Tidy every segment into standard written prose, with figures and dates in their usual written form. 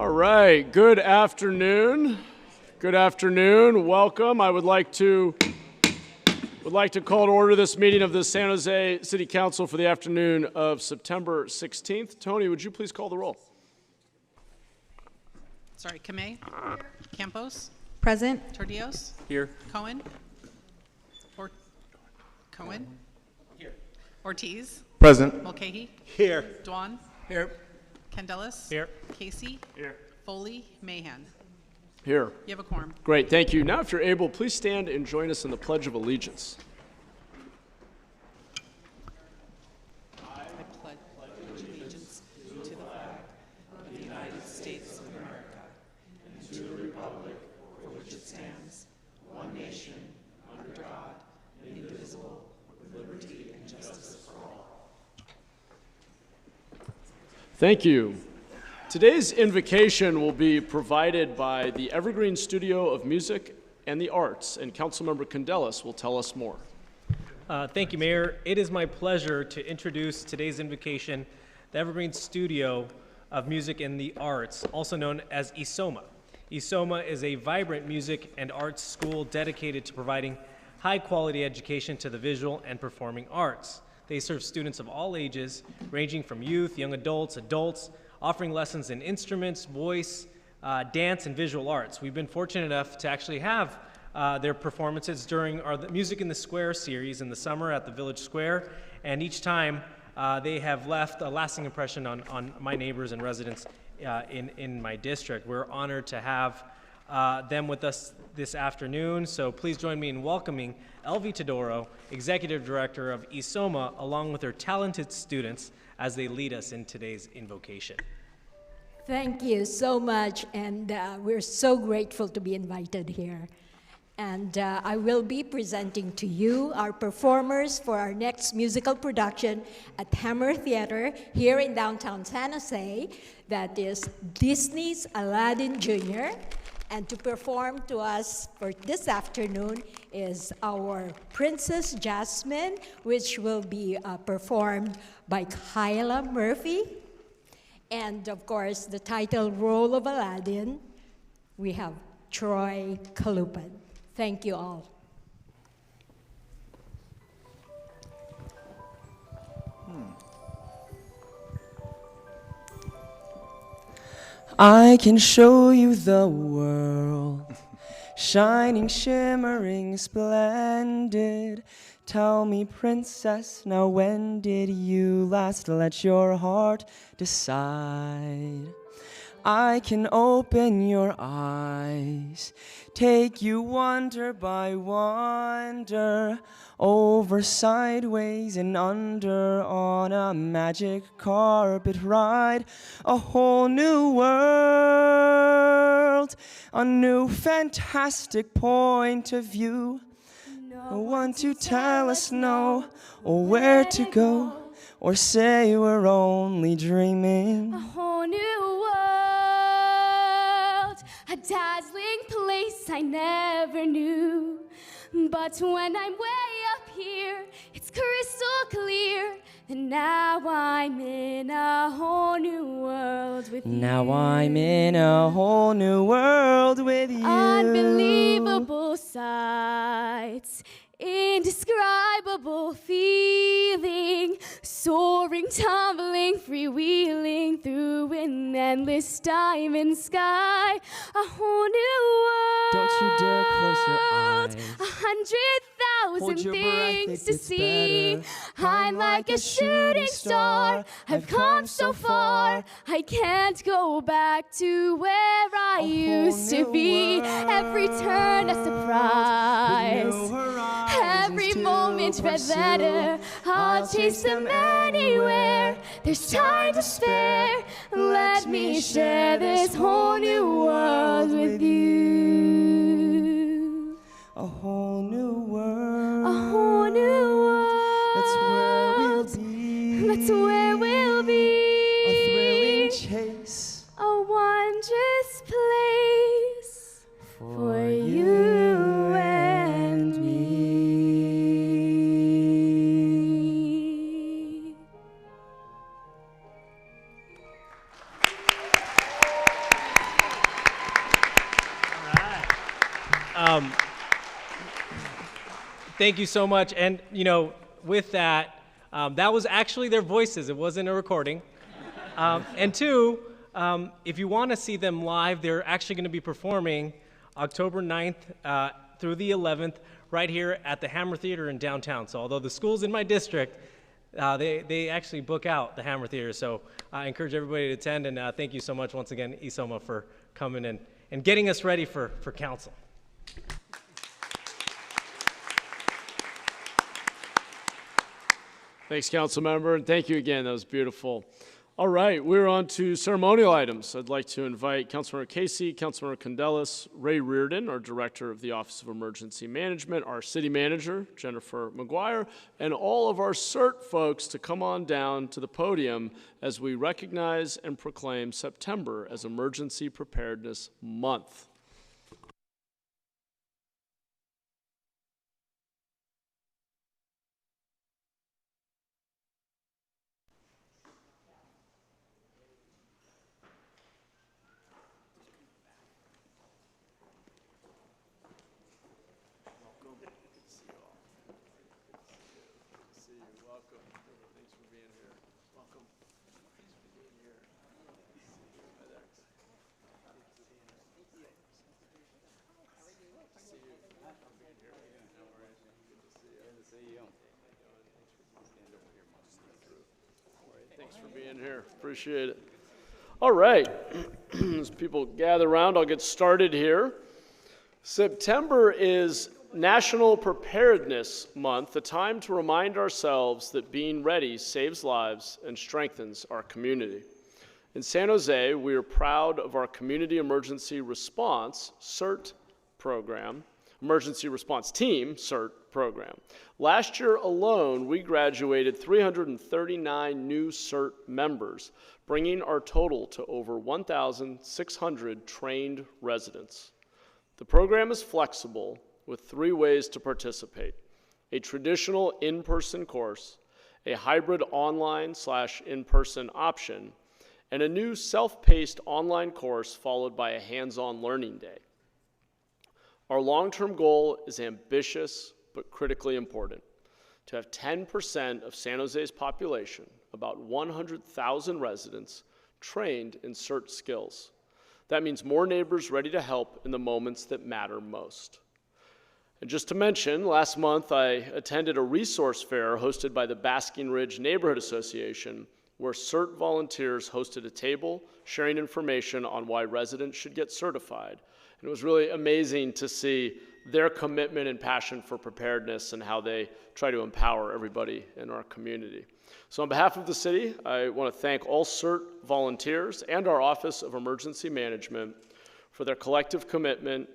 All right, good afternoon. Good afternoon, welcome. I would like to call to order this meeting of the San Jose City Council for the afternoon of September 16th. Tony, would you please call the roll? Sorry, Kamei? Campos? Present. Tordios? Here. Cohen? Cohen? Here. Ortiz? Present. Mulcahy? Here. Dwan? Here. Candelas? Here. Casey? Here. Foley? Mahan? Here. You have a quorum. Great, thank you. Now, if you're able, please stand and join us in the Pledge of Allegiance. I pledge allegiance to the flag of the United States of America and to the republic for which it stands, one nation, under God, indivisible, with liberty and justice for all. Thank you. Today's invocation will be provided by the Evergreen Studio of Music and the Arts, and Councilmember Candelas will tell us more. Thank you, Mayor. It is my pleasure to introduce today's invocation, the Evergreen Studio of Music and the Arts, also known as ISOMA. ISOMA is a vibrant music and arts school dedicated to providing high-quality education to the visual and performing arts. They serve students of all ages, ranging from youth, young adults, offering lessons in instruments, voice, dance, and visual arts. We've been fortunate enough to actually have their performances during our Music in the Square series in the summer at the Village Square, and each time they have left a lasting impression on my neighbors and residents in my district. We're honored to have them with us this afternoon, so please join me in welcoming Elvie Todoro, Executive Director of ISOMA, along with her talented students as they lead us in today's invocation. Thank you so much, and we're so grateful to be invited here. And I will be presenting to you our performers for our next musical production at Hammer Theater here in downtown San Jose. That is Disney's Aladdin Jr., and to perform to us for this afternoon is our Princess Jasmine, which will be performed by Kyla Murphy. And of course, the title role of Aladdin, we have Troy Kalupan. Thank you all. I can show you the world, shining, shimmering, splendid. Tell me, princess, now when did you last let your heart decide? I can open your eyes, take you wonder by wonder, over, sideways, and under on a magic carpet ride. A whole new world, a new fantastic point of view. No one to tell us no, or where to go, or say we're only dreaming. A whole new world, a dazzling place I never knew. But when I'm way up here, it's crystal clear. And now I'm in a whole new world with you. Now I'm in a whole new world with you. Unbelievable sights, indescribable feeling, soaring, tumbling, freewheeling through an endless diamond sky. A whole new world. Don't you dare close your eyes. 100,000 things to see. Better. I'm like a shooting star. I've come so far. I can't go back to where I used to be. Every turn a surprise. Every moment read better. I'll chase them anywhere. There's time to spare. Let me share this whole new world with you. A whole new world. A whole new world. That's where we'll be. That's where we'll be. A thrilling chase. A wondrous place for you and me. Thank you so much. And, with that, that was actually their voices. It wasn't a recording. And two, if you want to see them live, they're actually going to be performing October 9th through the 11th right here at the Hammer Theater in downtown. So although the school's in my district, they actually book out the Hammer Theater. So I encourage everybody to attend, and thank you so much once again, ISOMA, for coming and getting us ready for council. Thanks, council member, and thank you again. That was beautiful. All right, we're on to ceremonial items. I'd like to invite Councilmember Casey, Councilmember Condellis, Ray Reardon, our Director of the Office of Emergency Management, our City Manager, Jennifer McGuire, and all of our CERT folks to come on down to the podium as we recognize and proclaim September as Emergency Preparedness Month. Thanks for being here. Appreciate it. All right. As people gather around, I'll get started here. September is National Preparedness Month, a time to remind ourselves that being ready saves lives and strengthens our community. In San Jose, we are proud of our Community Emergency Response CERT program, Emergency Response Team CERT program. Last year alone, we graduated 339 new CERT members, bringing our total to over 1,600 trained residents. The program is flexible with 3 ways to participate: a traditional in-person course, a hybrid online/in-person option, and a new self-paced online course followed by a hands-on learning day. Our long-term goal is ambitious but critically important: to have 10% of San Jose's population, about 100,000 residents, trained in CERT skills. That means more neighbors ready to help in the moments that matter most. And just to mention, last month I attended a resource fair hosted by the Basking Ridge Neighborhood Association, where CERT volunteers hosted a table sharing information on why residents should get certified. And it was really amazing to see their commitment and passion for preparedness and how they try to empower everybody in our community. So on behalf of the city, I want to thank all CERT volunteers and our Office of Emergency Management for their collective commitment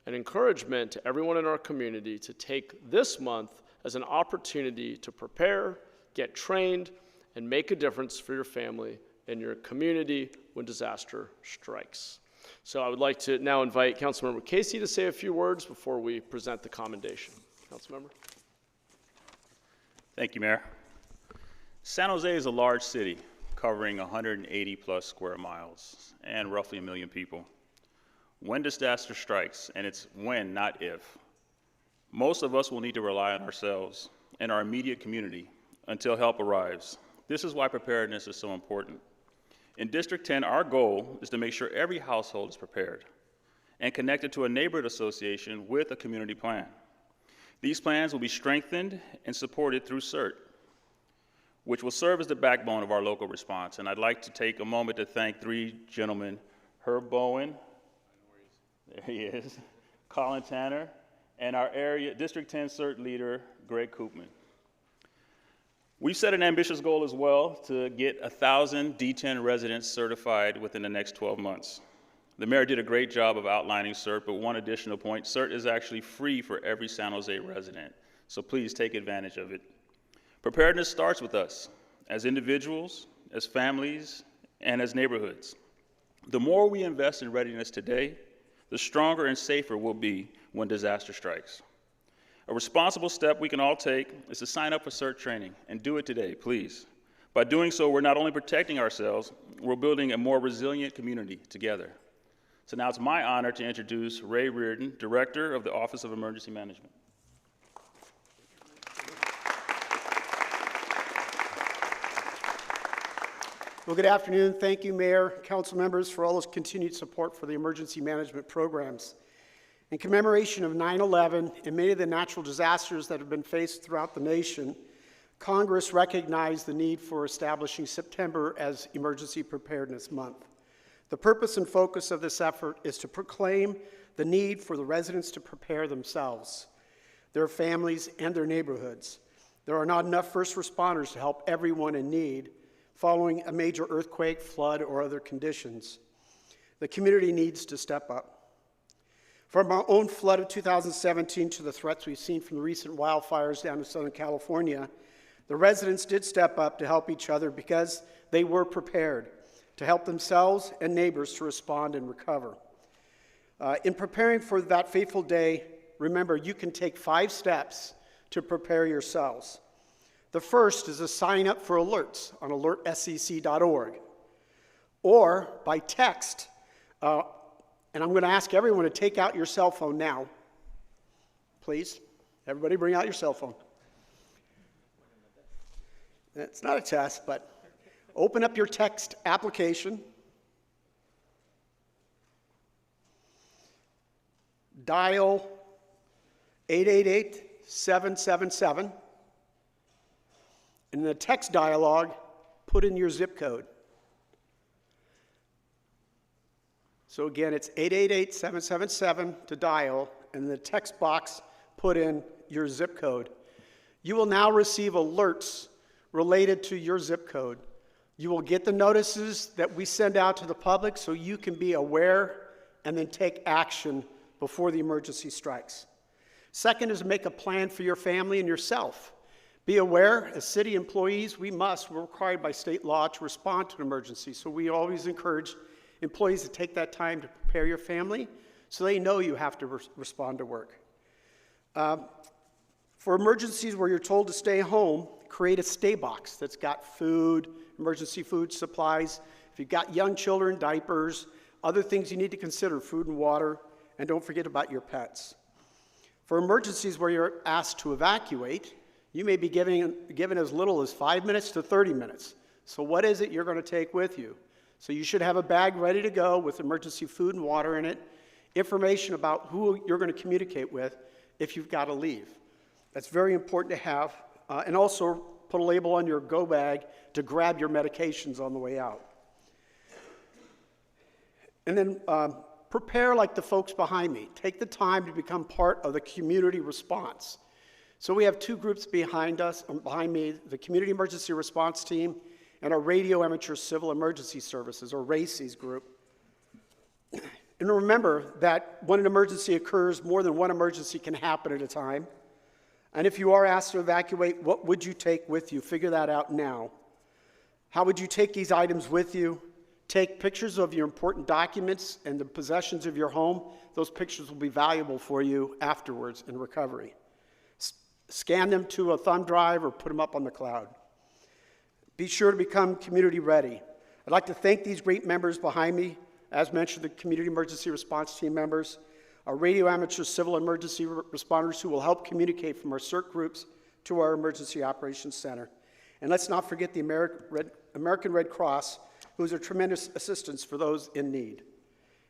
and encouragement to everyone in our community to take this month as an opportunity to prepare, get trained, and make a difference for your family and your community when disaster strikes. So I would like to now invite Councilmember Casey to say a few words before we present the commendation. Councilmember. Thank you, Mayor. San Jose is a large city covering 180 plus square miles and roughly 1 million people. When disaster strikes, and it's when, not if, most of us will need to rely on ourselves and our immediate community until help arrives. This is why preparedness is so important. In District 10, our goal is to make sure every household is prepared and connected to a neighborhood association with a community plan. These plans will be strengthened and supported through CERT, which will serve as the backbone of our local response. And I'd like to take a moment to thank 3 gentlemen, Herb Bowen, there he is, Colin Tanner, and our area District 10 CERT leader, Greg Koopman. We've set an ambitious goal as well to get 1,000 D10 residents certified within the next 12 months. The mayor did a great job of outlining CERT, but one additional point: CERT is actually free for every San Jose resident, so please take advantage of it. Preparedness starts with us, as individuals, as families, and as neighborhoods. The more we invest in readiness today, the stronger and safer we'll be when disaster strikes. A responsible step we can all take is to sign up for CERT training, and do it today, please. By doing so, we're not only protecting ourselves, we're building a more resilient community together. So now it's my honor to introduce Ray Reardon, Director of the Office of Emergency Management. Well, good afternoon. Thank you, Mayor, council members, for all this continued support for the emergency management programs. In commemoration of 9/11 and many of the natural disasters that have been faced throughout the nation, Congress recognized the need for establishing September as Emergency Preparedness Month. The purpose and focus of this effort is to proclaim the need for the residents to prepare themselves, their families, and their neighborhoods. There are not enough first responders to help everyone in need following a major earthquake, flood, or other conditions. The community needs to step up. From our own flood of 2017 to the threats we've seen from the recent wildfires down in Southern California, the residents did step up to help each other because they were prepared to help themselves and neighbors to respond and recover. In preparing for that fateful day, remember, you can take 5 steps to prepare yourselves. The first is to sign up for alerts on alertscc.org or by text. And I'm going to ask everyone to take out your cell phone now. Please, everybody bring out your cell phone. It's not a test, but open up your text application. Dial 888-777. In the text dialog, put in your zip code. So again, it's 888-777 to dial, and in the text box, put in your zip code. You will now receive alerts related to your zip code. You will get the notices that we send out to the public so you can be aware and then take action before the emergency strikes. Second is to make a plan for your family and yourself. Be aware, as city employees, we're required by state law to respond to an emergency. So we always encourage employees to take that time to prepare your family so they know you have to respond to work. For emergencies where you're told to stay home, create a stay box that's got food, emergency food supplies. If you've got young children, diapers, other things you need to consider, food and water, and don't forget about your pets. For emergencies where you're asked to evacuate, you may be given as little as 5 minutes to 30 minutes. So what is it you're going to take with you? So you should have a bag ready to go with emergency food and water in it, information about who you're going to communicate with if you've got to leave. That's very important to have. And also put a label on your go bag to grab your medications on the way out. And then prepare like the folks behind me. Take the time to become part of the community response. So we have 2 groups behind me, the Community Emergency Response Team and our Radio Amateur Civil Emergency Services, or RACES group. And remember that when an emergency occurs, more than one emergency can happen at a time. And if you are asked to evacuate, what would you take with you? Figure that out now. How would you take these items with you? Take pictures of your important documents and the possessions of your home. Those pictures will be valuable for you afterwards in recovery. Scan them to a thumb drive or put them up on the cloud. Be sure to become community ready. I'd like to thank these great members behind me. As mentioned, the Community Emergency Response Team members, our radio amateur civil emergency responders who will help communicate from our CERT groups to our Emergency Operations Center. And let's not forget the American Red Cross, who is a tremendous assistance for those in need.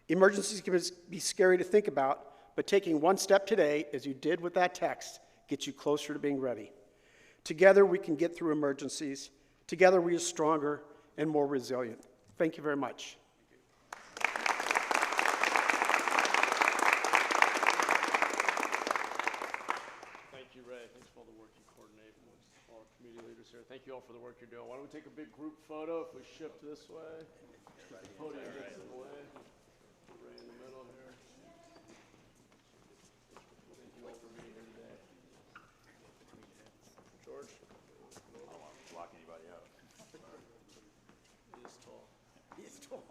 Emergencies can be scary to think about, but taking one step today, as you did with that text, gets you closer to being ready. Together we can get through emergencies. Together we are stronger and more resilient. Thank you very much. Thank you, Ray. Thanks for all the work you coordinate with all our community leaders here. Thank you all for the work you're doing. Why don't we take a big group photo if we shift this way? Podium gets in the way. Ray in the middle here. Thank you all for being here today. George? I don't want to block anybody out. He is tall. He is tall.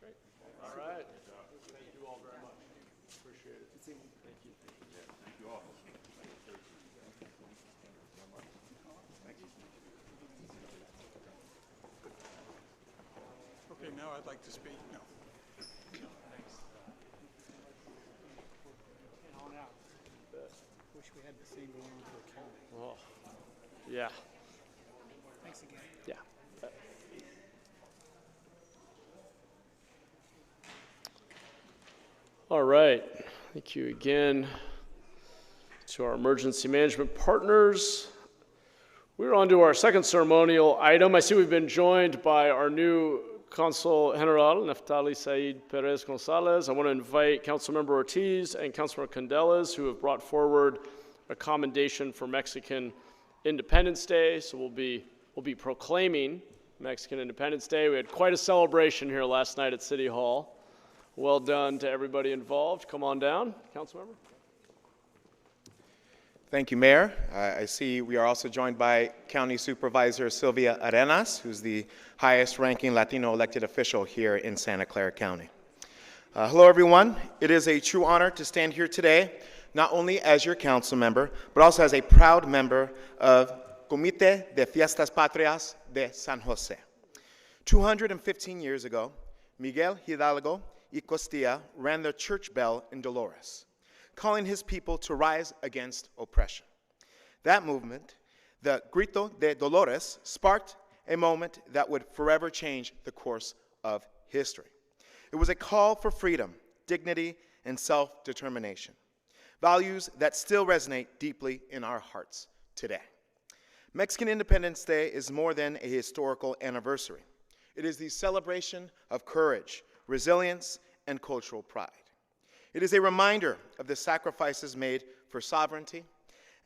Great. All right. Thank you all very much. Appreciate it. Thank you. know I'd like to speak? No. Wish we had the same going on for accounting. Oh, yeah. Thanks again. Yeah. All right. Thank you again to our emergency management partners. We're on to our second ceremonial item. I see we've been joined by our new Consul General, Neftali Said Perez Gonzalez. I want to invite Councilmember Ortiz and Councilmember Candelas, who have brought forward a commendation for Mexican Independence Day. So we'll be proclaiming Mexican Independence Day. We had quite a celebration here last night at City Hall. Well done to everybody involved. Come on down, Councilmember. Thank you, Mayor. I see we are also joined by County Supervisor Sylvia Arenas, who's the highest-ranking Latino elected official here in Santa Clara County. Hello, everyone. It is a true honor to stand here today, not only as your council member, but also as a proud member of Comité de Fiestas Patrias de San José. 215 years ago, Miguel Hidalgo y Costilla ran the church bell in Dolores, calling his people to rise against oppression. That movement, the Grito de Dolores, sparked a moment that would forever change the course of history. It was a call for freedom, dignity, and self-determination, values that still resonate deeply in our hearts today. Mexican Independence Day is more than a historical anniversary. It is the celebration of courage, resilience, and cultural pride. It is a reminder of the sacrifices made for sovereignty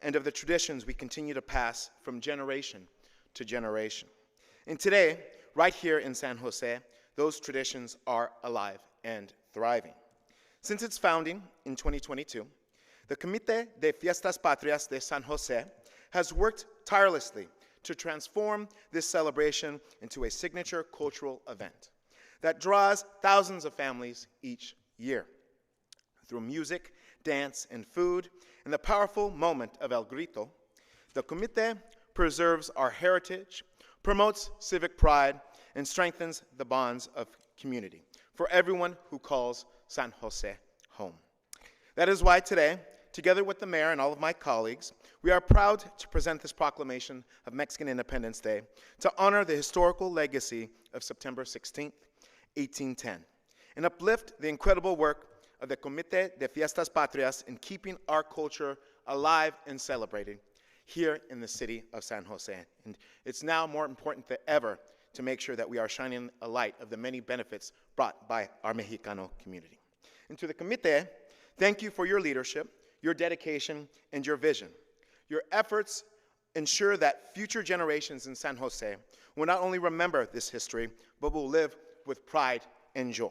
and of the traditions we continue to pass from generation to generation. And today, right here in San Jose, those traditions are alive and thriving. Since its founding in 2022, the Comité de Fiestas Patrias de San Jose has worked tirelessly to transform this celebration into a signature cultural event that draws thousands of families each year. Through music, dance, and food, and the powerful moment of El Grito, the Comité preserves our heritage, promotes civic pride, and strengthens the bonds of community for everyone who calls San Jose home. That is why today, together with the mayor and all of my colleagues, we are proud to present this proclamation of Mexican Independence Day to honor the historical legacy of September 16th, 1810, and uplift the incredible work of the Comité de Fiestas Patrias in keeping our culture alive and celebrated here in the city of San Jose. And it's now more important than ever to make sure that we are shining a light of the many benefits brought by our Mexicano community. And to the Comité, thank you for your leadership, your dedication, and your vision. Your efforts ensure that future generations in San Jose will not only remember this history, but will live with pride and joy.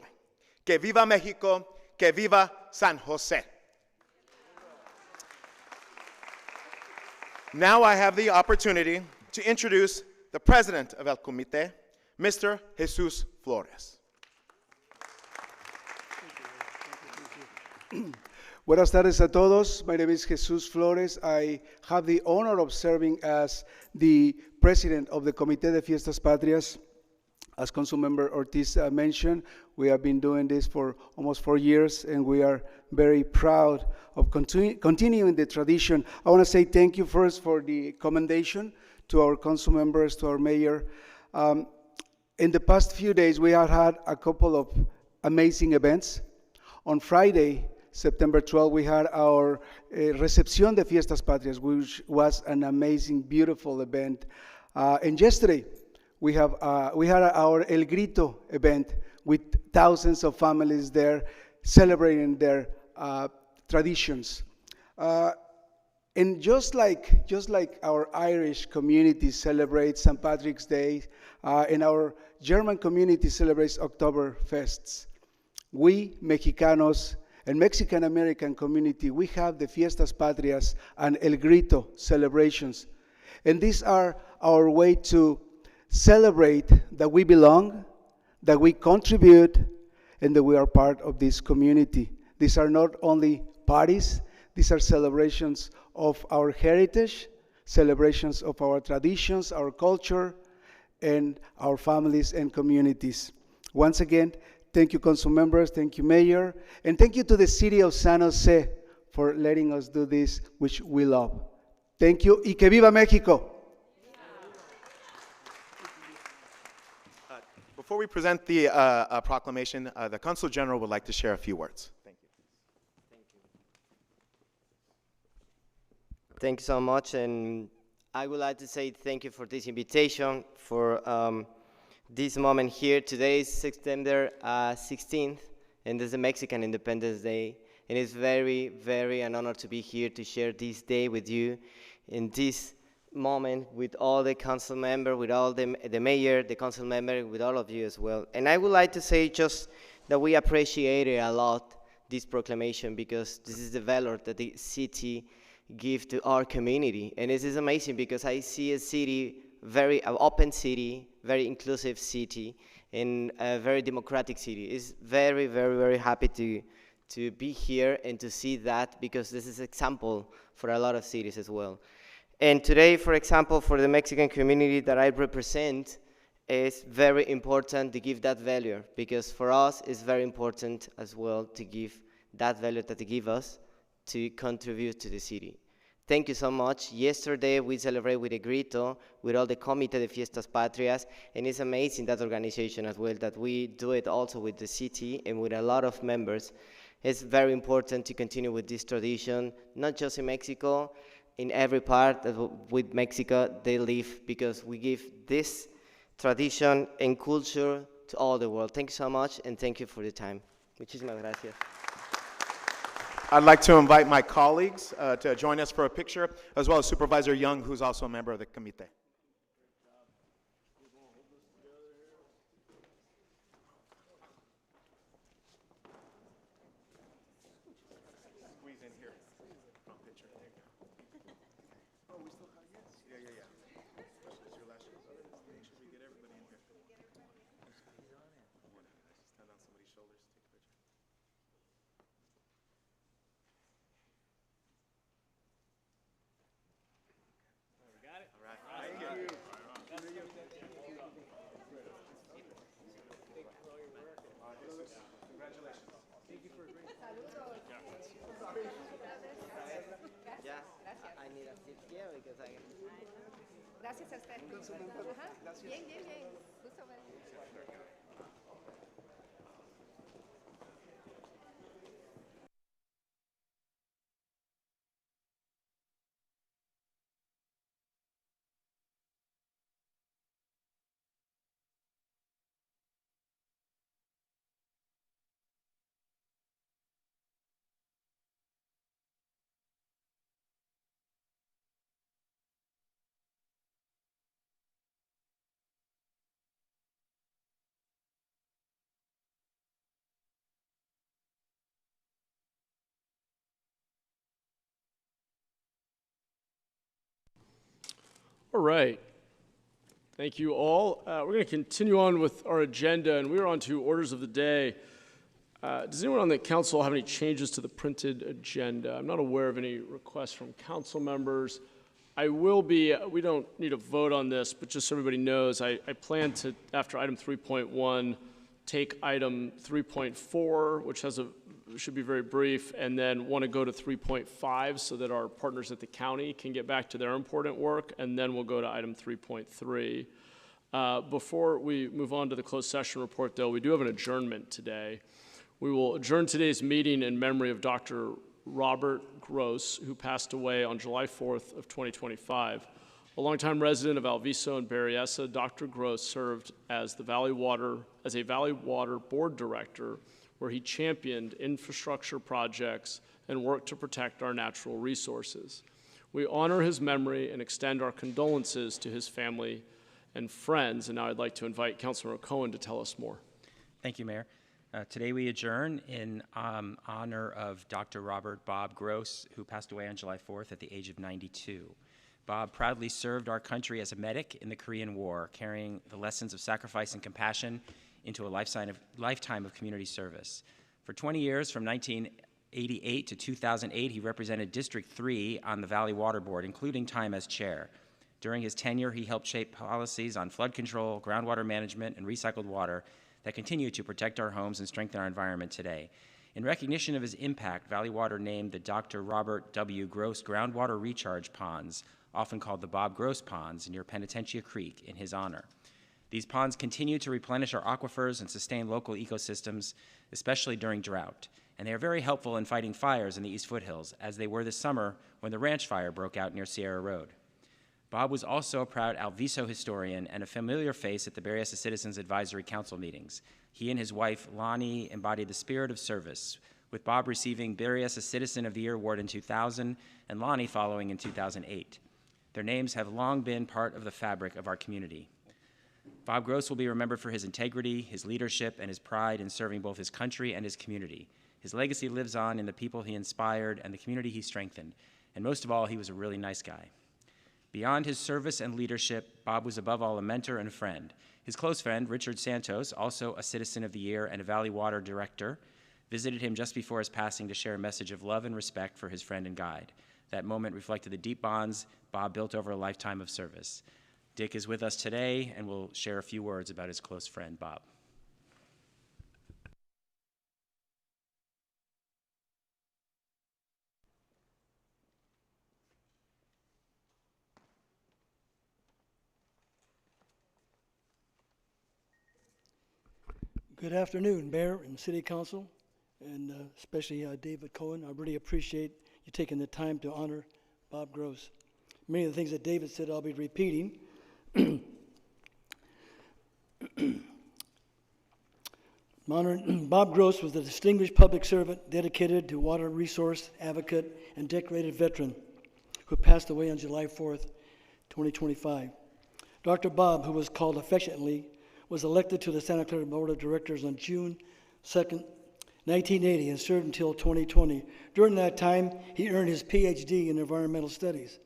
Que viva Mexico, que viva San Jose. Now I have the opportunity to introduce the president of El Comité, Mr. Jesus Flores. Buenas tardes a todos. My name is Jesus Flores. I have the honor of serving as the president of the Comité de Fiestas Patrias. As Councilmember Ortiz mentioned, we have been doing this for almost 4 years, and we are very proud of continuing the tradition. I want to say thank you first for the commendation to our council members, to our mayor. In the past few days, we have had a couple of amazing events. On Friday, September 12th, we had our Recepción de Fiestas Patrias, which was an amazing, beautiful event. And yesterday, we had our El Grito event with thousands of families there celebrating their traditions. And just like our Irish community celebrates St. Patrick's Day, and our German community celebrates Oktoberfests, we Mexicanos and Mexican-American community, we have the Fiestas Patrias and El Grito celebrations. And these are our way to celebrate that we belong, that we contribute, and that we are part of this community. These are not only parties, these are celebrations of our heritage, celebrations of our traditions, our culture, and our families and communities. Once again, thank you, council members, thank you, mayor, and thank you to the city of San Jose for letting us do this, which we love. Thank you, y que viva México. Before we present the proclamation, the Consul General would like to share a few words. Thank you. Thank you so much, and I would like to say thank you for this invitation, for this moment here. Today is September 16th, and this is the Mexican Independence Day, and it's very, very an honor to be here to share this day with you, in this moment with all the council members, with all the mayor, the council member, with all of you as well. And I would like to say just that we appreciate it a lot, this proclamation, because this is the valor that the city give to our community. And this is amazing because I see a city, very open city, very inclusive city, and a very democratic city. It's very, very, very happy to be here and to see that, because this is example for a lot of cities as well. And today, for example, for the Mexican community that I represent, it's very important to give that value, because for us it's very important as well to give that value that they give us to contribute to the city. Thank you so much. Yesterday we celebrated with a grito with all the Comité de Fiestas Patrias, and it's amazing, that organization as well, that we do it also with the city and with a lot of members. It's very important to continue with this tradition, not just in Mexico, in every part with Mexico they live, because we give this tradition and culture to all the world. Thank you so much, and thank you for the time. Muchísimas gracias. I'd like to invite my colleagues to join us for a picture, as well as Supervisor Young, who's also a member of the comité. Gracias a usted. Ajá. Bien, bien, bien. Justo, All right. Thank you all. We're going to continue on with our agenda, and we're on to orders of the day. Does anyone on the council have any changes to the printed agenda? I'm not aware of any requests from council members. I will be, we don't need a vote on this, but just so everybody knows, I plan to, after item 3.1, take item 3.4, which should be very brief, and then want to go to 3.5 so that our partners at the county can get back to their important work, and then we'll go to item 3.3. Before we move on to the closed session report, though, we do have an adjournment today. We will adjourn today's meeting in memory of Dr. Robert Gross, who passed away on July 4th of 2025. A longtime resident of Alviso and Berryessa, Dr. Gross served as a Valley Water Board Director, where he championed infrastructure projects and worked to protect our natural resources. We honor his memory and extend our condolences to his family and friends. And now I'd like to invite Councilmember Cohen to tell us more. Thank you, Mayor. Today we adjourn in honor of Dr. Robert Bob Gross, who passed away on July 4th at the age of 92. Bob proudly served our country as a medic in the Korean War, carrying the lessons of sacrifice and compassion into a lifetime of community service. For 20 years, from 1988 to 2008, he represented District 3 on the Valley Water Board, including time as chair. During his tenure, he helped shape policies on flood control, groundwater management, and recycled water that continue to protect our homes and strengthen our environment today. In recognition of his impact, Valley Water named the Dr. Robert W. Gross groundwater recharge ponds, often called the Bob Gross Ponds, near Penitentiary Creek, in his honor. These ponds continue to replenish our aquifers and sustain local ecosystems, especially during drought. And they are very helpful in fighting fires in the East Foothills, as they were this summer when the ranch fire broke out near Sierra Road. Bob was also a proud Alviso historian and a familiar face at the Berryessa Citizens Advisory Council meetings. He and his wife, Lonnie, embodied the spirit of service, with Bob receiving Berryessa Citizen of the Year award in 2000 and Lonnie following in 2008. Their names have long been part of the fabric of our community. Bob Gross will be remembered for his integrity, his leadership, and his pride in serving both his country and his community. His legacy lives on in the people he inspired and the community he strengthened. And most of all, he was a really nice guy. Beyond his service and leadership, Bob was above all a mentor and a friend. His close friend, Richard Santos, also a Citizen of the Year and a Valley Water Director, visited him just before his passing to share a message of love and respect for his friend and guide. That moment reflected the deep bonds Bob built over a lifetime of service. Dick is with us today and will share a few words about his close friend, Bob. Good afternoon, Mayor and City Council, and especially David Cohen. I really appreciate you taking the time to honor Bob Gross. Many of the things that David said I'll be repeating. Bob Gross was a distinguished public servant dedicated to water resource advocate and decorated veteran who passed away on July 4th, 2025. Dr. Bob, who was called affectionately, was elected to the Santa Clara Board of Directors on June 2nd, 1980, and served until 2020. During that time, he earned his PhD in environmental studies.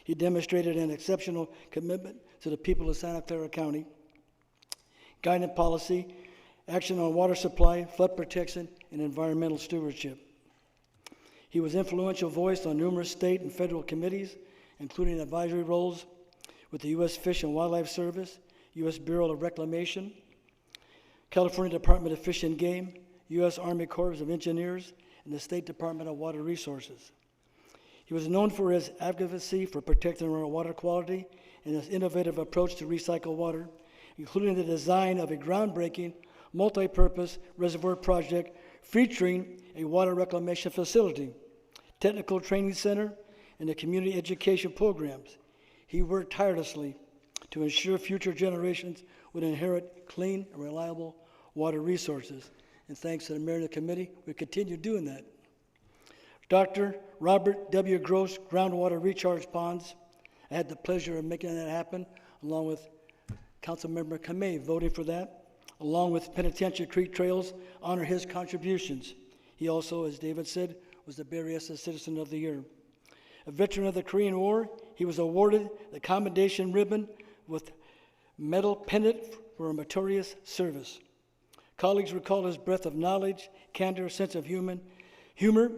He demonstrated an exceptional commitment to the people of Santa Clara County, guidance policy, action on water supply, flood protection, and environmental stewardship. He was an influential voice on numerous state and federal committees, including advisory roles with the U.S. Fish and Wildlife Service, U.S. Bureau of Reclamation, California Department of Fish and Game, U.S. Army Corps of Engineers, and the State Department of Water Resources. He was known for his advocacy for protecting our water quality and his innovative approach to recycle water, including the design of a groundbreaking multi-purpose reservoir project featuring a water reclamation facility, technical training center, and the community education programs. He worked tirelessly to ensure future generations would inherit clean and reliable water resources. And thanks to the mayor and the committee, we continue doing that. Dr. Robert W. Gross groundwater recharge ponds. I had the pleasure of making that happen, along with Councilmember Kamei voting for that, along with Penitentiary Creek Trails, honor his contributions. He also, as David said, was the Berryessa Citizen of the Year. A veteran of the Korean War, he was awarded the Commendation Ribbon with medal pendant for a meritorious service. Colleagues recall his breadth of knowledge, candor, sense of humor,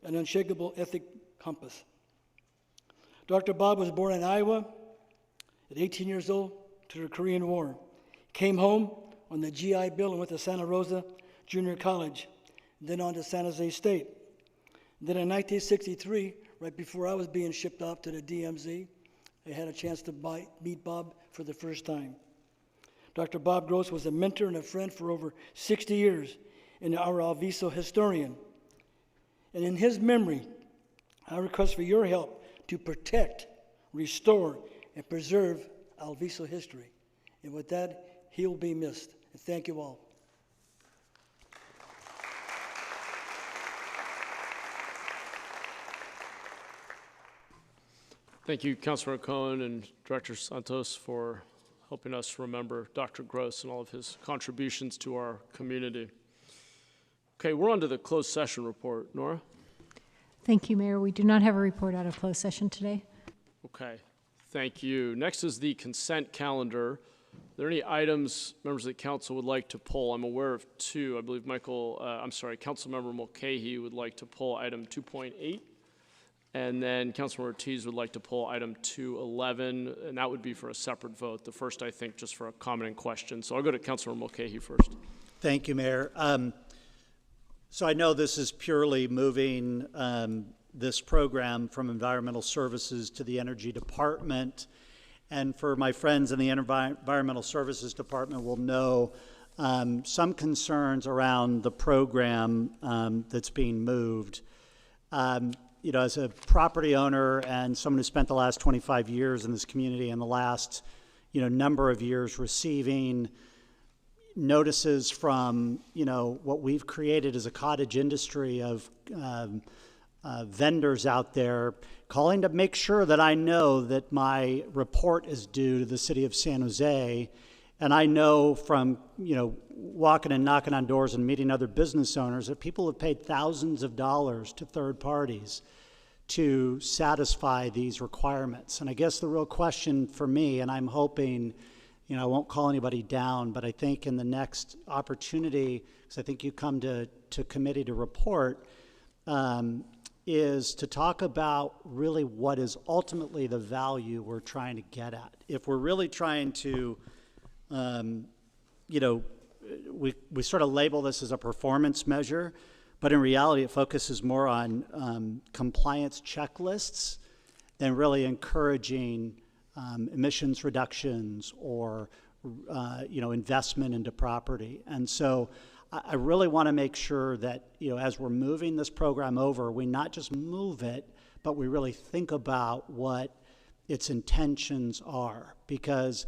and unshakable ethic compass. Dr. Bob was born in Iowa at 18 years old to the Korean War. He came home on the GI Bill and went to Santa Rosa Junior College, then on to San Jose State. Then in 1963, right before I was being shipped off to the DMZ, I had a chance to meet Bob for the first time. Dr. Bob Gross was a mentor and a friend for over 60 years and our Alviso historian. And in his memory, I request for your help to protect, restore, and preserve Alviso history. And with that, he will be missed. And thank you all. Thank you, Councilor Cohen and Director Santos, for helping us remember Dr. Gross and all of his contributions to our community. Okay, we're on to the closed session report. Nora? Thank you, Mayor. We do not have a report out of closed session today. Okay, thank you. Next is the consent calendar. Are there any items members of the council would like to pull? I'm aware of two. I believe Councilmember Mulcahy would like to pull item 2.8. And then Councilmember Ortiz would like to pull item 211, and that would be for a separate vote. The first, I think, just for a comment and question. So I'll go to Councilmember Mulcahy first. Thank you, Mayor. So I know this is purely moving this program from Environmental Services to the Energy Department. And for my friends in the Environmental Services Department will know some concerns around the program that's being moved. You know, as a property owner and someone who spent the last 25 years in this community and the last, number of years receiving notices from, what we've created as a cottage industry of vendors out there calling to make sure that I know that my report is due to the city of San Jose. And I know from, walking and knocking on doors and meeting other business owners that people have paid thousands of dollars to third parties to satisfy these requirements. And I guess the real question for me, and I'm hoping, I won't call anybody down, but I think in the next opportunity, because I think you come to committee to report, is to talk about really what is ultimately the value we're trying to get at. If we're really trying to, we sort of label this as a performance measure, but in reality it focuses more on compliance checklists than really encouraging emissions reductions or investment into property. And so I really want to make sure that as we're moving this program over, we not just move it, but we really think about what its intentions are. Because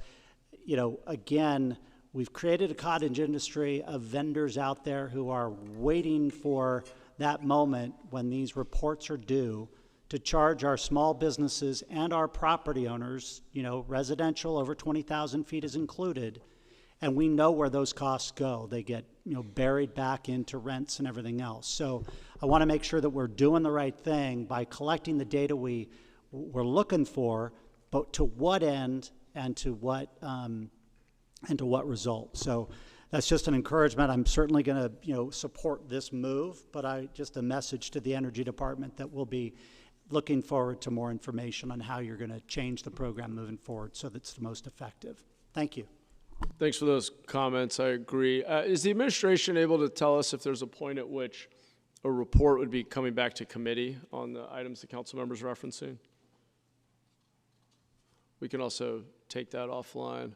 again, we've created a cottage industry of vendors out there who are waiting for that moment when these reports are due to charge our small businesses and our property owners, residential over 20,000 feet is included, and we know where those costs go. They get, buried back into rents and everything else. So I want to make sure that we're doing the right thing by collecting the data we're looking for, but to what end and to what result. So that's just an encouragement. I'm certainly going to, support this move, but just a message to the Energy Department that we'll be looking forward to more information on how you're going to change the program moving forward so that it's the most effective. Thank you. Thanks for those comments. I agree. Is the administration able to tell us if there's a point at which a report would be coming back to committee on the items the council members are referencing? We can also take that offline.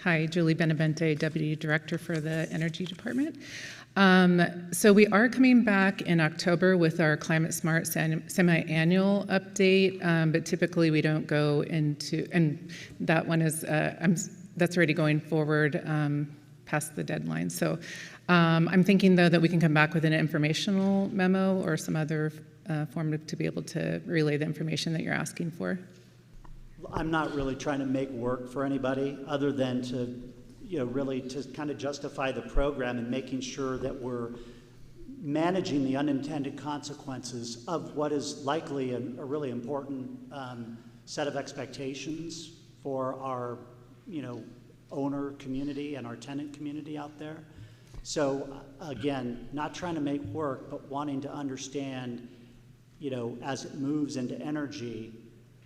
Hi, Julie Benavente, Deputy Director for the Energy Department. So we are coming back in October with our Climate Smart semi-annual update, but typically we don't go into, and that one is, that's already going forward past the deadline. So I'm thinking though that we can come back with an informational memo or some other form to be able to relay the information that you're asking for. I'm not really trying to make work for anybody other than to, really to kind of justify the program and making sure that we're managing the unintended consequences of what is likely a really important set of expectations for our, owner community and our tenant community out there. So again, not trying to make work, but wanting to understand, as it moves into energy,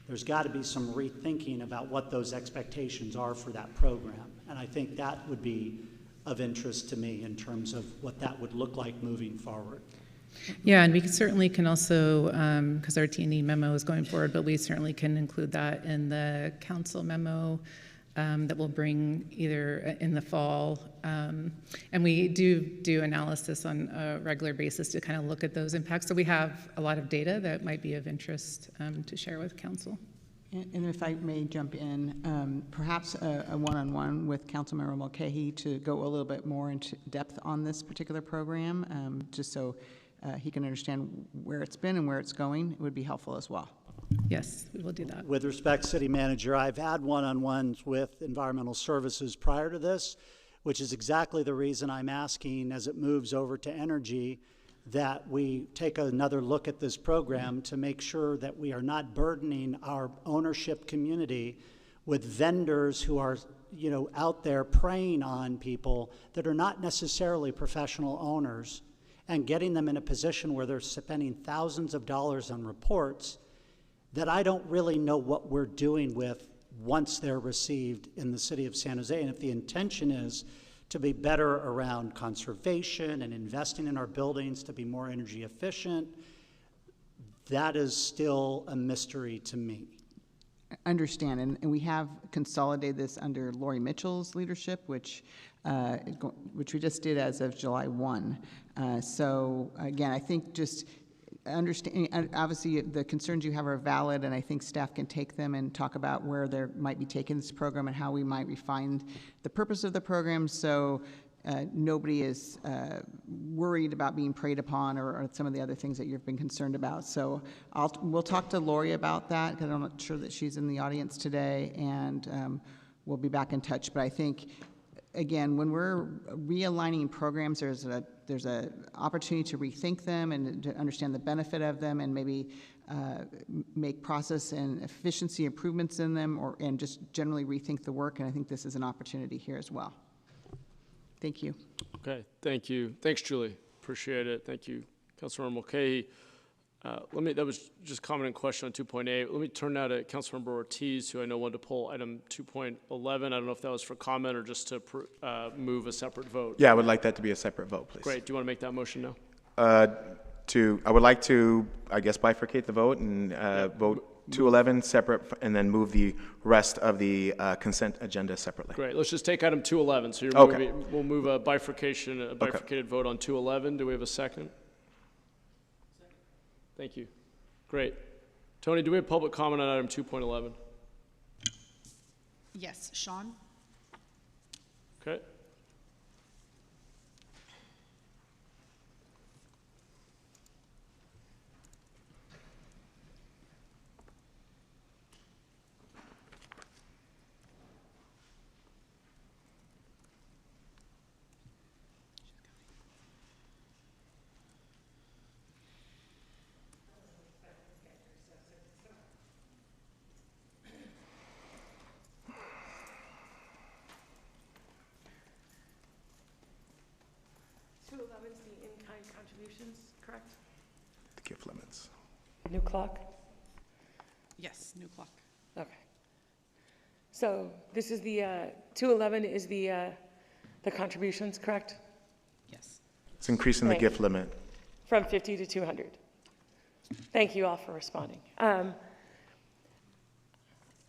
there's got to be some rethinking about what those expectations are for that program. And I think that would be of interest to me in terms of what that would look like moving forward. Yeah, and we certainly can also, because our T&E memo is going forward, but we certainly can include that in the council memo that we'll bring either in the fall. And we do analysis on a regular basis to kind of look at those impacts. So we have a lot of data that might be of interest to share with council. And if I may jump in, perhaps a one-on-one with Councilmember Mulcahy to go a little bit more into depth on this particular program, just so he can understand where it's been and where it's going, it would be helpful as well. Yes, we will do that. With respect, City Manager, I've had one-on-ones with Environmental Services prior to this, which is exactly the reason I'm asking as it moves over to energy, that we take another look at this program to make sure that we are not burdening our ownership community with vendors who are, out there preying on people that are not necessarily professional owners, and getting them in a position where they're spending thousands of dollars on reports that I don't really know what we're doing with once they're received in the city of San Jose. And if the intention is to be better around conservation and investing in our buildings to be more energy efficient, that is still a mystery to me. Understand, and we have consolidated this under Lori Mitchell's leadership, which we just did as of July 1. So again, I think just understand, obviously the concerns you have are valid, and I think staff can take them and talk about where they might be taking this program and how we might refine the purpose of the program, so nobody is worried about being preyed upon or some of the other things that you've been concerned about. So we'll talk to Lori about that, because I'm not sure that she's in the audience today, and we'll be back in touch. But I think, again, when we're realigning programs, there's a opportunity to rethink them and to understand the benefit of them, and maybe make process and efficiency improvements in them, and just generally rethink the work. And I think this is an opportunity here as well. Thank you. Okay, thank you. Thanks, Julie. Appreciate it. Thank you, Councilmember Mulcahy. That was just comment and question on 2.8. Let me turn now to Councilmember Ortiz, who I know wanted to pull item 2.11. I don't know if that was for comment or just to move a separate vote. Yeah, I would like that to be a separate vote, please. Great. Do you want to make that motion now? I would like to, I guess, bifurcate the vote and vote 211 separate, and then move the rest of the consent agenda separately. Great. Let's just take item 211. So we'll move a bifurcated vote on 211. Do we have a second? Thank you. Great. Tony, do we have public comment on item 2.11? Yes, Sean? Okay. The in-kind contributions, correct? The gift limits. New clock? Yes, new clock. Okay. So this is the, 211 is the contributions, correct? Yes. It's increasing the gift limit. From 50 to 200. Thank you all for responding. I'm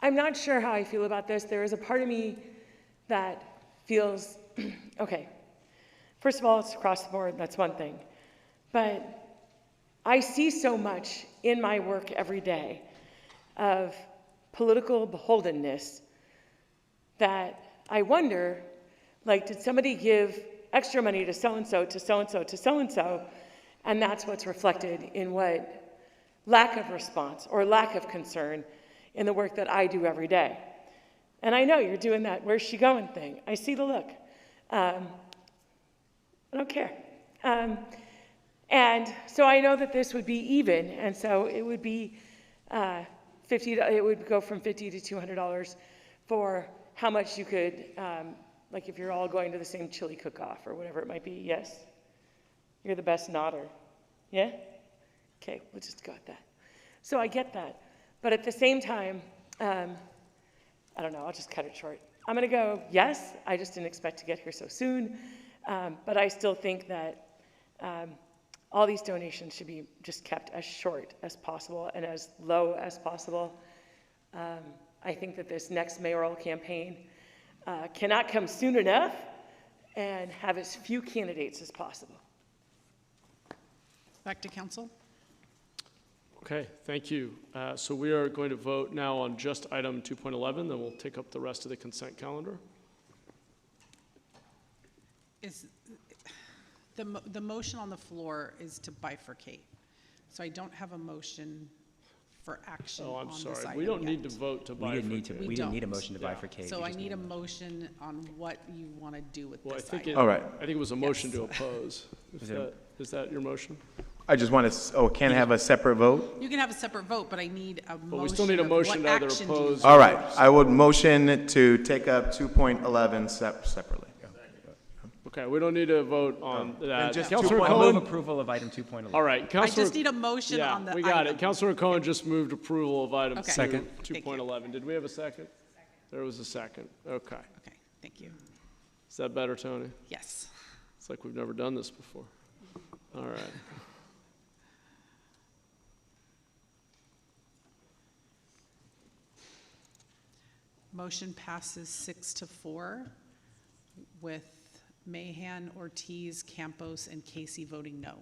not sure how I feel about this. There is a part of me that feels, okay, first of all, it's across the board, that's one thing. But I see so much in my work every day of political beholdenness that I wonder, like, did somebody give extra money to so-and-so, to so-and-so, to so-and-so, and that's what's reflected in what lack of response or lack of concern in the work that I do every day. And I know you're doing that where's she going thing. I see the look. I don't care. And so I know that this would be even, and so it would be it would go from $50 to $200 for how much you could, like if you're all going to the same chili cook-off or whatever it might be. Yes? You're the best nodder. Yeah? Okay, we'll just go with that. So I get that. But at the same time, I don't know, I'll just cut it short. I'm gonna go, yes, I just didn't expect to get here so soon. But I still think that all these donations should be just kept as short as possible and as low as possible. I think that this next mayoral campaign cannot come soon enough and have as few candidates as possible. Back to council. Okay, thank you. So we are going to vote now on just item 2.11, then we'll take up the rest of the consent calendar. Is the motion on the floor is to bifurcate. So I don't have a motion for action on this item. Oh, I'm sorry. We don't need to vote to bifurcate. We didn't need a motion to bifurcate. So I need a motion on what you want to do with this item. All right. I think it was a motion to oppose. Is that your motion? I just want to, can I have a separate vote? You can have a separate vote, but I need a motion. But we still need a of motion what to either action do you oppose. All right, I would motion to take up 2.11 separately. Okay, we don't need to vote on that. Just Councilor move Cohen. approval of item 2.11. All right, I Councilor. just need a motion Yeah, on the we got item. it. Councilor Cohen just moved approval of item Okay. Second. Thank you. 2.11. Did we have a second? There was a second. Okay. Okay, thank you. Is that better, Tony? Yes. It's like we've never done this before. All right. Motion passes 6-4 with Mahan, Ortiz, Campos, and Casey voting no.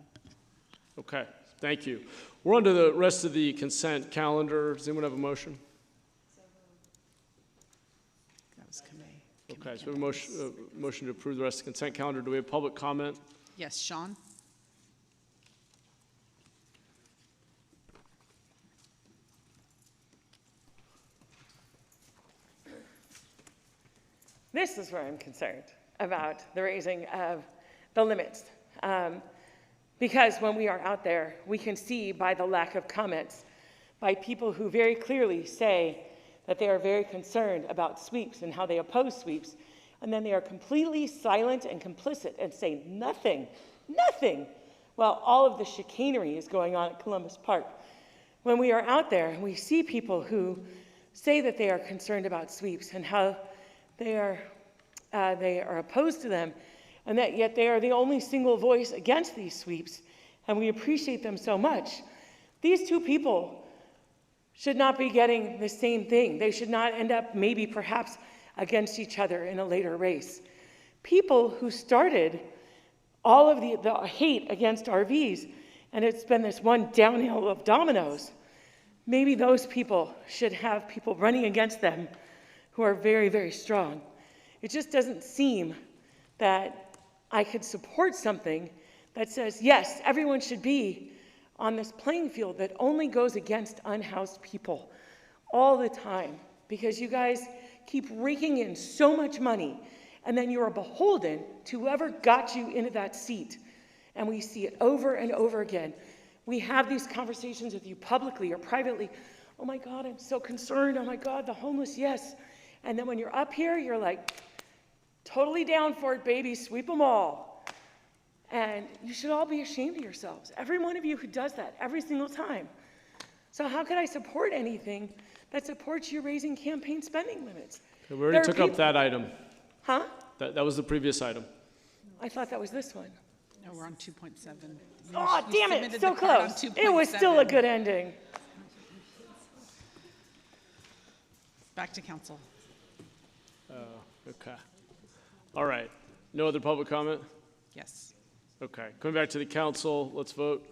Okay, thank you. We're on to the rest of the consent calendar. Does anyone have a motion? That was Kamei. Okay, so we have a motion to approve the rest of the consent calendar. Do we have public comment? Yes, Sean? This is where I'm concerned about the raising of the limits. Because when we are out there, we can see by the lack of comments, by people who very clearly say that they are very concerned about sweeps and how they oppose sweeps, and then they are completely silent and complicit and say nothing, while all of the chicanery is going on at Columbus Park. When we are out there and we see people who say that they are concerned about sweeps and how they are opposed to them, and that yet they are the only single voice against these sweeps, and we appreciate them so much. These two people should not be getting the same thing. They should not end up maybe perhaps against each other in a later race. People who started all of the hate against RVs, and it's been this one downhill of dominoes, maybe those people should have people running against them who are very, very strong. It just doesn't seem that I could support something that says, yes, everyone should be on this playing field that only goes against unhoused people all the time, because you guys keep raking in so much money, and then you are beholden to whoever got you into that seat. And we see it over and over again. We have these conversations with you publicly or privately. Oh my God, I'm so concerned. Oh my God, the homeless, yes. And then when you're up here, you're like, totally down for it, baby, sweep them all. And you should all be ashamed of yourselves. Every one of you who does that every single time. So how could I support anything that supports you raising campaign spending limits? Okay, we already took up that item. Huh? That was the previous item. I thought that was this one. No, we're on 2.7. Oh, You damn it, submitted so the card on close. It was still a 2.7. good ending. Back to council. Okay. All right. No other public comment? Yes. Okay. Coming back to the council, let's vote.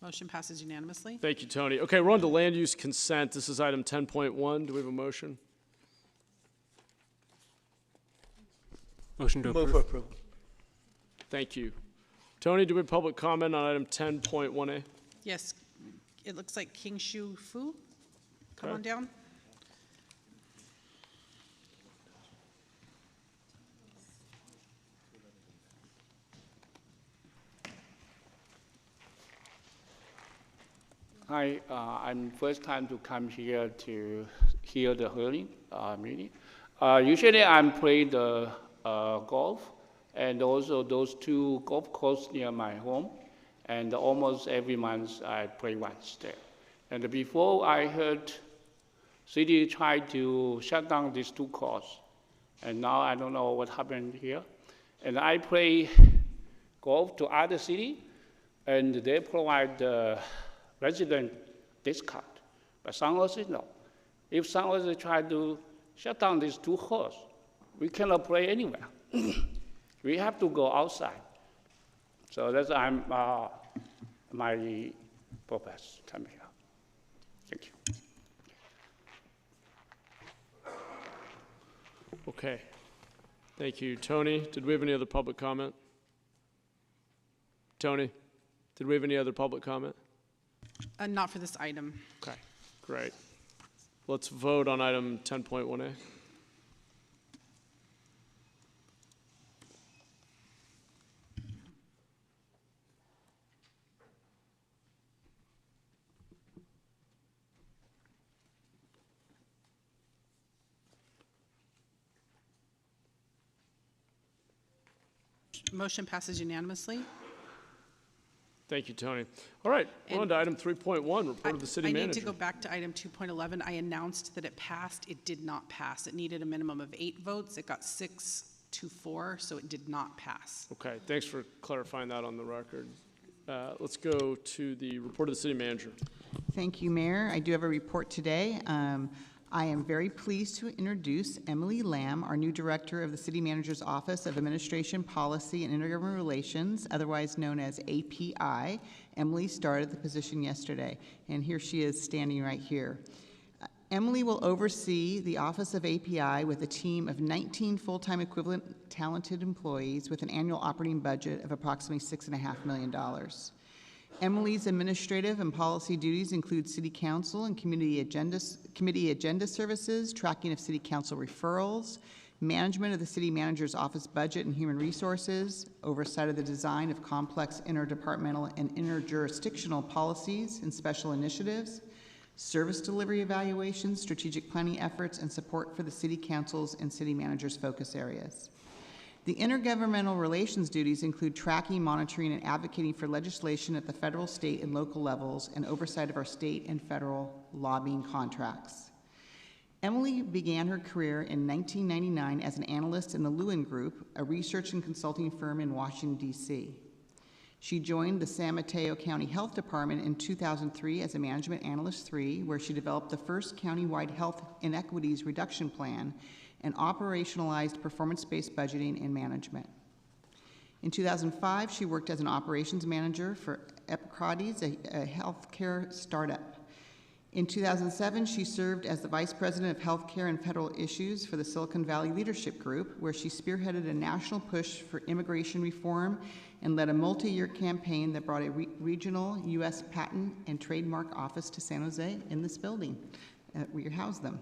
Motion passes unanimously. Thank you, Tony. Okay, we're on to land use consent. This is item 10.1. Do we have a motion? Motion to Move approve. for approval. Thank you. Tony, do we have public comment on item 10.1A? Yes, it looks like King Shu Fu. Come Okay. on down. Hi, I'm first time to come here to hear the hearing meeting. Usually I'm play the golf and also those two golf courses near my home. And almost every month I play once there. And before I heard city tried to shut down these two courses. And now I don't know what happened here. And I play golf to other city and they provide the resident discount. But San Jose, no. If San Jose try to shut down these two courses, we cannot play anywhere. We have to go outside. So that's my purpose coming here. Thank you. Okay. Thank you. Tony, did we have any other public comment? Tony, did we have any other public comment? Not for this item. Okay, great. Let's vote on item 10.1A. Motion passes unanimously. Thank you, Tony. All right, we're on to item 3.1, report of the city manager. I need to go back to item 2.11. I announced that it passed. It did not pass. It needed a minimum of 8 votes. It got 6-4, so it did not pass. Okay, thanks for clarifying that on the record. Let's go to the report of the city manager. Thank you, Mayor. I do have a report today. I am very pleased to introduce Emily Lamb, our new director of the City Manager's Office of Administration, Policy, and Intergovernmental Relations, otherwise known as API. Emily started the position yesterday, and here she is standing right here. Emily will oversee the Office of API with a team of 19 full-time equivalent talented employees with an annual operating budget of approximately $6.5 million. Emily's administrative and policy duties include City Council and committee agenda services, tracking of City Council referrals, management of the City Manager's Office budget and human resources, oversight of the design of complex interdepartmental and interjurisdictional policies and special initiatives, service delivery evaluations, strategic planning efforts, and support for the City Council's and City Manager's focus areas. The intergovernmental relations duties include tracking, monitoring, and advocating for legislation at the federal, state, and local levels, and oversight of our state and federal lobbying contracts. Emily began her career in 1999 as an analyst in the Lewin Group, a research and consulting firm in Washington, D.C. She joined the San Mateo County Health Department in 2003 as a Management Analyst 3, where she developed the first countywide health inequities reduction plan and operationalized performance-based budgeting and management. In 2005, she worked as an operations manager for Epicrates, a healthcare startup. In 2007, she served as the Vice President of Healthcare and Federal Issues for the Silicon Valley Leadership Group, where she spearheaded a national push for immigration reform and led a multi-year campaign that brought a regional U.S. Patent and Trademark Office to San Jose in this building, where you house them.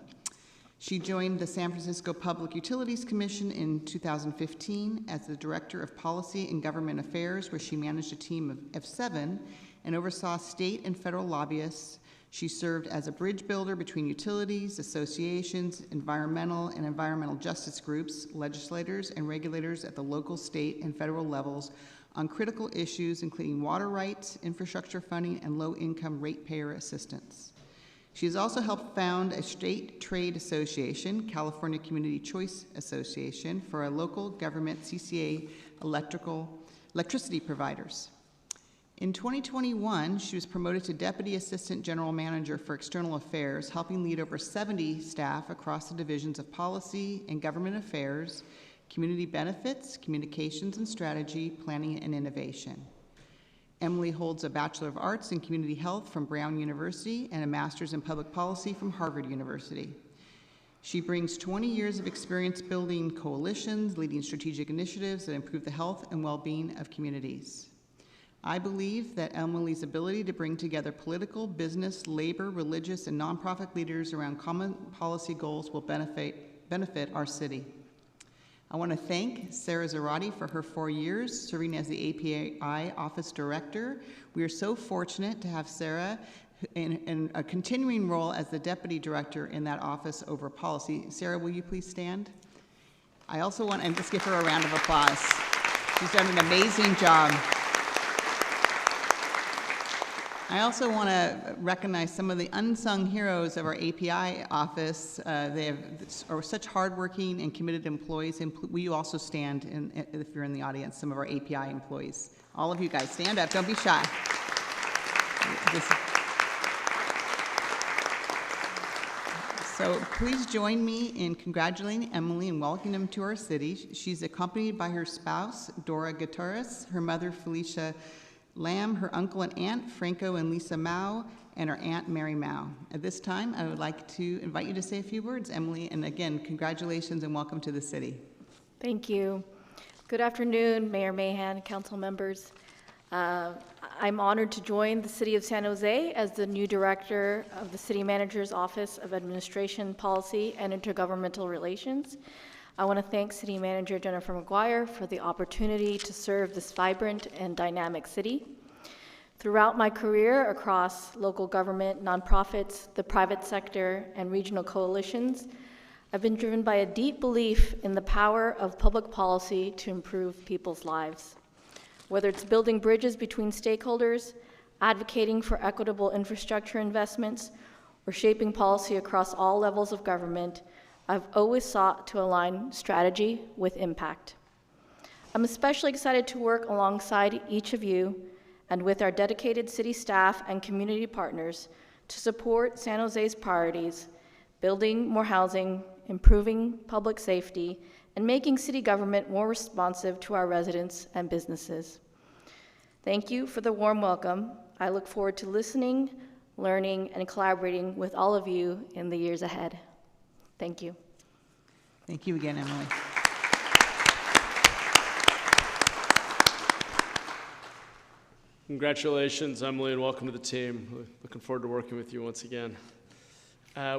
She joined the San Francisco Public Utilities Commission in 2015 as the Director of Policy and Government Affairs, where she managed a team of 7 and oversaw state and federal lobbyists. She served as a bridge builder between utilities, associations, environmental and environmental justice groups, legislators, and regulators at the local, state, and federal levels on critical issues including water rights, infrastructure funding, and low-income ratepayer assistance. She has also helped found a state trade association, California Community Choice Association, for our local government CCA electricity providers. In 2021, she was promoted to Deputy Assistant General Manager for External Affairs, helping lead over 70 staff across the divisions of Policy and Government Affairs, Community Benefits, Communications and Strategy, Planning and Innovation. Emily holds a Bachelor of Arts in Community Health from Brown University and a Master's in Public Policy from Harvard University. She brings 20 years of experience building coalitions, leading strategic initiatives that improve the health and well-being of communities. I believe that Emily's ability to bring together political, business, labor, religious, and nonprofit leaders around common policy goals will benefit our city. I want to thank Sarah Zarate for her 4 years serving as the API Office Director. We are so fortunate to have Sarah in a continuing role as the Deputy Director in that office over policy. Sarah, will you please stand? I also want to just give her a round of applause. She's done an amazing job. I also want to recognize some of the unsung heroes of our API office. They are such hardworking and committed employees. And will you also stand, if you're in the audience, some of our API employees? All of you guys, stand up. Don't be shy. So please join me in congratulating Emily and welcoming them to our city. She's accompanied by her spouse, Dora Gutierrez, her mother, Felicia Lamb, her uncle and aunt, Franco and Lisa Mao, and her aunt, Mary Mao. At this time, I would like to invite you to say a few words, Emily, and again, congratulations and welcome to the city. Thank you. Good afternoon, Mayor Mahan, council members. I'm honored to join the City of San Jose as the new director of the City Manager's Office of Administration, Policy, and Intergovernmental Relations. I want to thank City Manager Jennifer McGuire for the opportunity to serve this vibrant and dynamic city. Throughout my career across local government, nonprofits, the private sector, and regional coalitions, I've been driven by a deep belief in the power of public policy to improve people's lives. Whether it's building bridges between stakeholders, advocating for equitable infrastructure investments, or shaping policy across all levels of government, I've always sought to align strategy with impact. I'm especially excited to work alongside each of you and with our dedicated city staff and community partners to support San Jose's priorities, building more housing, improving public safety, and making city government more responsive to our residents and businesses. Thank you for the warm welcome. I look forward to listening, learning, and collaborating with all of you in the years ahead. Thank you. Thank you again, Emily. Congratulations, Emily, and welcome to the team. Looking forward to working with you once again.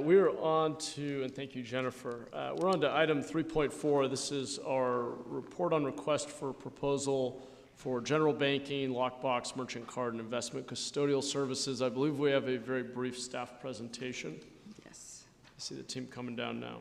We are on to, and thank you, Jennifer. We're on to item 3.4. This is our report on request for proposal for general banking, lockbox, merchant card, and investment custodial services. I believe we have a very brief staff presentation. Yes. I see the team coming down now.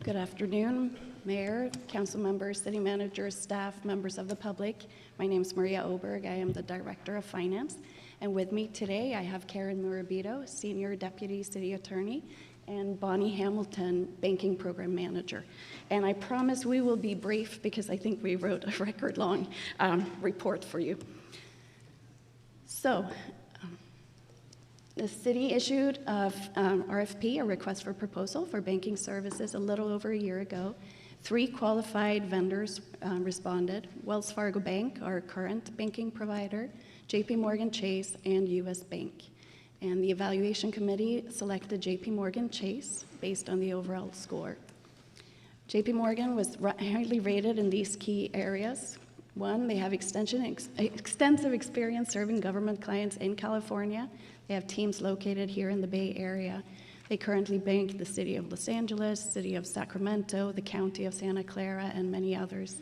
Good afternoon, Mayor, council members, city managers, staff, members of the public. My name is Maria Oberg. I am the Director of Finance. And with me today, I have Karen Murabito, Senior Deputy City Attorney, and Bonnie Hamilton, Banking Program Manager. And I promise we will be brief because I think we wrote a record-long report for you. So, the city issued a RFP, a request for proposal for banking services, a little over a year ago. 3 qualified vendors responded: Wells Fargo Bank, our current banking provider, JP Morgan Chase, and US Bank. And the evaluation committee selected JP Morgan Chase based on the overall score. JP Morgan was highly rated in these key areas. 1, they have extensive experience serving government clients in California. They have teams located here in the Bay Area. They currently bank the city of Los Angeles, city of Sacramento, the county of Santa Clara, and many others.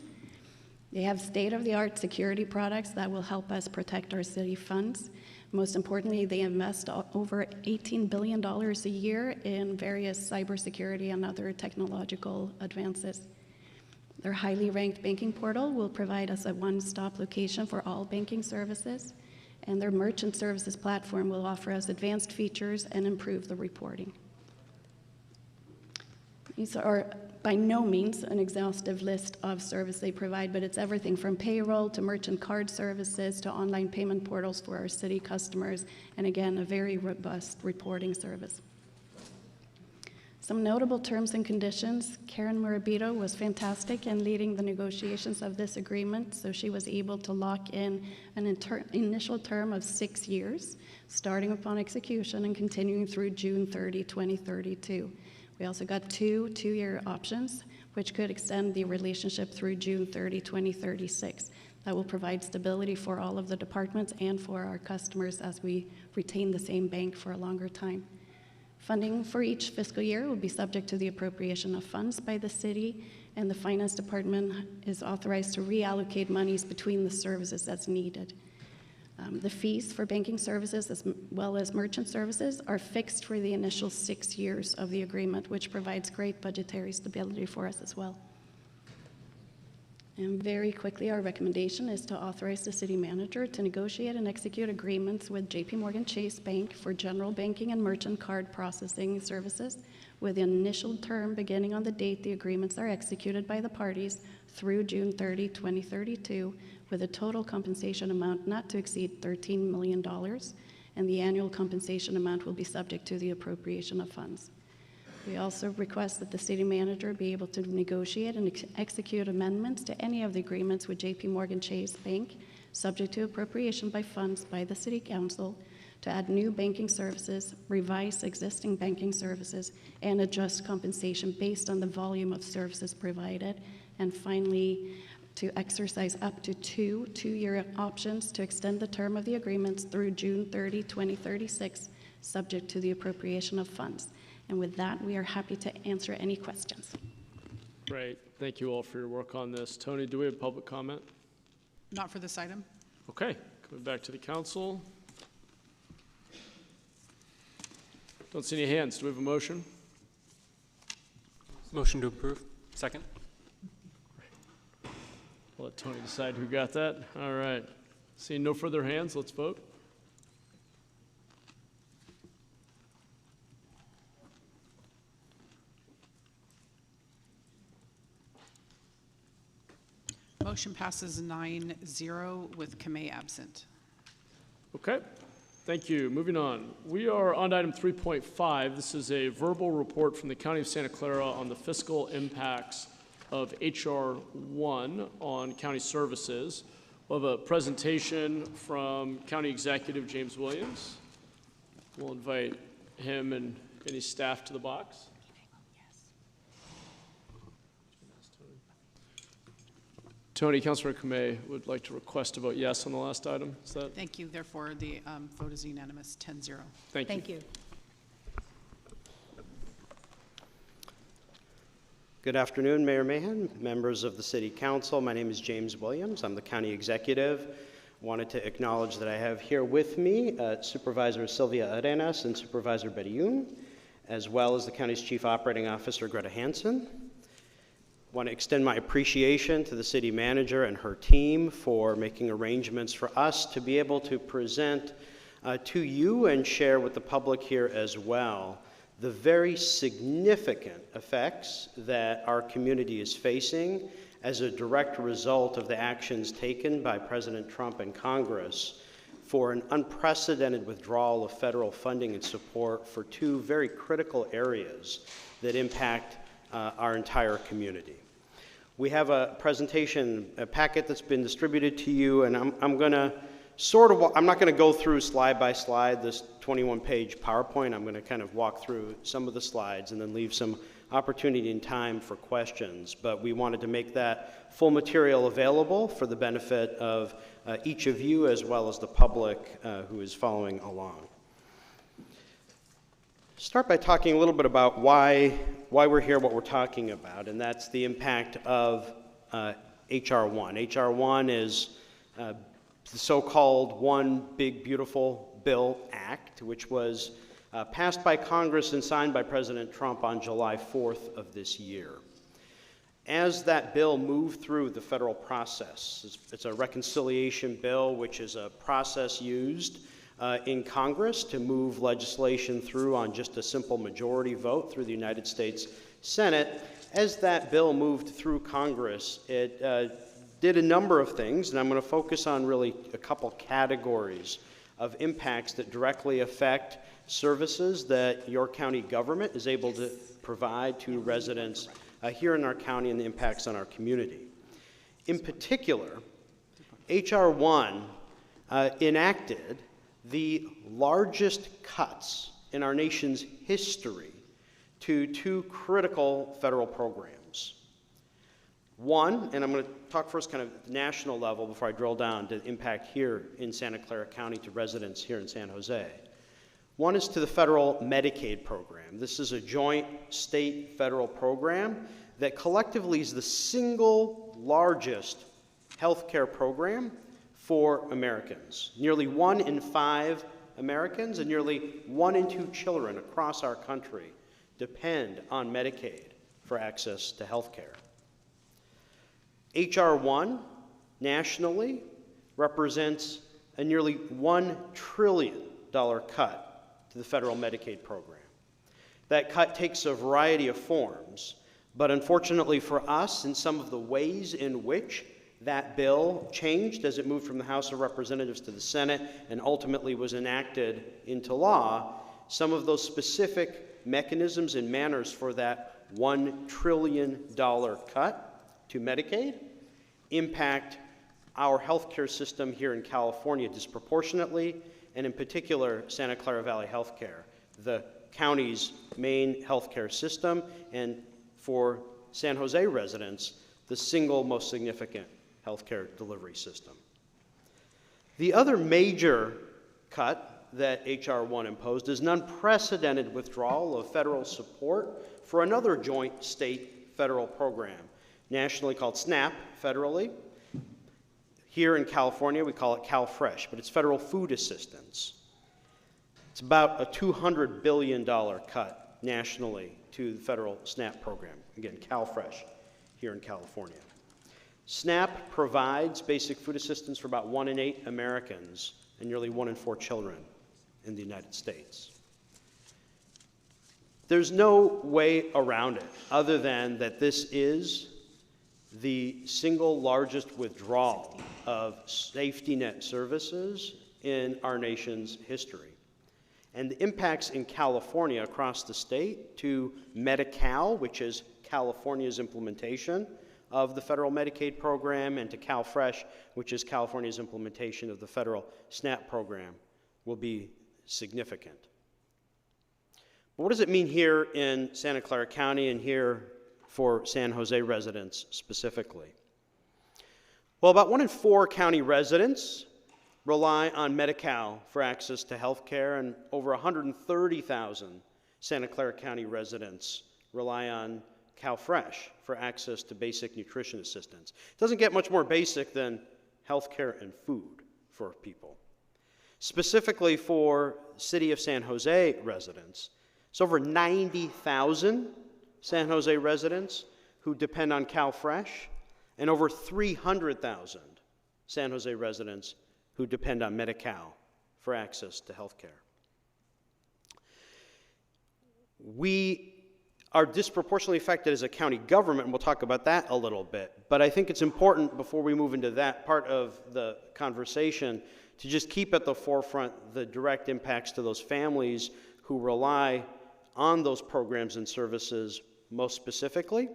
They have state-of-the-art security products that will help us protect our city funds. Most importantly, they invest over $18 billion a year in various cybersecurity and other technological advances. Their highly ranked banking portal will provide us a one-stop location for all banking services, and their merchant services platform will offer us advanced features and improve the reporting. These are by no means an exhaustive list of services they provide, but it's everything from payroll to merchant card services to online payment portals for our city customers, and again, a very robust reporting service. Some notable terms and conditions: Karen Murabito was fantastic in leading the negotiations of this agreement, so she was able to lock in an initial term of 6 years, starting upon execution and continuing through June 30, 2032. We also got 2 two-year options, which could extend the relationship through June 30, 2036. That will provide stability for all of the departments and for our customers as we retain the same bank for a longer time. Funding for each fiscal year will be subject to the appropriation of funds by the city, and the finance department is authorized to reallocate monies between the services as needed. The fees for banking services as well as merchant services are fixed for the initial 6 years of the agreement, which provides great budgetary stability for us as well. And very quickly, our recommendation is to authorize the city manager to negotiate and execute agreements with JP Morgan Chase Bank for general banking and merchant card processing services with an initial term beginning on the date the agreements are executed by the parties through June 30, 2032, with a total compensation amount not to exceed $13 million, and the annual compensation amount will be subject to the appropriation of funds. We also request that the city manager be able to negotiate and execute amendments to any of the agreements with JP Morgan Chase Bank, subject to appropriation by funds by the City Council, to add new banking services, revise existing banking services, and adjust compensation based on the volume of services provided. And finally, to exercise up to 2 two-year options to extend the term of the agreements through June 30, 2036, subject to the appropriation of funds. And with that, we are happy to answer any questions. Great. Thank you all for your work on this. Tony, do we have public comment? Not for this item. Okay, coming back to the council. Don't see any hands. Do we have a motion? Motion to approve. Second. I'll let Tony decide who got that. All right. Seeing no further hands, let's vote. Motion passes 9-0 with Kamei absent. Okay, thank you. Moving on. We are on to item 3.5. This is a verbal report from the County of Santa Clara on the fiscal impacts of HR 1 on county services. We'll have a presentation from County Executive James Williams. We'll invite him and any staff to the box. Tony, Councilor Kamei would like to request to vote yes on the last item. Is that? Thank you. Therefore, the vote is unanimous, 10-0. Thank you. Thank you. Good afternoon, Mayor Mahan, members of the City Council. My name is James Williams. I'm the County Executive. Wanted to acknowledge that I have here with me Supervisor Sylvia Arenas and Supervisor Betty Yoon, as well as the county's Chief Operating Officer, Greta Hansen. Want to extend my appreciation to the city manager and her team for making arrangements for us to be able to present to you and share with the public here as well the very significant effects that our community is facing as a direct result of the actions taken by President Trump and Congress for an unprecedented withdrawal of federal funding and support for two very critical areas that impact our entire community. We have a presentation, a packet that's been distributed to you, and I'm going to I'm not going to go through slide by slide this 21-page PowerPoint. I'm going to kind of walk through some of the slides and then leave some opportunity and time for questions. But we wanted to make that full material available for the benefit of each of you as well as the public who is following along. Start by talking a little bit about why we're here, what we're talking about, and that's the impact of HR 1. HR 1 is the so-called One Big Beautiful Bill Act, which was passed by Congress and signed by President Trump on July 4th of this year. As that bill moved through the federal process, it's a reconciliation bill, which is a process used in Congress to move legislation through on just a simple majority vote through the United States Senate. As that bill moved through Congress, it did a number of things, and I'm going to focus on really a couple categories of impacts that directly affect services that your county government is able to provide to residents here in our county and the impacts on our community. In particular, HR 1 enacted the largest cuts in our nation's history to two critical federal programs. One, and I'm going to talk first kind of at the national level before I drill down to the impact here in Santa Clara County to residents here in San Jose. One is to the federal Medicaid program. This is a joint state-federal program that collectively is the single largest healthcare program for Americans. Nearly 1 in 5 Americans and nearly 1 in 2 children across our country depend on Medicaid for access to health care. HR 1 nationally represents a nearly $1 trillion cut to the federal Medicaid program. That cut takes a variety of forms, but unfortunately for us, in some of the ways in which that bill changed as it moved from the House of Representatives to the Senate and ultimately was enacted into law, some of those specific mechanisms and manners for that $1 trillion cut to Medicaid impact our healthcare system here in California disproportionately, and in particular, Santa Clara Valley Healthcare, the county's main healthcare system, and for San Jose residents, the single most significant healthcare delivery system. The other major cut that H.R. 1 imposed is an unprecedented withdrawal of federal support for another joint state-federal program, nationally called SNAP federally. Here in California, we call it CalFresh, but it's federal food assistance. It's about a $200 billion cut nationally to the federal SNAP program. Again, CalFresh here in California. SNAP provides basic food assistance for about 1 in 8 Americans and nearly 1 in 4 children in the United States. There's no way around it other than that this is the single largest withdrawal of safety net services in our nation's history. And the impacts in California across the state to Medi-Cal, which is California's implementation of the federal Medicaid program, and to CalFresh, which is California's implementation of the federal SNAP program, will be significant. But what does it mean here in Santa Clara County and here for San Jose residents specifically? Well, about 1 in 4 county residents rely on Medi-Cal for access to health care, and over 130,000 Santa Clara County residents rely on CalFresh for access to basic nutrition assistance. It doesn't get much more basic than health care and food for people. Specifically for City of San Jose residents, it's over 90,000 San Jose residents who depend on CalFresh, and over 300,000 San Jose residents who depend on Medi-Cal for access to health care. We are disproportionately affected as a county government, and we'll talk about that a little bit. But I think it's important, before we move into that part of the conversation, to just keep at the forefront the direct impacts to those families who rely on those programs and services most specifically.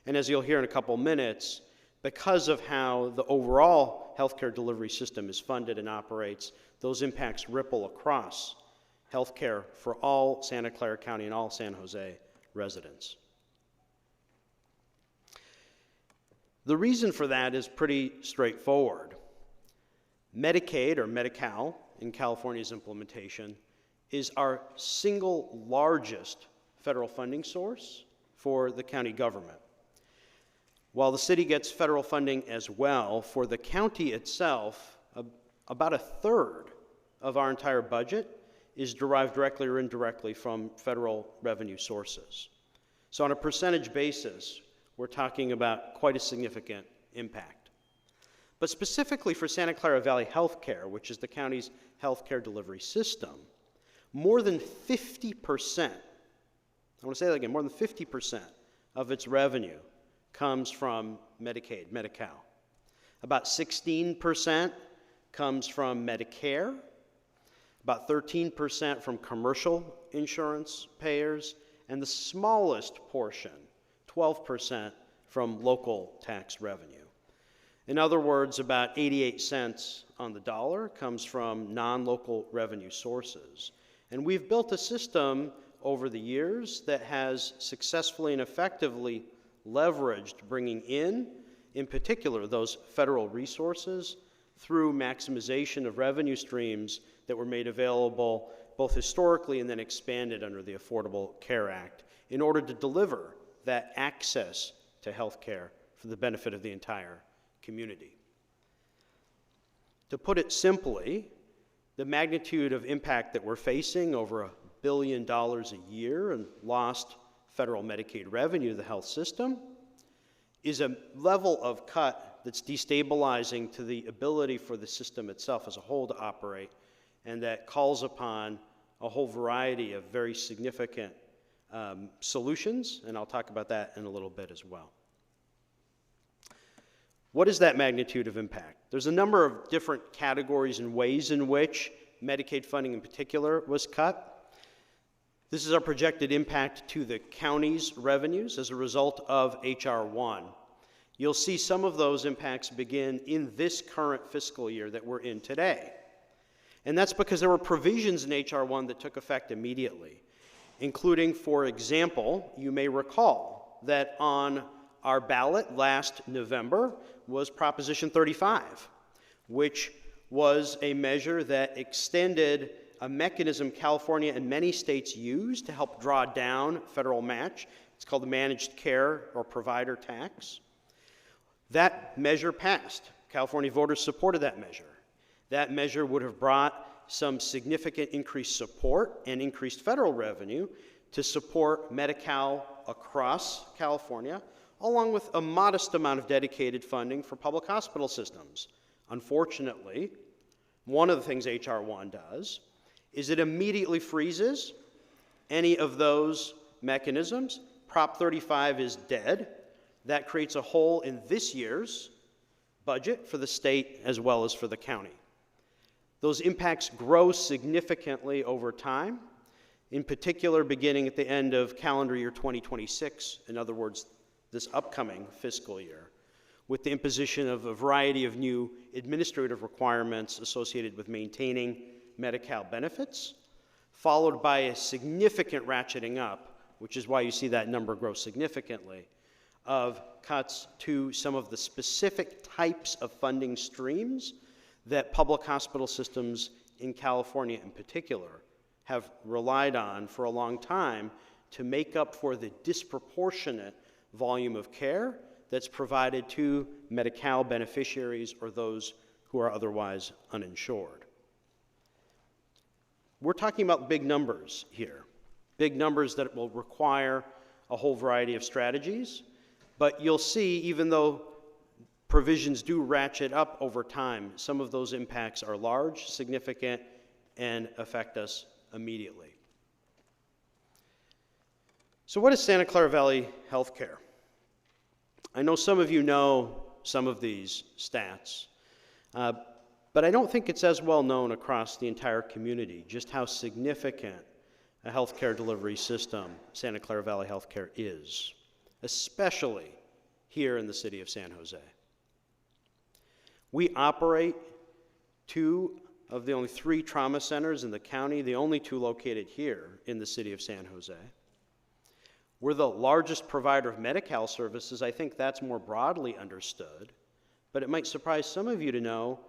And as you'll hear in a couple minutes, because of how the overall healthcare delivery system is funded and operates, those impacts ripple across healthcare for all Santa Clara County and all San Jose residents. The reason for that is pretty straightforward. Medicaid, or Medi-Cal, in California's implementation, is our single largest federal funding source for the county government. While the city gets federal funding as well, for the county itself, about a third of our entire budget is derived directly or indirectly from federal revenue sources. So on a percentage basis, we're talking about quite a significant impact. But specifically for Santa Clara Valley Healthcare, which is the county's healthcare delivery system, more than 50%, I want to say that again, more than 50% of its revenue comes from Medicaid, Medi-Cal. About 16% comes from Medicare, about 13% from commercial insurance payers, and the smallest portion, 12%, from local tax revenue. In other words, about 88 cents on the dollar comes from non-local revenue sources. And we've built a system over the years that has successfully and effectively leveraged bringing in particular, those federal resources through maximization of revenue streams that were made available both historically and then expanded under the Affordable Care Act in order to deliver that access to health care for the benefit of the entire community. To put it simply, the magnitude of impact that we're facing, over $1 billion a year in lost federal Medicaid revenue to the health system, is a level of cut that's destabilizing to the ability for the system itself as a whole to operate, and that calls upon a whole variety of very significant solutions, and I'll talk about that in a little bit as well. What is that magnitude of impact? There's a number of different categories and ways in which Medicaid funding in particular was cut. This is our projected impact to the county's revenues as a result of H.R. 1. You'll see some of those impacts begin in this current fiscal year that we're in today. And that's because there were provisions in H.R. 1 that took effect immediately, including, for example, you may recall that on our ballot last November was Proposition 35, which was a measure that extended a mechanism California and many states use to help draw down federal match. It's called the managed care or provider tax. That measure passed. California voters supported that measure. That measure would have brought some significant increased support and increased federal revenue to support Medi-Cal across California, along with a modest amount of dedicated funding for public hospital systems. Unfortunately, one of the things H.R. 1 does is it immediately freezes any of those mechanisms. Prop 35 is dead. That creates a hole in this year's budget for the state as well as for the county. Those impacts grow significantly over time, in particular beginning at the end of calendar year 2026, in other words, this upcoming fiscal year, with the imposition of a variety of new administrative requirements associated with maintaining Medi-Cal benefits, followed by a significant ratcheting up, which is why you see that number grow significantly, of cuts to some of the specific types of funding streams that public hospital systems in California in particular have relied on for a long time to make up for the disproportionate volume of care that's provided to Medi-Cal beneficiaries or those who are otherwise uninsured. We're talking about big numbers here, big numbers that will require a whole variety of strategies, but you'll see, even though provisions do ratchet up over time, some of those impacts are large, significant, and affect us immediately. So what is Santa Clara Valley Healthcare? I know some of you know some of these stats, but I don't think it's as well known across the entire community just how significant a healthcare delivery system Santa Clara Valley Healthcare is, especially here in the city of San Jose. We operate 2 of the only 3 trauma centers in the county, the only 2 located here in the city of San Jose. We're the largest provider of Medi-Cal services. I think that's more broadly understood, but it might surprise some of you to know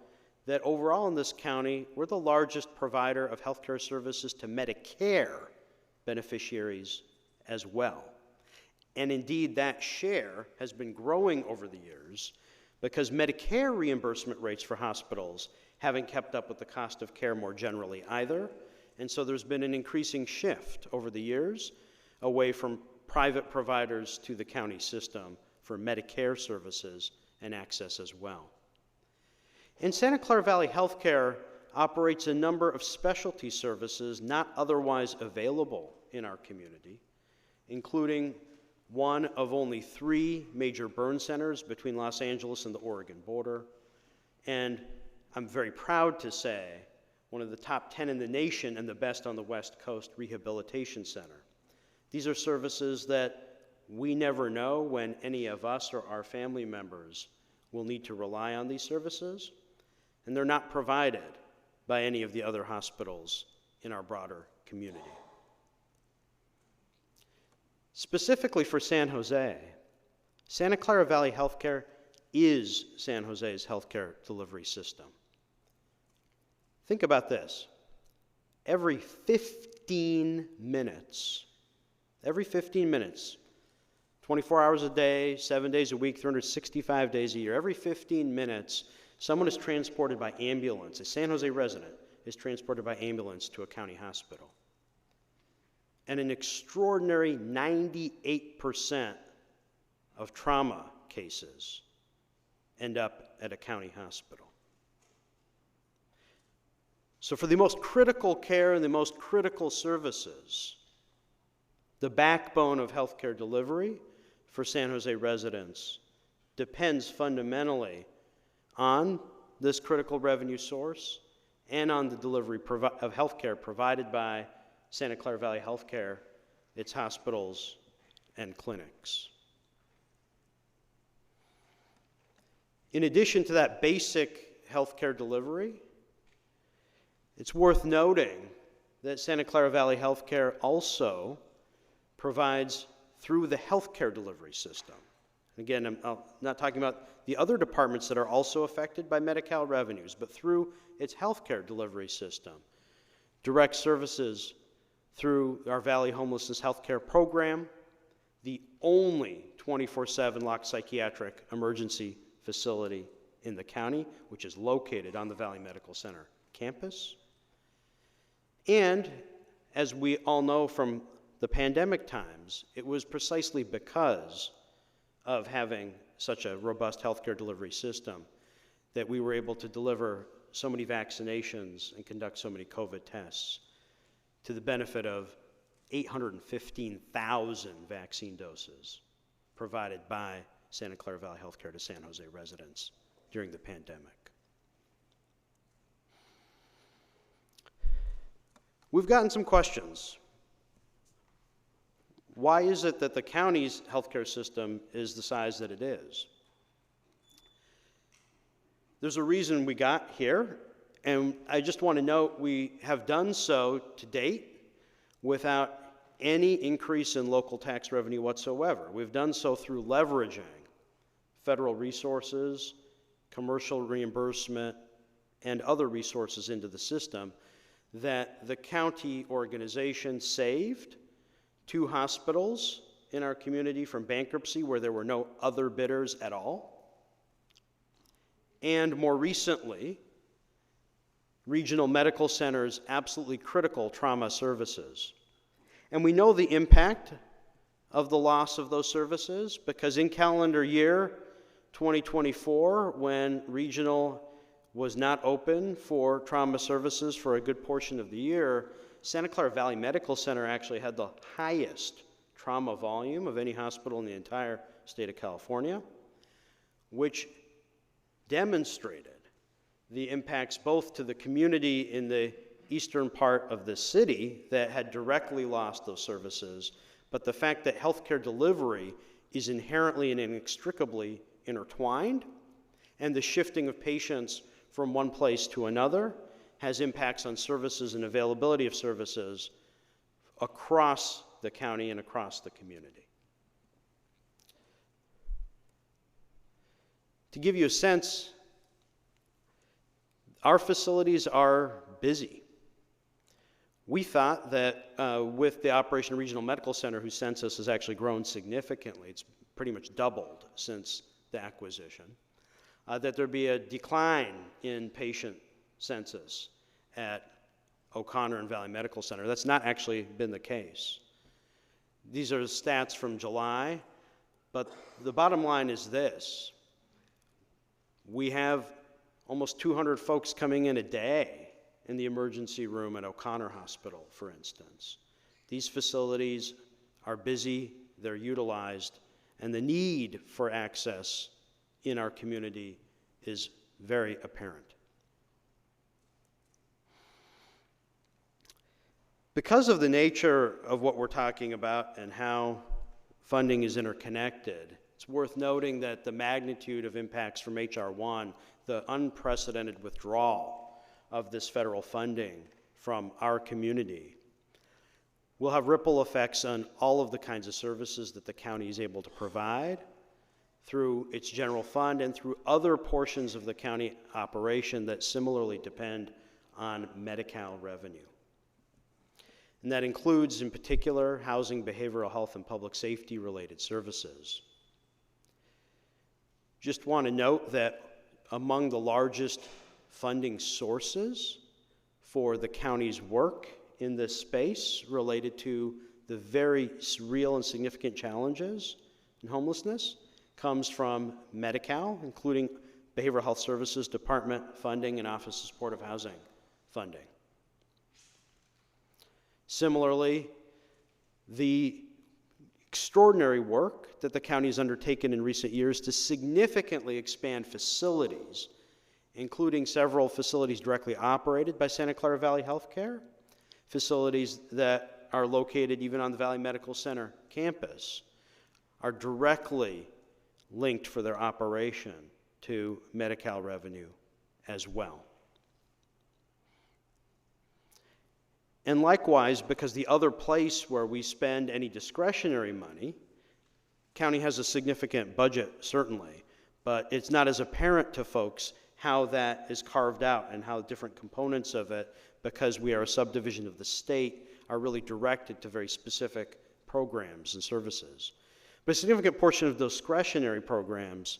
that overall in this county, we're the largest provider of healthcare services to Medicare beneficiaries as well. And indeed, that share has been growing over the years because Medicare reimbursement rates for hospitals haven't kept up with the cost of care more generally either. And so there's been an increasing shift over the years away from private providers to the county system for Medicare services and access as well. And Santa Clara Valley Healthcare operates a number of specialty services not otherwise available in our community, including one of only 3 major burn centers between Los Angeles and the Oregon border, and I'm very proud to say one of the top 10 in the nation and the best on the West Coast rehabilitation center. These are services that we never know when any of us or our family members will need to rely on these services, and they're not provided by any of the other hospitals in our broader community. Specifically for San Jose, Santa Clara Valley Healthcare is San Jose's healthcare delivery system. Think about this. Every 15 minutes, 24 hours a day, 7 days a week, 365 days a year, every 15 minutes, someone is transported by ambulance. A San Jose resident is transported by ambulance to a county hospital. And an extraordinary 98% of trauma cases end up at a county hospital. So for the most critical care and the most critical services, the backbone of healthcare delivery for San Jose residents depends fundamentally on this critical revenue source and on the delivery of healthcare provided by Santa Clara Valley Healthcare, its hospitals, and clinics. In addition to that basic healthcare delivery, it's worth noting that Santa Clara Valley Healthcare also provides through the healthcare delivery system. Again, I'm not talking about the other departments that are also affected by Medi-Cal revenues, but through its healthcare delivery system, direct services through our Valley Homelessness Healthcare Program, the only 24/7 locked psychiatric emergency facility in the county, which is located on the Valley Medical Center campus. And as we all know from the pandemic times, it was precisely because of having such a robust healthcare delivery system that we were able to deliver so many vaccinations and conduct so many COVID tests to the benefit of 815,000 vaccine doses provided by Santa Clara Valley Healthcare to San Jose residents during the pandemic. We've gotten some questions. Why is it that the county's healthcare system is the size that it is? There's a reason we got here, and I just want to note we have done so to date without any increase in local tax revenue whatsoever. We've done so through leveraging federal resources, commercial reimbursement, and other resources into the system that the county organization saved 2 hospitals in our community from bankruptcy where there were no other bidders at all. And more recently, regional medical centers, absolutely critical trauma services. And we know the impact of the loss of those services because in calendar year 2024, when regional was not open for trauma services for a good portion of the year, Santa Clara Valley Medical Center actually had the highest trauma volume of any hospital in the entire state of California, which demonstrated the impacts both to the community in the eastern part of the city that had directly lost those services, but the fact that healthcare delivery is inherently and inextricably intertwined, and the shifting of patients from one place to another has impacts on services and availability of services across the county and across the community. To give you a sense, our facilities are busy. We thought that with the Operation Regional Medical Center, whose census has actually grown significantly, it's pretty much doubled since the acquisition, that there'd be a decline in patient census at O'Connor and Valley Medical Center. That's not actually been the case. These are stats from July, but the bottom line is this. We have almost 200 folks coming in a day in the emergency room at O'Connor Hospital, for instance. These facilities are busy, they're utilized, and the need for access in our community is very apparent. Because of the nature of what we're talking about and how funding is interconnected, it's worth noting that the magnitude of impacts from H.R. 1, the unprecedented withdrawal of this federal funding from our community, will have ripple effects on all of the kinds of services that the county is able to provide through its general fund and through other portions of the county operation that similarly depend on Medi-Cal revenue. And that includes, in particular, housing, behavioral health, and public safety related services. Just want to note that among the largest funding sources for the county's work in this space related to the very real and significant challenges in homelessness comes from Medi-Cal, including Behavioral Health Services Department funding and Office of Supportive Housing funding. Similarly, the extraordinary work that the county has undertaken in recent years to significantly expand facilities, including several facilities directly operated by Santa Clara Valley Healthcare, facilities that are located even on the Valley Medical Center campus, are directly linked for their operation to Medi-Cal revenue as well. And likewise, because the other place where we spend any discretionary money, county has a significant budget, certainly, but it's not as apparent to folks how that is carved out and how different components of it, because we are a subdivision of the state, are really directed to very specific programs and services. But a significant portion of those discretionary programs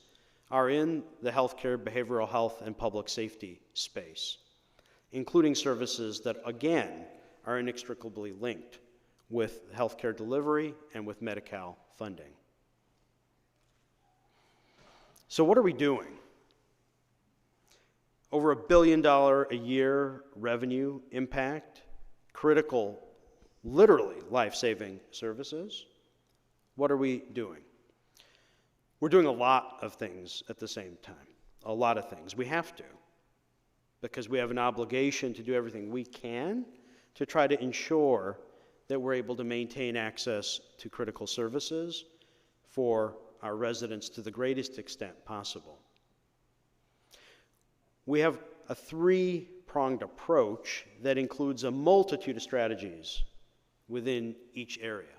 are in the healthcare, behavioral health, and public safety space, including services that, again, are inextricably linked with healthcare delivery and with Medi-Cal funding. So what are we doing? Over $1 billion a year revenue impact, critical, literally life-saving services. What are we doing? We're doing a lot of things at the same time, a lot of things. We have to, because we have an obligation to do everything we can to try to ensure that we're able to maintain access to critical services for our residents to the greatest extent possible. We have a three-pronged approach that includes a multitude of strategies within each area.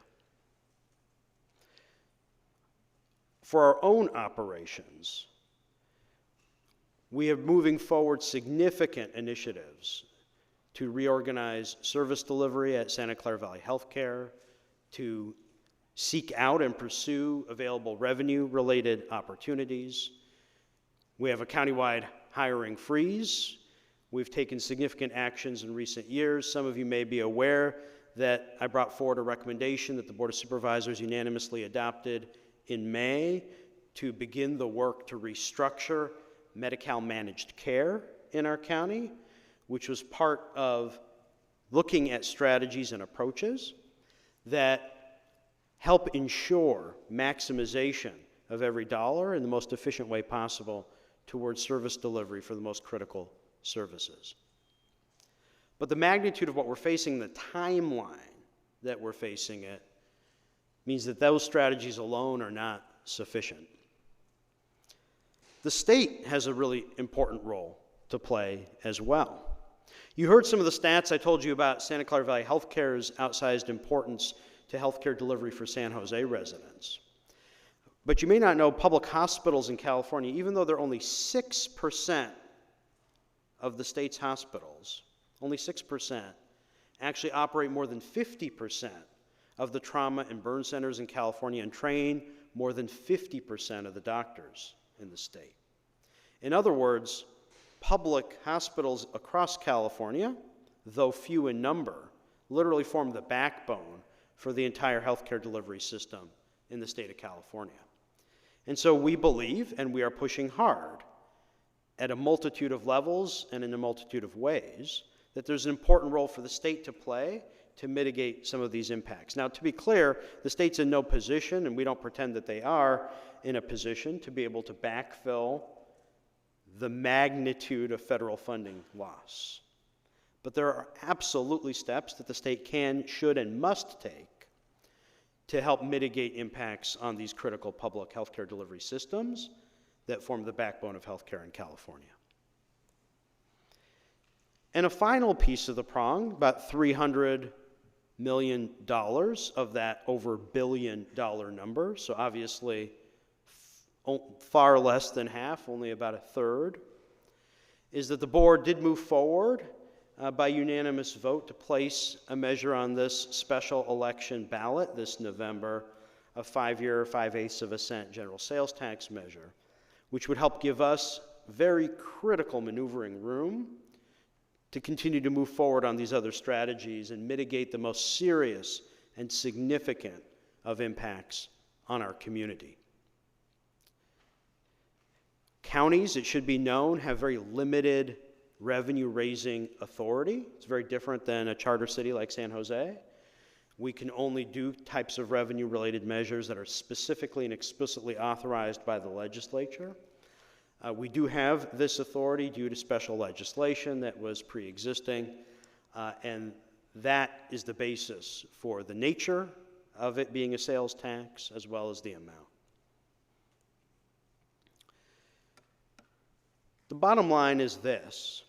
For our own operations, we are moving forward significant initiatives to reorganize service delivery at Santa Clara Valley Healthcare, to seek out and pursue available revenue-related opportunities. We have a countywide hiring freeze. We've taken significant actions in recent years. Some of you may be aware that I brought forward a recommendation that the Board of Supervisors unanimously adopted in May to begin the work to restructure Medi-Cal managed care in our county, which was part of looking at strategies and approaches that help ensure maximization of every dollar in the most efficient way possible towards service delivery for the most critical services. But the magnitude of what we're facing, the timeline that we're facing it, means that those strategies alone are not sufficient. The state has a really important role to play as well. You heard some of the stats I told you about Santa Clara Valley Healthcare's outsized importance to healthcare delivery for San Jose residents. But you may not know public hospitals in California, even though they're only 6% of the state's hospitals, only 6%, actually operate more than 50% of the trauma and burn centers in California and train more than 50% of the doctors in the state. In other words, public hospitals across California, though few in number, literally form the backbone for the entire healthcare delivery system in the state of California. And so we believe, and we are pushing hard at a multitude of levels and in a multitude of ways, that there's an important role for the state to play to mitigate some of these impacts. Now, to be clear, the state's in no position, and we don't pretend that they are in a position to be able to backfill the magnitude of federal funding loss. But there are absolutely steps that the state can, should, and must take to help mitigate impacts on these critical public healthcare delivery systems that form the backbone of healthcare in California. And a final piece of the prong, about $300 million of that over $1 billion number, so obviously far less than half, only about a third, is that the board did move forward by unanimous vote to place a measure on this special election ballot this November, a 5-year, 5/8 cent general sales tax measure, which would help give us very critical maneuvering room to continue to move forward on these other strategies and mitigate the most serious and significant of impacts on our community. Counties, it should be known, have very limited revenue-raising authority. It's very different than a charter city like San Jose. We can only do types of revenue-related measures that are specifically and explicitly authorized by the legislature. We do have this authority due to special legislation that was pre-existing, and that is the basis for the nature of it being a sales tax as well as the amount. The bottom line is this: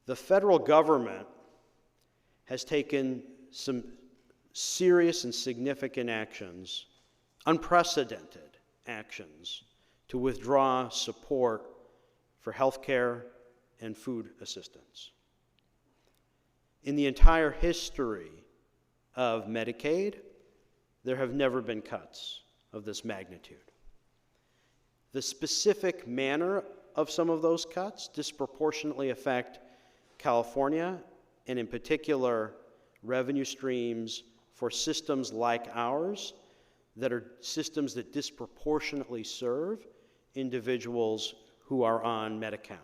the federal government has taken some serious and significant actions, unprecedented actions, to withdraw support for health care and food assistance. In the entire history of Medicaid, there have never been cuts of this magnitude. The specific manner of some of those cuts disproportionately affect California, and in particular, revenue streams for systems like ours that are systems that disproportionately serve individuals who are on Medi-Cal.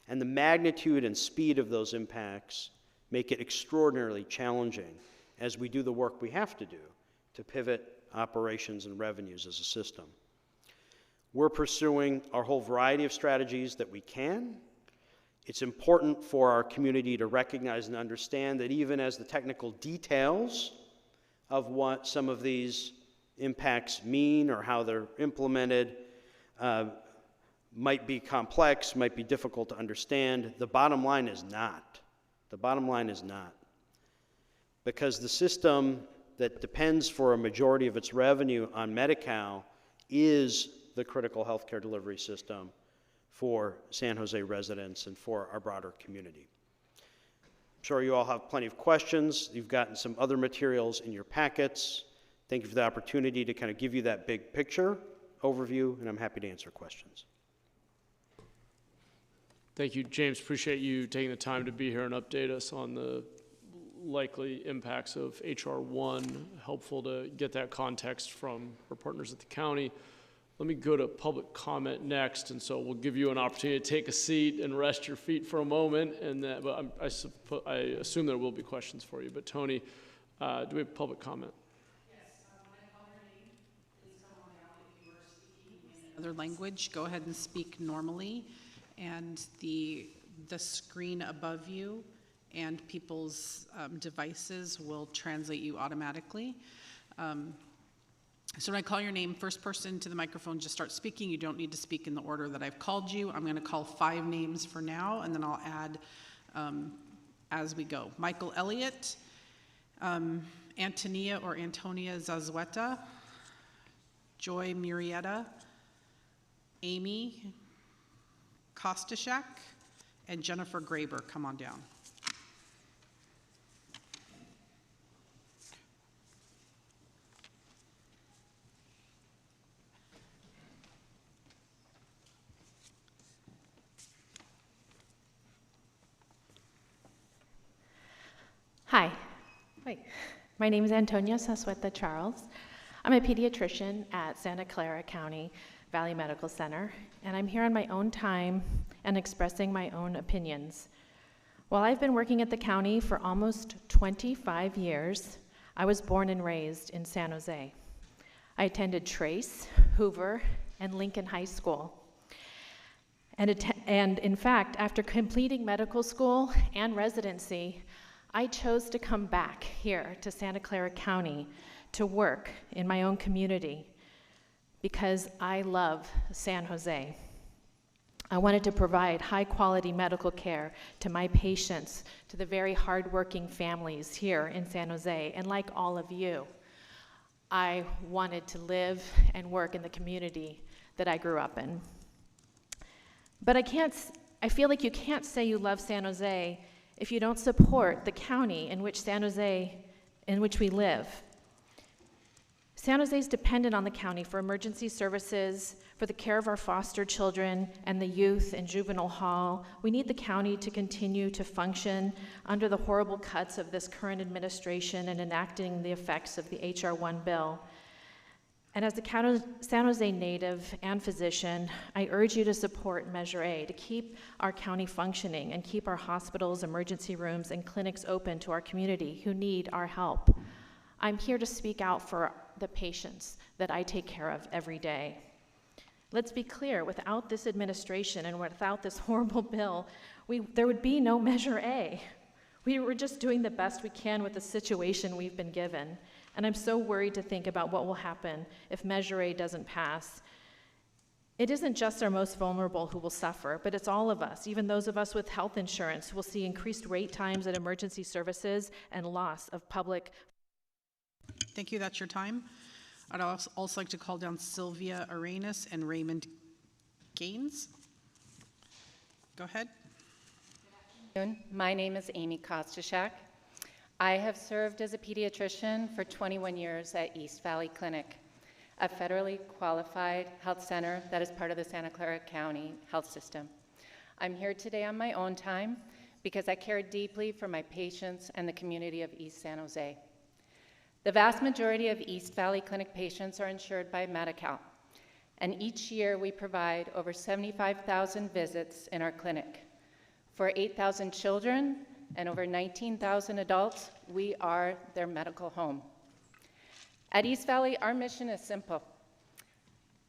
And the magnitude and speed of those impacts make it extraordinarily challenging as we do the work we have to do to pivot operations and revenues as a system. We're pursuing a whole variety of strategies that we can. It's important for our community to recognize and understand that even as the technical details of what some of these impacts mean or how they're implemented might be complex, might be difficult to understand, the bottom line is not. The bottom line is not. Because the system that depends for a majority of its revenue on Medi-Cal is the critical healthcare delivery system for San Jose residents and for our broader community. I'm sure you all have plenty of questions. You've gotten some other materials in your packets. Thank you for the opportunity to kind of give you that big picture overview, and I'm happy to answer questions. Thank you, James. Appreciate you taking the time to be here and update us on the likely impacts of HR 1. Helpful to get that context from our partners at the county. Let me go to public comment next, and so we'll give you an opportunity to take a seat and rest your feet for a moment, and that, but I assume there will be questions for you. But Tony, do we have public comment? Yes, when I call your name, please come on down. If you are speaking in another language, go ahead and speak normally, and the screen above you and people's devices will translate you automatically. So when I call your name, first person to the microphone, just start speaking. You don't need to speak in the order that I've called you. I'm going to call 5 names for now, and then I'll add as we go. Michael Elliott, Antonia Zazueta, Joy Murrieta, Amy Kostashak, and Jennifer Graber. Come on down. Hi. My name is Antonia Zazueta Charles. I'm a pediatrician at Santa Clara County Valley Medical Center, and I'm here on my own time and expressing my own opinions. While I've been working at the county for almost 25 years, I was born and raised in San Jose. I attended Trace, Hoover, and Lincoln High School. And in fact, after completing medical school and residency, I chose to come back here to Santa Clara County to work in my own community because I love San Jose. I wanted to provide high-quality medical care to my patients, to the very hardworking families here in San Jose, and like all of you, I wanted to live and work in the community that I grew up in. But I feel like you can't say you love San Jose if you don't support the county in which we live. San Jose is dependent on the county for emergency services, for the care of our foster children and the youth and juvenile hall. We need the county to continue to function under the horrible cuts of this current administration and enacting the effects of the HR 1 bill. And as a San Jose native and physician, I urge you to support Measure A to keep our county functioning and keep our hospitals, emergency rooms, and clinics open to our community who need our help. I'm here to speak out for the patients that I take care of every day. Let's be clear, without this administration and without this horrible bill, there would be no Measure A. We were just doing the best we can with the situation we've been given. And I'm so worried to think about what will happen if Measure A doesn't pass. It isn't just our most vulnerable who will suffer, but it's all of us, even those of us with health insurance who will see increased wait times at emergency services and loss of public. Thank you, that's your time. I'd also like to call down Sylvia Arenas and Raymond Gaines. Go ahead. My name is Amy Kostashak. I have served as a pediatrician for 21 years at East Valley Clinic, a federally qualified health center that is part of the Santa Clara County health system. I'm here today on my own time because I care deeply for my patients and the community of East San Jose. The vast majority of East Valley Clinic patients are insured by Medi-Cal, and each year we provide over 75,000 visits in our clinic. For 8,000 children and over 19,000 adults, we are their medical home. At East Valley, our mission is simple.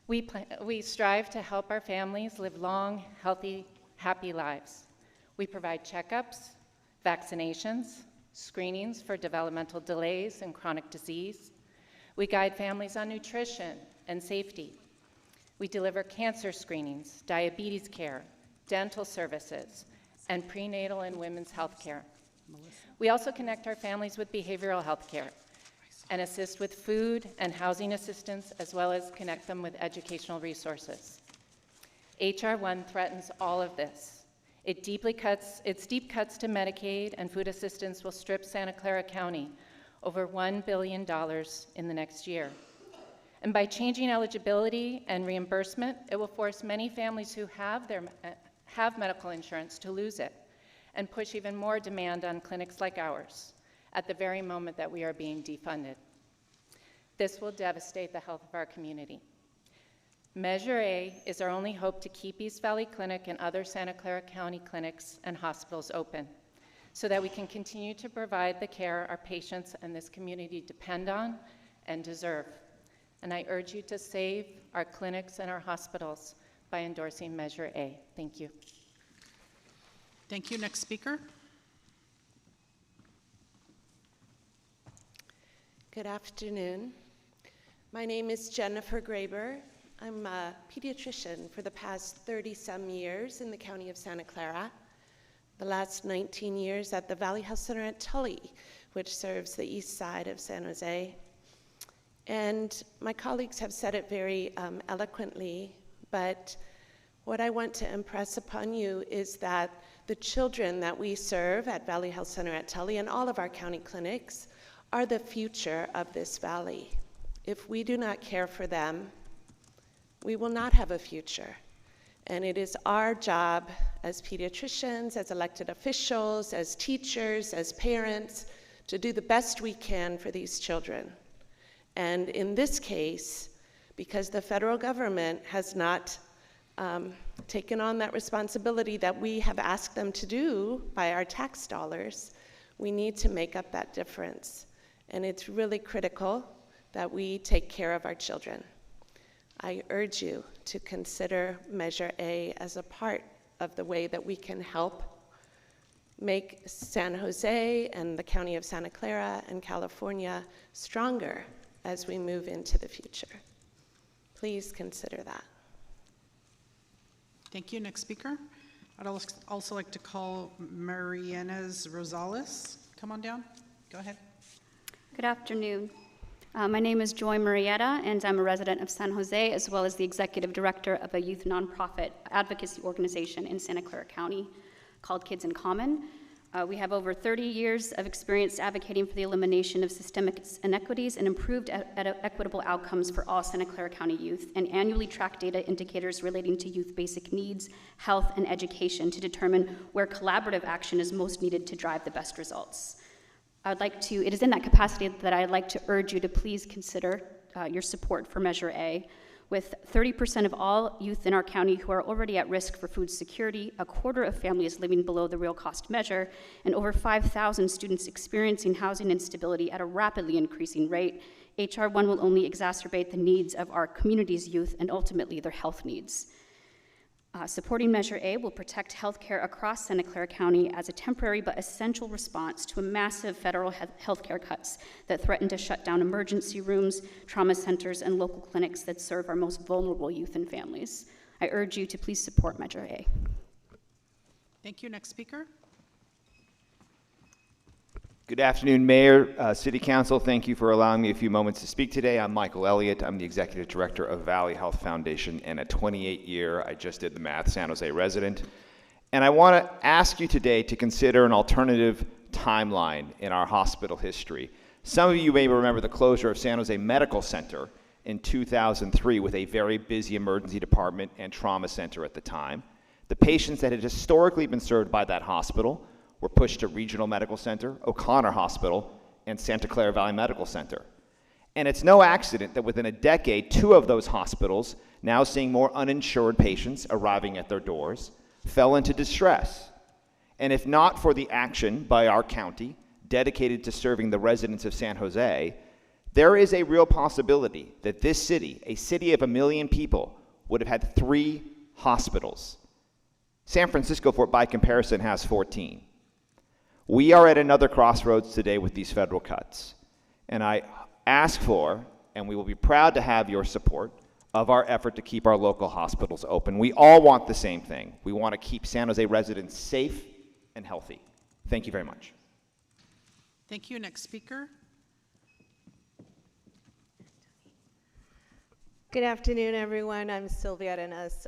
We strive to help our families live long, healthy, happy lives. We provide checkups, vaccinations, screenings for developmental delays and chronic disease. We guide families on nutrition and safety. We deliver cancer screenings, diabetes care, dental services, and prenatal and women's health care. We also connect our families with behavioral health care and assist with food and housing assistance, as well as connect them with educational resources. H.R. 1 threatens all of this. Its deep cuts to Medicaid and food assistance will strip Santa Clara County over $1 billion in the next year. And by changing eligibility and reimbursement, it will force many families who have medical insurance to lose it and push even more demand on clinics like ours at the very moment that we are being defunded. This will devastate the health of our community. Measure A is our only hope to keep East Valley Clinic and other Santa Clara County clinics and hospitals open so that we can continue to provide the care our patients and this community depend on and deserve. And I urge you to save our clinics and our hospitals by endorsing Measure A. Thank you. Thank you. Next speaker. Good afternoon. My name is Jennifer Graber. I'm a pediatrician for the past 30-some years in the county of Santa Clara, the last 19 years at the Valley Health Center at Tully, which serves the east side of San Jose. And my colleagues have said it very eloquently, but what I want to impress upon you is that the children that we serve at Valley Health Center at Tully and all of our county clinics are the future of this valley. If we do not care for them, we will not have a future. And it is our job as pediatricians, as elected officials, as teachers, as parents, to do the best we can for these children. And in this case, because the federal government has not taken on that responsibility that we have asked them to do by our tax dollars, we need to make up that difference. And it's really critical that we take care of our children. I urge you to consider Measure A as a part of the way that we can help make San Jose and the county of Santa Clara and California stronger as we move into the future. Please consider that. Thank you. Next speaker. I'd also like to call Marianas Rosales. Come on down. Go ahead. Good afternoon. My name is Joy Marietta, and I'm a resident of San Jose, as well as the executive director of a youth nonprofit advocacy organization in Santa Clara County called Kids in Common. We have over 30 years of experience advocating for the elimination of systemic inequities and improved equitable outcomes for all Santa Clara County youth, and annually track data indicators relating to youth basic needs, health, and education to determine where collaborative action is most needed to drive the best results. It is in that capacity that I'd like to urge you to please consider your support for Measure A. With 30% of all youth in our county who are already at risk for food security, a quarter of families living below the real cost measure, and over 5,000 students experiencing housing instability at a rapidly increasing rate, H.R. 1 will only exacerbate the needs of our community's youth and ultimately their health needs. Supporting Measure A will protect healthcare across Santa Clara County as a temporary but essential response to a massive federal healthcare cuts that threaten to shut down emergency rooms, trauma centers, and local clinics that serve our most vulnerable youth and families. I urge you to please support Measure A. Thank you. Next speaker. Good afternoon, Mayor, City Council. Thank you for allowing me a few moments to speak today. I'm Michael Elliott. I'm the Executive Director of Valley Health Foundation and a 28-year, I just did the math, San Jose resident. And I want to ask you today to consider an alternative timeline in our hospital history. Some of you may remember the closure of San Jose Medical Center in 2003 with a very busy emergency department and trauma center at the time. The patients that had historically been served by that hospital were pushed to Regional Medical Center, O'Connor Hospital, and Santa Clara Valley Medical Center. And it's no accident that within a decade, 2 of those hospitals, now seeing more uninsured patients arriving at their doors, fell into distress. And if not for the action by our county dedicated to serving the residents of San Jose, there is a real possibility that this city, a city of 1 million people, would have had 3 hospitals. San Francisco, by comparison, has 14. We are at another crossroads today with these federal cuts. And I ask for, and we will be proud to have your support, of our effort to keep our local hospitals open. We all want the same thing. We want to keep San Jose residents safe and healthy. Thank you very much. Thank you. Next speaker. Good afternoon, everyone. I'm Sylvia Arenas,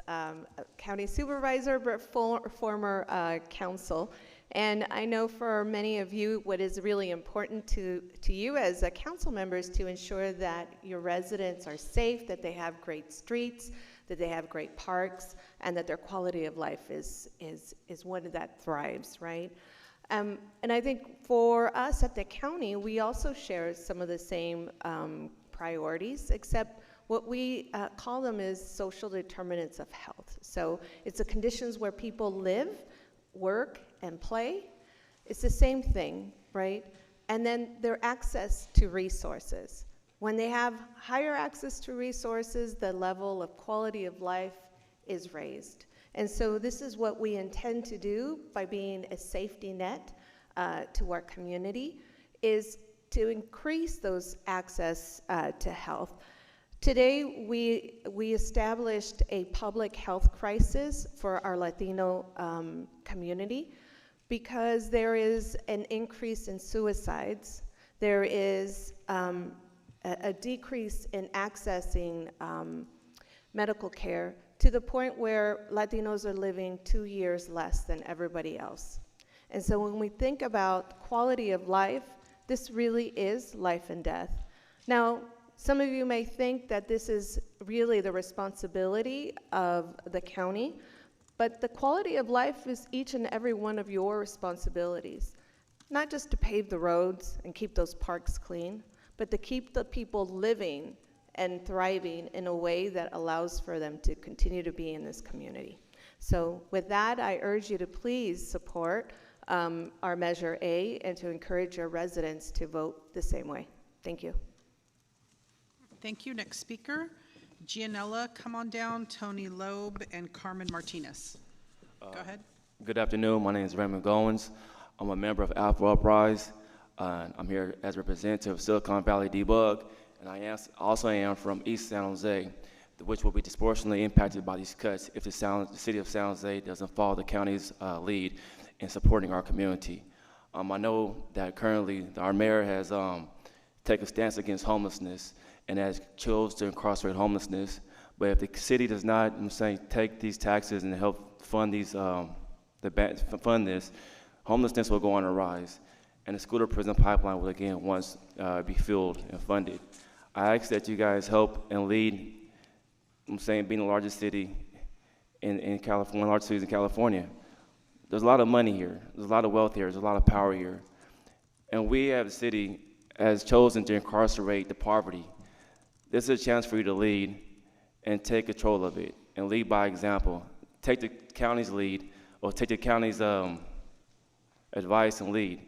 County Supervisor, but former council. And I know for many of you, what is really important to you as council members to ensure that your residents are safe, that they have great streets, that they have great parks, and that their quality of life is one that thrives, right? And I think for us at the county, we also share some of the same priorities, except what we call them is social determinants of health. So it's the conditions where people live, work, and play. It's the same thing, right? And then their access to resources. When they have higher access to resources, the level of quality of life is raised. And so this is what we intend to do by being a safety net to our community, is to increase those access to health. Today, we established a public health crisis for our Latino community because there is an increase in suicides. There is a decrease in accessing medical care to the point where Latinos are living 2 years less than everybody else. And so when we think about quality of life, this really is life and death. Now, some of you may think that this is really the responsibility of the county, but the quality of life is each and every one of your responsibilities. Not just to pave the roads and keep those parks clean, but to keep the people living and thriving in a way that allows for them to continue to be in this community. So with that, I urge you to please support our Measure A and to encourage your residents to vote the same way. Thank you. Thank you. Next speaker, Gianella, come on down, Tony Loeb, and Carmen Martinez. Go ahead. Good afternoon. My name is Raymond Goins. I'm a member of Alpha Uprise. I'm here as a representative of Silicon Valley Debug, and I also am from East San Jose, which will be disproportionately impacted by these cuts if the city of San Jose doesn't follow the county's lead in supporting our community. I know that currently our mayor has taken a stance against homelessness and has chose to incarcerate homelessness. But if the city does not, take these taxes and help fund these, fund this, homelessness will go on a rise, and the school-to-prison pipeline will again once be filled and funded. I ask that you guys help and lead. Being the largest city in California, one of the largest cities in California. There's a lot of money here. There's a lot of wealth here. There's a lot of power here, and we as a city has chosen to incarcerate the poverty. This is a chance for you to lead and take control of it and lead by example. Take the county's lead, or take the county's advice and lead.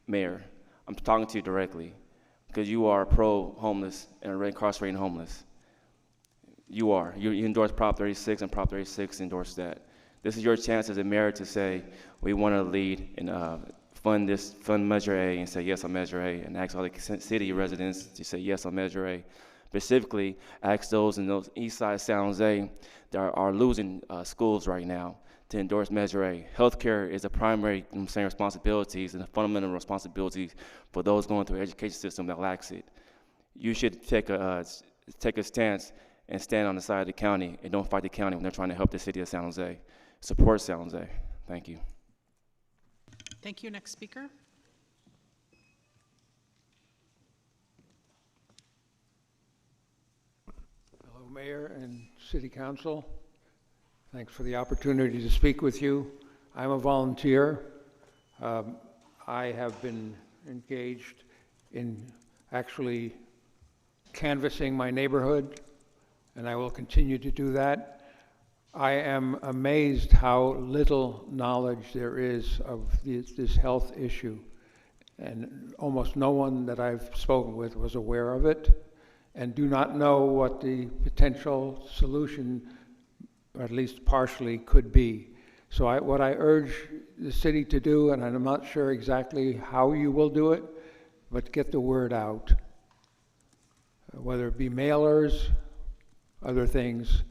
Mayor, I'm talking to you directly because you are pro-homeless and incarcerating homeless. You are. You endorse Prop 36, and Prop 36 endorsed that. This is your chance as a mayor to say, we want to lead and fund Measure A, and say yes on Measure A, and ask all the city residents to say yes on Measure A. Specifically, ask those in those east side of San Jose that are losing schools right now to endorse Measure A. Healthcare is a primary responsibilities and a fundamental responsibility for those going through the education system that lacks it. You should take a stance and stand on the side of the county and don't fight the county when they're trying to help the city of San Jose. Support San Jose. Thank you. Thank you. Next speaker. Hello, Mayor and City Council. Thanks for the opportunity to speak with you. I'm a volunteer. I have been engaged in actually canvassing my neighborhood, and I will continue to do that. I am amazed how little knowledge there is of this health issue, and almost no one that I've spoken with was aware of it and do not know what the potential solution, or at least partially, could be. So what I urge the city to do, and I'm not sure exactly how you will do it, but get the word out. Whether it be mailers, other things,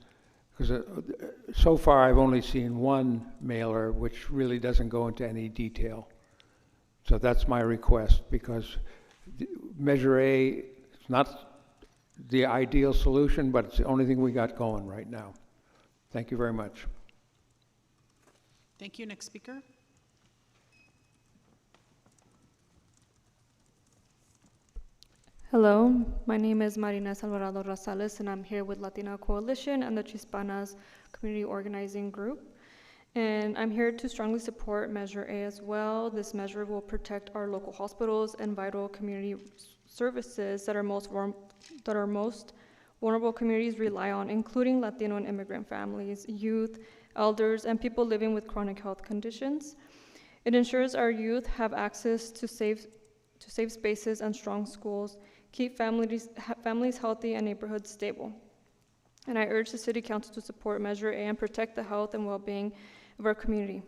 because so far I've only seen one mailer which really doesn't go into any detail. So that's my request, because Measure A is not the ideal solution, but it's the only thing we got going right now. Thank you very much. Thank you. Next speaker. Hello, my name is Marina Alvarado Rosales, and I'm here with Latina Coalition and the Chispanas Community Organizing Group. And I'm here to strongly support Measure A as well. This measure will protect our local hospitals and vital community services that our most vulnerable communities rely on, including Latino and immigrant families, youth, elders, and people living with chronic health conditions. It ensures our youth have access to safe spaces and strong schools, keep families healthy and neighborhoods stable. And I urge the City Council to support Measure A and protect the health and well-being of our community.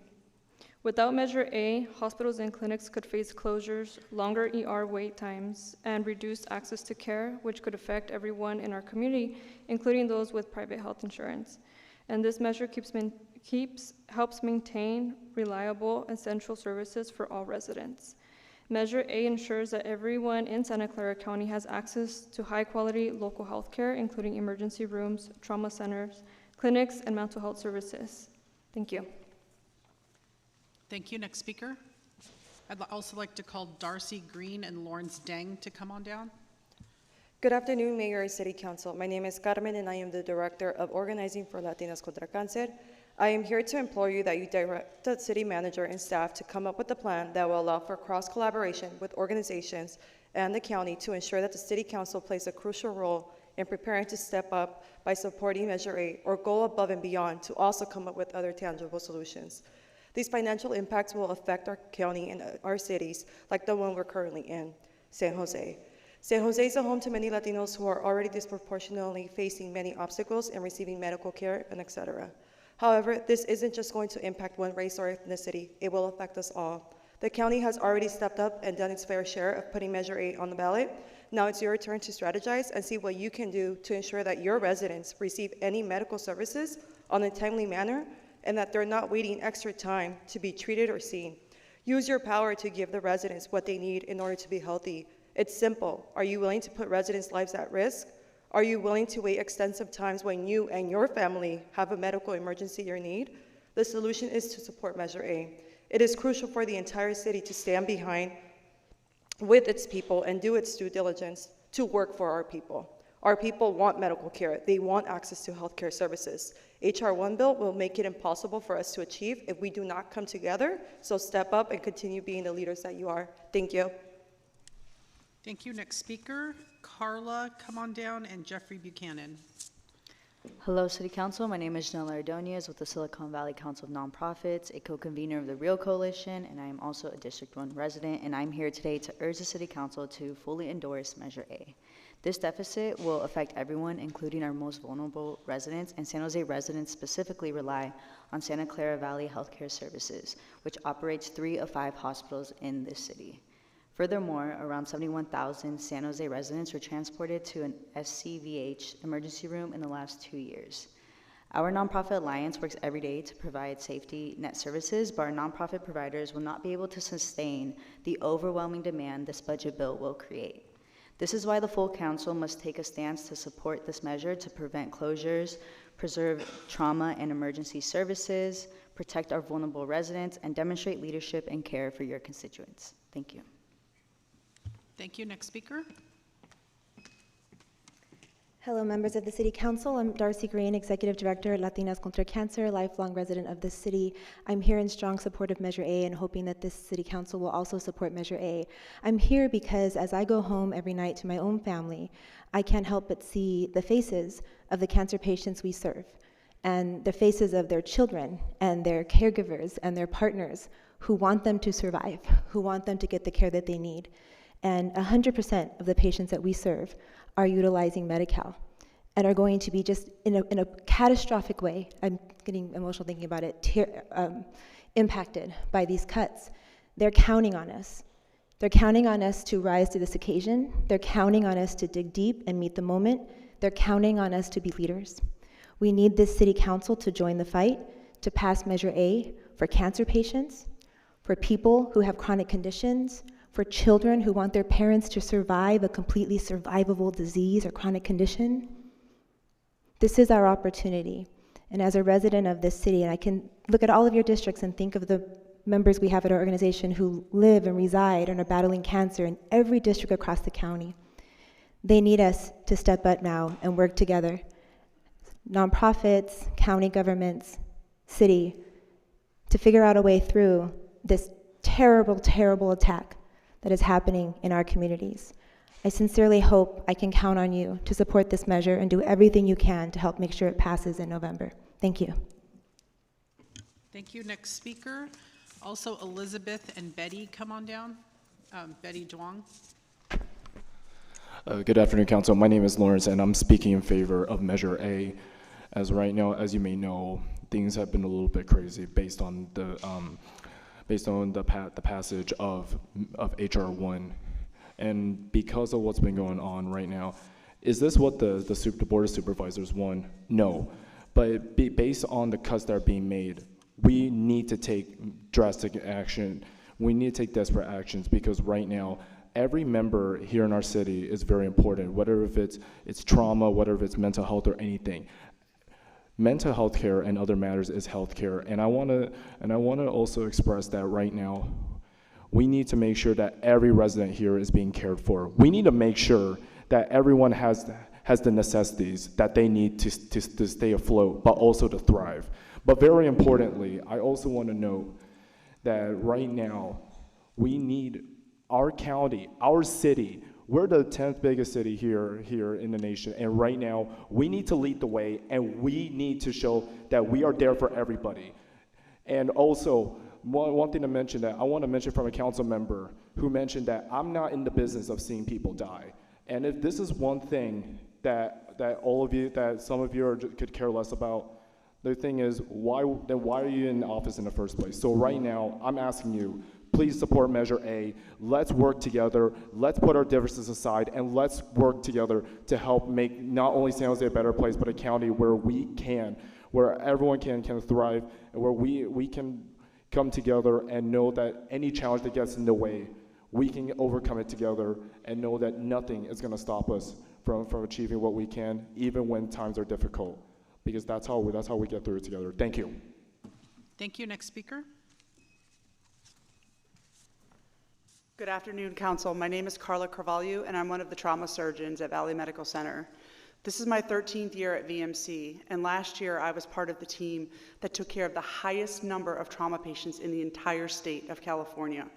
Without Measure A, hospitals and clinics could face closures, longer ER wait times, and reduced access to care, which could affect everyone in our community, including those with private health insurance. And this measure helps maintain reliable essential services for all residents. Measure A ensures that everyone in Santa Clara County has access to high-quality local health care, including emergency rooms, trauma centers, clinics, and mental health services. Thank you. Thank you. Next speaker. I'd also like to call Darcy Green and Lawrence Deng to come on down. Good afternoon, Mayor and City Council. My name is Carmen, and I am the Director of Organizing for Latinas Contra Cáncer. I am here to implore you that you direct the city manager and staff to come up with a plan that will allow for cross-collaboration with organizations and the county to ensure that the City Council plays a crucial role in preparing to step up by supporting Measure A or go above and beyond to also come up with other tangible solutions. These financial impacts will affect our county and our cities, like the one we're currently in, San Jose. San Jose is a home to many Latinos who are already disproportionately facing many obstacles in receiving medical care and etc. However, this isn't just going to impact one race or ethnicity, it will affect us all. The county has already stepped up and done its fair share of putting Measure A on the ballot. Now it's your turn to strategize and see what you can do to ensure that your residents receive any medical services on a timely manner and that they're not waiting extra time to be treated or seen. Use your power to give the residents what they need in order to be healthy. It's simple. Are you willing to put residents' lives at risk? Are you willing to wait extensive times when you and your family have a medical emergency or need? The solution is to support Measure A. It is crucial for the entire city to stand behind with its people and do its due diligence to work for our people. Our people want medical care. They want access to healthcare services. H.R. 1 bill will make it impossible for us to achieve if we do not come together. So step up and continue being the leaders that you are. Thank you. Thank you. Next speaker, Carla, come on down, and Jeffrey Buchanan. Hello, City Council. My name is Janella Ordonez with the Silicon Valley Council of Nonprofits, a co-convener of the Real Coalition, and I am also a District 1 resident, and I'm here today to urge the City Council to fully endorse Measure A. This deficit will affect everyone, including our most vulnerable residents, and San Jose residents specifically rely on Santa Clara Valley Healthcare Services, which operates 3 of 5 hospitals in this city. Furthermore, around 71,000 San Jose residents were transported to an SCVH emergency room in the last 2 years. Our nonprofit alliance works every day to provide safety net services, but our nonprofit providers will not be able to sustain the overwhelming demand this budget bill will create. This is why the full council must take a stance to support this measure to prevent closures, preserve trauma and emergency services, protect our vulnerable residents, and demonstrate leadership and care for your constituents. Thank you. Thank you. Next speaker. Hello, members of the City Council. I'm Darcy Green, Executive Director at Latinas Contra Cancer, lifelong resident of the city. I'm here in strong support of Measure A and hoping that this City Council will also support Measure A. I'm here because as I go home every night to my own family, I can't help but see the faces of the cancer patients we serve and the faces of their children and their caregivers and their partners who want them to survive, who want them to get the care that they need. And 100% of the patients that we serve are utilizing Medi-Cal and are going to be just in a catastrophic way, I'm getting emotional thinking about it, impacted by these cuts. They're counting on us. They're counting on us to rise to this occasion. They're counting on us to dig deep and meet the moment. They're counting on us to be leaders. We need this City Council to join the fight to pass Measure A for cancer patients, for people who have chronic conditions, for children who want their parents to survive a completely survivable disease or chronic condition. This is our opportunity. And as a resident of this city, and I can look at all of your districts and think of the members we have at our organization who live and reside and are battling cancer in every district across the county. They need us to step up now and work together. Nonprofits, county governments, city, to figure out a way through this terrible, terrible attack that is happening in our communities. I sincerely hope I can count on you to support this measure and do everything you can to help make sure it passes in November. Thank you. Thank you. Next speaker. Also, Elizabeth and Betty, come on down. Betty Duong. Good afternoon, Council. My name is Lawrence, and I'm speaking in favor of Measure A. As right now, as you may know, things have been a little bit crazy based on the passage of HR 1, and because of what's been going on right now, is this what the Board of Supervisors want? No, but based on the cuts that are being made, we need to take drastic action. We need to take desperate actions because right now, every member here in our city is very important, whether if it's trauma, whether if it's mental health or anything. Mental health care and other matters is health care, and I want to also express that right now, we need to make sure that every resident here is being cared for. We need to make sure that everyone has the necessities that they need to stay afloat, but also to thrive. But very importantly, I also want to note that right now, we need our county, our city. We're the 10th biggest city here in the nation, and right now, we need to lead the way, and we need to show that we are there for everybody. And also, one thing to mention that I want to mention from a council member who mentioned that I'm not in the business of seeing people die. And if this is one thing that some of you could care less about, the thing is, why are you in office in the first place? So right now, I'm asking you, please support Measure A. Let's work together. Let's put our differences aside, and let's work together to help make not only San Jose a better place, but a county where where everyone can thrive, and where we can come together and know that any challenge that gets in the way, we can overcome it together and know that nothing is going to stop us from achieving what we can, even when times are difficult, because that's how we get through it together. Thank you. Thank you. Next speaker. Good afternoon, Council. My name is Carla Carvalho, and I'm one of the trauma surgeons at Valley Medical Center. This is my 13th year at VMC, and last year I was part of the team that took care of the highest number of trauma patients in the entire state of California.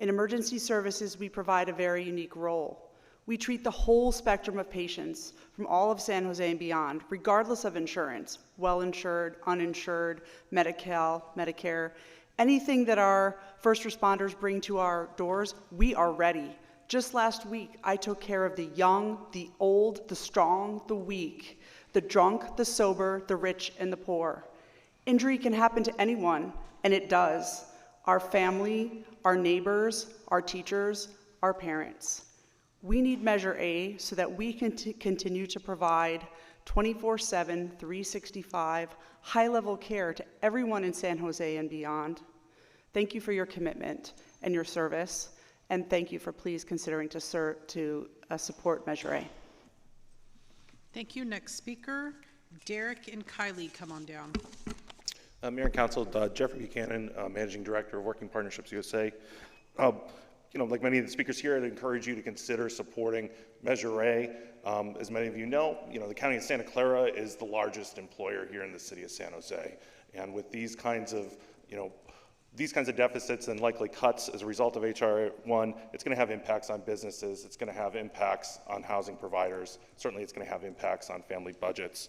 In emergency services, we provide a very unique role. We treat the whole spectrum of patients from all of San Jose and beyond, regardless of insurance, well-insured, uninsured, Medi-Cal, Medicare. Anything that our first responders bring to our doors, we are ready. Just last week, I took care of the young, the old, the strong, the weak, the drunk, the sober, the rich, and the poor. Injury can happen to anyone, and it does. Our family, our neighbors, our teachers, our parents. We need Measure A so that we can continue to provide 24/7, 365, high-level care to everyone in San Jose and beyond. Thank you for your commitment and your service, and thank you for please considering to support Measure A. Thank you. Next speaker, Derek and Kylie, come on down. Mayor and Council, Jeffrey Buchanan, Managing Director of Working Partnerships USA. Like many of the speakers here, I'd encourage you to consider supporting Measure A. As many of you know, the County of Santa Clara is the largest employer here in the city of San Jose. And with these kinds of deficits and likely cuts as a result of HR 1, it's going to have impacts on businesses. It's going to have impacts on housing providers. Certainly, it's going to have impacts on family budgets.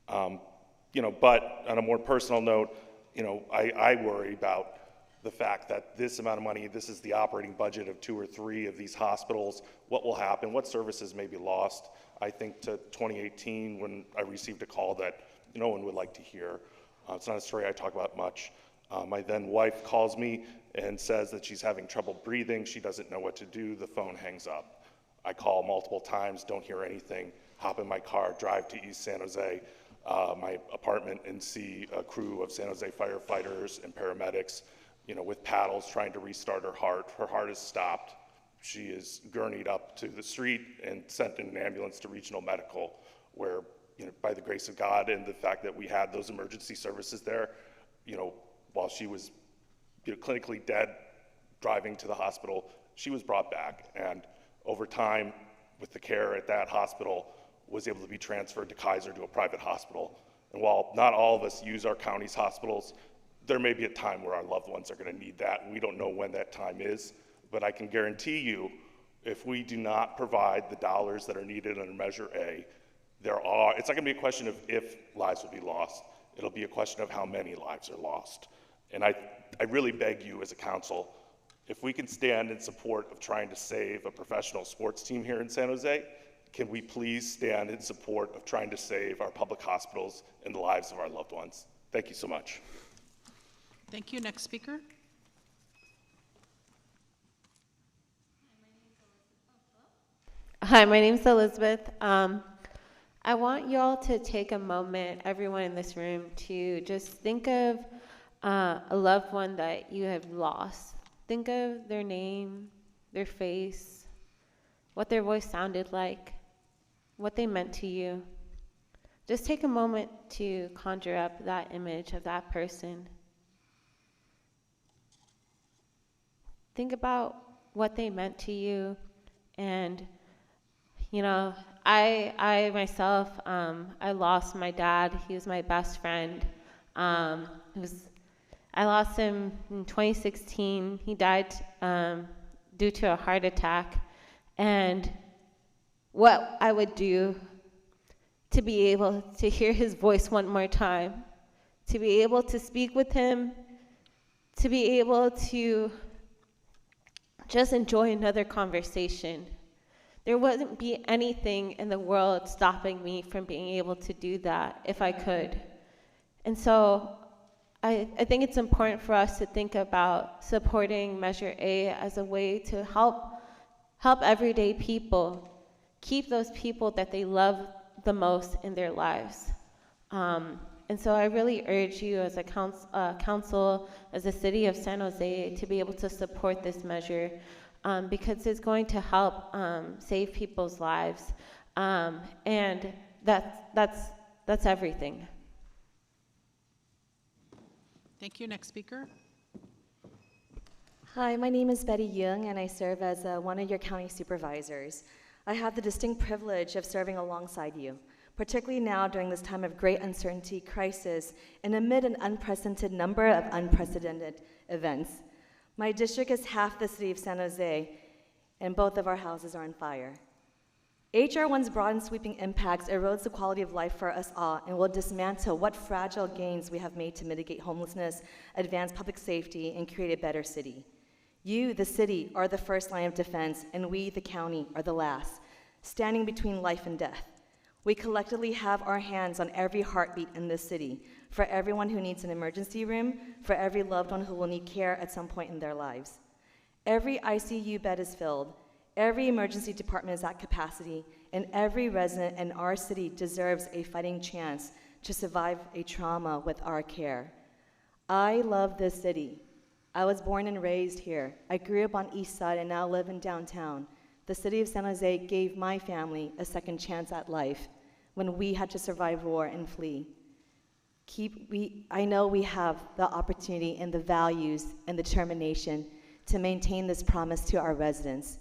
But on a more personal note, I worry about the fact that this amount of money, this is the operating budget of 2 or 3 of these hospitals. What will happen? What services may be lost? I think to 2018, when I received a call that no one would like to hear. It's not a story I talk about much. My then wife calls me and says that she's having trouble breathing. She doesn't know what to do. The phone hangs up. I call multiple times, don't hear anything, hop in my car, drive to East San Jose, my apartment, and see a crew of San Jose firefighters and paramedics, with paddles trying to restart her heart. Her heart is stopped. She is gurneyed up to the street and sent in an ambulance to regional medical, where, by the grace of God and the fact that we had those emergency services there, while she was clinically dead driving to the hospital, she was brought back. And over time, with the care at that hospital, was able to be transferred to Kaiser, to a private hospital. And while not all of us use our county's hospitals, there may be a time where our loved ones are going to need that, and we don't know when that time is. But I can guarantee you, if we do not provide the dollars that are needed under Measure A, it's not going to be a question of if lives will be lost. It'll be a question of how many lives are lost. And I really beg you as a council, if we can stand in support of trying to save a professional sports team here in San Jose, can we please stand in support of trying to save our public hospitals and the lives of our loved ones? Thank you so much. Thank you. Next speaker. Hi, my name is Elizabeth. I want you all to take a moment, everyone in this room, to just think of a loved one that you have lost. Think of their name, their face, what their voice sounded like, what they meant to you. Just take a moment to conjure up that image of that person. Think about what they meant to you. And, I myself, I lost my dad. He was my best friend. I lost him in 2016. He died due to a heart attack. And what I would do to be able to hear his voice one more time, to be able to speak with him, to be able to just enjoy another conversation. There wouldn't be anything in the world stopping me from being able to do that if I could. And so I think it's important for us to think about supporting Measure A as a way to help everyday people keep those people that they love the most in their lives. And so I really urge you as a council, as a city of San Jose, to be able to support this measure because it's going to help save people's lives. And that's everything. Thank you. Next speaker. Hi, my name is Betty Young, and I serve as one of your county supervisors. I have the distinct privilege of serving alongside you, particularly now during this time of great uncertainty, crisis, and amid an unprecedented number of unprecedented events. My district is half the city of San Jose, and both of our houses are on fire. HR 1's broad and sweeping impacts erodes the quality of life for us all and will dismantle what fragile gains we have made to mitigate homelessness, advance public safety, and create a better city. You, the city, are the first line of defense, and we, the county, are the last, standing between life and death. We collectively have our hands on every heartbeat in this city, for everyone who needs an emergency room, for every loved one who will need care at some point in their lives. Every ICU bed is filled, every emergency department is at capacity, and every resident in our city deserves a fighting chance to survive a trauma with our care. I love this city. I was born and raised here. I grew up on East Side and now live in downtown. The city of San Jose gave my family a second chance at life when we had to survive war and flee. I know we have the opportunity and the values and the determination to maintain this promise to our residents.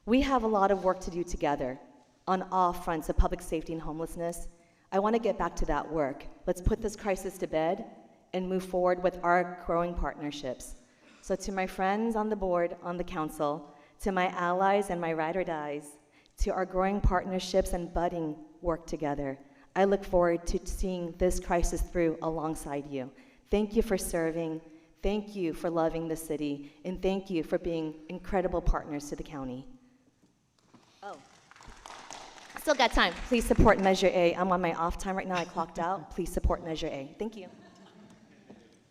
We have a lot of work to do together on all fronts of public safety and homelessness. I want to get back to that work. Let's put this crisis to bed and move forward with our growing partnerships. So to my friends on the board, on the council, to my allies and my ride or dies, to our growing partnerships and budding work together, I look forward to seeing this crisis through alongside you. Thank you for serving, thank you for loving the city, and thank you for being incredible partners to the county. Oh, still got time. Please support Measure A. I'm on my off time right now, I clocked out. Please support Measure A. Thank you.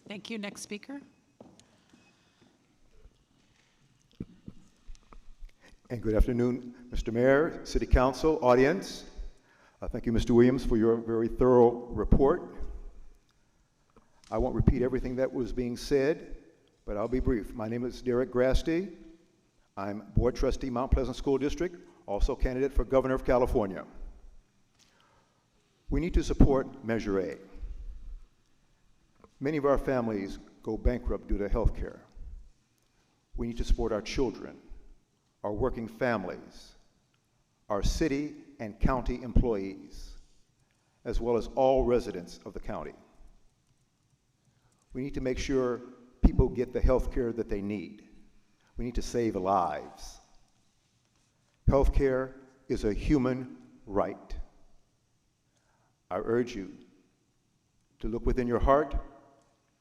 Thank you. Next speaker. And good afternoon, Mr. Mayor, City Council, audience. Thank you, Mr. Williams, for your very thorough report. I won't repeat everything that was being said, but I'll be brief. My name is Derek Grasty. I'm Board Trustee, Mount Pleasant School District, also candidate for Governor of California. We need to support Measure A. Many of our families go bankrupt due to health care. We need to support our children, our working families, our city and county employees, as well as all residents of the county. We need to make sure people get the health care that they need. We need to save lives. Health care is a human right. I urge you to look within your heart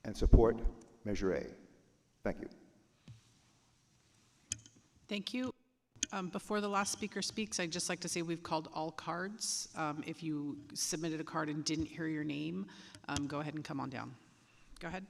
and support Measure A. Thank you. Thank you. Before the last speaker speaks, I'd just like to say we've called all cards. If you submitted a card and didn't hear your name, go ahead and come on down. Go ahead.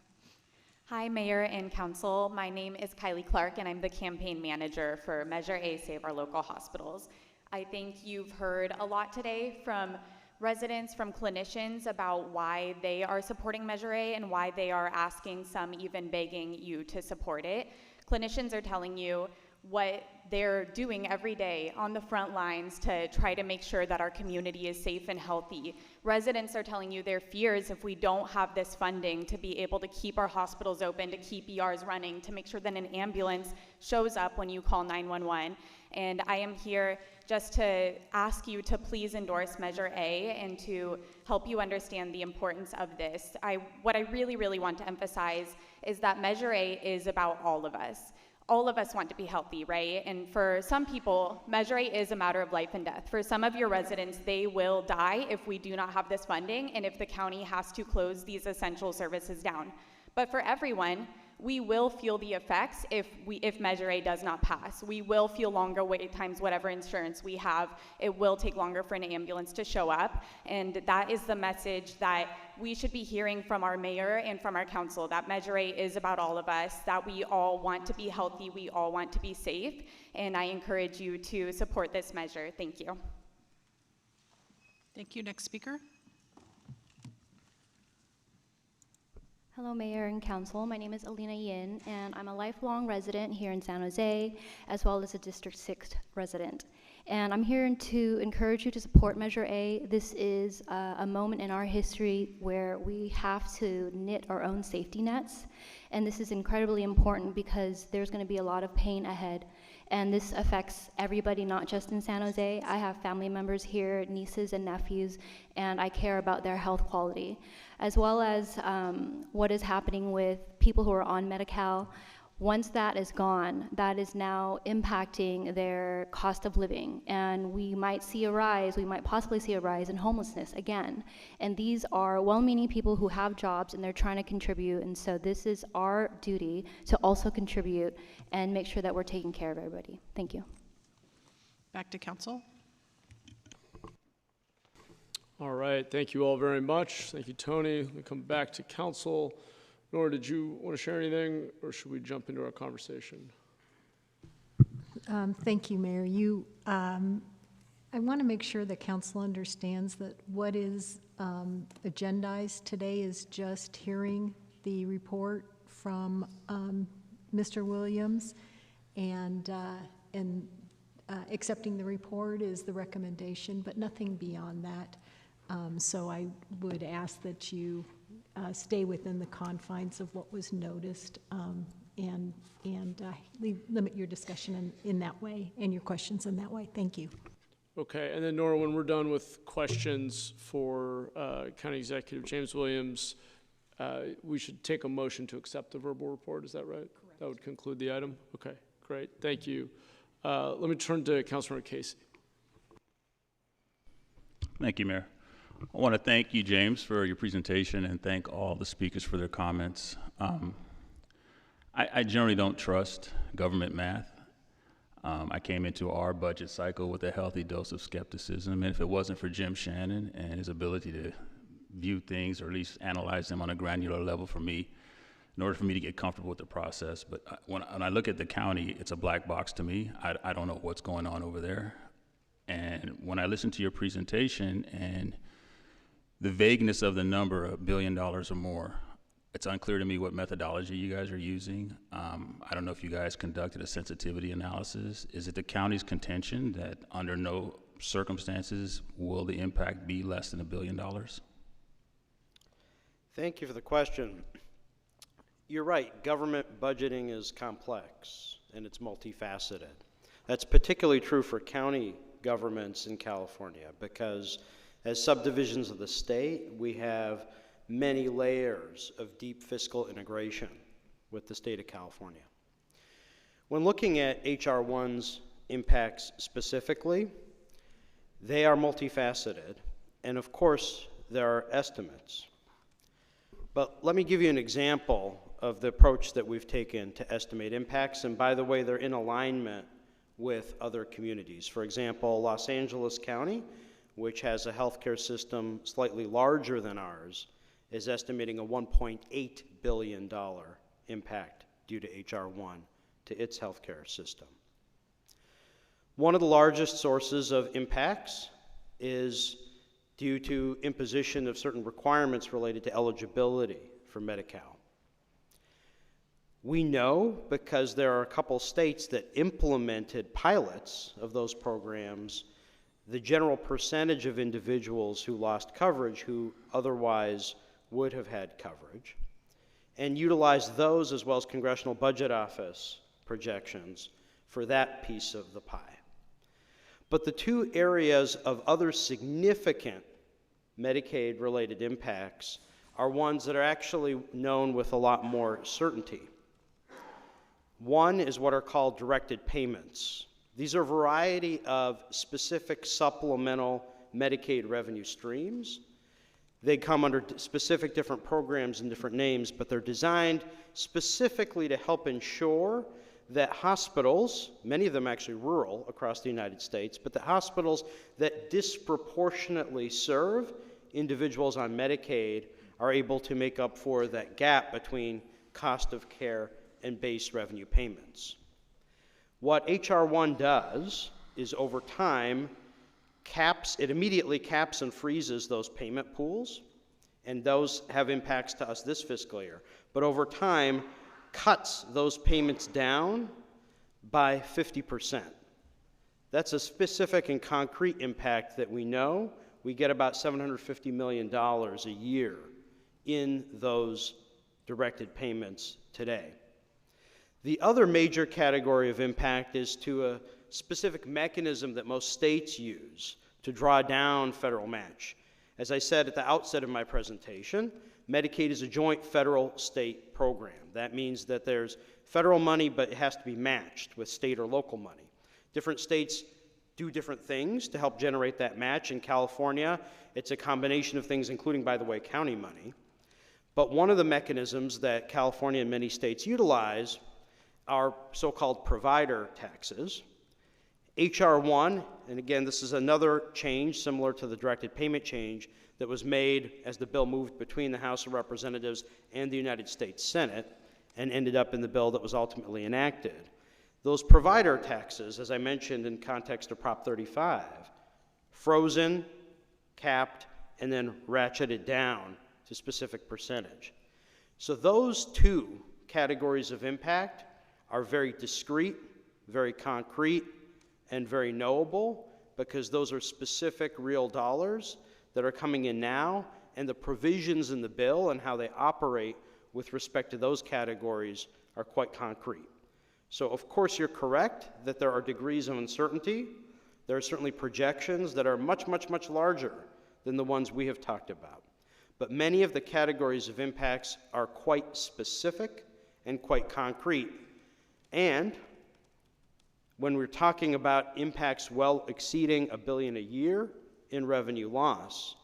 Hi, Mayor and Council. My name is Kylie Clark, and I'm the campaign manager for Measure A Save Our Local Hospitals. I think you've heard a lot today from residents, from clinicians about why they are supporting Measure A and why they are asking, some even begging you to support it. Clinicians are telling you what they're doing every day on the front lines to try to make sure that our community is safe and healthy. Residents are telling you their fears if we don't have this funding to be able to keep our hospitals open, to keep ERs running, to make sure that an ambulance shows up when you call 911. And I am here just to ask you to please endorse Measure A and to help you understand the importance of this. What I really, really want to emphasize is that Measure A is about all of us. All of us want to be healthy, right? And for some people, Measure A is a matter of life and death. For some of your residents, they will die if we do not have this funding and if the county has to close these essential services down. But for everyone, we will feel the effects if Measure A does not pass. We will feel longer wait times, whatever insurance we have. It will take longer for an ambulance to show up. And that is the message that we should be hearing from our mayor and from our council, that Measure A is about all of us, that we all want to be healthy, we all want to be safe. And I encourage you to support this measure. Thank you. Thank you. Next speaker. Hello, Mayor and Council. My name is Alina Yin, and I'm a lifelong resident here in San Jose, as well as a District 6 resident. And I'm here to encourage you to support Measure A. This is a moment in our history where we have to knit our own safety nets. And this is incredibly important because there's going to be a lot of pain ahead. And this affects everybody, not just in San Jose. I have family members here, nieces and nephews, and I care about their health quality, as well as what is happening with people who are on Medi-Cal. Once that is gone, that is now impacting their cost of living. And we might possibly see a rise in homelessness again. And these are well-meaning people who have jobs and they're trying to contribute. And so this is our duty to also contribute and make sure that we're taking care of everybody. Thank you. Back to Council. All right, thank you all very much. Thank you, Tony. We come back to Council. Nora, did you want to share anything, or should we jump into our conversation? Thank you, Mayor. I want to make sure that Council understands that what is agendized today is just hearing the report from Mr. Williams, and accepting the report is the recommendation, but nothing beyond that. So I would ask that you stay within the confines of what was noticed, and limit your discussion in that way and your questions in that way. Thank you. Okay, and then Nora, when we're done with questions for County Executive James Williams, we should take a motion to accept the verbal report. Is that right? Correct. That would conclude the item? Okay, great. Thank you. Let me turn to Councilmember Casey. Thank you, Mayor. I want to thank you, James, for your presentation and thank all the speakers for their comments. I generally don't trust government math. I came into our budget cycle with a healthy dose of skepticism, and if it wasn't for Jim Shannon and his ability to view things or at least analyze them on a granular level for me, in order for me to get comfortable with the process. But when I look at the county, it's a black box to me. I don't know what's going on over there. And when I listen to your presentation and the vagueness of the number, $1 billion or more, it's unclear to me what methodology you guys are using. I don't know if you guys conducted a sensitivity analysis. Is it the county's contention that under no circumstances will the impact be less than $1 billion? Thank you for the question. You're right, government budgeting is complex and it's multifaceted. That's particularly true for county governments in California because as subdivisions of the state, we have many layers of deep fiscal integration with the state of California. When looking at H.R. 1's impacts specifically, they are multifaceted, and of course, there are estimates. But let me give you an example of the approach that we've taken to estimate impacts, and by the way, they're in alignment with other communities. For example, Los Angeles County, which has a healthcare system slightly larger than ours, is estimating a $1.8 billion impact due to H.R. 1 to its healthcare system. One of the largest sources of impacts is due to imposition of certain requirements related to eligibility for Medi-Cal. We know because there are a couple states that implemented pilots of those programs, the general percentage of individuals who lost coverage who otherwise would have had coverage, and utilize those as well as Congressional Budget Office projections for that piece of the pie. But the two areas of other significant Medicaid-related impacts are ones that are actually known with a lot more certainty. One is what are called directed payments. These are a variety of specific supplemental Medicaid revenue streams. They come under specific different programs and different names, but they're designed specifically to help ensure that hospitals, many of them actually rural across the United States, but the hospitals that disproportionately serve individuals on Medicaid are able to make up for that gap between cost of care and base revenue payments. What H.R. 1 does is over time it immediately caps and freezes those payment pools, and those have impacts to us this fiscal year. But over time, cuts those payments down by 50%. That's a specific and concrete impact that we know. We get about $750 million a year in those directed payments today. The other major category of impact is to a specific mechanism that most states use to draw down federal match. As I said at the outset of my presentation, Medicaid is a joint federal-state program. That means that there's federal money, but it has to be matched with state or local money. Different states do different things to help generate that match. In California, it's a combination of things, including, by the way, county money. But one of the mechanisms that California and many states utilize are so-called provider taxes. H.R. 1, and again, this is another change similar to the directed payment change that was made as the bill moved between the House of Representatives and the United States Senate and ended up in the bill that was ultimately enacted. Those provider taxes, as I mentioned in context of Prop 35, frozen, capped, and then ratcheted down to specific percentage. So those two categories of impact are very discrete, very concrete, and very knowable because those are specific real dollars that are coming in now and the provisions in the bill and how they operate with respect to those categories are quite concrete. So of course you're correct that there are degrees of uncertainty. There are certainly projections that are much, much, much larger than the ones we have talked about. But many of the categories of impacts are quite specific and quite concrete. And when we're talking about impacts well exceeding $1 billion a year in revenue loss,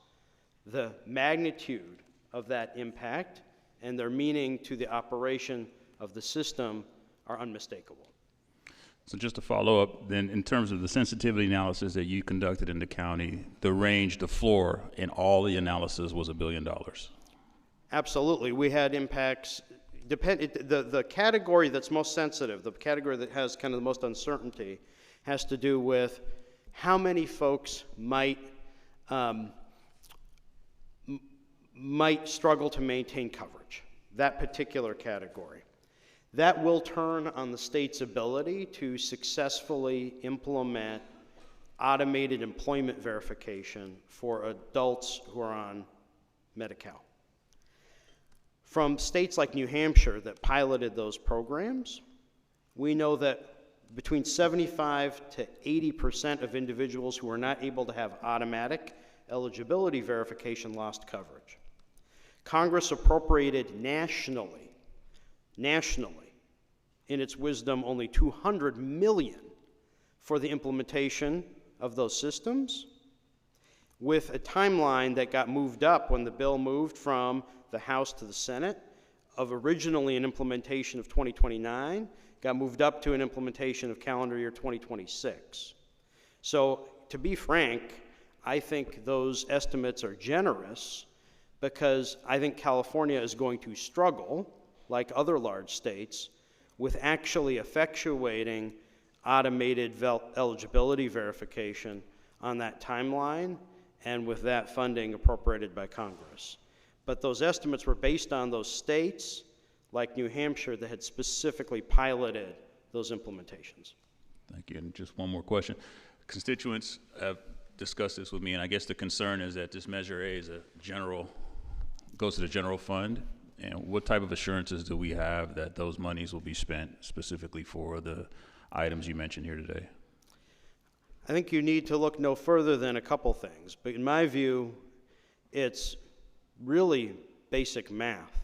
the magnitude of that impact and their meaning to the operation of the system are unmistakable. So just to follow up, then in terms of the sensitivity analysis that you conducted in the county, the range, the floor in all the analysis was $1 billion. Absolutely. We had impacts, the category that's most sensitive, the category that has kind of the most uncertainty, has to do with how many folks might struggle to maintain coverage, that particular category. That will turn on the state's ability to successfully implement automated employment verification for adults who are on Medi-Cal. From states like New Hampshire that piloted those programs, we know that between 75 to 80% of individuals who are not able to have automatic eligibility verification lost coverage. Congress appropriated nationally, in its wisdom, only $200 million for the implementation of those systems, with a timeline that got moved up when the bill moved from the House to the Senate, of originally an implementation of 2029, got moved up to an implementation of calendar year 2026. So, to be frank, I think those estimates are generous because I think California is going to struggle, like other large states, with actually effectuating automated eligibility verification on that timeline and with that funding appropriated by Congress. But those estimates were based on those states, like New Hampshire, that had specifically piloted those implementations. Thank you. And just one more question. Constituents have discussed this with me, and I guess the concern is that this Measure A is goes to the general fund. And what type of assurances do we have that those monies will be spent specifically for the items you mentioned here today? I think you need to look no further than a couple things. But in my view, it's really basic math.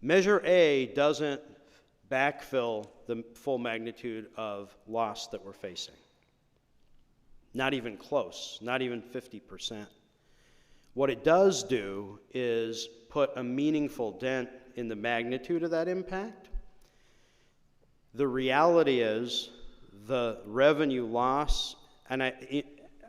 Measure A doesn't backfill the full magnitude of loss that we're facing. Not even close, not even 50%. What it does do is put a meaningful dent in the magnitude of that impact. The reality is the revenue loss, and I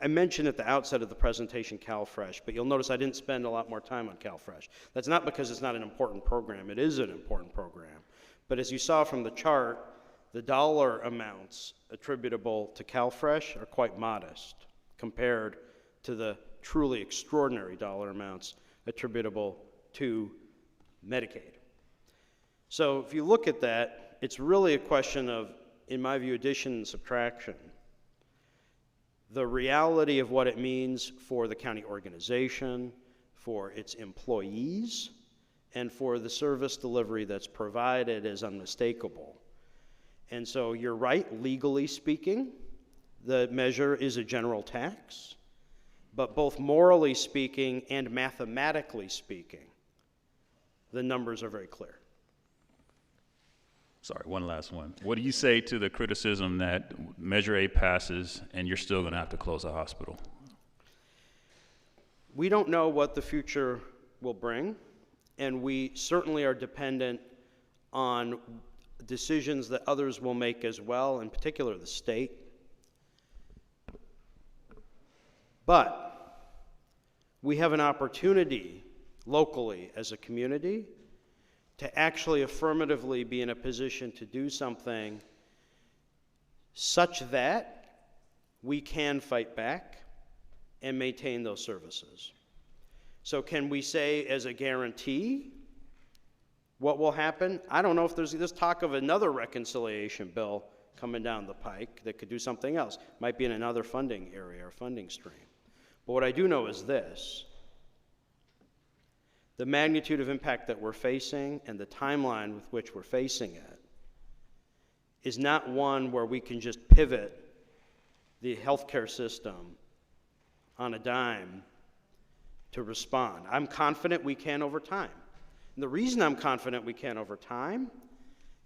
mentioned at the outset of the presentation CalFresh, but you'll notice I didn't spend a lot more time on CalFresh. That's not because it's not an important program. It is an important program. But as you saw from the chart, the dollar amounts attributable to CalFresh are quite modest compared to the truly extraordinary dollar amounts attributable to Medicaid. So if you look at that, it's really a question of, in my view, addition and subtraction. The reality of what it means for the county organization, for its employees, and for the service delivery that's provided is unmistakable. And so you're right, legally speaking, the measure is a general tax, but both morally speaking and mathematically speaking, the numbers are very clear. Sorry, one last one. What do you say to the criticism that Measure A passes and you're still going to have to close a hospital? We don't know what the future will bring, and we certainly are dependent on decisions that others will make as well, in particular the state. But we have an opportunity locally as a community to actually affirmatively be in a position to do something such that we can fight back and maintain those services. So can we say as a guarantee what will happen? I don't know if there's this talk of another reconciliation bill coming down the pike that could do something else. Might be in another funding area or funding stream. But what I do know is this. the magnitude of impact that we're facing and the timeline with which we're facing it is not one where we can just pivot the healthcare system on a dime to respond. I'm confident we can over time. And the reason I'm confident we can over time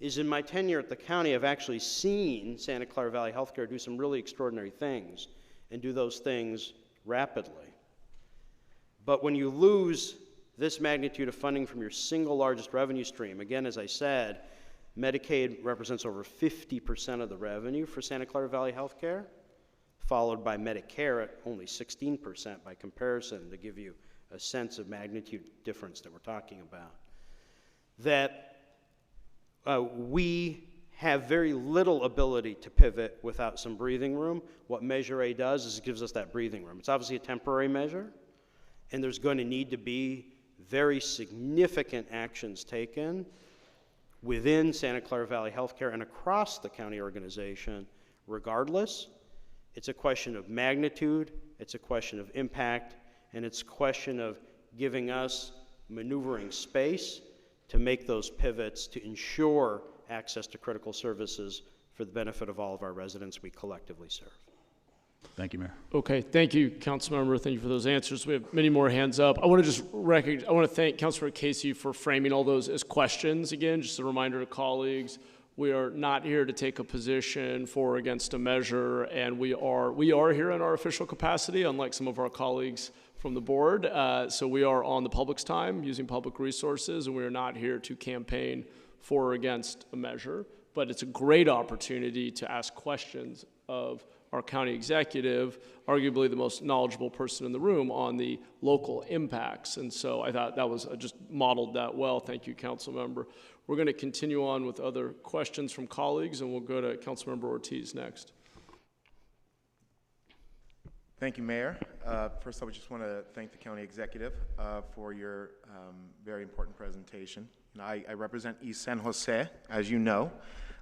is in my tenure at the county, I've actually seen Santa Clara Valley Healthcare do some really extraordinary things and do those things rapidly. But when you lose this magnitude of funding from your single largest revenue stream, again, as I said, Medicaid represents over 50% of the revenue for Santa Clara Valley Healthcare, followed by Medicare at only 16% by comparison, to give you a sense of magnitude difference that we're talking about. That we have very little ability to pivot without some breathing room. What Measure A does is it gives us that breathing room. It's obviously a temporary measure, and there's going to need to be very significant actions taken within Santa Clara Valley Healthcare and across the county organization regardless. It's a question of magnitude, it's a question of impact, and it's a question of giving us maneuvering space to make those pivots to ensure access to critical services for the benefit of all of our residents we collectively serve. Thank you, Mayor. Okay, thank you, Councilmember. Thank you for those answers. We have many more hands up. I want to just I want to thank Councilmember Casey for framing all those as questions. Again, just a reminder to colleagues, we are not here to take a position for or against a measure, and we are here in our official capacity, unlike some of our colleagues from the board. So we are on the public's time, using public resources, and we are not here to campaign for or against a measure. But it's a great opportunity to ask questions of our county executive, arguably the most knowledgeable person in the room, on the local impacts. And so I thought that was just modeled that well. Thank you, council member. We're going to continue on with other questions from colleagues, and we'll go to Councilmember Ortiz next. Thank you, Mayor. First, I would just want to thank the county executive for your very important presentation. I represent East San Jose, as you know,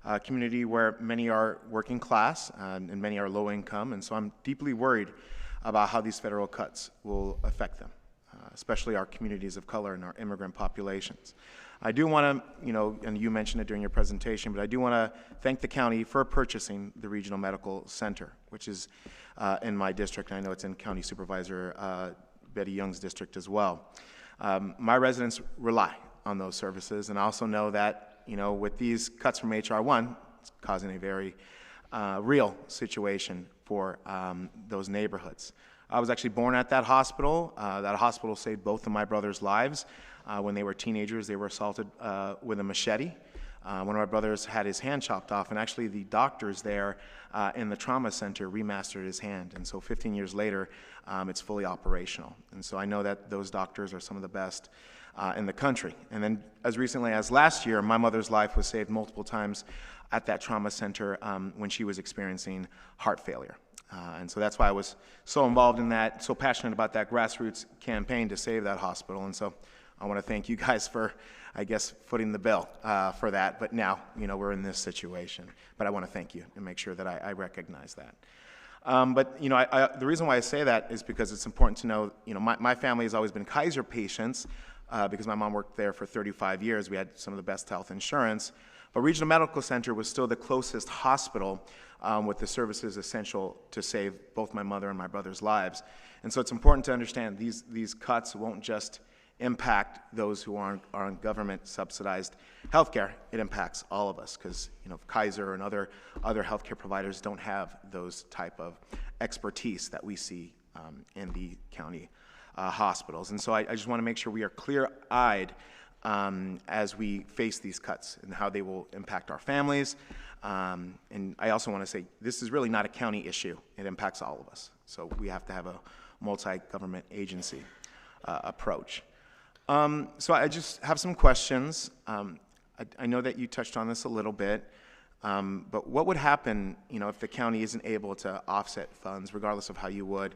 a community where many are working class and many are low income, and so I'm deeply worried about how these federal cuts will affect them, especially our communities of color and our immigrant populations. I do want to, and you mentioned it during your presentation, but I do want to thank the county for purchasing the Regional Medical Center, which is in my district, and I know it's in County Supervisor Betty Young's district as well. My residents rely on those services, and I also know that, with these cuts from H.R. 1, it's causing a very real situation for those neighborhoods. I was actually born at that hospital. That hospital saved both of my brothers' lives. When they were teenagers, they were assaulted with a machete. One of my brothers had his hand chopped off, and actually the doctors there in the trauma center remastered his hand. And so 15 years later, it's fully operational. And so I know that those doctors are some of the best in the country. And then as recently as last year, my mother's life was saved multiple times at that trauma center when she was experiencing heart failure. And so that's why I was so involved in that, so passionate about that grassroots campaign to save that hospital. And so I want to thank you guys for, I guess, footing the bill for that. But now, we're in this situation. But I want to thank you and make sure that I recognize that. But the reason why I say that is because it's important to know, my family has always been Kaiser patients because my mom worked there for 35 years. We had some of the best health insurance. But Regional Medical Center was still the closest hospital with the services essential to save both my mother and my brother's lives. And so it's important to understand these cuts won't just impact those who are on government-subsidized healthcare. It impacts all of us because Kaiser and other healthcare providers don't have those type of expertise that we see in the county hospitals. And so I just want to make sure we are clear-eyed as we face these cuts and how they will impact our families. And I also want to say this is really not a county issue. It impacts all of us. So we have to have a multi-government agency approach. So I just have some questions. I know that you touched on this a little bit, but what would happen, if the county isn't able to offset funds, regardless of how you would?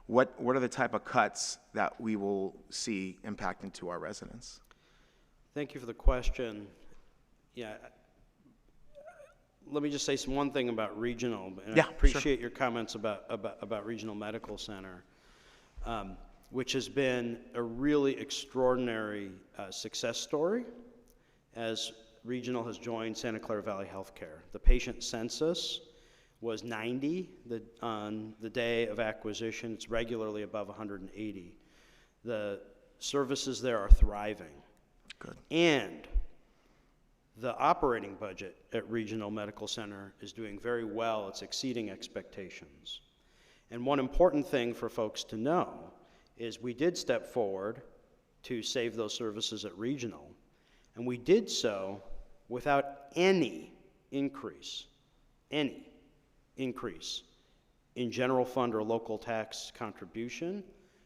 What are the type of cuts that we will see impacting to our residents? Thank you for the question. Yeah, let me just say one thing about regional. And yeah, I appreciate your comments about Regional Medical Center. which has been a really extraordinary success story as Regional has joined Santa Clara Valley Healthcare. The patient census was 90 on the day of acquisition. It's regularly above 180. The services there are thriving. Good. And the operating budget at Regional Medical Center is doing very well. It's exceeding expectations. And one important thing for folks to know is we did step forward to save those services at Regional, and we did so without any increase in general fund or local tax contribution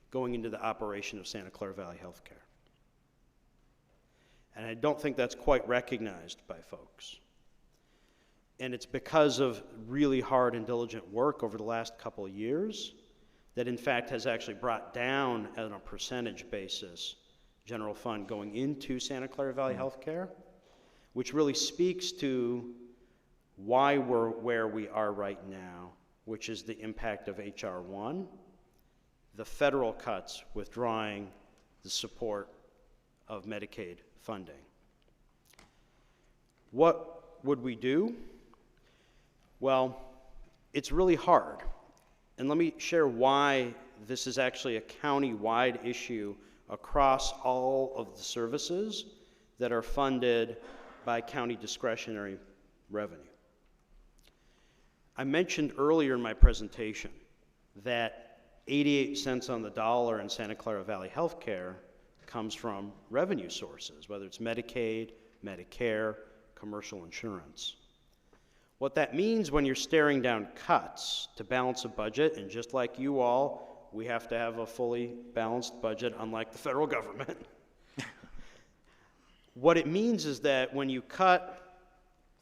going into the operation of Santa Clara Valley Healthcare. And I don't think that's quite recognized by folks. And it's because of really hard and diligent work over the last couple of years that in fact has actually brought down on a percentage basis general fund going into Santa Clara Valley Healthcare, which really speaks to why we're where we are right now, which is the impact of H.R. 1, the federal cuts withdrawing the support of Medicaid funding. What would we do? Well, it's really hard. And let me share why this is actually a county-wide issue across all of the services that are funded by county discretionary revenue. I mentioned earlier in my presentation that 88 cents on the dollar in Santa Clara Valley Healthcare comes from revenue sources, whether it's Medicaid, Medicare, commercial insurance. What that means when you're staring down cuts to balance a budget, and just like you all, we have to have a fully balanced budget, unlike the federal government. What it means is that when you cut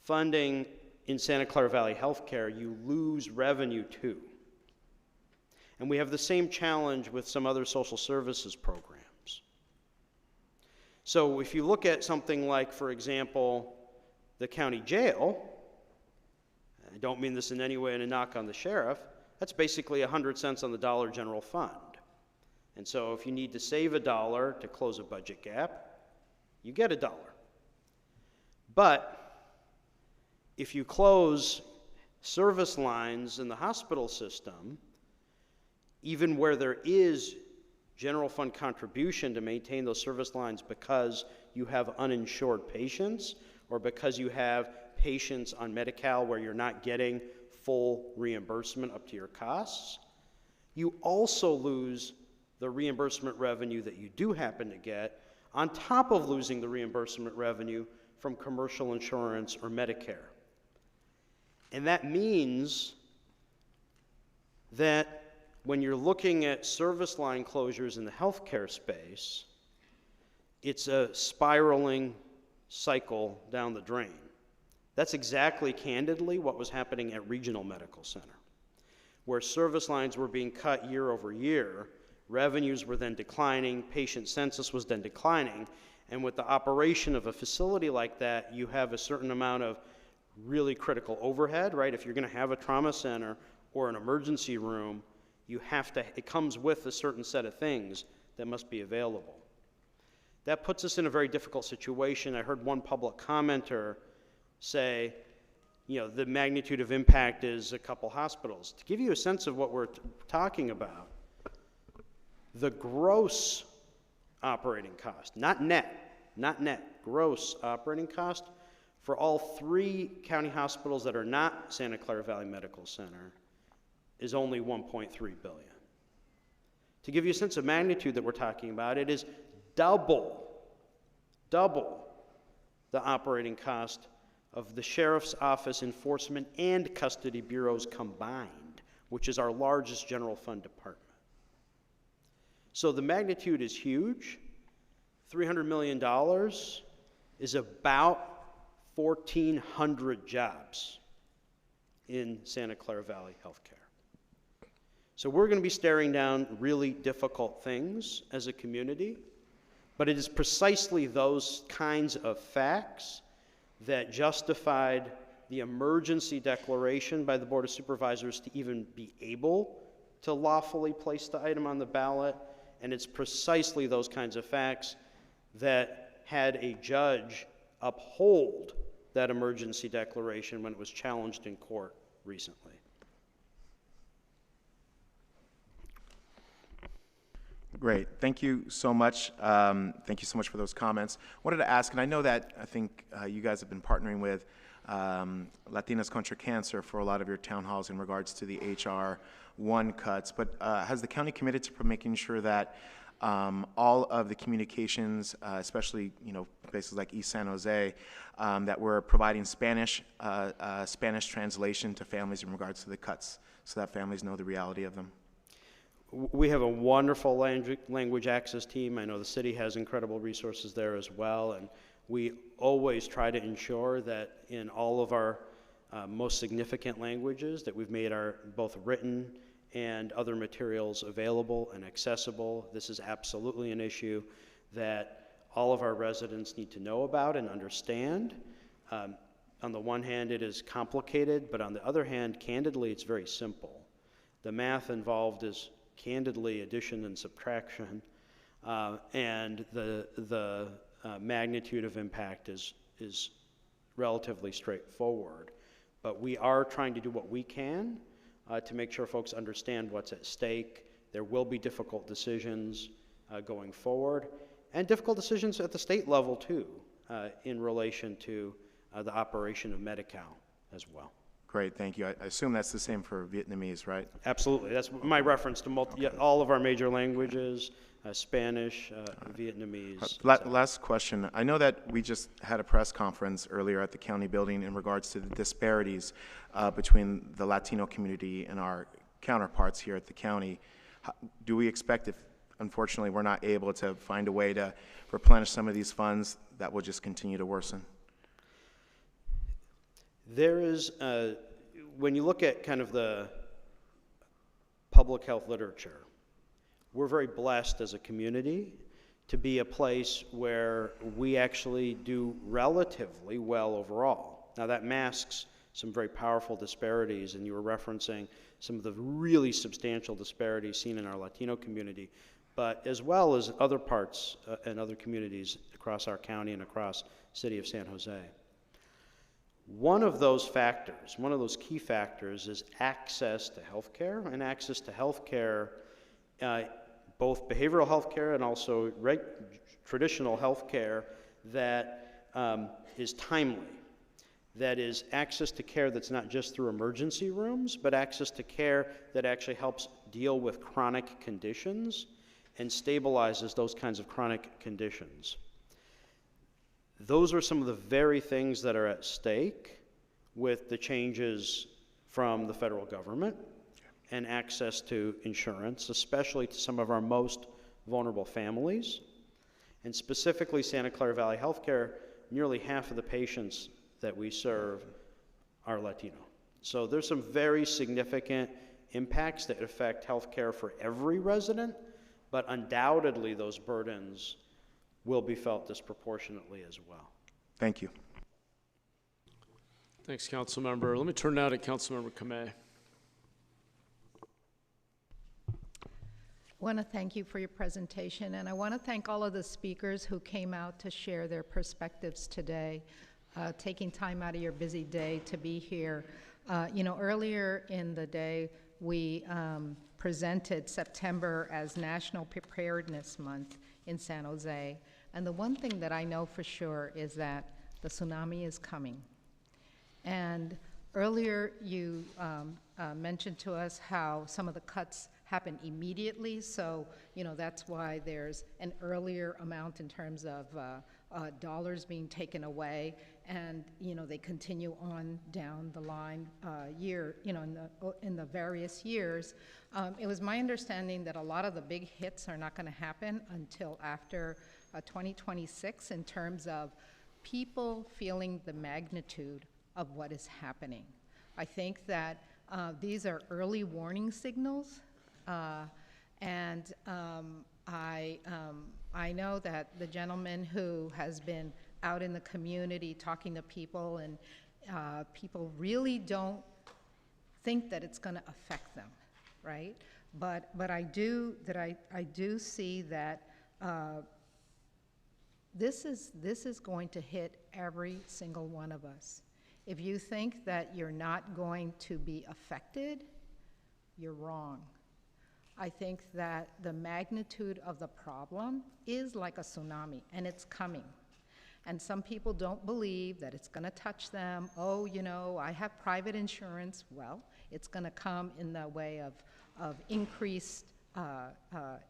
funding in Santa Clara Valley Healthcare, you lose revenue too. And we have the same challenge with some other social services programs. So if you look at something like, for example, the county jail, I don't mean this in any way in a knock on the sheriff, that's basically 100 cents on the dollar general fund. And so if you need to save $1 to close a budget gap, you get $1. But if you close service lines in the hospital system, even where there is general fund contribution to maintain those service lines because you have uninsured patients or because you have patients on Medi-Cal where you're not getting full reimbursement up to your costs, you also lose the reimbursement revenue that you do happen to get on top of losing the reimbursement revenue from commercial insurance or Medicare. And that means that when you're looking at service line closures in the healthcare space, it's a spiraling cycle down the drain. That's exactly, candidly, what was happening at Regional Medical Center, where service lines were being cut year over year, revenues were then declining, patient census was then declining, and with the operation of a facility like that, you have a certain amount of really critical overhead, right? If you're going to have a trauma center or an emergency room, you have to, it comes with a certain set of things that must be available. That puts us in a very difficult situation. I heard one public commenter say, you know, the magnitude of impact is a couple hospitals. To give you a sense of what we're talking about, the gross operating cost, not net, gross operating cost for all 3 county hospitals that are not Santa Clara Valley Medical Center is only $1.3 billion. To give you a sense of magnitude that we're talking about, it is double the operating cost of the Sheriff's Office enforcement and custody bureaus combined, which is our largest general fund department. So the magnitude is huge. $300 million is about 1,400 jobs in Santa Clara Valley Healthcare. So we're going to be staring down really difficult things as a community, but it is precisely those kinds of facts that justified the emergency declaration by the Board of Supervisors to even be able to lawfully place the item on the ballot, And it's precisely those kinds of facts that had a judge uphold that emergency declaration when it was challenged in court recently. Great. Thank you so much. Thank you so much for those comments. Wanted to ask, and I know that I think you guys have been partnering with Latinas Contra Cancer for a lot of your town halls in regards to the HR 1 cuts, but has the county committed to making sure that all of the communications, especially places like East San Jose, that we're providing Spanish translation to families in regards to the cuts, so that families know the reality of them? We have a wonderful language access team. I know the city has incredible resources there as well, and we always try to ensure that in all of our most significant languages that we've made our both written and other materials available and accessible. This is absolutely an issue that all of our residents need to know about and understand. On the one hand, it is complicated, but on the other hand, candidly, it's very simple. The math involved is candidly addition and subtraction, and the magnitude of impact is relatively straightforward. But we are trying to do what we can to make sure folks understand what's at stake. There will be difficult decisions going forward, and difficult decisions at the state level too, in relation to the operation of Medi-Cal as well. Great, thank you. I assume that's the same for Vietnamese, right? Absolutely. That's my reference to all of our major languages, Spanish, Vietnamese. Last question. I know that we just had a press conference earlier at the county building in regards to the disparities between the Latino community and our counterparts here at the county. Do we expect, if unfortunately we're not able to find a way to replenish some of these funds, that will just continue to worsen? There is, when you look at kind of the public health literature, we're very blessed as a community to be a place where we actually do relatively well overall. Now that masks some very powerful disparities, and you were referencing some of the really substantial disparities seen in our Latino community, but as well as other parts and other communities across our county and across the city of San Jose. One of those factors, one of those key factors is access to health care, and access to health care, both behavioral health care and also traditional health care that is timely. That is access to care that's not just through emergency rooms, but access to care that actually helps deal with chronic conditions and stabilizes those kinds of chronic conditions. Those are some of the very things that are at stake with the changes from the federal government and access to insurance, especially to some of our most vulnerable families. And specifically Santa Clara Valley Healthcare, nearly half of the patients that we serve are Latino. So there's some very significant impacts that affect healthcare for every resident, but undoubtedly those burdens will be felt disproportionately as well. Thank you. Thanks, Councilmember. Let me turn now to Councilmember Kamei. I want to thank you for your presentation, and I want to thank all of the speakers who came out to share their perspectives today, taking time out of your busy day to be here. Earlier in the day, we presented September as National Preparedness Month in San Jose. And the one thing that I know for sure is that the tsunami is coming. And earlier you mentioned to us how some of the cuts happen immediately, so that's why there's an earlier amount in terms of dollars being taken away, and they continue on down the line in the various years. It was my understanding that a lot of the big hits are not going to happen until after 2026 in terms of people feeling the magnitude of what is happening. I think that these are early warning signals, and I know that the gentleman who has been out in the community talking to people, and people really don't think that it's going to affect them, right? But I do see that this is going to hit every single one of us. If you think that you're not going to be affected, you're wrong. I think that the magnitude of the problem is like a tsunami, and it's coming. And some people don't believe that it's going to touch them. Oh, you know, I have private insurance. Well, it's going to come in the way of increased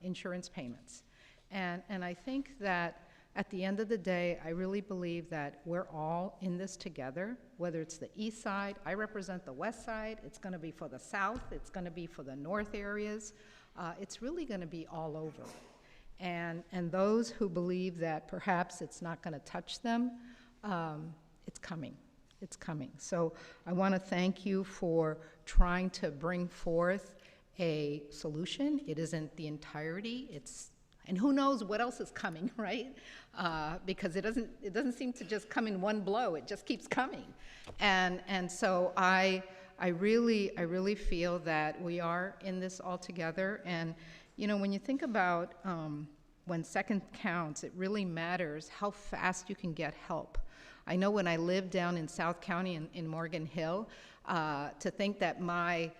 insurance payments. And I think that at the end of the day, I really believe that we're all in this together, whether it's the east side, I represent the west side, it's going to be for the south, it's going to be for the north areas. It's really going to be all over. And those who believe that perhaps it's not going to touch them, it's coming. It's coming. So I want to thank you for trying to bring forth a solution. It isn't the entirety. And who knows what else is coming, right? Because it doesn't seem to just come in one blow. It just keeps coming. And so I really feel that we are in this all together. And you know, when you think about when second counts, it really matters how fast you can get help. I know when I lived down in South County in Morgan Hill, to think that my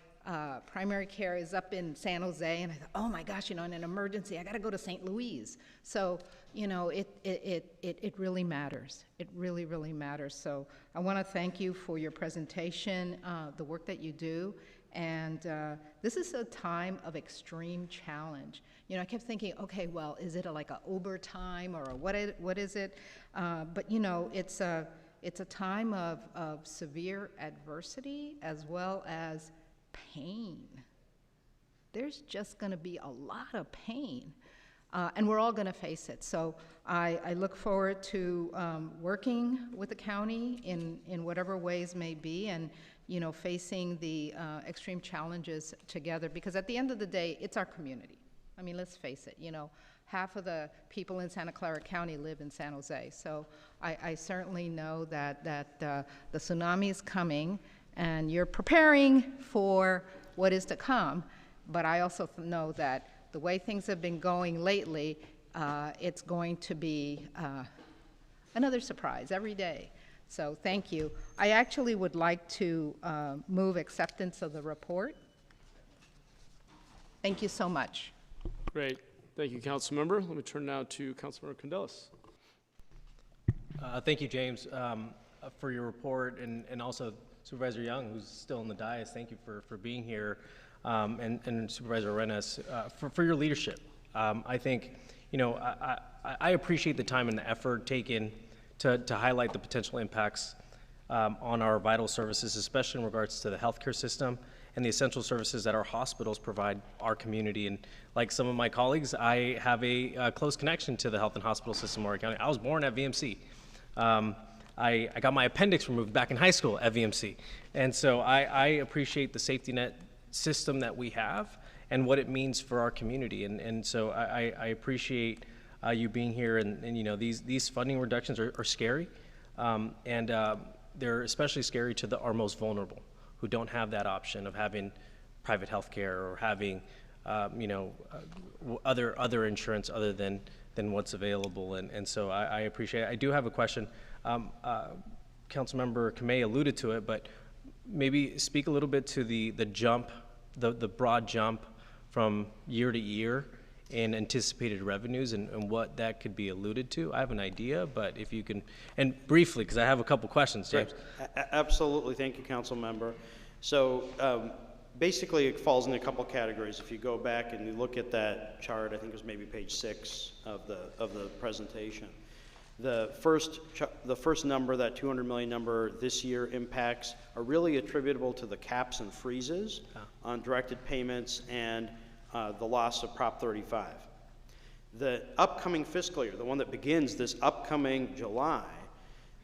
primary care is up in San Jose, and I thought, oh my gosh, you know, in an emergency, I got to go to St. Louis. So, you know, it really matters. It really, really matters. So I want to thank you for your presentation, the work that you do. And this is a time of extreme challenge. You know, I kept thinking, okay, well, is it like a Uber time or what is it? But, you know, it's a time of severe adversity as well as pain. There's just going to be a lot of pain, and we're all going to face it. So I look forward to working with the county in whatever ways may be, and you know, facing the extreme challenges together, because at the end of the day, it's our community. I mean, let's face it, you know, half of the people in Santa Clara County live in San Jose. So I certainly know that the tsunami is coming, and you're preparing for what is to come. But I also know that the way things have been going lately, it's going to be another surprise every day. So thank you. I actually would like to move acceptance of the report. Thank you so much. Great. Thank you, Councilmember. Let me turn now to Councilmember Candelas. Thank you, James, for your report, and also Supervisor Young, who's still in the dais. Thank you for being here, and Supervisor Arenas, for your leadership. I think, you know, I appreciate the time and the effort taken to highlight the potential impacts on our vital services, especially in regards to the healthcare system and the essential services that our hospitals provide our community. And like some of my colleagues, I have a close connection to the health and hospital system in Orange County. I was born at VMC. I got my appendix removed back in high school at VMC. And so I appreciate the safety net system that we have and what it means for our community. And so I appreciate you being here, and you know, these funding reductions are scary, and they're especially scary to our most vulnerable, who don't have that option of having private health care or having you know, other insurance other than what's available. And so I appreciate it. I do have a question. Councilmember Kamei alluded to it, but maybe speak a little bit to the jump, the broad jump from year to year in anticipated revenues and what that could be alluded to. I have an idea, but if you can, and briefly, because I have a couple questions, James. Absolutely, thank you, Council Member. So basically it falls in a couple categories. If you go back and you look at that chart, I think it was maybe page 6 of the presentation. The first number, that 200 million number this year impacts, are really attributable to the caps and freezes on directed payments and the loss of Prop 35. The upcoming fiscal year, the one that begins this upcoming July,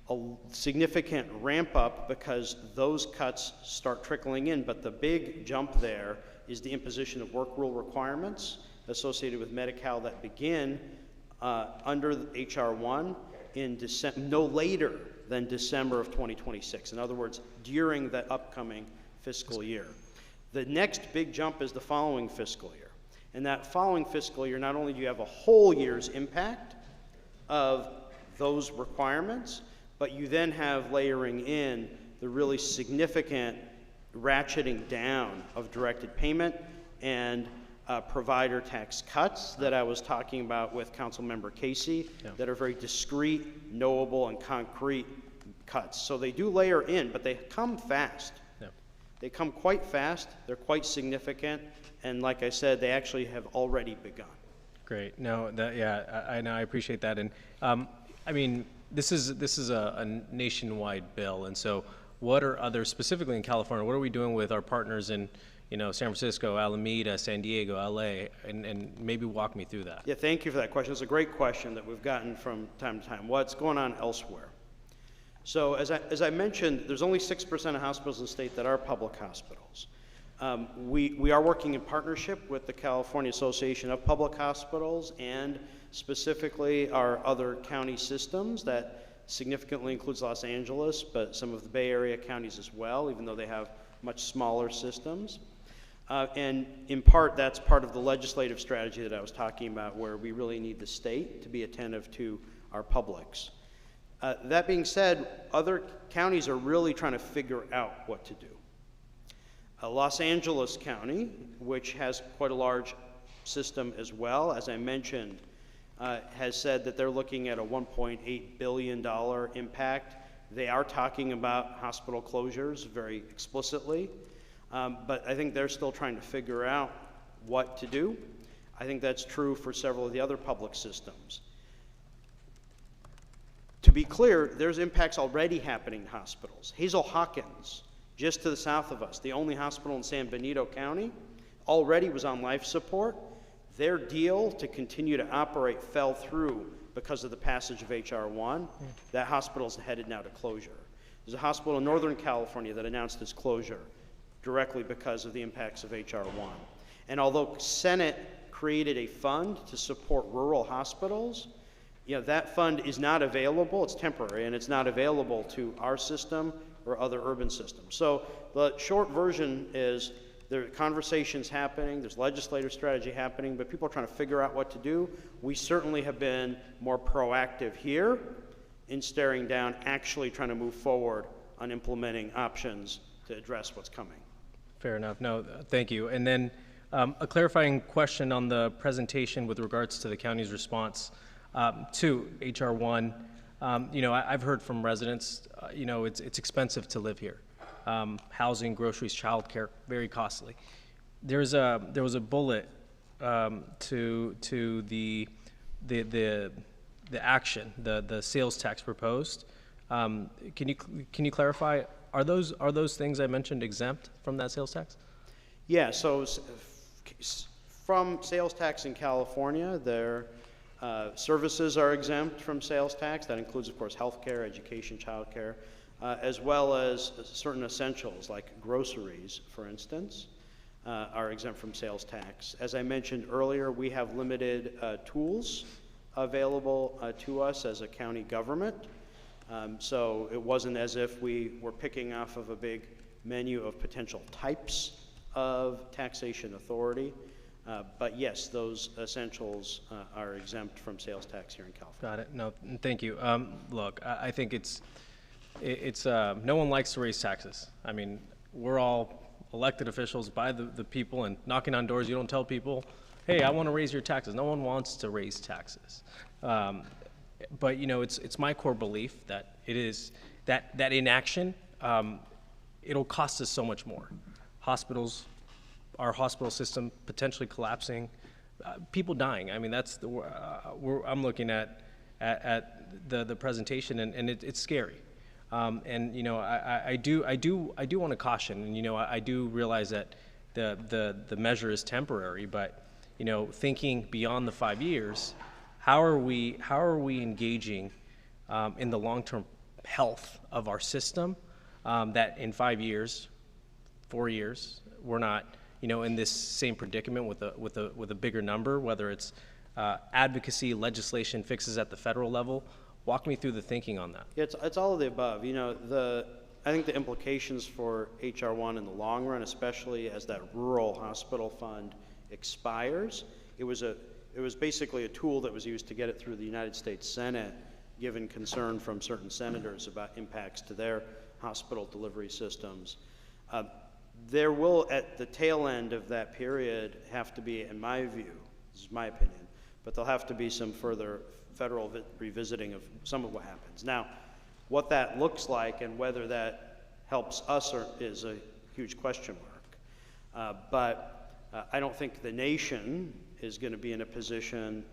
a significant ramp up because those cuts start trickling in, but the big jump there is the imposition of work rule requirements associated with Medi-Cal that begin under HR 1 in no later than December of 2026. In other words, during the upcoming fiscal year. The next big jump is the following fiscal year. And that following fiscal year, not only do you have a whole year's impact of those requirements, but you then have layering in the really significant ratcheting down of directed payment and provider tax cuts that I was talking about with Councilmember Casey, that are very discrete, knowable, and concrete cuts. So they do layer in, but they come fast. They come quite fast, they're quite significant, and like I said, they actually have already begun. Great. No, that, yeah, I know, I appreciate that. And I mean, this is a nationwide bill, and so what are other, specifically in California, what are we doing with our partners in, you know, San Francisco, Alameda, San Diego, LA, and maybe walk me through that. Yeah, thank you for that question. It's a great question that we've gotten from time to time. What's going on elsewhere? So as I mentioned, there's only 6% of hospitals in the state that are public hospitals. We are working in partnership with the California Association of Public Hospitals and specifically our other county systems that significantly includes Los Angeles, but some of the Bay Area counties as well, even though they have much smaller systems. And in part, that's part of the legislative strategy that I was talking about, where we really need the state to be attentive to our publics. That being said, other counties are really trying to figure out what to do. Los Angeles County, which has quite a large system as well, as I mentioned, has said that they're looking at a $1.8 billion impact. They are talking about hospital closures very explicitly, but I think they're still trying to figure out what to do. I think that's true for several of the other public systems. To be clear, there's impacts already happening in hospitals. Hazel Hawkins, just to the south of us, the only hospital in San Benito County, already was on life support. Their deal to continue to operate fell through because of the passage of H.R. 1. That hospital's headed now to closure. There's a hospital in Northern California that announced its closure directly because of the impacts of H.R. 1. And although Senate created a fund to support rural hospitals, you know, that fund is not available. It's temporary, and it's not available to our system or other urban systems. So the short version is there are conversations happening, there's legislative strategy happening, but people are trying to figure out what to do. We certainly have been more proactive here in staring down, actually trying to move forward on implementing options to address what's coming. Fair enough. No, thank you. And then a clarifying question on the presentation with regards to the county's response to H.R. 1. You know, I've heard from residents, you know, it's expensive to live here. Housing, groceries, childcare, very costly. There was a bullet to the action, the sales tax proposed. Can you clarify? Are those things I mentioned exempt from that sales tax? Yeah. So from sales tax in California, their services are exempt from sales tax. That includes, of course, healthcare, education, childcare, as well as certain essentials like groceries, for instance, are exempt from sales tax. As I mentioned earlier, we have limited tools available to us as a county government. So it wasn't as if we were picking off of a big menu of potential types of taxation authority. But yes, those essentials are exempt from sales tax here in California. Got it. No, thank you. Look, I think it's no one likes to raise taxes. I mean, we're all elected officials by the people, and knocking on doors, you don't tell people, hey, I want to raise your taxes. No one wants to raise taxes. But you know, it's my core belief that it is that inaction, it'll cost us so much more. Hospitals, our hospital system potentially collapsing, people dying. I mean, that's I'm looking at the presentation, and it's scary. And you know, I do want to caution, and you know, I do realize that the measure is temporary, but you know, thinking beyond the 5 years, how are we engaging in the long-term health of our system, that in 5 years, 4 years, we're not, you know, in this same predicament with a bigger number, whether it's advocacy, legislation, fixes at the federal level. Walk me through the thinking on that. It's all of the above. You know, I think the implications for HR 1 in the long run, especially as that rural hospital fund expires, it was basically a tool that was used to get it through the United States Senate, given concern from certain senators about impacts to their hospital delivery systems. There will, at the tail end of that period, have to be, in my view, this is my opinion, but there'll have to be some further federal revisiting of some of what happens. Now, what that looks like and whether that helps us is a huge question mark. But I don't think the nation is going to be in a position,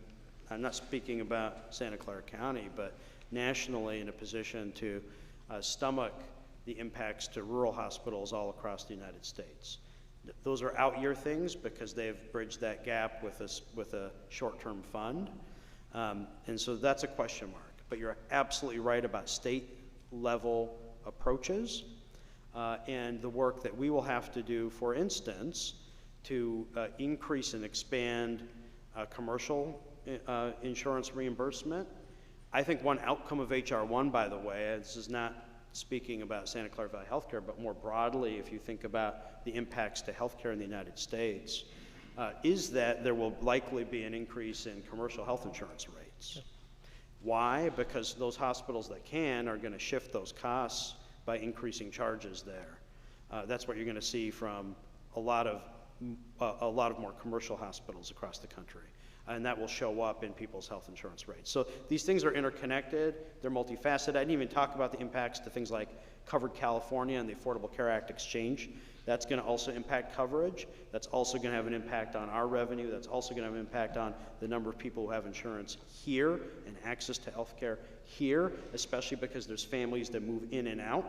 I'm not speaking about Santa Clara County, but nationally in a position to stomach the impacts to rural hospitals all across the United States. Those are out-year things because they've bridged that gap with a short-term fund. And so that's a question mark. But you're absolutely right about state-level approaches and the work that we will have to do, for instance, to increase and expand commercial insurance reimbursement. I think one outcome of HR 1, by the way, this is not speaking about Santa Clara Valley Healthcare, but more broadly, if you think about the impacts to healthcare in the United States, is that there will likely be an increase in commercial health insurance rates. Why? Because those hospitals that can are going to shift those costs by increasing charges there. That's what you're going to see from a lot of more commercial hospitals across the country. And that will show up in people's health insurance rates. So these things are interconnected, they're multifaceted. I didn't even talk about the impacts to things like Covered California and the Affordable Care Act exchange. That's going to also impact coverage. That's also going to have an impact on our revenue. That's also going to have an impact on the number of people who have insurance here and access to health care here, especially because there's families that move in and out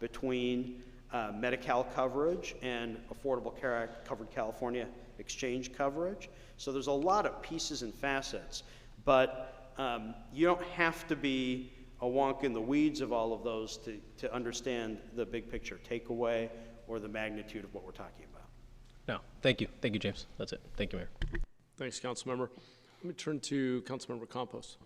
between Medi-Cal coverage and Affordable Care Act Covered California exchange coverage. So there's a lot of pieces and facets, but you don't have to be a wonk in the weeds of all of those to understand the big picture takeaway or the magnitude of what we're talking about. No, thank you. Thank you, James. That's it. Thank you, Mayor. Thanks, Councilmember. Let me turn to Councilmember Campos.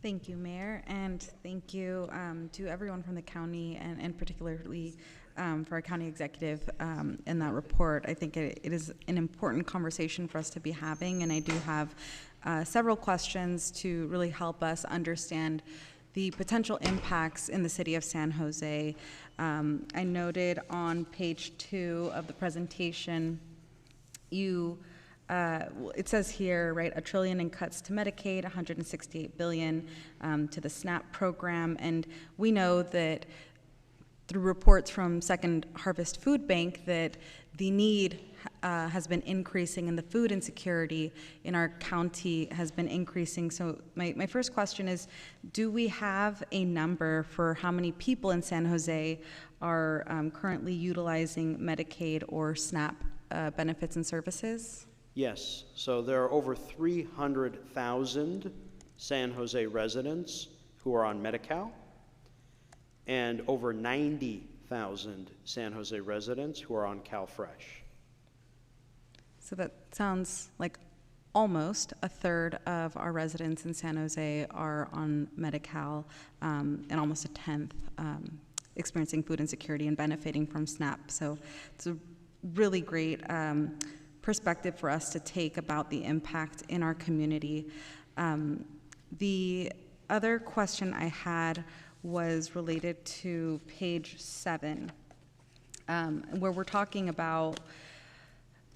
Thank you, Mayor, and thank you to everyone from the county and particularly for our county executive in that report. I think it is an important conversation for us to be having, and I do have several questions to really help us understand the potential impacts in the city of San Jose. I noted on page 2 of the presentation, it says here, right, $1 trillion in cuts to Medicaid, $168 billion to the SNAP program, and we know that through reports from Second Harvest Food Bank that the need has been increasing and the food insecurity in our county has been increasing. So my first question is, do we have a number for how many people in San Jose are currently utilizing Medicaid or SNAP benefits and services? Yes, so there are over 300,000 San Jose residents who are on Medi-Cal, and over 90,000 San Jose residents who are on CalFresh. So that sounds like almost a third of our residents in San Jose are on Medi-Cal, and almost a tenth experiencing food insecurity and benefiting from SNAP. So it's a really great perspective for us to take about the impact in our community. The other question I had was related to page 7, where we're talking about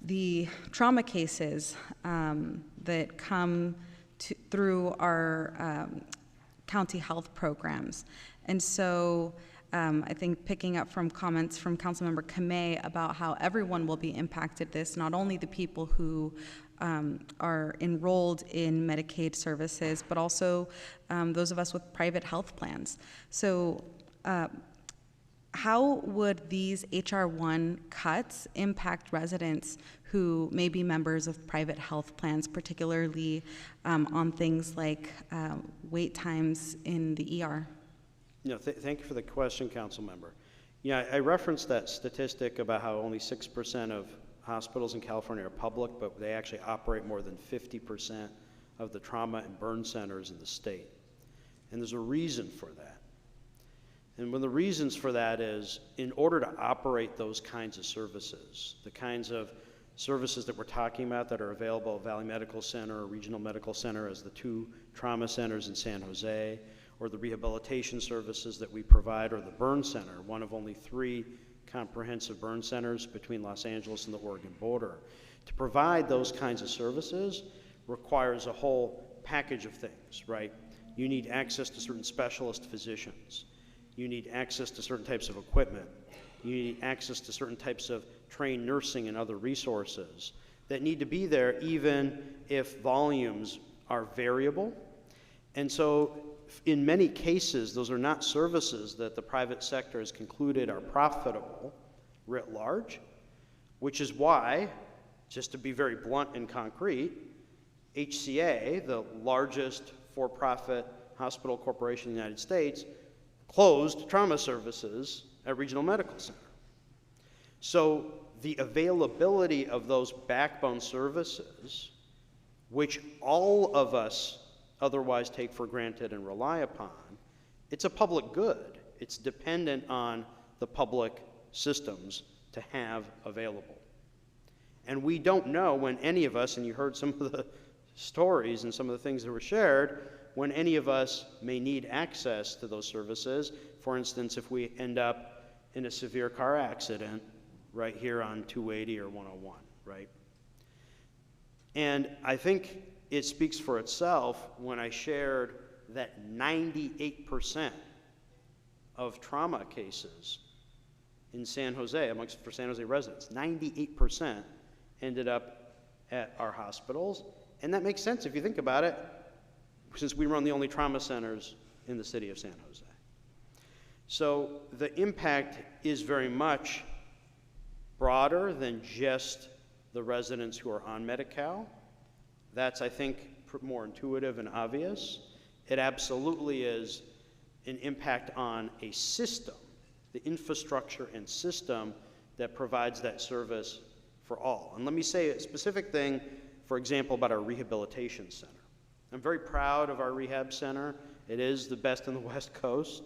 the trauma cases that come through our county health programs. And so I think picking up from comments from Councilmember Kamei about how everyone will be impacted this, not only the people who are enrolled in Medicaid services, but also those of us with private health plans. So how would these HR 1 cuts impact residents who may be members of private health plans, particularly on things like wait times in the ER? No, thank you for the question, Council Member. Yeah, I referenced that statistic about how only 6% of hospitals in California are public, but they actually operate more than 50% of the trauma and burn centers in the state. And there's a reason for that. And one of the reasons for that is, in order to operate those kinds of services, the kinds of services that we're talking about that are available at Valley Medical Center or Regional Medical Center as the 2 trauma centers in San Jose, or the rehabilitation services that we provide, or the burn center, one of only 3 comprehensive burn centers between Los Angeles and the Oregon border. To provide those kinds of services requires a whole package of things, right? You need access to certain specialist physicians. You need access to certain types of equipment. You need access to certain types of trained nursing and other resources that need to be there even if volumes are variable. And so in many cases, those are not services that the private sector has concluded are profitable writ large, which is why, just to be very blunt and concrete, HCA, the largest for-profit hospital corporation in the United States, closed trauma services at Regional Medical Center. So the availability of those backbone services, which all of us otherwise take for granted and rely upon, it's a public good. It's dependent on the public systems to have available. And we don't know when any of us, and you heard some of the stories and some of the things that were shared, when any of us may need access to those services. For instance, if we end up in a severe car accident right here on 280 or 101, right? And I think it speaks for itself when I shared that 98% of trauma cases in San Jose, for San Jose residents, 98% ended up at our hospitals. And that makes sense if you think about it, since we run the only trauma centers in the city of San Jose. So the impact is very much broader than just the residents who are on Medi-Cal. That's, I think, more intuitive and obvious. It absolutely is an impact on a system, the infrastructure and system that provides that service for all. And let me say a specific thing, for example, about our rehabilitation center. I'm very proud of our rehab center. It is the best in the West Coast.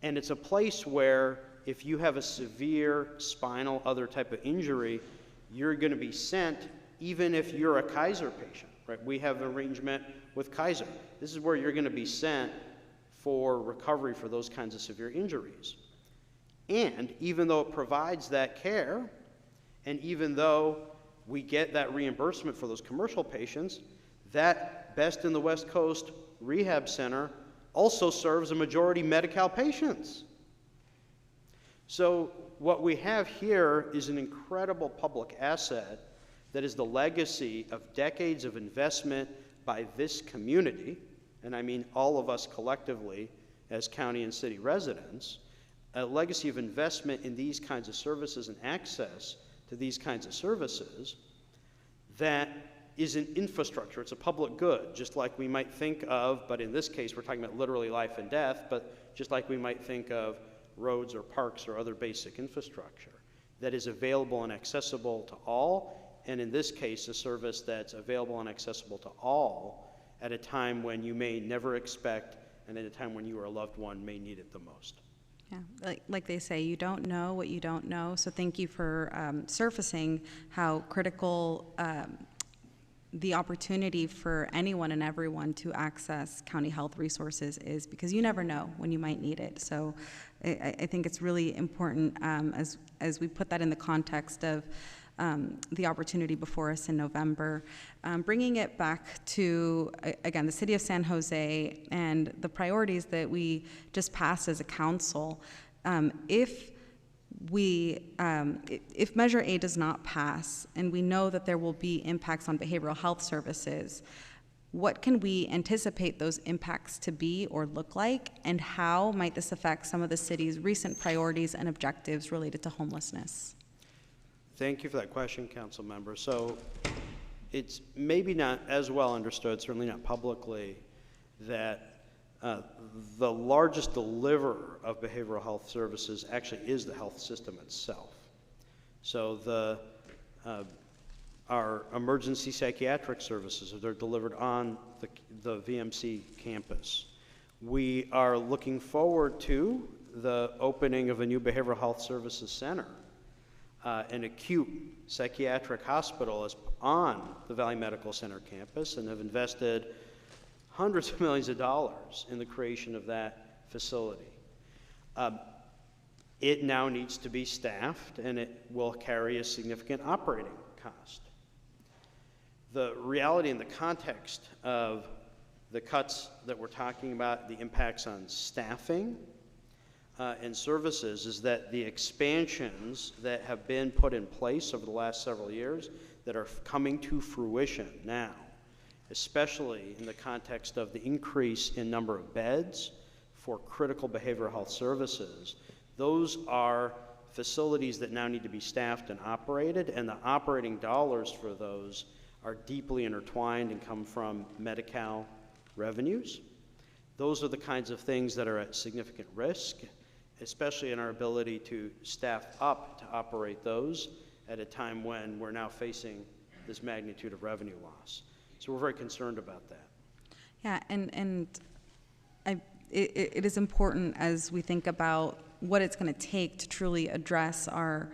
And it's a place where if you have a severe spinal, other type of injury, you're going to be sent even if you're a Kaiser patient, right? We have an arrangement with Kaiser. This is where you're going to be sent for recovery for those kinds of severe injuries. And even though it provides that care, and even though we get that reimbursement for those commercial patients, that best in the West Coast rehab center also serves a majority Medi-Cal patients. So what we have here is an incredible public asset that is the legacy of decades of investment by this community, and I mean all of us collectively as county and city residents, a legacy of investment in these kinds of services and access to these kinds of services that is an infrastructure. It's a public good, just like we might think of, but in this case we're talking about literally life and death, but just like we might think of roads or parks or other basic infrastructure that is available and accessible to all, and in this case a service that's available and accessible to all at a time when you may never expect and at a time when you or a loved one may need it the most. Yeah, like they say, you don't know what you don't know, so thank you for surfacing how critical the opportunity for anyone and everyone to access county health resources is, because you never know when you might need it. So I think it's really important as we put that in the context of the opportunity before us in November. Bringing it back to, again, the city of San Jose and the priorities that we just passed as a council. If Measure A does not pass, and we know that there will be impacts on behavioral health services, what can we anticipate those impacts to be or look like, and how might this affect some of the city's recent priorities and objectives related to homelessness? Thank you for that question, council member. So it's maybe not as well understood, certainly not publicly, that the largest deliverer of behavioral health services actually is the health system itself. So our emergency psychiatric services, they're delivered on the VMC campus. We are looking forward to the opening of a new behavioral health services center, an acute psychiatric hospital on the Valley Medical Center campus, and have invested hundreds of millions of dollars in the creation of that facility. It now needs to be staffed, and it will carry a significant operating cost. The reality in the context of the cuts that we're talking about, the impacts on staffing and services, is that the expansions that have been put in place over the last several years that are coming to fruition now, especially in the context of the increase in number of beds for critical behavioral health services, those are facilities that now need to be staffed and operated, and the operating dollars for those are deeply intertwined and come from Medi-Cal revenues. Those are the kinds of things that are at significant risk, especially in our ability to staff up to operate those at a time when we're now facing this magnitude of revenue loss. So we're very concerned about that. Yeah, and it is important as we think about what it's going to take to truly address our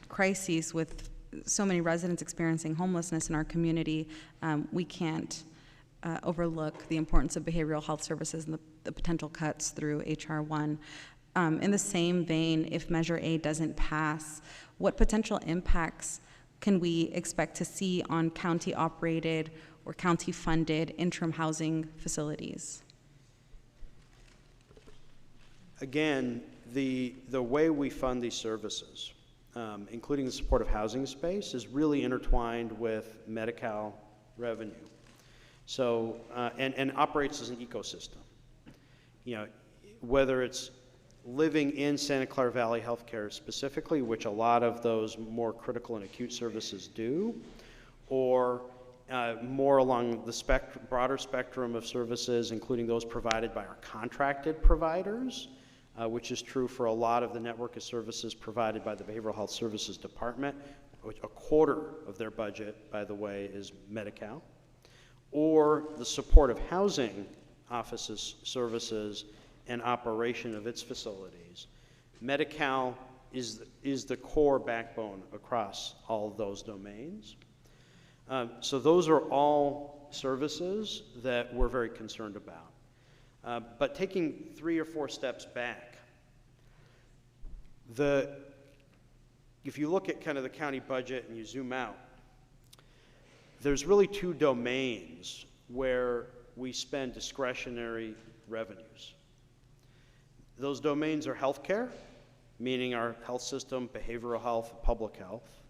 crises with so many residents experiencing homelessness in our community. We can't overlook the importance of behavioral health services and the potential cuts through H.R. 1. In the same vein, if Measure A doesn't pass, what potential impacts can we expect to see on county-operated or county-funded interim housing facilities? Again, the way we fund these services, including the supportive housing space, is really intertwined with Medi-Cal revenue. So, and operates as an ecosystem. You know, whether it's living in Santa Clara Valley Healthcare specifically, which a lot of those more critical and acute services do, or more along the broader spectrum of services, including those provided by our contracted providers, which is true for a lot of the network of services provided by the Behavioral Health Services Department, which a quarter of their budget, by the way, is Medi-Cal, or the supportive housing offices, services, and operation of its facilities. Medi-Cal is the core backbone across all of those domains. So those are all services that we're very concerned about. But taking 3 or 4 steps back, if you look at kind of the county budget and you zoom out, there's really 2 domains where we spend discretionary revenues. Those domains are healthcare, meaning our health system, behavioral health, public health,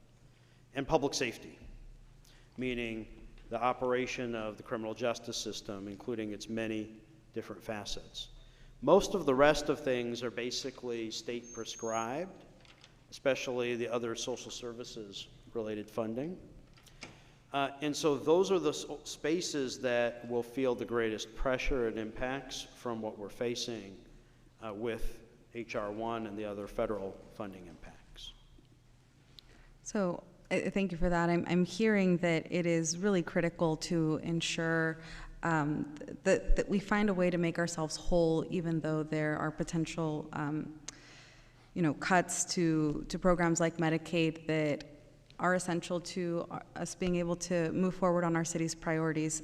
and public safety, meaning the operation of the criminal justice system, including its many different facets. Most of the rest of things are basically state prescribed, especially the other social services related funding. And so those are the spaces that will feel the greatest pressure and impacts from what we're facing with H.R. 1 and the other federal funding impacts. So thank you for that. I'm hearing that it is really critical to ensure that we find a way to make ourselves whole, even though there are potential cuts to programs like Medicaid that are essential to us being able to move forward on our city's priorities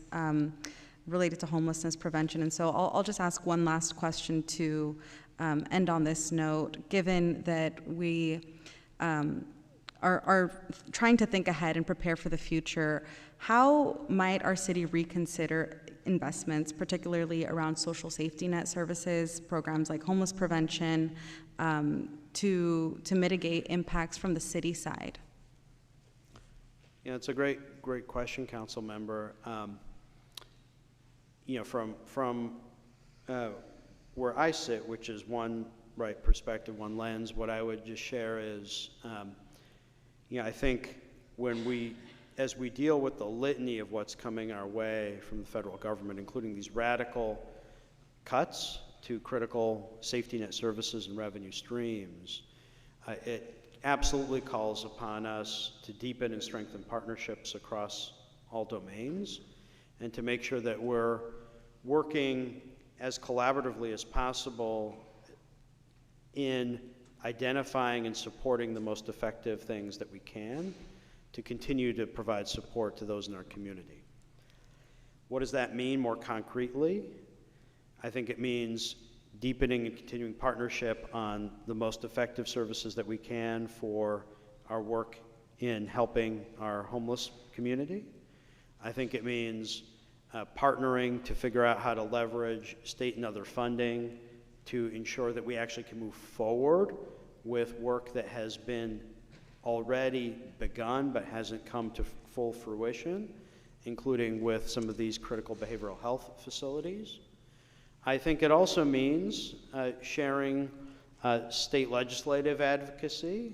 related to homelessness prevention. And so I'll just ask one last question to end on this note. Given that we are trying to think ahead and prepare for the future, how might our city reconsider investments, particularly around social safety net services, programs like homeless prevention, to mitigate impacts from the city side? Yeah, it's a great question, Council Member. From where I sit, which is one right perspective, one lens, what I would just share is, I think as we deal with the litany of what's coming our way from the federal government, including these radical cuts to critical safety net services and revenue streams, it absolutely calls upon us to deepen and strengthen partnerships across all domains and to make sure that we're working as collaboratively as possible in identifying and supporting the most effective things that we can to continue to provide support to those in our community. What does that mean more concretely? I think it means deepening and continuing partnership on the most effective services that we can for our work in helping our homeless community. I think it means partnering to figure out how to leverage state and other funding to ensure that we actually can move forward with work that has been already begun but hasn't come to full fruition, including with some of these critical behavioral health facilities. I think it also means sharing state legislative advocacy,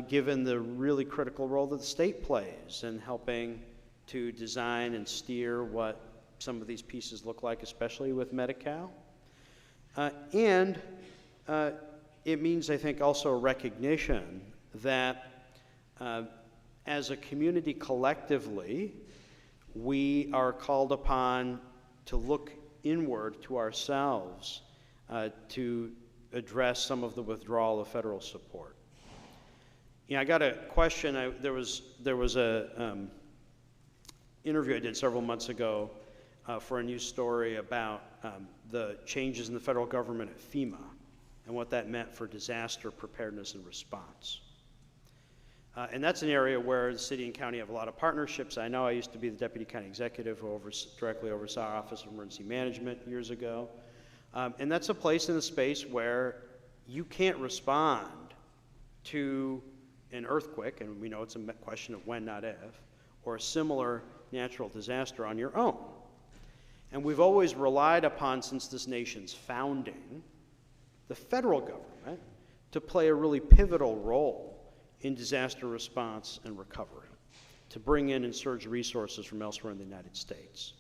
given the really critical role that the state plays in helping to design and steer what some of these pieces look like, especially with Medi-Cal. And it means, I think, also a recognition that as a community collectively, we are called upon to look inward to ourselves to address some of the withdrawal of federal support. You know, I got a question. There was a interview I did several months ago for a news story about the changes in the federal government at FEMA and what that meant for disaster preparedness and response. And that's an area where the city and county have a lot of partnerships. I know I used to be the deputy county executive who directly oversaw our Office of Emergency Management years ago. And that's a place in the space where you can't respond to an earthquake, and we know it's a question of when, not if, or a similar natural disaster on your own. And we've always relied upon, since this nation's founding, the federal government to play a really pivotal role in disaster response and recovery, to bring in and surge resources from elsewhere in the United States.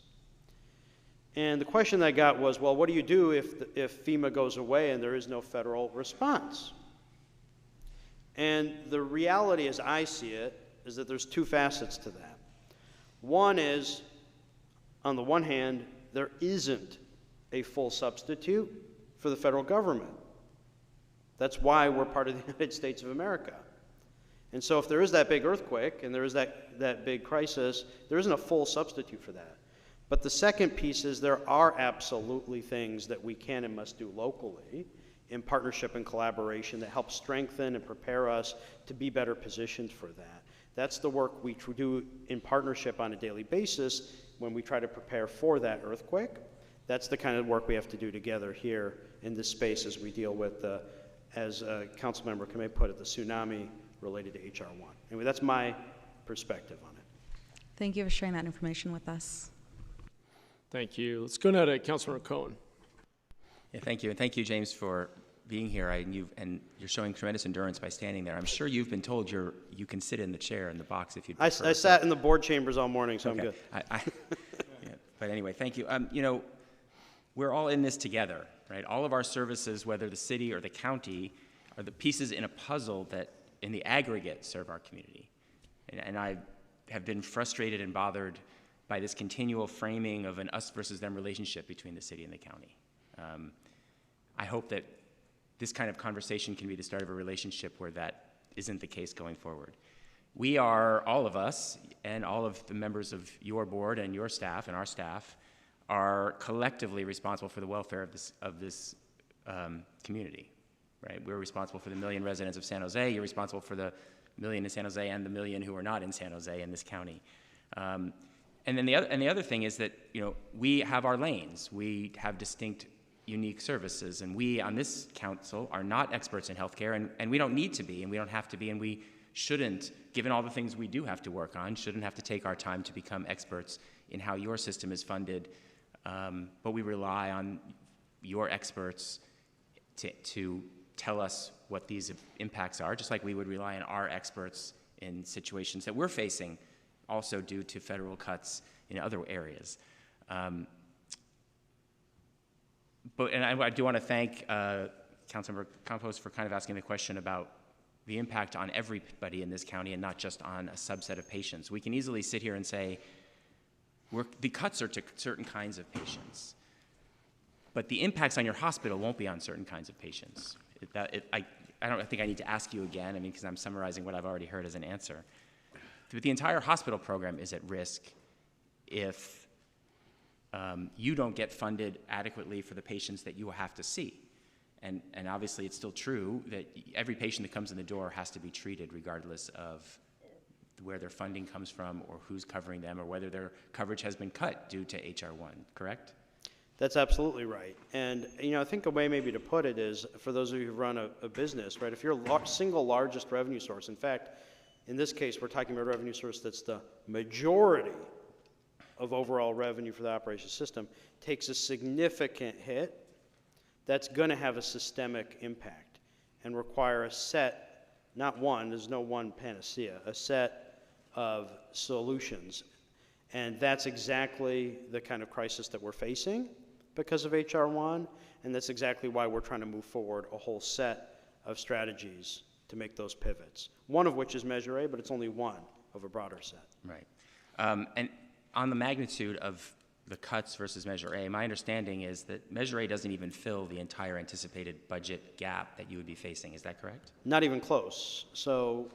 And the question that I got was, well, what do you do if FEMA goes away and there is no federal response? And the reality, as I see it, is that there's two facets to that. One is, on the one hand, there isn't a full substitute for the federal government. That's why we're part of the United States of America. And so if there is that big earthquake and there is that big crisis, there isn't a full substitute for that. But the second piece is there are absolutely things that we can and must do locally in partnership and collaboration that help strengthen and prepare us to be better positioned for that. That's the work we do in partnership on a daily basis when we try to prepare for that earthquake. That's the kind of work we have to do together here in this space as we deal with, as Councilmember Kamei put it, the tsunami related to HR 1. Anyway, that's my perspective on it. Thank you for sharing that information with us. Thank you. Let's go now to Councilmember Cohen. Yeah, thank you, and thank you, James, for being here. And you're showing tremendous endurance by standing there. I'm sure you've been told you can sit in the chair in the box if you'd prefer. I sat in the board chambers all morning, so okay. I'm good. Yeah, but anyway, thank you. You know, we're all in this together, right? All of our services, whether the city or the county, are the pieces in a puzzle that, in the aggregate, serve our community. And I have been frustrated and bothered by this continual framing of an us versus them relationship between the city and the county. I hope that this kind of conversation can be the start of a relationship where that isn't the case going forward. We are, all of us, and all of the members of your board and your staff and our staff, are collectively responsible for the welfare of this community, right? We're responsible for the 1 million residents of San Jose. You're responsible for the 1 million in San Jose and the 1 million who are not in San Jose in this county. And then the other thing is that, you know, we have our lanes. We have distinct, unique services, and we on this council are not experts in healthcare, and we don't need to be, and we don't have to be, and we shouldn't, given all the things we do have to work on, shouldn't have to take our time to become experts in how your system is funded, but we rely on your experts to tell us what these impacts are, just like we would rely on our experts in situations that we're facing, also due to federal cuts in other areas. And I do want to thank Councilmember Campos for kind of asking the question about the impact on everybody in this county and not just on a subset of patients. We can easily sit here and say, the cuts are to certain kinds of patients, but the impacts on your hospital won't be on certain kinds of patients. I don't think I need to ask you again, I mean, because I'm summarizing what I've already heard as an answer. But the entire hospital program is at risk if you don't get funded adequately for the patients that you have to see. And obviously it's still true that every patient that comes in the door has to be treated regardless of where their funding comes from or who's covering them or whether their coverage has been cut due to HR1, correct? That's absolutely right. And, you know, I think a way maybe to put it is, for those of you who run a business, right, if your single largest revenue source, in fact, in this case, we're talking about a revenue source that's the majority of overall revenue for the operations system, takes a significant hit, that's going to have a systemic impact and require a set, not one, there's no one panacea, a set of solutions. And that's exactly the kind of crisis that we're facing because of HR1, and that's exactly why we're trying to move forward a whole set of strategies to make those pivots. One of which is Measure A, but it's only one of a broader set. Right. And on the magnitude of the cuts versus Measure A, my understanding is that Measure A doesn't even fill the entire anticipated budget gap that you would be facing. Is that correct? Not even close. So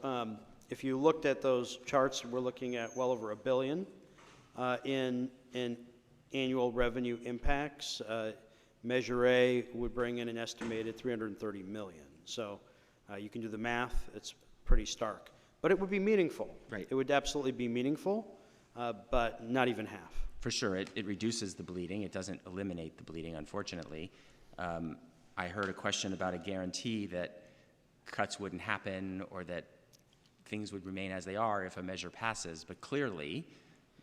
if you looked at those charts, we're looking at well over $1 billion in annual revenue impacts. Measure A would bring in an estimated $330 million. So you can do the math. It's pretty stark. But it would be meaningful. Right. It would absolutely be meaningful, but not even half. For sure, it reduces the bleeding. It doesn't eliminate the bleeding, unfortunately. I heard a question about a guarantee that cuts wouldn't happen or that things would remain as they are if a measure passes. But clearly,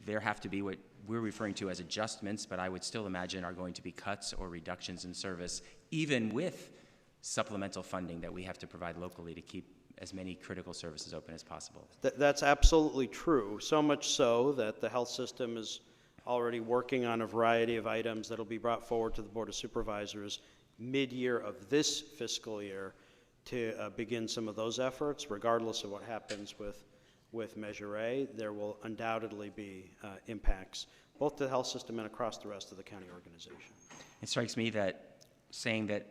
there have to be what we're referring to as adjustments, but I would still imagine are going to be cuts or reductions in service, even with supplemental funding that we have to provide locally to keep as many critical services open as possible. That's absolutely true, so much so that the health system is already working on a variety of items that will be brought forward to the Board of Supervisors mid-year of this fiscal year to begin some of those efforts. Regardless of what happens with Measure A, there will undoubtedly be impacts both to the health system and across the rest of the county organization. It strikes me that saying that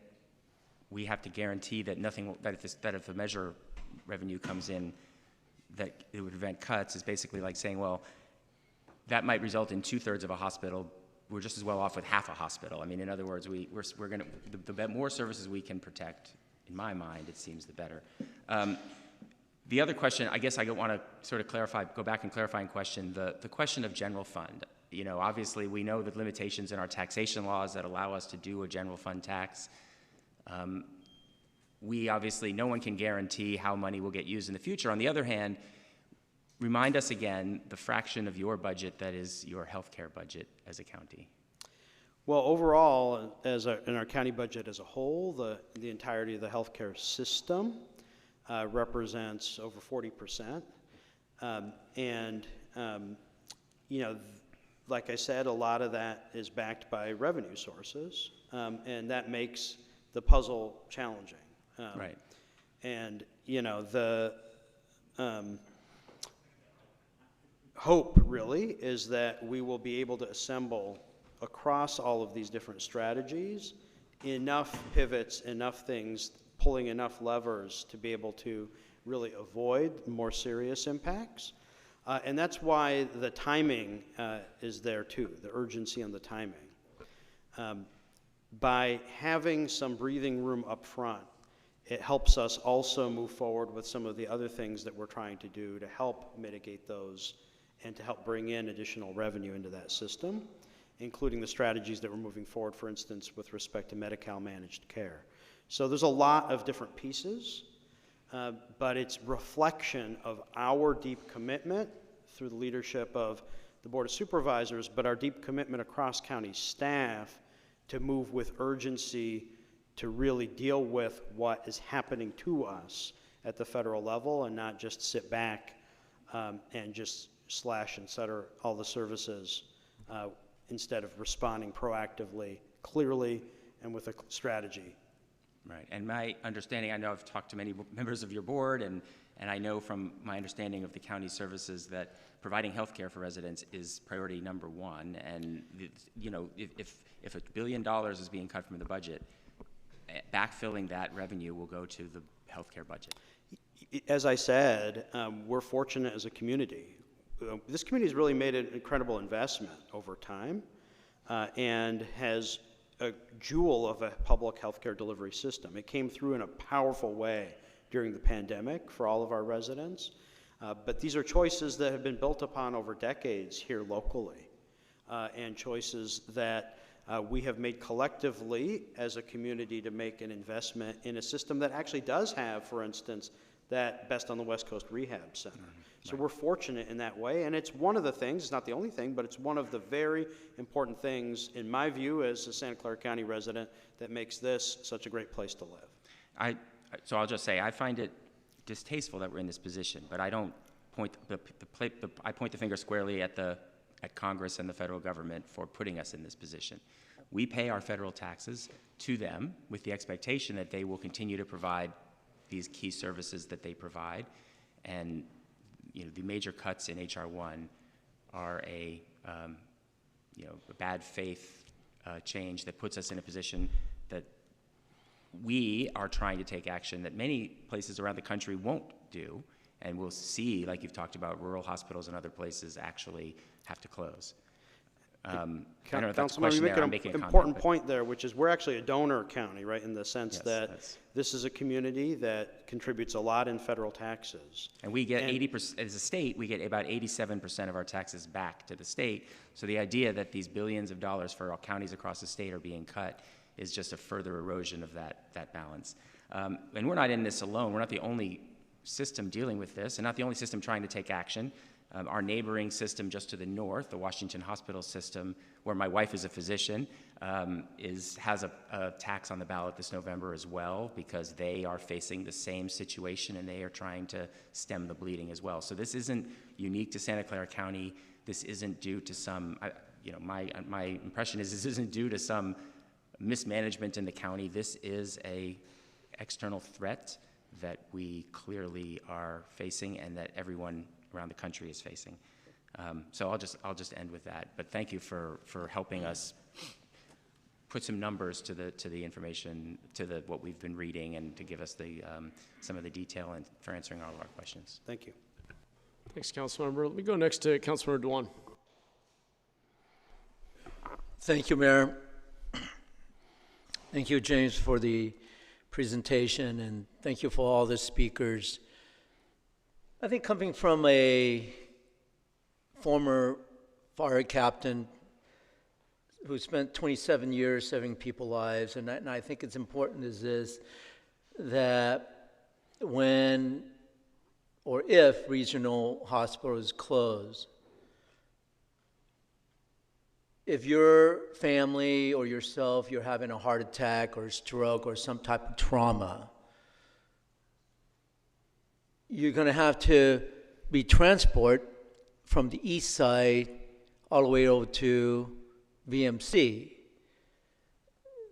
we have to guarantee that nothing, that if a measure revenue comes in, that it would prevent cuts is basically like saying, well, that might result in 2/3 of a hospital. We're just as well off with half a hospital. I mean, in other words, we're going to, the more services we can protect, in my mind, it seems the better. The other question, I guess I want to sort of clarify, go back and clarifying question, the question of general fund. You know, obviously we know the limitations in our taxation laws that allow us to do a general fund tax. We obviously, no one can guarantee how money will get used in the future. On the other hand, remind us again the fraction of your budget that is your healthcare budget as a county. Well, overall, in our county budget as a whole, the entirety of the healthcare system represents over 40%. You know, like I said, a lot of that is backed by revenue sources, and that makes the puzzle challenging. Right. And, you know, the hope really is that we will be able to assemble across all of these different strategies enough pivots, enough things, pulling enough levers to be able to really avoid more serious impacts. And that's why the timing is there too, the urgency and the timing. By having some breathing room up front, it helps us also move forward with some of the other things that we're trying to do to help mitigate those and to help bring in additional revenue into that system, including the strategies that we're moving forward, for instance, with respect to Medi-Cal managed care. So there's a lot of different pieces, but it's reflection of our deep commitment through the leadership of the Board of Supervisors, but our deep commitment across county staff to move with urgency to really deal with what is happening to us at the federal level and not just sit back and just slash and center all the services instead of responding proactively, clearly, and with a strategy. Right, and my understanding, I know I've talked to many members of your board, and I know from my understanding of the county services that providing health care for residents is priority number one, and you know, if $1 billion is being cut from the budget, backfilling that revenue will go to the healthcare budget. As I said, we're fortunate as a community. This community has really made an incredible investment over time and has a jewel of a public healthcare delivery system. It came through in a powerful way during the pandemic for all of our residents. But these are choices that have been built upon over decades here locally, and choices that we have made collectively as a community to make an investment in a system that actually does have, for instance, that Best on the West Coast Rehab Center. So we're fortunate in that way, and it's one of the things, it's not the only thing, but it's one of the very important things, in my view, as a Santa Clara County resident, that makes this such a great place to live. So I'll just say, I find it distasteful that we're in this position, but I don't point I point the finger squarely at Congress and the federal government for putting us in this position. We pay our federal taxes to them with the expectation that they will continue to provide these key services that they provide, and the major cuts in HR 1 are a bad faith change that puts us in a position that we are trying to take action that many places around the country won't do, and we'll see, like you've talked about, rural hospitals and other places actually have to close. I don't know if that's a question there. I'm making an important point there, which is we're actually a donor county, right, in the sense that this is a community that contributes a lot in federal taxes. And we get 80%, as a state, we get about 87% of our taxes back to the state. So the idea that these billions of dollars for all counties across the state are being cut is just a further erosion of that balance. And we're not in this alone. We're not the only system dealing with this, and not the only system trying to take action. Our neighboring system just to the north, the Washington Hospital System, where my wife is a physician, has a tax on the ballot this November as well, because they are facing the same situation and they are trying to stem the bleeding as well. So this isn't unique to Santa Clara County. This isn't due to some, my impression is this isn't due to some mismanagement in the county. This is a external threat that we clearly are facing and that everyone around the country is facing. So I'll just end with that. But thank you for helping us put some numbers to the information, to what we've been reading, and to give us some of the detail and for answering all of our questions. Thank you. Thanks, Councilmember. Let me go next to Councilmember Dewan. Thank you, Mayor. Thank you, James, for the presentation, and thank you for all the speakers. I think coming from a former fire captain who spent 27 years saving people's lives, and I think it's important is this, that when or if regional hospitals close, if your family or yourself, you're having a heart attack or a stroke or some type of trauma, you're going to have to be transported from the east side all the way over to VMC.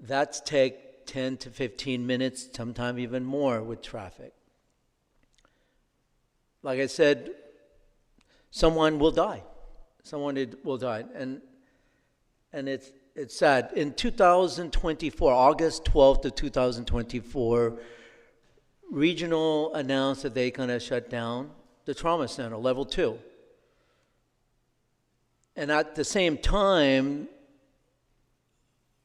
That's take 10 to 15 minutes, sometimes even more with traffic. Like I said, someone will die. Someone will die. And it's sad. In 2024, August 12th of 2024, Regional announced that they're going to shut down the trauma center, level 2. And at the same time,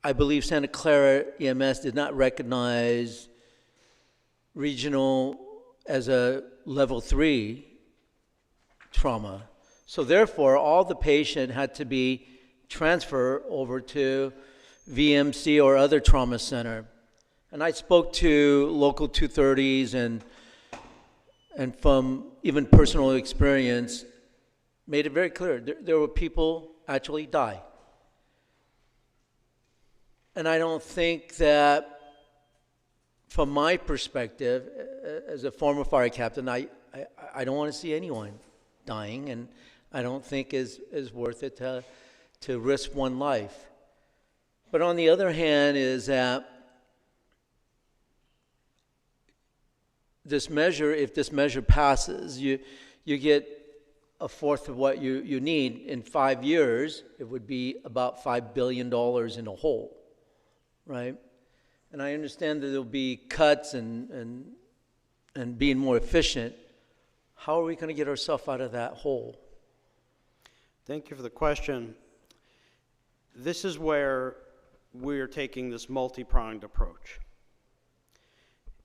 I believe Santa Clara EMS did not recognize Regional as a level 3 trauma. So therefore, all the patient had to be transferred over to VMC or other trauma center. And I spoke to local 230s and from even personal experience, made it very clear, there were people actually die. And I don't think that, from my perspective, as a former fire captain, I don't want to see anyone dying, and I don't think is worth it to risk one life. But on the other hand is that this measure, if this measure passes, you get a fourth of what you need. In 5 years, it would be about $5 billion in a hole, right? and I understand that there'll be cuts and being more efficient. How are we going to get ourselves out of that hole? Thank you for the question. This is where we're taking this multi-pronged approach.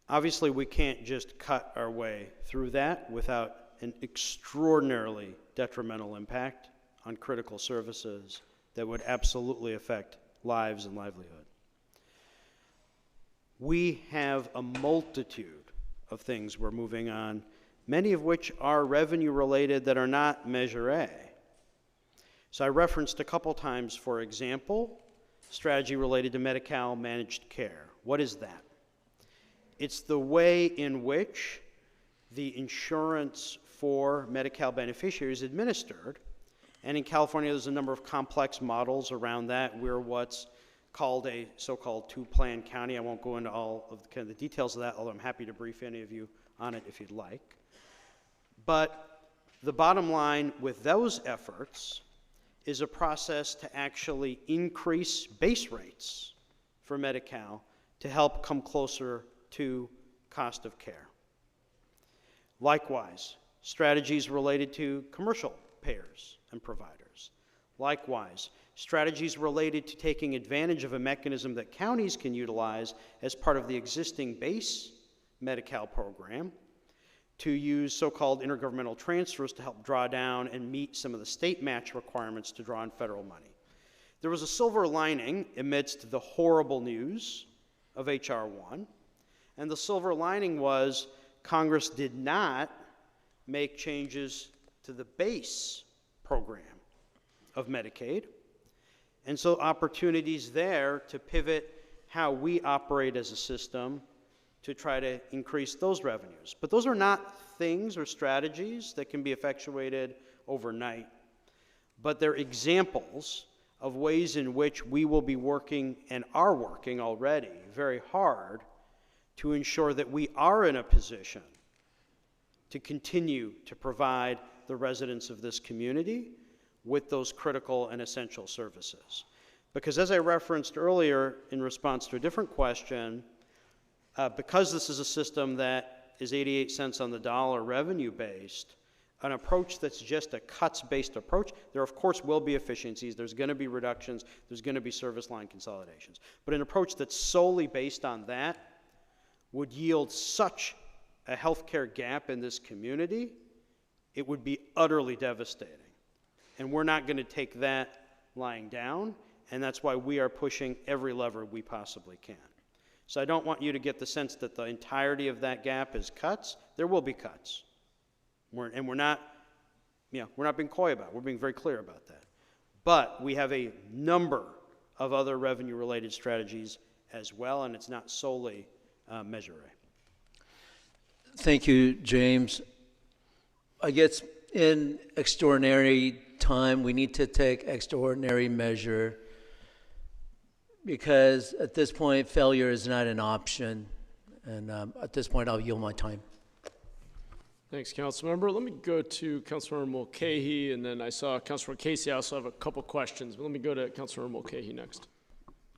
Obviously, we can't just cut our way through that without an extraordinarily detrimental impact on critical services that would absolutely affect lives and livelihood. We have a multitude of things we're moving on, many of which are revenue related that are not Measure A. So I referenced a couple times, for example, strategy related to Medi-Cal managed care. What is that? It's the way in which the insurance for Medi-Cal beneficiaries is administered. And in California, there's a number of complex models around that. We're what's called a so-called two-plan county. I won't go into all of the, kind of the details of that, although I'm happy to brief any of you on it if you'd like. But the bottom line with those efforts is a process to actually increase base rates for Medi-Cal to help come closer to cost of care. Likewise, strategies related to commercial payers and providers. Likewise, strategies related to taking advantage of a mechanism that counties can utilize as part of the existing base Medi-Cal program to use so-called intergovernmental transfers to help draw down and meet some of the state match requirements to draw on federal money. There was a silver lining amidst the horrible news of H.R. 1, and the silver lining was Congress did not make changes to the base program of Medicaid, and so opportunities there to pivot how we operate as a system to try to increase those revenues. But those are not things or strategies that can be effectuated overnight, but they're examples of ways in which we will be working and are working already very hard to ensure that we are in a position to continue to provide the residents of this community with those critical and essential services. Because as I referenced earlier in response to a different question, because this is a system that is 88 cents on the dollar revenue-based, an approach that's just a cuts-based approach, there of course will be efficiencies, there's going to be reductions, there's going to be service line consolidations. But an approach that's solely based on that would yield such a healthcare gap in this community, it would be utterly devastating. And we're not going to take that lying down, and that's why we are pushing every lever we possibly can. So I don't want you to get the sense that the entirety of that gap is cuts. There will be cuts. We're not being coy about it. We're being very clear about that. But we have a number of other revenue-related strategies as well, and it's not solely Measure A. Thank you, James. I guess in extraordinary time, we need to take extraordinary measure because at this point, failure is not an option. And at this point, I'll yield my time. Thanks, Councilmember. Let me go to Councilmember Mulcahy, and then I saw Councilmember Casey. I also have a couple questions, but let me go to Councilmember Mulcahy next.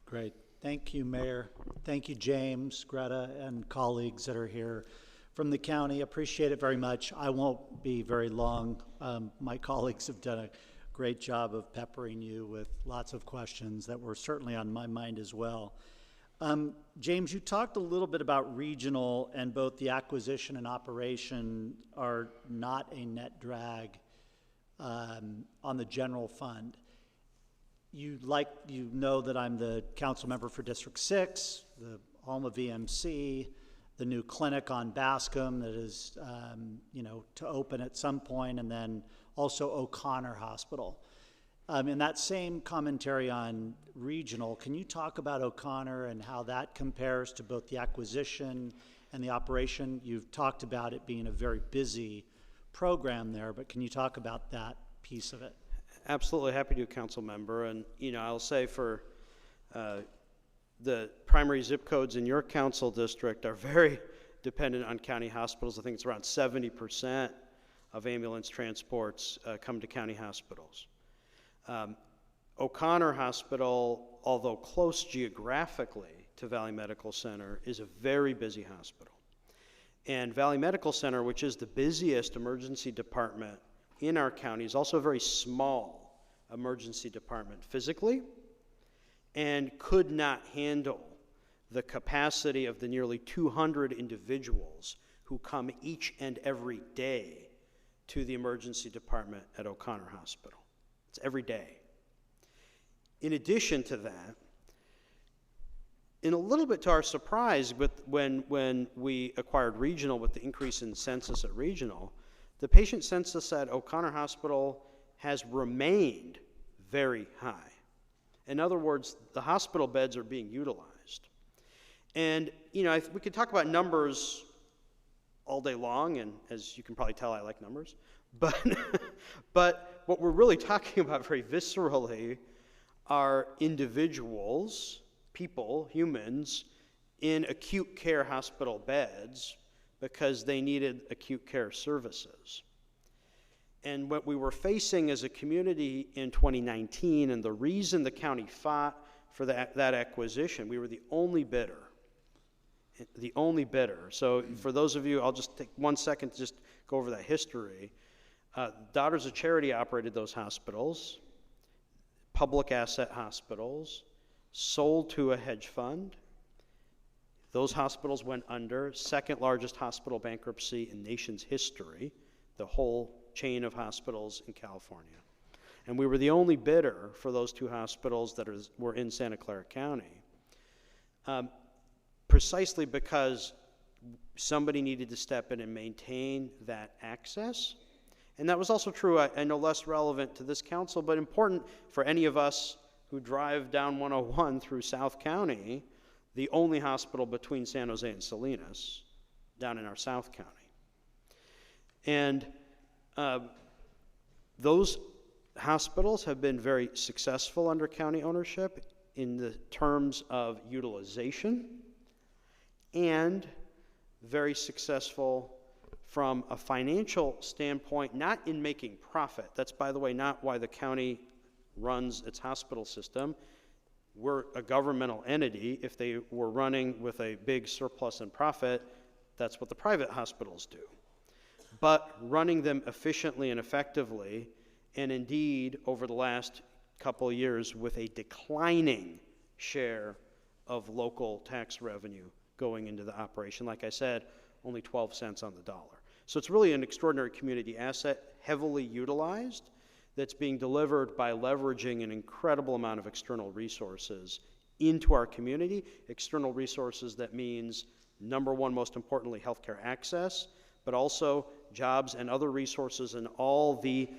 Great. Thank you, Mayor. Thank you, James, Greta, and colleagues that are here from the county. Appreciate it very much. I won't be very long. My colleagues have done a great job of peppering you with lots of questions that were certainly on my mind as well. James, you talked a little bit about regional, and both the acquisition and operation are not a net drag on the general fund. You know that I'm the council member for District 6, the home of VMC, the new clinic on Bascom that is, to open at some point, and then also O'Connor Hospital. In that same commentary on regional, can you talk about O'Connor and how that compares to both the acquisition and the operation? You've talked about it being a very busy program there, but can you talk about that piece of it? Absolutely, happy to, council member. And I'll say for the primary zip codes in your council district are very dependent on county hospitals. I think it's around 70% of ambulance transports come to county hospitals. O'Connor Hospital, although close geographically to Valley Medical Center is a very busy hospital. And Valley Medical Center, which is the busiest emergency department in our county, is also a very small emergency department physically and could not handle the capacity of the nearly 200 individuals who come each and every day to the emergency department at O'Connor Hospital. It's every day. In addition to that, in a little bit to our surprise, when we acquired Regional with the increase in census at Regional, the patient census at O'Connor Hospital has remained very high. In other words, the hospital beds are being utilized. And, you know, we could talk about numbers all day long, and as you can probably tell, I like numbers. But, but what we're really talking about very viscerally are individuals, people, humans, in acute care hospital beds because they needed acute care services. And what we were facing as a community in 2019, and the reason the county fought for that acquisition, we were the only bidder. The only bidder. So for those of you, I'll just take 1 second to just go over that history. Daughters of Charity operated those hospitals, public asset hospitals, sold to a hedge fund. Those hospitals went under, second largest hospital bankruptcy in nation's history, the whole chain of hospitals in California. And we were the only bidder for those two hospitals that were in Santa Clara County, precisely because somebody needed to step in and maintain that access. And that was also true, I know less relevant to this council, but important for any of us who drive down 101 through South County, the only hospital between San Jose and Salinas, down in our South County. And those hospitals have been very successful under county ownership in the terms of utilization, and very successful from a financial standpoint, not in making profit. That's, by the way, not why the county runs its hospital system. We're a governmental entity. If they were running with a big surplus and profit, that's what the private hospitals do. But running them efficiently and effectively, and indeed over the last couple of years with a declining share of local tax revenue going into the operation. Like I said, only 12 cents on the dollar. So it's really an extraordinary community asset, heavily utilized, that's being delivered by leveraging an incredible amount of external resources into our community. External resources that means, number one, most importantly, healthcare access, but also jobs and other resources and all the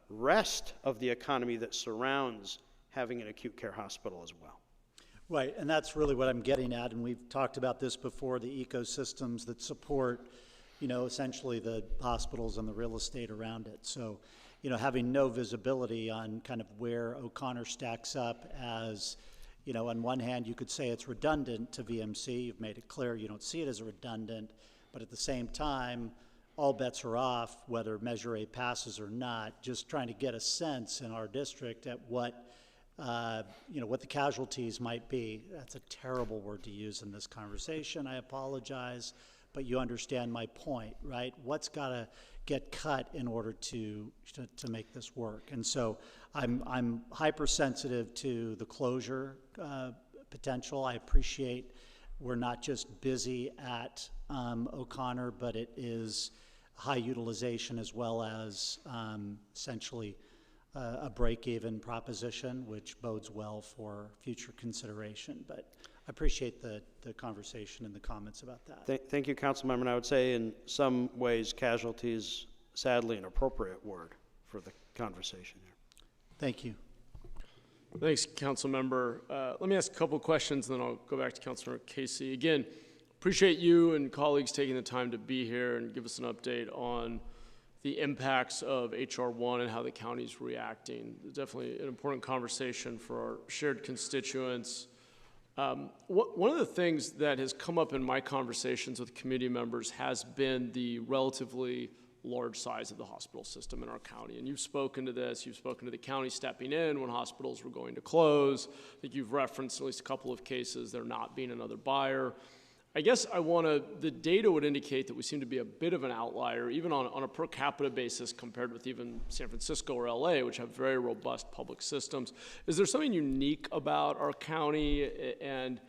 rest of the economy that surrounds having an acute care hospital as well. Right, and that's really what I'm getting at, and we've talked about this before, the ecosystems that support, you know, essentially the hospitals and the real estate around it. So, you know, having no visibility on kind of where O'Connor stacks up as, you know, on one hand, you could say it's redundant to VMC. You've made it clear you don't see it as redundant, but at the same time, all bets are off whether Measure A passes or not. Just trying to get a sense in our district at what, you know, what the casualties might be. That's a terrible word to use in this conversation. I apologize, but you understand my point, right? What's got to get cut in order to make this work? And so I'm hypersensitive to the closure potential. I appreciate we're not just busy at O'Connor, but it is high utilization as well as essentially a break-even proposition, which bodes well for future consideration. But I appreciate the conversation and the comments about that. Thank you, Councilmember. And I would say in some ways casualty is sadly an appropriate word for the conversation here. Thank you. Thanks, Councilmember. Let me ask a couple questions, and then I'll go back to Councilmember Casey. Again, appreciate you and colleagues taking the time to be here and give us an update on the impacts of H.R. 1 and how the county's reacting. Definitely an important conversation for our shared constituents. One of the things that has come up in my conversations with committee members has been the relatively large size of the hospital system in our county. And you've spoken to this, you've spoken to the county stepping in when hospitals were going to close. I think you've referenced at least a couple of cases there not being another buyer. I guess the data would indicate that we seem to be a bit of an outlier, even on a per capita basis compared with even San Francisco or LA, which have very robust public systems. Is there something unique about our county, and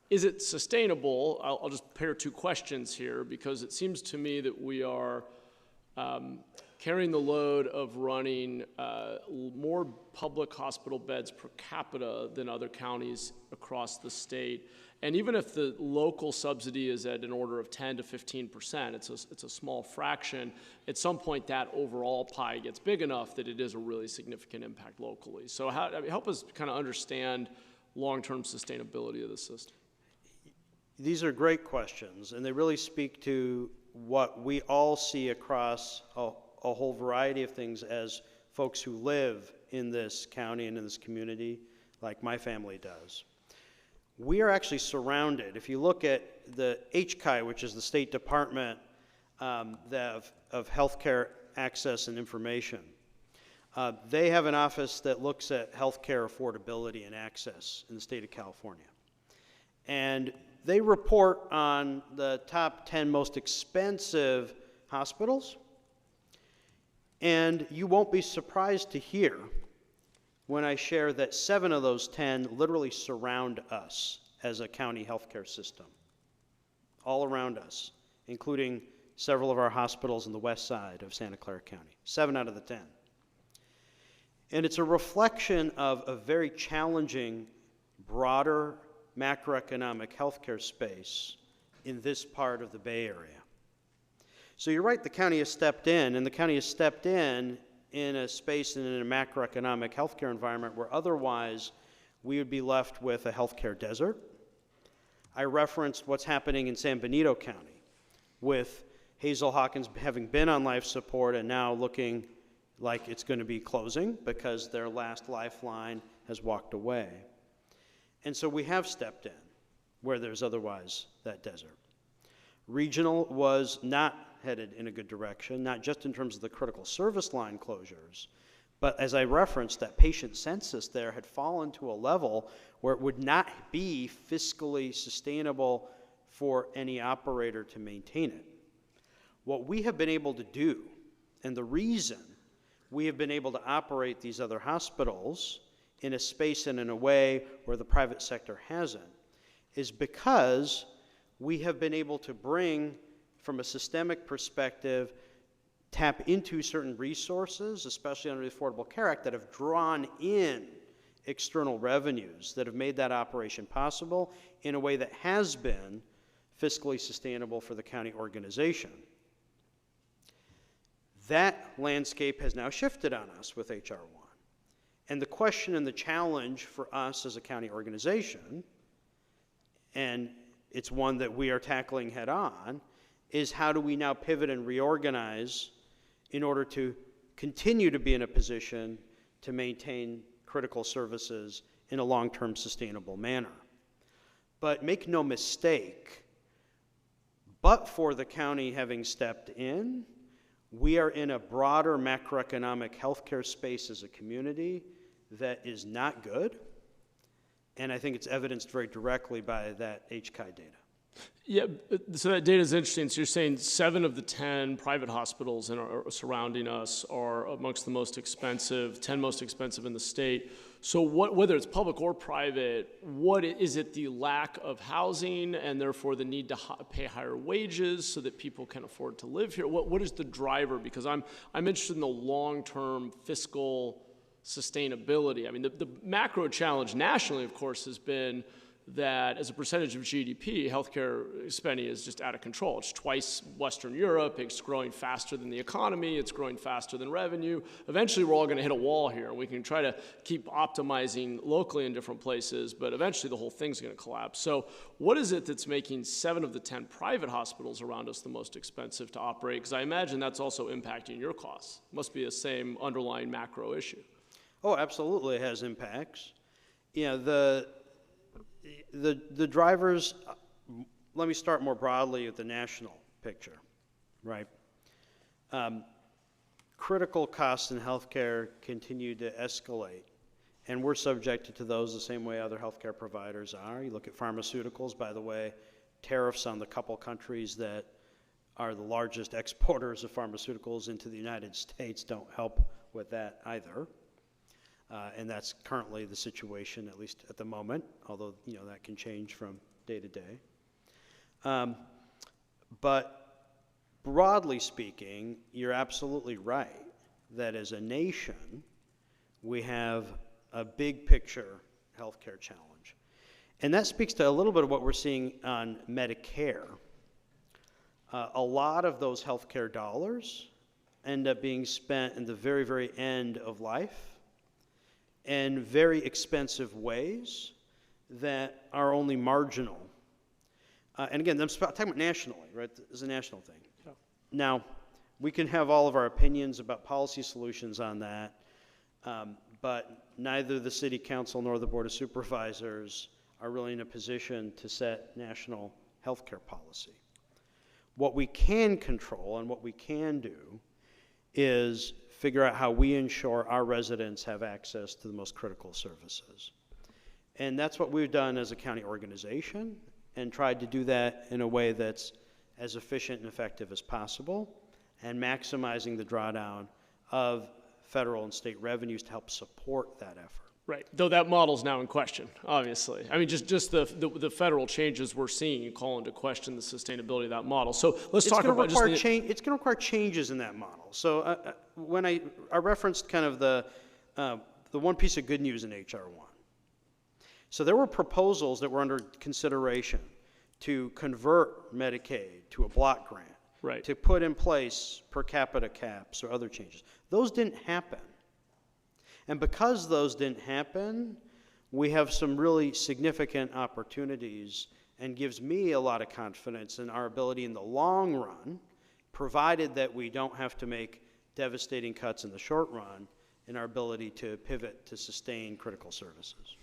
is it sustainable? I'll just pair two questions here, because it seems to me that we are carrying the load of running more public hospital beds per capita than other counties across the state. And even if the local subsidy is at an order of 10 to 15%, it's a small fraction, at some point that overall pie gets big enough that it is a really significant impact locally. So help us kind of understand long-term sustainability of the system. These are great questions, and they really speak to what we all see across a whole variety of things as folks who live in this county and in this community, like my family does. We are actually surrounded. If you look at the HCI, which is the State Department of Healthcare Access and Information, they have an office that looks at healthcare affordability and access in the state of California. And they report on the top 10 most expensive hospitals, and you won't be surprised to hear when I share that 7 of those 10 literally surround us as a county healthcare system, all around us, including several of our hospitals in the west side of Santa Clara County, 7 out of the 10. And it's a reflection of a very challenging, broader macroeconomic healthcare space in this part of the Bay Area. So you're right, the county has stepped in, and the county has stepped in a space and in a macroeconomic healthcare environment where otherwise we would be left with a healthcare desert. I referenced what's happening in San Benito County with Hazel Hawkins having been on life support and now looking like it's going to be closing because their last lifeline has walked away. And so we have stepped in where there's otherwise that desert. Regional was not headed in a good direction, not just in terms of the critical service line closures, but as I referenced, that patient census there had fallen to a level where it would not be fiscally sustainable for any operator to maintain it. What we have been able to do, and the reason we have been able to operate these other hospitals in a space and in a way where the private sector hasn't, is because we have been able to bring, from a systemic perspective, tap into certain resources, especially under the Affordable Care Act, that have drawn in external revenues that have made that operation possible in a way that has been fiscally sustainable for the county organization. That landscape has now shifted on us with HR 1. And the question and the challenge for us as a county organization, and it's one that we are tackling head on, is how do we now pivot and reorganize in order to continue to be in a position to maintain critical services in a long-term sustainable manner. But make no mistake, but for the county having stepped in, we are in a broader macroeconomic healthcare space as a community that is not good, and I think it's evidenced very directly by that HCI data. Yeah, so that data is interesting. So you're saying 7 of the 10 private hospitals surrounding us are amongst the most expensive, 10 most expensive in the state. So whether it's public or private, what is it, the lack of housing and therefore the need to pay higher wages so that people can afford to live here? What is the driver? Because I'm interested in the long-term fiscal sustainability. I mean, the macro challenge nationally, of course, has been that as a percentage of GDP, healthcare spending is just out of control. It's twice Western Europe. It's growing faster than the economy. It's growing faster than revenue. Eventually, we're all going to hit a wall here. We can try to keep optimizing locally in different places, but eventually the whole thing's going to collapse. So what is it that's making 7 of the 10 private hospitals around us the most expensive to operate? Because I imagine that's also impacting your costs. It must be the same underlying macro issue. Oh, absolutely, it has impacts. You know, the drivers, let me start more broadly with the national picture, right? critical costs in healthcare continue to escalate. And we're subjected to those the same way other healthcare providers are. You look at pharmaceuticals, by the way, tariffs on the couple countries that are the largest exporters of pharmaceuticals into the United States don't help with that either. And that's currently the situation, at least at the moment, although that can change from day to day. But broadly speaking, you're absolutely right that as a nation, we have a big picture healthcare challenge. And that speaks to a little bit of what we're seeing on Medicare. A lot of those healthcare dollars end up being spent in the very, very end of life in very expensive ways that are only marginal. And again, I'm talking about nationally, right? This is a national thing. Yeah. Now, we can have all of our opinions about policy solutions on that, but neither the City Council nor the Board of Supervisors are really in a position to set national healthcare policy. What we can control and what we can do is figure out how we ensure our residents have access to the most critical services. And that's what we've done as a county organization, and tried to do that in a way that's as efficient and effective as possible, and maximizing the drawdown of federal and state revenues to help support that effort. Right, though that model's now in question, obviously. I mean, just the federal changes we're seeing call into question the sustainability of that model. So let's talk about it's going to require changes in that model. So when I referenced kind of the one piece of good news in H.R. 1. So there were proposals that were under consideration to convert Medicaid to a block grant, right, to put in place per capita caps or other changes. Those didn't happen. And because those didn't happen, we have some really significant opportunities, and gives me a lot of confidence in our ability in the long run, provided that we don't have to make devastating cuts in the short run, in our ability to pivot to sustain critical services.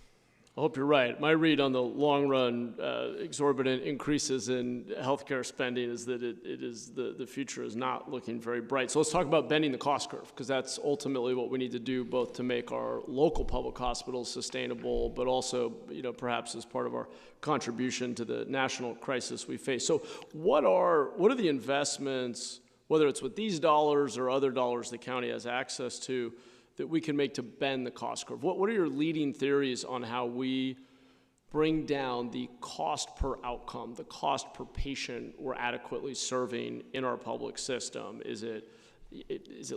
I hope you're right. My read on the long-run exorbitant increases in healthcare spending is that the future is not looking very bright. So let's talk about bending the cost curve, because that's ultimately what we need to do, both to make our local public hospitals sustainable, but also, perhaps as part of our contribution to the national crisis we face. So what are the investments, whether it's with these dollars or other dollars the county has access to, that we can make to bend the cost curve? What are your leading theories on how we bring down the cost per outcome, the cost per patient we're adequately serving in our public system? Is it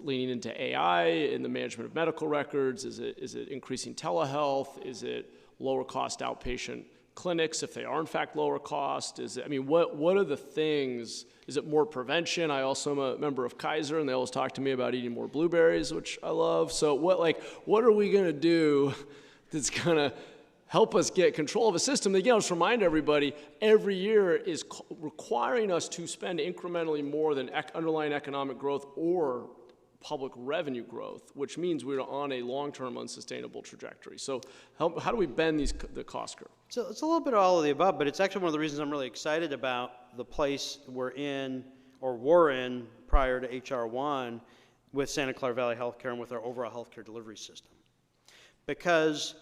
leaning into AI in the management of medical records? Is it increasing telehealth? Is it lower cost outpatient clinics if they are in fact lower cost? What are the things? Is it more prevention? I also am a member of Kaiser, and they always talk to me about eating more blueberries, which I love. So what are we going to do that's going to help us get control of a system that, I'll just remind everybody, every year is requiring us to spend incrementally more than underlying economic growth or public revenue growth, which means we're on a long-term unsustainable trajectory. So how do we bend the cost curve? So it's a little bit of all of the above, but it's actually one of the reasons I'm really excited about the place we're in prior to H.R. 1 with Santa Clara Valley Healthcare and with our overall healthcare delivery system. Because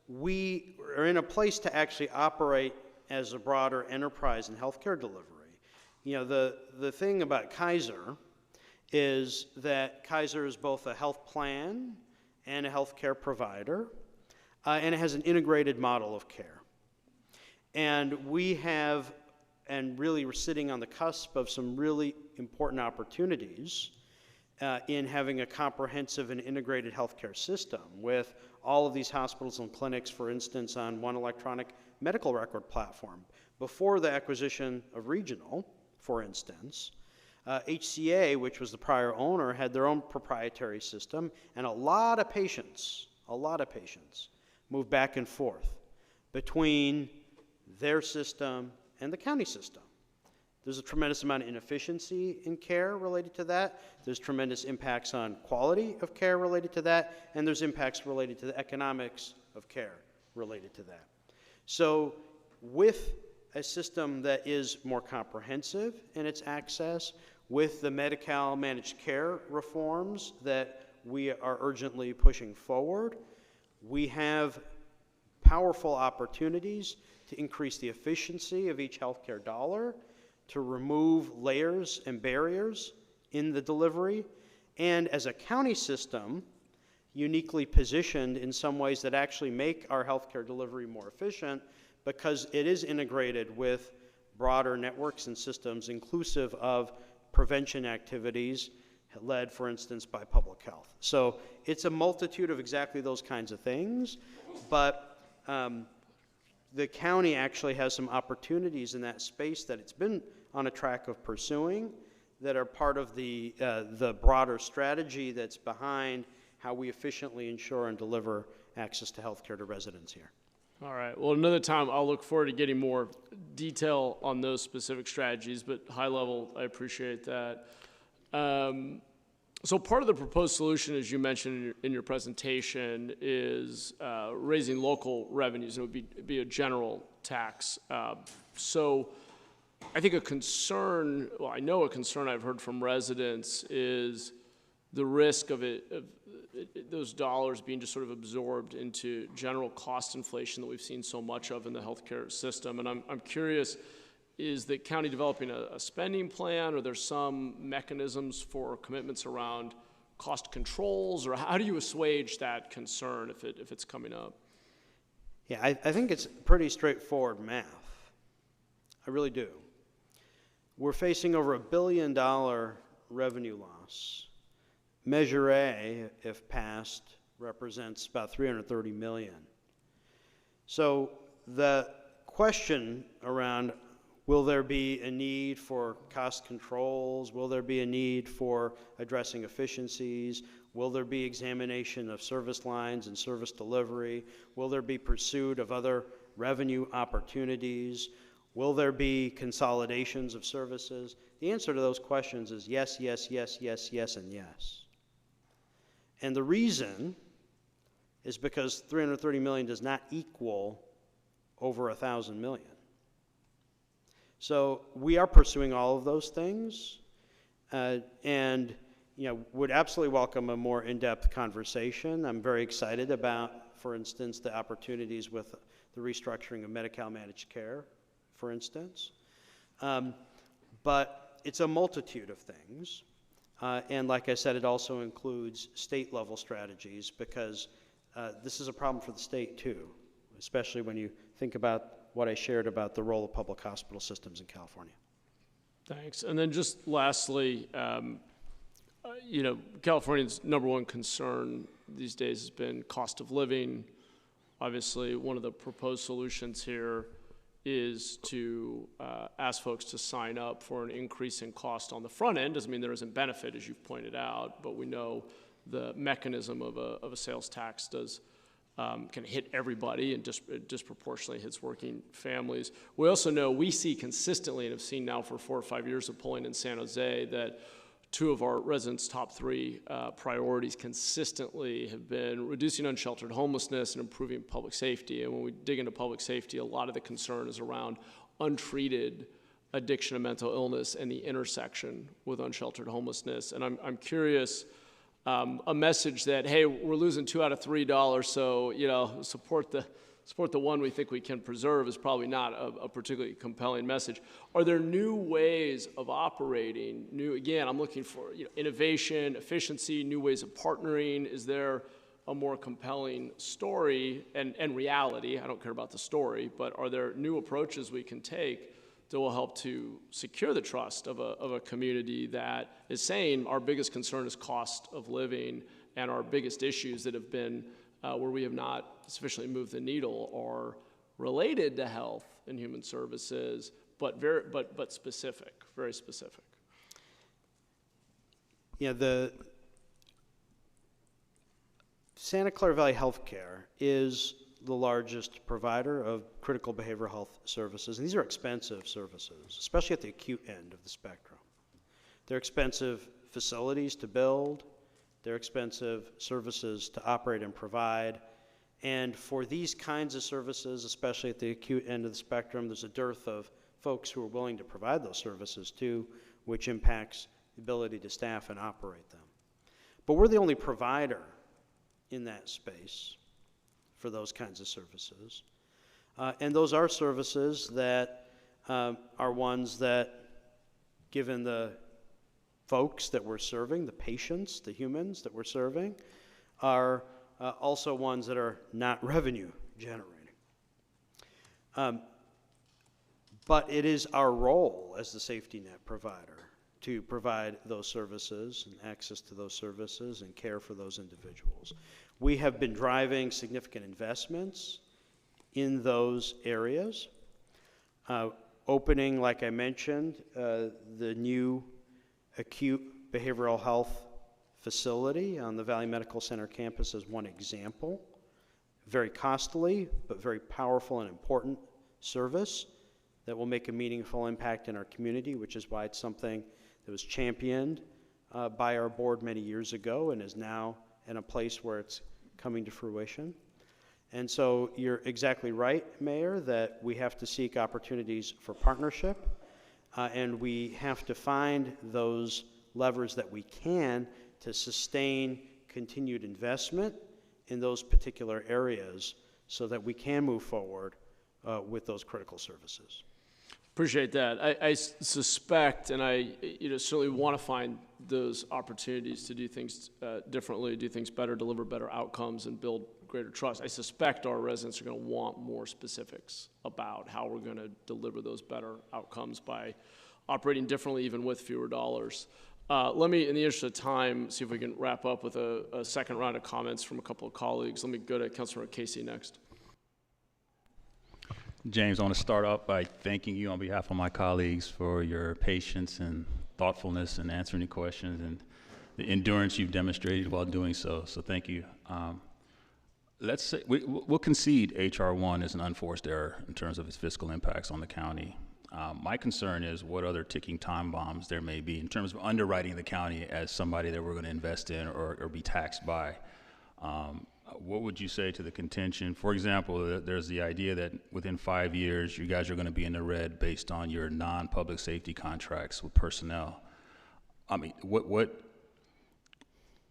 we are in a place to actually operate as a broader enterprise in healthcare delivery. The thing about Kaiser is that Kaiser is both a health plan and a healthcare provider, and it has an integrated model of care. And we're sitting on the cusp of some really important opportunities in having a comprehensive and integrated healthcare system with all of these hospitals and clinics, for instance, on one electronic medical record platform. Before the acquisition of Regional, for instance, HCA, which was the prior owner, had their own proprietary system, and a lot of patients moved back and forth between their system and the county system. There's a tremendous amount of inefficiency in care related to that. There's tremendous impacts on quality of care related to that, and there's impacts related to the economics of care related to that. So with a system that is more comprehensive in its access, with the Medi-Cal managed care reforms that we are urgently pushing forward, we have powerful opportunities to increase the efficiency of each healthcare dollar, to remove layers and barriers in the delivery, and as a county system, uniquely positioned in some ways that actually make our healthcare delivery more efficient because it is integrated with broader networks and systems inclusive of prevention activities led, for instance, by public health. So it's a multitude of exactly those kinds of things, but the county actually has some opportunities in that space that it's been on a track of pursuing that are part of the broader strategy that's behind how we efficiently ensure and deliver access to health care to residents here. All right. Well, another time I'll look forward to getting more detail on those specific strategies, but high level, I appreciate that. So part of the proposed solution, as you mentioned in your presentation, is raising local revenues. It would be a general tax. So I think a concern, well, I know a concern I've heard from residents is the risk of those dollars being just sort of absorbed into general cost inflation that we've seen so much of in the healthcare system. And I'm curious, is the county developing a spending plan, or there's some mechanisms for commitments around cost controls, or how do you assuage that concern if it's coming up? Yeah, I think it's pretty straightforward math. I really do. We're facing over $1 billion revenue loss. Measure A, if passed, represents about $330 million. So the question around will there be a need for cost controls? Will there be a need for addressing efficiencies? Will there be examination of service lines and service delivery? Will there be pursuit of other revenue opportunities? Will there be consolidations of services? The answer to those questions is yes, yes, yes, yes, yes, and yes. And the reason is because $330 million does not equal over $1,000 million. So we are pursuing all of those things, and would absolutely welcome a more in-depth conversation. I'm very excited about, for instance, the opportunities with the restructuring of Medi-Cal managed care, for instance. But it's a multitude of things. And like I said, it also includes state-level strategies because this is a problem for the state too, especially when you think about what I shared about the role of public hospital systems in California. Thanks. And then just lastly, California's number one concern these days has been cost of living. Obviously, one of the proposed solutions here is to ask folks to sign up for an increase in cost on the front end. Doesn't mean there isn't benefit, as you've pointed out, but we know the mechanism of a sales tax can hit everybody and disproportionately hits working families. We also know, we see consistently and have seen now for 4 or 5 years of polling in San Jose that 2 of our residents' top 3 priorities consistently have been reducing unsheltered homelessness and improving public safety. And when we dig into public safety, a lot of the concern is around untreated addiction and mental illness and the intersection with unsheltered homelessness. And I'm curious, a message that, hey, we're losing $2 out of $3, so support the one we think we can preserve is probably not a particularly compelling message. Are there new ways of operating? Again, I'm looking for innovation, efficiency, new ways of partnering. Is there a more compelling story and reality? I don't care about the story, but are there new approaches we can take that will help to secure the trust of a community that is saying our biggest concern is cost of living, and our biggest issues that have been where we have not sufficiently moved the needle are related to health and human services, but specific, very specific. The Santa Clara Valley Healthcare is the largest provider of critical behavioral health services, and these are expensive services, especially at the acute end of the spectrum. They're expensive facilities to build. They're expensive services to operate and provide. And for these kinds of services, especially at the acute end of the spectrum, there's a dearth of folks who are willing to provide those services too, which impacts the ability to staff and operate them. But we're the only provider in that space for those kinds of services. And those are services that are ones that, given the folks that we're serving, the patients, the humans that we're serving, are also ones that are not revenue generating. But it is our role as the safety net provider to provide those services and access to those services and care for those individuals. We have been driving significant investments in those areas, opening, like I mentioned, the new acute behavioral health facility on the Valley Medical Center campus is one example. Very costly, but very powerful and important service that will make a meaningful impact in our community, which is why it's something that was championed by our board many years ago and is now in a place where it's coming to fruition. And so you're exactly right, Mayor, that we have to seek opportunities for partnership, and we have to find those levers that we can to sustain continued investment in those particular areas so that we can move forward with those critical services. Appreciate that. I suspect, and I certainly want to find those opportunities to do things differently, do things better, deliver better outcomes, and build greater trust. I suspect our residents are going to want more specifics about how we're going to deliver those better outcomes by operating differently, even with fewer dollars. Let me, in the interest of time, see if we can wrap up with a second round of comments from a couple of colleagues. Let me go to Councilmember Casey next. James, I want to start off by thanking you on behalf of my colleagues for your patience and thoughtfulness in answering the questions and the endurance you've demonstrated while doing so. So thank you. Let's say we'll concede H.R. 1 is an unforced error in terms of its fiscal impacts on the county. My concern is what other ticking time bombs there may be in terms of underwriting the county as somebody that we're going to invest in or be taxed by. What would you say to the contention? For example, there's the idea that within 5 years, you guys are going to be in the red based on your non-public safety contracts with personnel. I mean,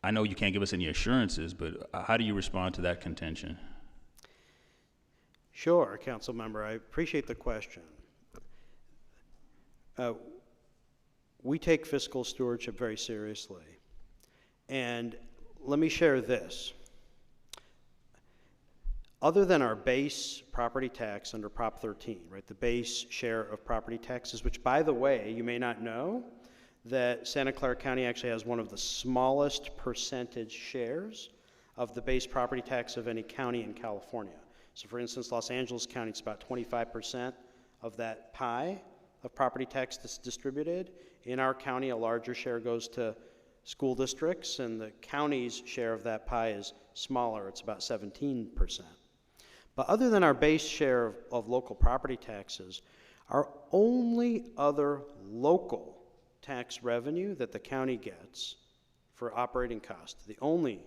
I know you can't give us any assurances, but how do you respond to that contention? Sure, Council Member. I appreciate the question. We take fiscal stewardship very seriously. And let me share this. Other than our base property tax under Prop 13, right, the base share of property taxes, which, by the way, you may not know, that Santa Clara County actually has one of the smallest percentage shares of the base property tax of any county in California. So, for instance, Los Angeles County, it's about 25% of that pie of property tax that's distributed. In our county, a larger share goes to school districts, and the county's share of that pie is smaller. It's about 17%. But other than our base share of local property taxes, our only other local tax revenue that the county gets for operating costs, the only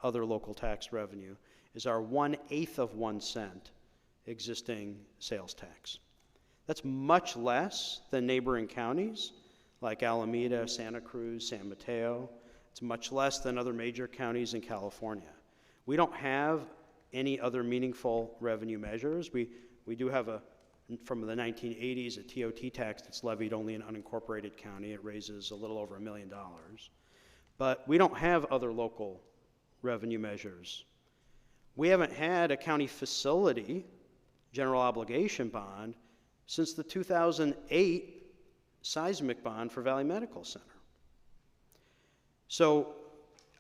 other local tax revenue, is our 1/8 of 1 cent existing sales tax. That's much less than neighboring counties like Alameda, Santa Cruz, San Mateo. It's much less than other major counties in California. We don't have any other meaningful revenue measures. We do have from the 1980s, a TOT tax that's levied only in unincorporated county. It raises a little over $1 million. But we don't have other local revenue measures. We haven't had a county facility general obligation bond since the 2008 seismic bond for Valley Medical Center. So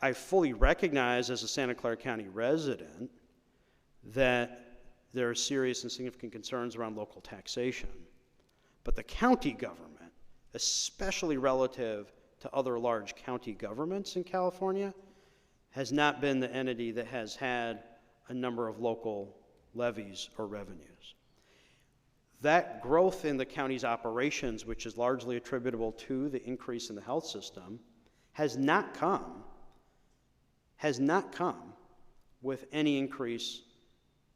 I fully recognize as a Santa Clara County resident that there are serious and significant concerns around local taxation. But the county government, especially relative to other large county governments in California, has not been the entity that has had a number of local levies or revenues. That growth in the county's operations, which is largely attributable to the increase in the health system, has not come with any increase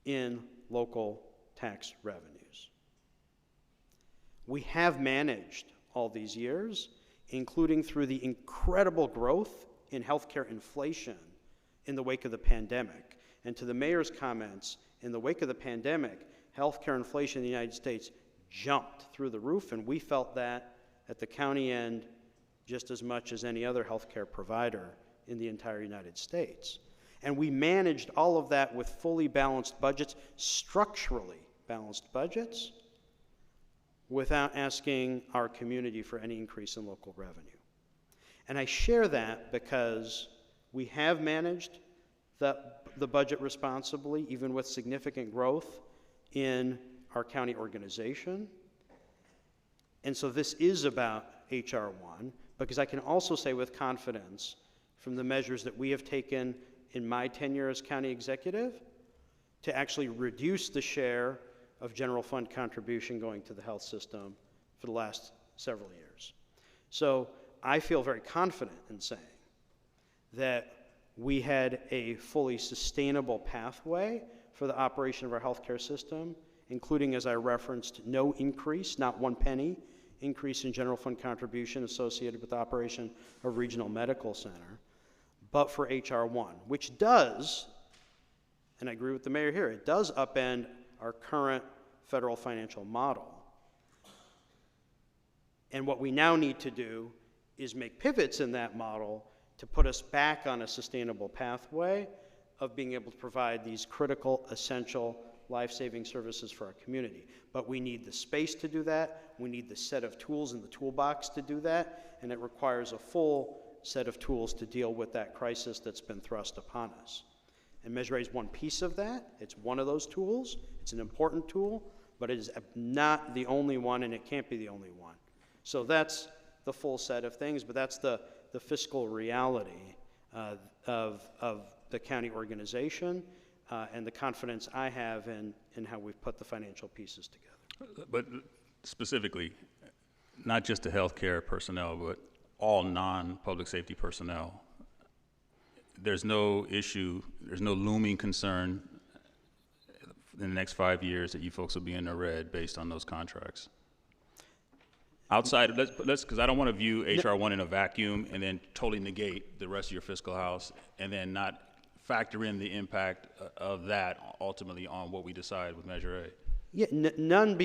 in local tax revenues. We have managed all these years including through the incredible growth in healthcare inflation in the wake of the pandemic. And to the mayor's comments, in the wake of the pandemic, healthcare inflation in the United States jumped through the roof, and we felt that at the county end just as much as any other healthcare provider in the entire United States. And we managed all of that with fully balanced budgets, structurally balanced budgets, without asking our community for any increase in local revenue. And I share that because we have managed the budget responsibly, even with significant growth in our county organization. And so this is about H.R. 1, because I can also say with confidence from the measures that we have taken in my tenure as county executive to actually reduce the share of general fund contribution going to the health system for the last several years. So I feel very confident in saying that we had a fully sustainable pathway for the operation of our healthcare system, including, as I referenced, no increase, not 1 penny, increase in general fund contribution associated with the operation of Regional Medical Center, but for H.R. 1, which does, and I agree with the mayor here, it does upend our current federal financial model. And what we now need to do is make pivots in that model to put us back on a sustainable pathway of being able to provide these critical, essential, life-saving services for our community. But we need the space to do that, we need the set of tools in the toolbox to do that, and it requires a full set of tools to deal with that crisis that's been thrust upon us. And Measure A is one piece of that. It's one of those tools. It's an important tool, but it is not the only one, and it can't be the only one. So that's the full set of things, but that's the fiscal reality of the county organization and the confidence I have in how we've put the financial pieces together. But specifically, not just the healthcare personnel, but all non-public safety personnel, there's no issue, there's no looming concern in the next 5 years that you folks will be in the red based on those contracts? Outside, because I don't want to view H.R. 1 in a vacuum and then totally negate the rest of your fiscal house and then not factor in the impact of that ultimately on what we decide with Measure A. Yeah, none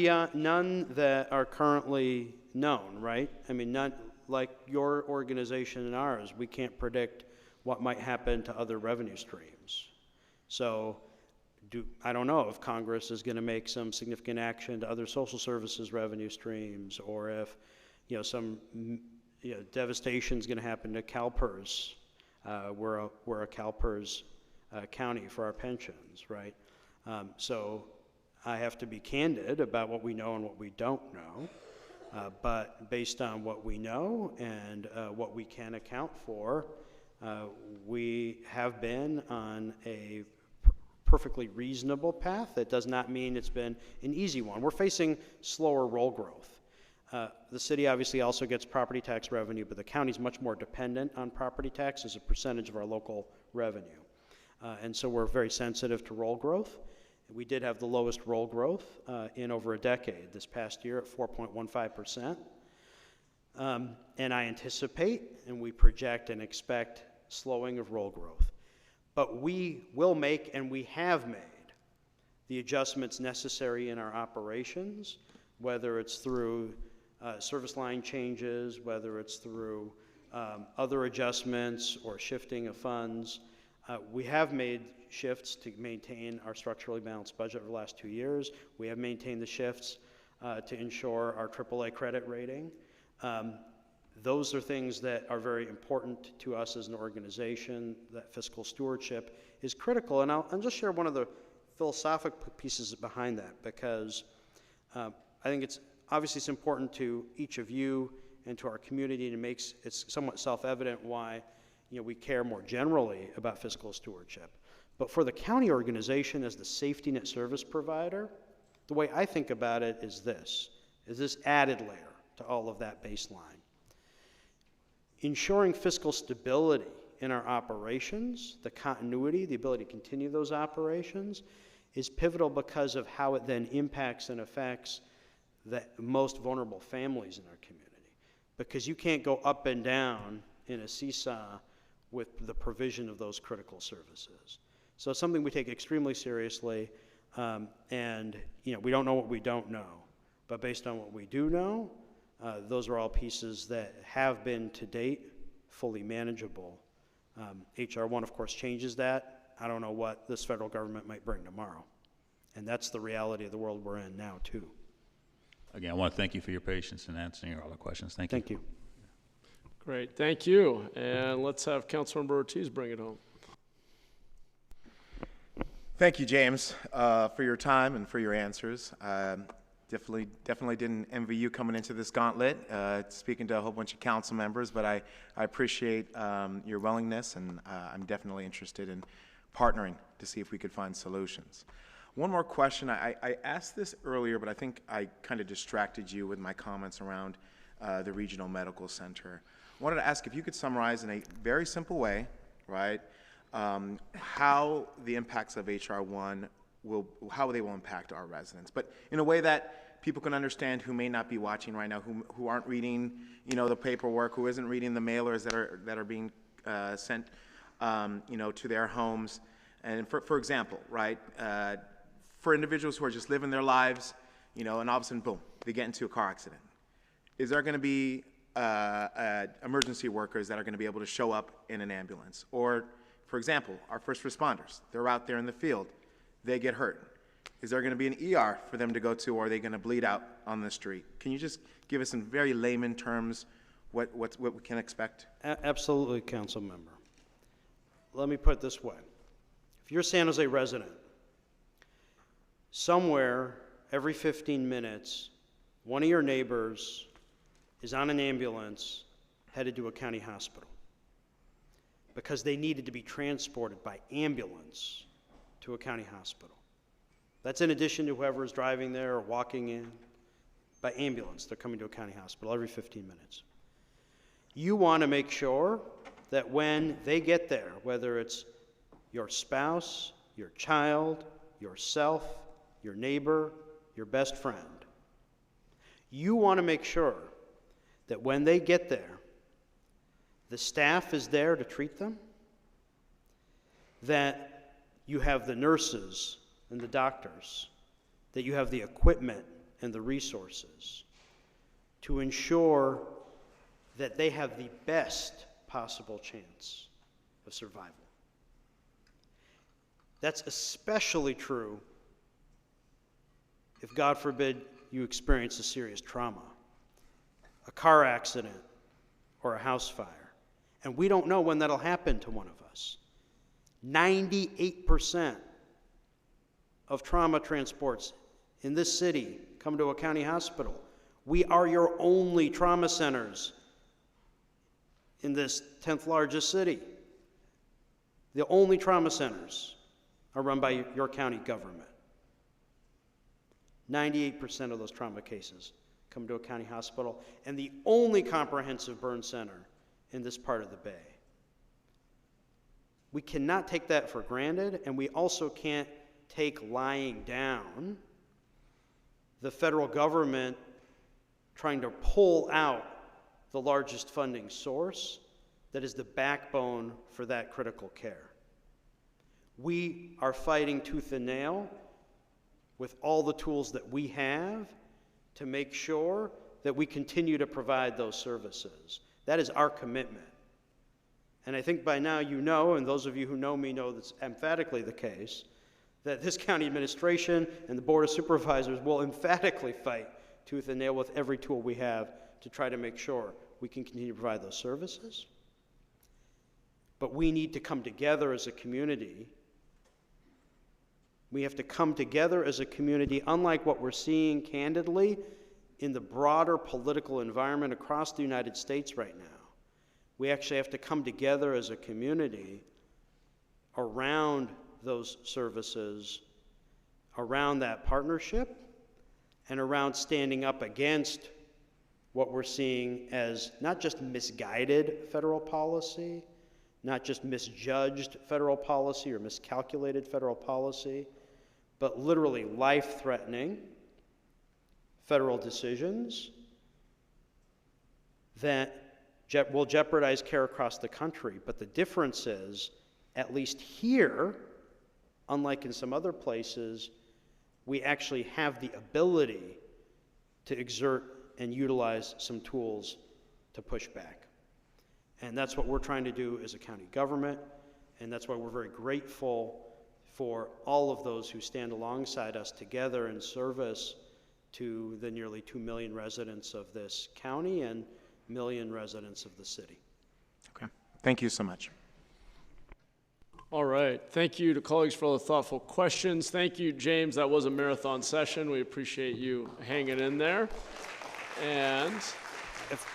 that are currently known, right? I mean, none like your organization and ours. We can't predict what might happen to other revenue streams. So I don't know if Congress is going to make some significant action to other social services revenue streams, or if some devastation is going to happen to CalPERS. We're a CalPERS county for our pensions, right? So I have to be candid about what we know and what we don't know. But based on what we know and what we can account for, we have been on a perfectly reasonable path. That does not mean it's been an easy one. We're facing slower roll growth. The city obviously also gets property tax revenue, but the county's much more dependent on property tax as a percentage of our local revenue. And so we're very sensitive to roll growth. We did have the lowest roll growth in over a decade this past year at 4.15%. And I anticipate and we project and expect slowing of roll growth. But we will make, and we have made, the adjustments necessary in our operations, whether it's through service line changes, whether it's through other adjustments or shifting of funds. We have made shifts to maintain our structurally balanced budget over the last 2 years. We have maintained the shifts to ensure our AAA credit rating. Those are things that are very important to us as an organization. That fiscal stewardship is critical. And I'll just share one of the philosophical pieces behind that, because I think it's important to each of you and to our community, and it's somewhat self-evident why we care more generally about fiscal stewardship. But for the county organization as the safety net service provider, the way I think about it is this added layer to all of that baseline. Ensuring fiscal stability in our operations, the continuity, the ability to continue those operations, is pivotal because of how it then impacts and affects the most vulnerable families in our community. because you can't go up and down in a seesaw with the provision of those critical services. So it's something we take extremely seriously, and we don't know what we don't know, but based on what we do know, those are all pieces that have been to date fully manageable. HR 1, of course, changes that. I don't know what this federal government might bring tomorrow, and that's the reality of the world we're in now, too. Again, I want to thank you for your patience in answering all the questions. Thank you. Thank you. Great, thank you. And let's have Councilmember Ortiz bring it home. Thank you, James, for your time and for your answers. Definitely didn't envy you coming into this gauntlet, speaking to a whole bunch of council members, but I appreciate your willingness, and I'm definitely interested in partnering to see if we could find solutions. One more question. I asked this earlier, but I think I kind of distracted you with my comments around the regional medical center. I wanted to ask if you could summarize in a very simple way, right, how the impacts of HR 1 how they will impact our residents, but in a way that people can understand who may not be watching right now, who aren't reading, the paperwork, who isn't reading the mailers that are being sent, to their homes. And for example, right, for individuals who are just living their lives, and all of a sudden, boom, they get into a car accident. Is there going to be emergency workers that are going to be able to show up in an ambulance? Or, for example, our first responders, they're out there in the field, they get hurt. Is there going to be an ER for them to go to, or are they going to bleed out on the street? Can you just give us in very layman terms what we can expect? Absolutely, council member. Let me put it this way. If you're a San Jose resident, somewhere every 15 minutes, one of your neighbors is on an ambulance headed to a county hospital because they needed to be transported by ambulance to a county hospital. That's in addition to whoever is driving there or walking in. By ambulance, they're coming to a county hospital every 15 minutes. You want to make sure that when they get there, whether it's your spouse, your child, yourself, your neighbor, your best friend, you want to make sure that when they get there, the staff is there to treat them, that you have the nurses and the doctors, that you have the equipment and the resources to ensure that they have the best possible chance of survival. That's especially true if, God forbid, you experience a serious trauma, a car accident, or a house fire. And we don't know when that'll happen to one of us. 98% of trauma transports in this city come to a county hospital. We are your only trauma centers in this 10th largest city. The only trauma centers are run by your county government. 98% of those trauma cases come to a county hospital, and the only comprehensive burn center in this part of the Bay. We cannot take that for granted, and we also can't take lying down the federal government trying to pull out the largest funding source that is the backbone for that critical care. We are fighting tooth and nail with all the tools that we have to make sure that we continue to provide those services. That is our commitment. And I think by now you know, and those of you who know me know that's emphatically the case, that this county administration and the Board of Supervisors will emphatically fight tooth and nail with every tool we have to try to make sure we can continue to provide those services. But we need to come together as a community. We have to come together as a community, unlike what we're seeing candidly in the broader political environment across the United States right now. We actually have to come together as a community around those services, around that partnership, and around standing up against what we're seeing as not just misguided federal policy, not just misjudged federal policy or miscalculated federal policy, but literally life-threatening federal decisions that will jeopardize care across the country. But the difference is, at least here, unlike in some other places, we actually have the ability to exert and utilize some tools to push back. And that's what we're trying to do as a county government, and that's why we're very grateful for all of those who stand alongside us together in service to the nearly 2 million residents of this county and million residents of the city. Okay, thank you so much. All right. Thank you to colleagues for all the thoughtful questions. Thank you, James. That was a marathon session. We appreciate you hanging in there. And if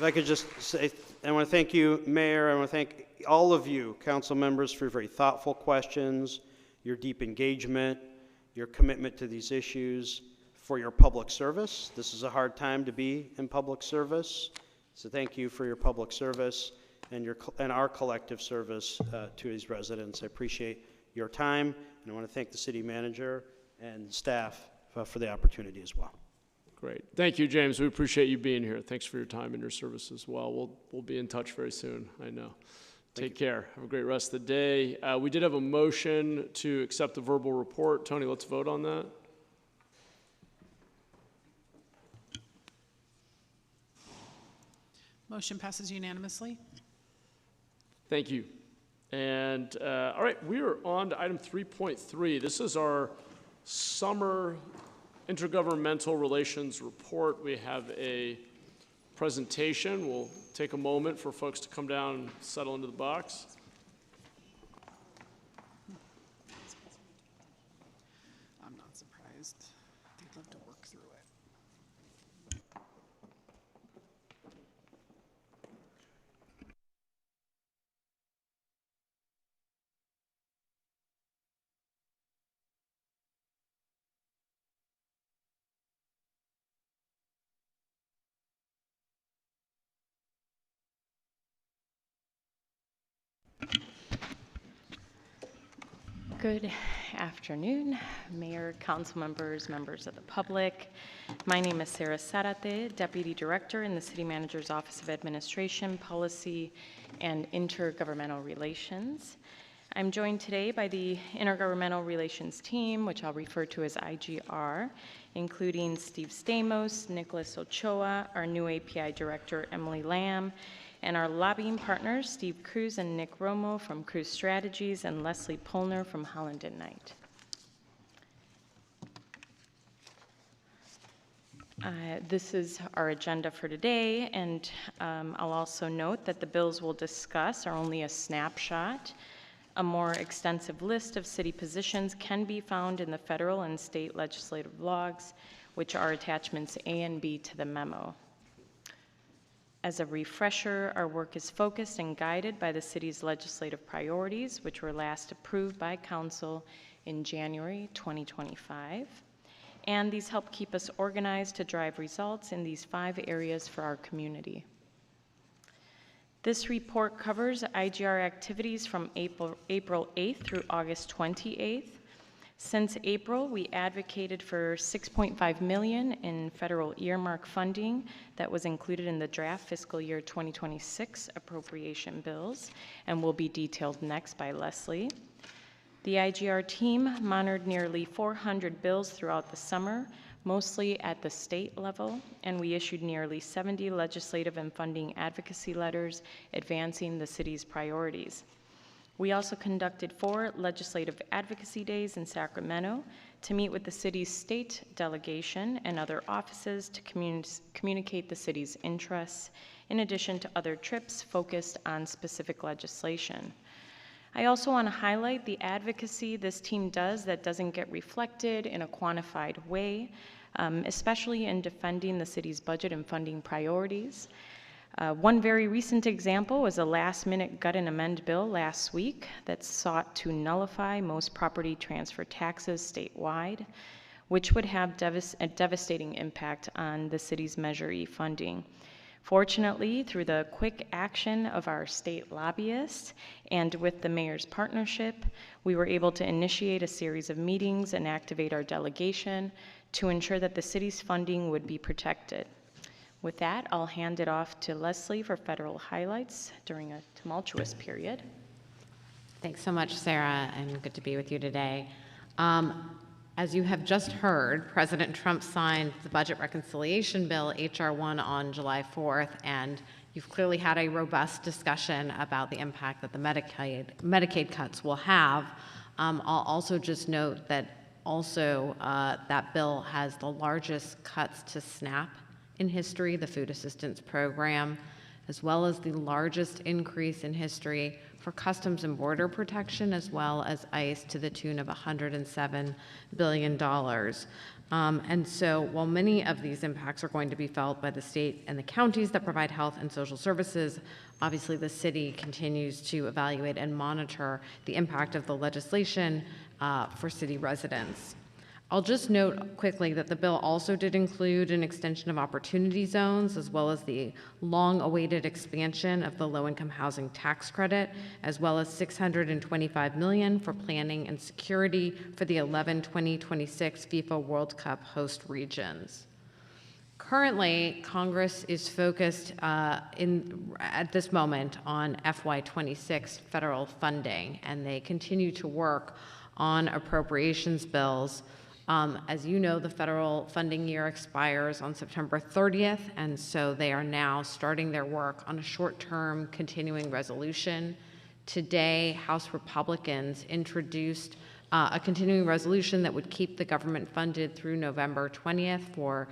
I could just say, I want to thank you, Mayor. I want to thank all of you, council members, for your very thoughtful questions, your deep engagement, your commitment to these issues, for your public service. This is a hard time to be in public service, so thank you for your public service and our collective service to these residents. I appreciate your time, and I want to thank the city manager and staff for the opportunity as well. great. Thank you, James. We appreciate you being here. Thanks for your time and your service as well. We'll be in touch very soon, I know. Take care. Have a great rest of the day. We did have a motion to accept the verbal report. Tony, let's vote on that. Motion passes unanimously. Thank you. And all right, we are on to item 3.3. This is our summer intergovernmental relations report. We have a presentation. We'll take a moment for folks to come down and settle into the box. I'm not surprised. They'd love to work through it. Good afternoon, Mayor, council members, members of the public. My name is Sarah Sarate, Deputy Director in the City Manager's Office of Administration, Policy, and Intergovernmental Relations. I'm joined today by the Intergovernmental Relations team, which I'll refer to as IGR, including Steve Stamos, Nicholas Ochoa, our new API Director, Emily Lamb, and our lobbying partners, Steve Cruz and Nick Romo from Cruz Strategies, and Leslie Polner from Holland & Knight. This is our agenda for today, and I'll also note that the bills we'll discuss are only a snapshot. A more extensive list of city positions can be found in the federal and state legislative logs, which are attachments A and B to the memo. As a refresher, our work is focused and guided by the city's legislative priorities, which were last approved by council in January 2025. And these help keep us organized to drive results in these 5 areas for our community. This report covers IGR activities from April 8th through August 28th. Since April, we advocated for $6.5 million in federal earmark funding that was included in the draft fiscal year 2026 appropriation bills and will be detailed next by Leslie. The IGR team monitored nearly 400 bills throughout the summer, mostly at the state level, and we issued nearly 70 legislative and funding advocacy letters advancing the city's priorities. We also conducted 4 legislative advocacy days in Sacramento to meet with the city's state delegation and other offices to communicate the city's interests, in addition to other trips focused on specific legislation. I also want to highlight the advocacy this team does that doesn't get reflected in a quantified way, especially in defending the city's budget and funding priorities. One very recent example was a last-minute gut and amend bill last week that sought to nullify most property transfer taxes statewide, which would have a devastating impact on the city's Measure E funding. Fortunately, through the quick action of our state lobbyists and with the mayor's partnership, we were able to initiate a series of meetings and activate our delegation to ensure that the city's funding would be protected. With that, I'll hand it off to Leslie for federal highlights during a tumultuous period. Thanks so much, Sarah, and good to be with you today. As you have just heard, President Trump signed the Budget Reconciliation Bill, H.R. 1, on July 4th, and you've clearly had a robust discussion about the impact that the Medicaid cuts will have. I'll also just note that that bill has the largest cuts to SNAP in history, the food assistance program, as well as the largest increase in history for Customs and Border Protection, as well as ICE, to the tune of $107 billion. And so while many of these impacts are going to be felt by the state and the counties that provide health and social services, obviously the city continues to evaluate and monitor the impact of the legislation for city residents. I'll just note quickly that the bill also did include an extension of opportunity zones, as well as the long-awaited expansion of the low-income housing tax credit, as well as $625 million for planning and security for the 2026 FIFA World Cup host regions. Currently, Congress is focused at this moment on FY26 federal funding, and they continue to work on appropriations bills. As you know, the federal funding year expires on September 30th, and so they are now starting their work on a short-term continuing resolution. Today, House Republicans introduced a continuing resolution that would keep the government funded through November 20th for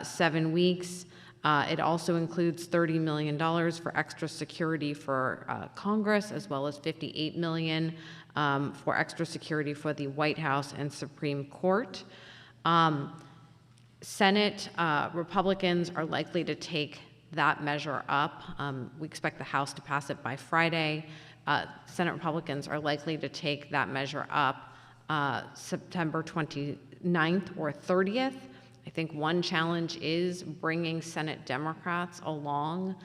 7 weeks. It also includes $30 million for extra security for Congress, as well as $58 million for extra security for the White House and Supreme Court. Senate Republicans are likely to take that measure up. We expect the House to pass it by Friday. Senate Republicans are likely to take that measure up September 29th or 30th. I think one challenge is bringing Senate Democrats along.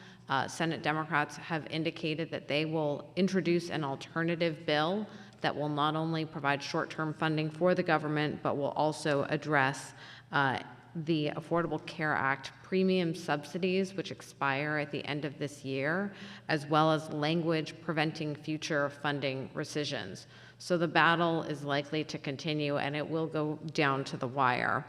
Senate Democrats have indicated that they will introduce an alternative bill that will not only provide short-term funding for the government, but will also address the Affordable Care Act premium subsidies, which expire at the end of this year, as well as language preventing future funding rescissions. So the battle is likely to continue, and it will go down to the wire.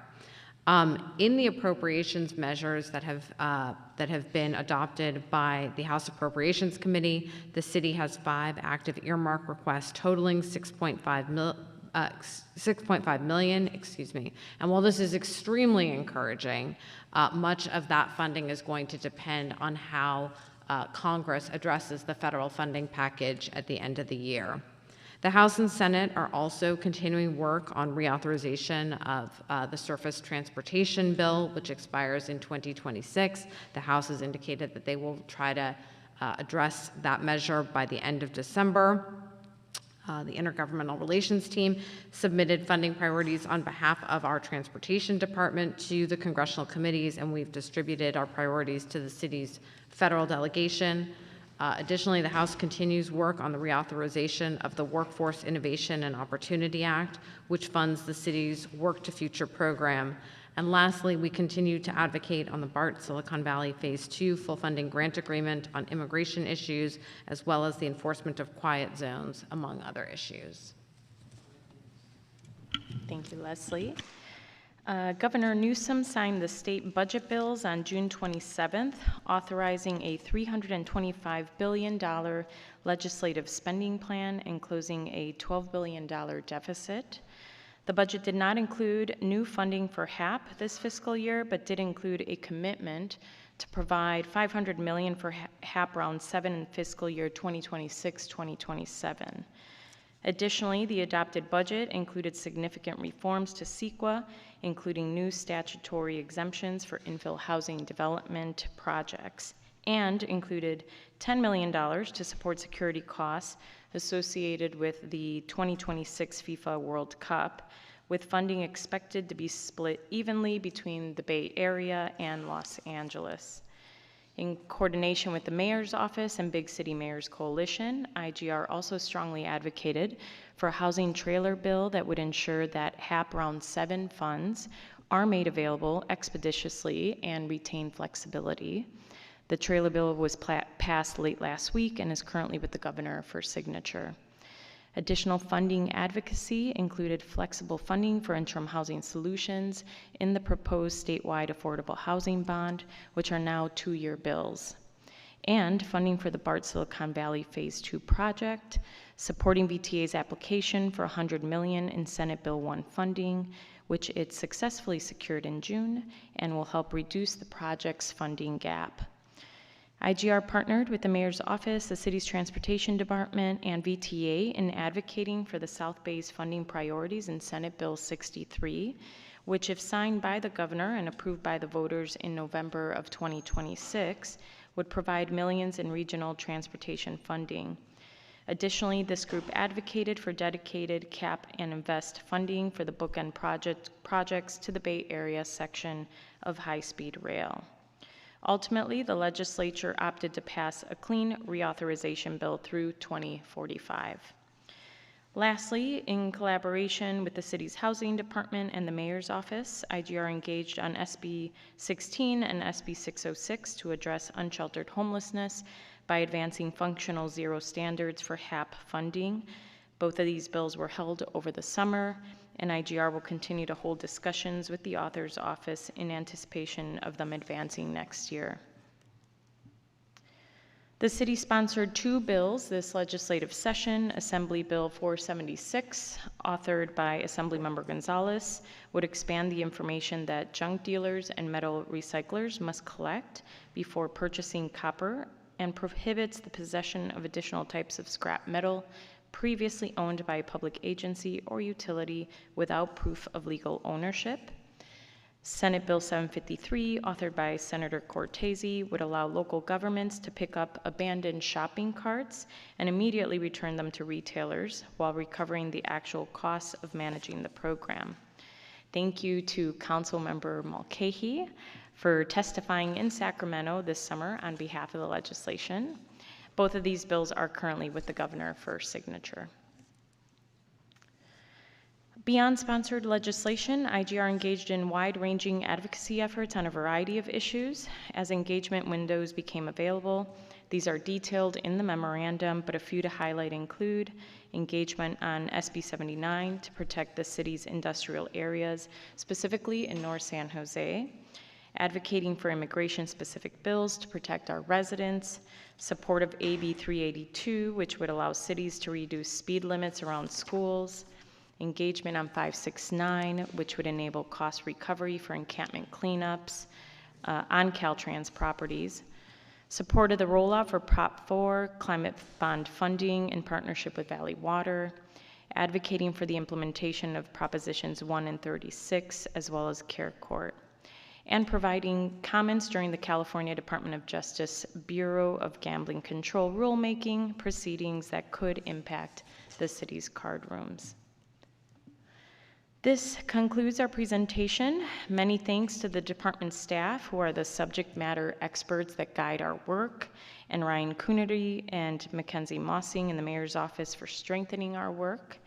In the appropriations measures that have been adopted by the House Appropriations Committee, the city has 5 active earmark requests totaling $6.5 million, And while this is extremely encouraging, much of that funding is going to depend on how Congress addresses the federal funding package at the end of the year. The House and Senate are also continuing work on reauthorization of the Surface Transportation Bill, which expires in 2026. The House has indicated that they will try to address that measure by the end of December. The Intergovernmental Relations Team submitted funding priorities on behalf of our Transportation Department to the congressional committees, and we've distributed our priorities to the city's federal delegation. Additionally, the House continues work on the reauthorization of the Workforce Innovation and Opportunity Act, which funds the city's Work to Future program. And lastly, we continue to advocate on the BART Silicon Valley Phase 2 full funding grant agreement on immigration issues, as well as the enforcement of quiet zones, among other issues. Thank you, Leslie. Governor Newsom signed the state budget bills on June 27th, authorizing a $325 billion legislative spending plan and closing a $12 billion deficit. The budget did not include new funding for HAP this fiscal year, but did include a commitment to provide $500 million for HAP Round 7 in fiscal year 2026-2027. Additionally, the adopted budget included significant reforms to CEQA, including new statutory exemptions for infill housing development projects, and included $10 million to support security costs associated with the 2026 FIFA World Cup, with funding expected to be split evenly between the Bay Area and Los Angeles. In coordination with the Mayor's Office and Big City Mayors Coalition, IGR also strongly advocated for a housing trailer bill that would ensure that HAP Round 7 funds are made available expeditiously and retain flexibility. The trailer bill was passed late last week and is currently with the governor for signature. Additional funding advocacy included flexible funding for interim housing solutions in the proposed statewide affordable housing bond, which are now 2-year bills, and funding for the BART Silicon Valley Phase 2 project, supporting VTA's application for $100 million in Senate Bill 1 funding, which it successfully secured in June and will help reduce the project's funding gap. IGR partnered with the Mayor's Office, the city's transportation department, and VTA in advocating for the South Bay's funding priorities in Senate Bill 63, which, if signed by the governor and approved by the voters in November of 2026, would provide millions in regional transportation funding. Additionally, this group advocated for dedicated cap and invest funding for the bookend projects to the Bay Area section of high-speed rail. Ultimately, the legislature opted to pass a clean reauthorization bill through 2045. Lastly, in collaboration with the city's housing department and the mayor's office, IGR engaged on SB 16 and SB 606 to address unsheltered homelessness by advancing functional zero standards for HAP funding. Both of these bills were held over the summer, and IGR will continue to hold discussions with the author's office in anticipation of them advancing next year. The city sponsored 2 bills this legislative session. Assembly Bill 476, authored by Assemblymember Gonzalez, would expand the information that junk dealers and metal recyclers must collect before purchasing copper, and prohibits the possession of additional types of scrap metal previously owned by a public agency or utility without proof of legal ownership. Senate Bill 753, authored by Senator Cortese, would allow local governments to pick up abandoned shopping carts and immediately return them to retailers while recovering the actual costs of managing the program. Thank you to Councilmember Mulcahy for testifying in Sacramento this summer on behalf of the legislation. Both of these bills are currently with the governor for signature. Beyond sponsored legislation, IGR engaged in wide-ranging advocacy efforts on a variety of issues. As engagement windows became available, these are detailed in the memorandum, but a few to highlight include engagement on SB 79 to protect the city's industrial areas, specifically in North San Jose, advocating for immigration-specific bills to protect our residents, support of AB 382, which would allow cities to reduce speed limits around schools, engagement on 569, which would enable cost recovery for encampment cleanups on Caltrans properties, support of the rollout for Prop 4 climate bond funding in partnership with Valley Water, advocating for the implementation of Propositions 1 and 36, as well as Care Court, and providing comments during the California Department of Justice Bureau of Gambling Control rulemaking proceedings that could impact the city's card rooms. This concludes our presentation. Many thanks to the department staff who are the subject matter experts that guide our work, and Ryan Coonerty and Mackenzie Mossing in the mayor's office for strengthening our work.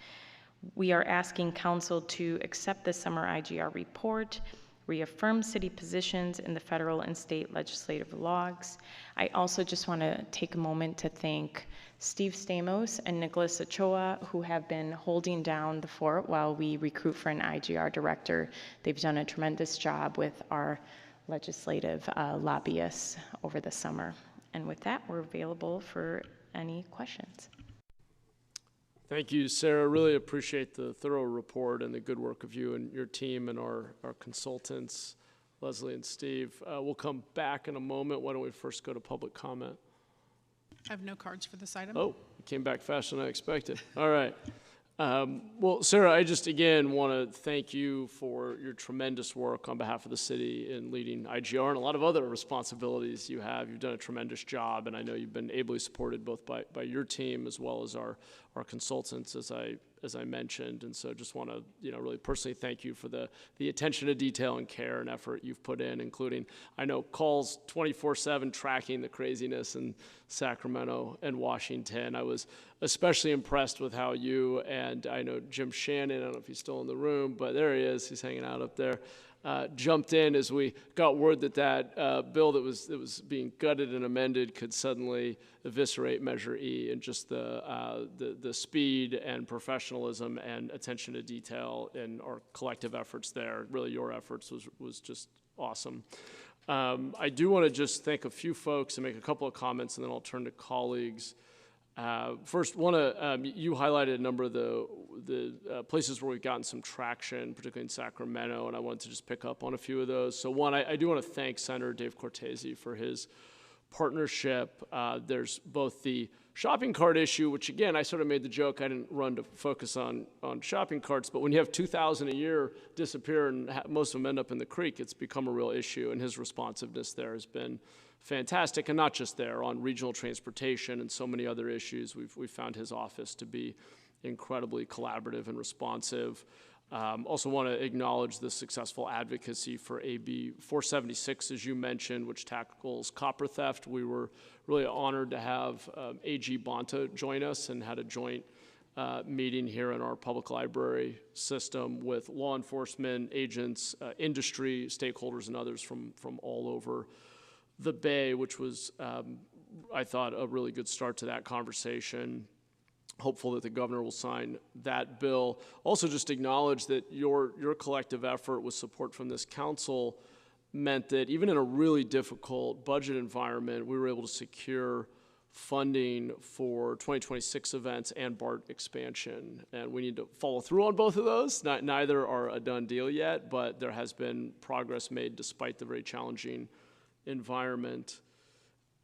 We are asking council to accept the summer IGR report, reaffirm city positions in the federal and state legislative logs. I also just want to take a moment to thank Steve Stamos and Nicholas Ochoa, who have been holding down the fort while we recruit for an IGR director. They've done a tremendous job with our legislative lobbyists over the summer. And with that, we're available for any questions. Thank you, Sarah. Really appreciate the thorough report and the good work of you and your team and our consultants, Leslie and Steve. We'll come back in a moment. Why don't we first go to public comment? I have no cards for this item. Oh, it came back faster than I expected. All right. Well, Sarah, I just again want to thank you for your tremendous work on behalf of the city in leading IGR and a lot of other responsibilities you have. You've done a tremendous job, and I know you've been ably supported both by your team as well as our our consultants, as I mentioned. And so just want to, really personally thank you for the attention to detail and care and effort you've put in, including, I know, calls 24/7 tracking the craziness in Sacramento and Washington. I was especially impressed with how you and, I know, Jim Shannon, I don't know if he's still in the room, but there he is, he's hanging out up there, jumped in as we got word that bill that was being gutted and amended could suddenly eviscerate Measure E, and just the speed and professionalism and attention to detail in our collective efforts there, really your efforts, was just awesome. I do want to just thank a few folks and make a couple of comments, and then I'll turn to colleagues. First, you highlighted a number of the places where we've gotten some traction, particularly in Sacramento, and I wanted to just pick up on a few of those. So one, I do want to thank Senator Dave Cortese for his partnership. There's both the shopping cart issue, which again, I sort of made the joke, I didn't run to focus on shopping carts, but when you have 2,000 a year disappear and most of them end up in the creek, it's become a real issue, and his responsiveness there has been fantastic, and not just there, on regional transportation and so many other issues. We've found his office to be incredibly collaborative and responsive. Also want to acknowledge the successful advocacy for AB 476, as you mentioned, which tackles copper theft. We were really honored to have AG Bonta join us and had a joint meeting here in our public library system with law enforcement agents, industry, stakeholders, and others from all over the Bay, which was, I thought, a really good start to that conversation. Hopeful that the governor will sign that bill. Also just acknowledge that your collective effort with support from this council meant that even in a really difficult budget environment, we were able to secure funding for 2026 events and BART expansion. And we need to follow through on both of those. Neither are a done deal yet, but there has been progress made despite the very challenging environment.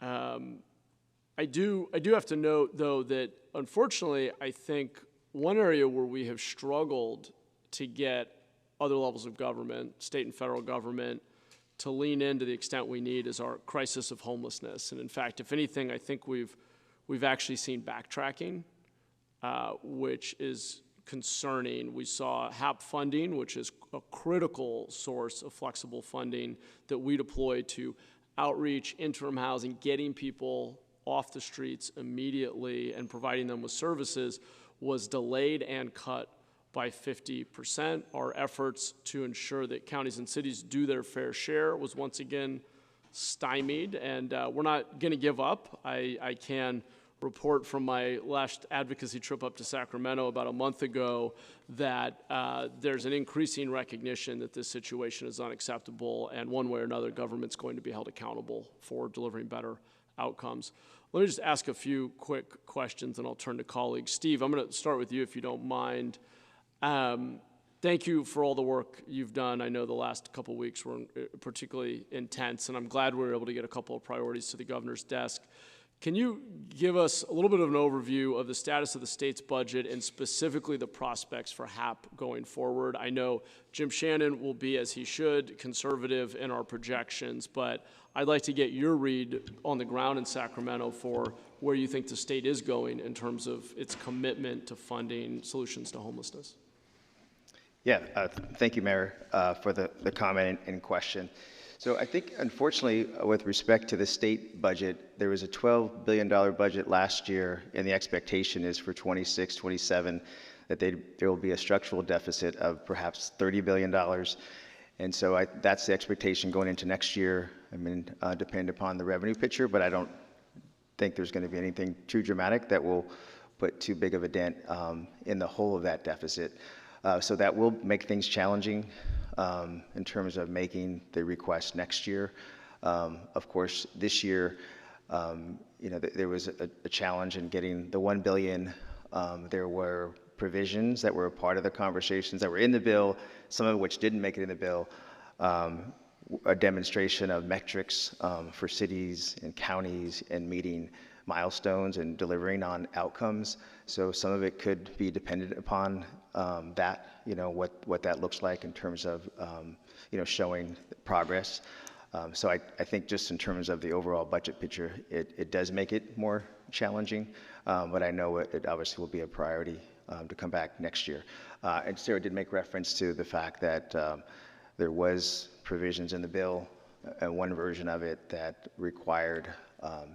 I do have to note, though, that unfortunately, I think one area where we have struggled to get other levels of government, state and federal government, to lean in to the extent we need is our crisis of homelessness. And in fact, if anything, I think we've actually seen backtracking, which is concerning. We saw HAP funding, which is a critical source of flexible funding that we deploy to outreach, interim housing, getting people off the streets immediately and providing them with services, was delayed and cut by 50%. Our efforts to ensure that counties and cities do their fair share was once again stymied, and we're not going to give up. I can report from my last advocacy trip up to Sacramento about a month ago that there's an increasing recognition that this situation is unacceptable, and one way or another, government's going to be held accountable for delivering better outcomes. Let me just ask a few quick questions, and I'll turn to colleagues. Steve, I'm going to start with you if you don't mind. Thank you for all the work you've done. I know the last couple of weeks were particularly intense, and I'm glad we were able to get a couple of priorities to the governor's desk. Can you give us a little bit of an overview of the status of the state's budget and specifically the prospects for HAP going forward? I know Jim Shannon will be, as he should, conservative in our projections, but I'd like to get your read on the ground in Sacramento for where you think the state is going in terms of its commitment to funding solutions to homelessness. Yeah, thank you, Mayor, for the comment in question. So I think, unfortunately, with respect to the state budget, there was a $12 billion budget last year, and the expectation is for 26, 27, that there will be a structural deficit of perhaps $30 billion. And so that's the expectation going into next year. I mean, depend upon the revenue picture, but I don't think there's going to be anything too dramatic that will put too big of a dent in the whole of that deficit. So that will make things challenging in terms of making the request next year. Of course, this year, there was a challenge in getting the $1 billion. There were provisions that were a part of the conversations that were in the bill, some of which didn't make it in the bill. A demonstration of metrics for cities and counties and meeting milestones and delivering on outcomes. So some of it could be dependent upon that, what that looks like in terms of, showing progress. So I think just in terms of the overall budget picture, it does make it more challenging, but I know it obviously will be a priority to come back next year. And Sarah did make reference to the fact that there was provisions in the bill, one version of it that required,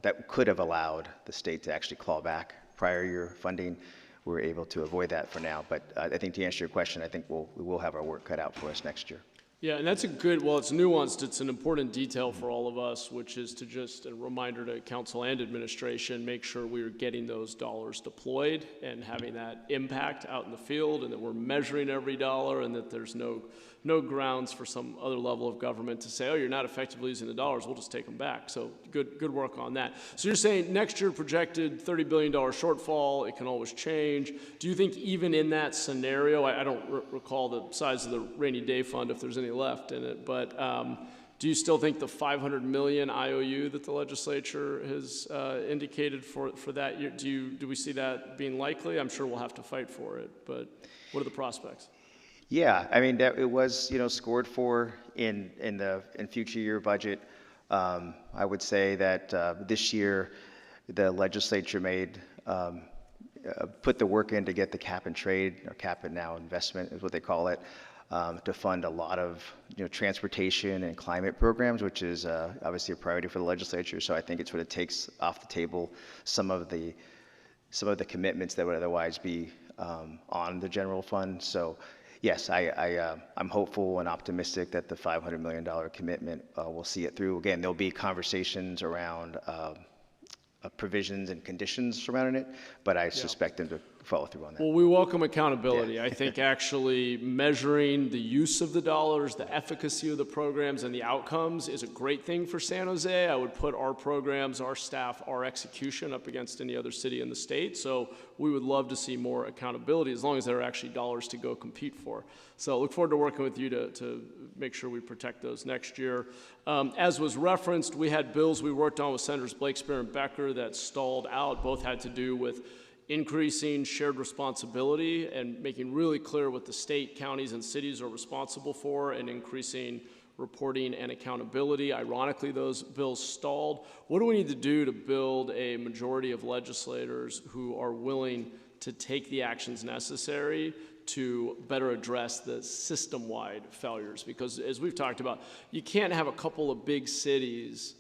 that could have allowed the state to actually claw back prior year funding. We were able to avoid that for now, but I think to answer your question, I think we will have our work cut out for us next year. Yeah, and that's a good, well, it's nuanced. It's an important detail for all of us, which is to just, a reminder to council and administration, make sure we're getting those dollars deployed and having that impact out in the field, and that we're measuring every dollar, and that there's no grounds for some other level of government to say, oh, you're not effectively using the dollars, we'll just take them back. So good work on that. So you're saying next year projected $30 billion shortfall, it can always change. Do you think even in that scenario, I don't recall the size of the rainy day fund if there's any left in it, but do you still think the $500 million IOU that the legislature has indicated for that year, do we see that being likely? I'm sure we'll have to fight for it, but what are the prospects? Yeah, I mean, it was, scored for in future year budget. I would say that this year the legislature put the work in to get the cap and trade, or cap and now investment is what they call it, to fund a lot of transportation and climate programs, which is obviously a priority for the legislature. So I think it sort of takes off the table some of the commitments that would otherwise be on the general fund. So yes, I'm hopeful and optimistic that the $500 million commitment will see it through. Again, there'll be conversations around provisions and conditions surrounding it, but I suspect them to follow through on that. Well, we welcome accountability. Yeah. I think actually measuring the use of the dollars, the efficacy of the programs, and the outcomes is a great thing for San Jose. I would put our programs, our staff, our execution up against any other city in the state. So we would love to see more accountability as long as there are actually dollars to go compete for. So look forward to working with you to make sure we protect those next year. As was referenced, we had bills we worked on with Senators Blakespear and Becker that stalled out. Both had to do with increasing shared responsibility and making really clear what the state, counties, and cities are responsible for, and increasing reporting and accountability. Ironically, those bills stalled. What do we need to do to build a majority of legislators who are willing to take the actions necessary to better address the system-wide failures? Because as we've talked about, you can't have a couple of big cities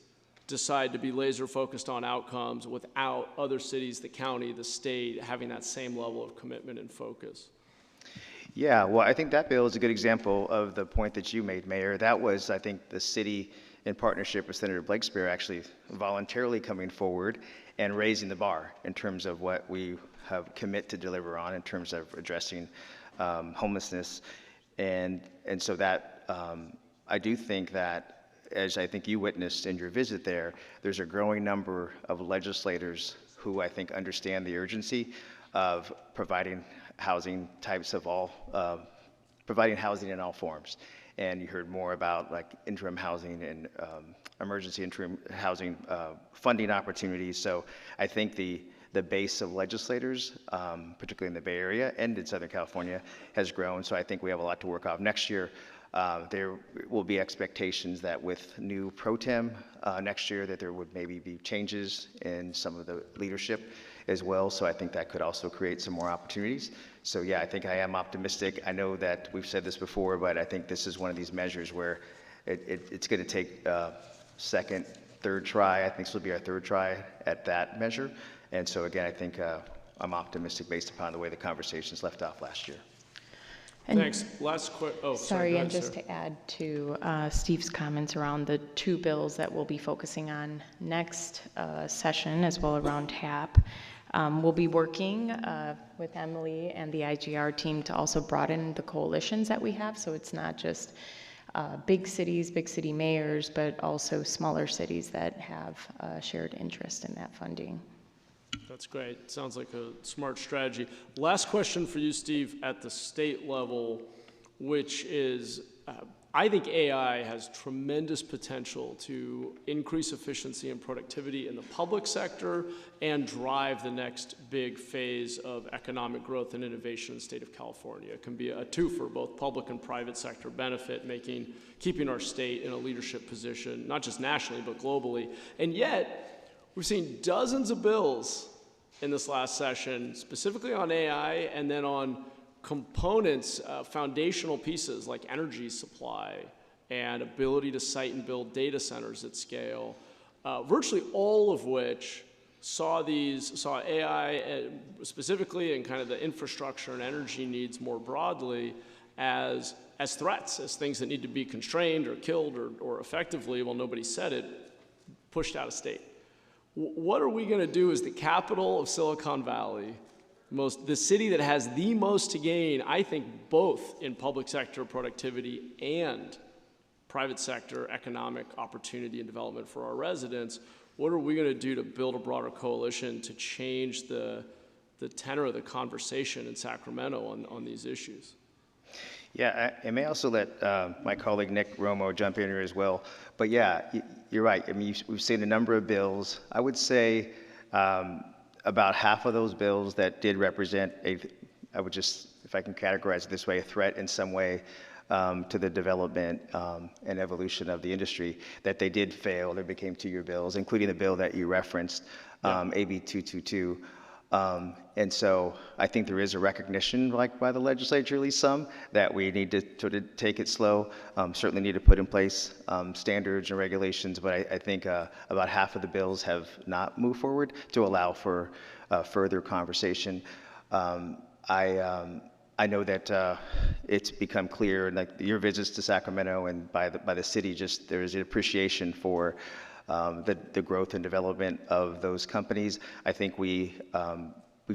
decide to be laser focused on outcomes without other cities, the county, the state, having that same level of commitment and focus. Yeah, well, I think that bill is a good example of the point that you made, Mayor. That was, I think, the city in partnership with Senator Blakespear actually voluntarily coming forward and raising the bar in terms of what we have commit to deliver on in terms of addressing homelessness. And so that, I do think that, as I think you witnessed in your visit there, there's a growing number of legislators who I think understand the urgency of providing housing types of providing housing in all forms. And you heard more about like interim housing and emergency interim housing funding opportunities. So I think the base of legislators, particularly in the Bay Area and in Southern California, has grown. So I think we have a lot to work off next year. There will be expectations that with new pro tem next year that there would maybe be changes in some of the leadership as well. So I think that could also create some more opportunities. So yeah, I think I am optimistic. I know that we've said this before, but I think this is one of these measures where it's going to take second, third try. I think this will be our third try at that measure. And so again, I think I'm optimistic based upon the way the conversations left off last year. And thanks. Last quick. Oh, sorry, ahead, and just Sarah. to add to Steve's comments around the two bills that we'll be focusing on next session, as well around TAP. We'll be working with Emily and the IGR team to also broaden the coalitions that we have, so it's not just big cities, big city mayors, but also smaller cities that have shared interest in that funding. That's great. Sounds like a smart strategy. Last question for you, Steve, at the state level, which is I think AI has tremendous potential to increase efficiency and productivity in the public sector and drive the next big phase of economic growth and innovation in the state of California. It can be a twofer, both public and private sector benefit, keeping our state in a leadership position, not just nationally, but globally. And yet, we've seen dozens of bills in this last session, specifically on AI, and then on components, foundational pieces like energy supply and ability to site and build data centers at scale, virtually all of which saw AI specifically and kind of the infrastructure and energy needs more broadly as threats, as things that need to be constrained or killed or effectively, well, nobody said it, pushed out of state. What are we going to do as the capital of Silicon Valley, the city that has the most to gain, I think, both in public sector productivity and private sector economic opportunity and development for our residents? What are we going to do to build a broader coalition to change the tenor of the conversation in Sacramento on these issues? Yeah, I may also let my colleague Nick Romo jump in here as well. But yeah, you're right. I mean, we've seen a number of bills. I would say about half of those bills that did represent I would just, if I can categorize it this way, a threat in some way to the development and evolution of the industry, that they did fail. They became two-year bills, including the bill that you referenced, AB 222. And so I think there is a recognition, like by the legislature, at least some, that we need to sort of take it slow. Certainly need to put in place standards and regulations, but I think about half of the bills have not moved forward to allow for further conversation. I know that it's become clear, and like your visits to Sacramento and by the city, just there is an appreciation for the growth and development of those companies. I think we've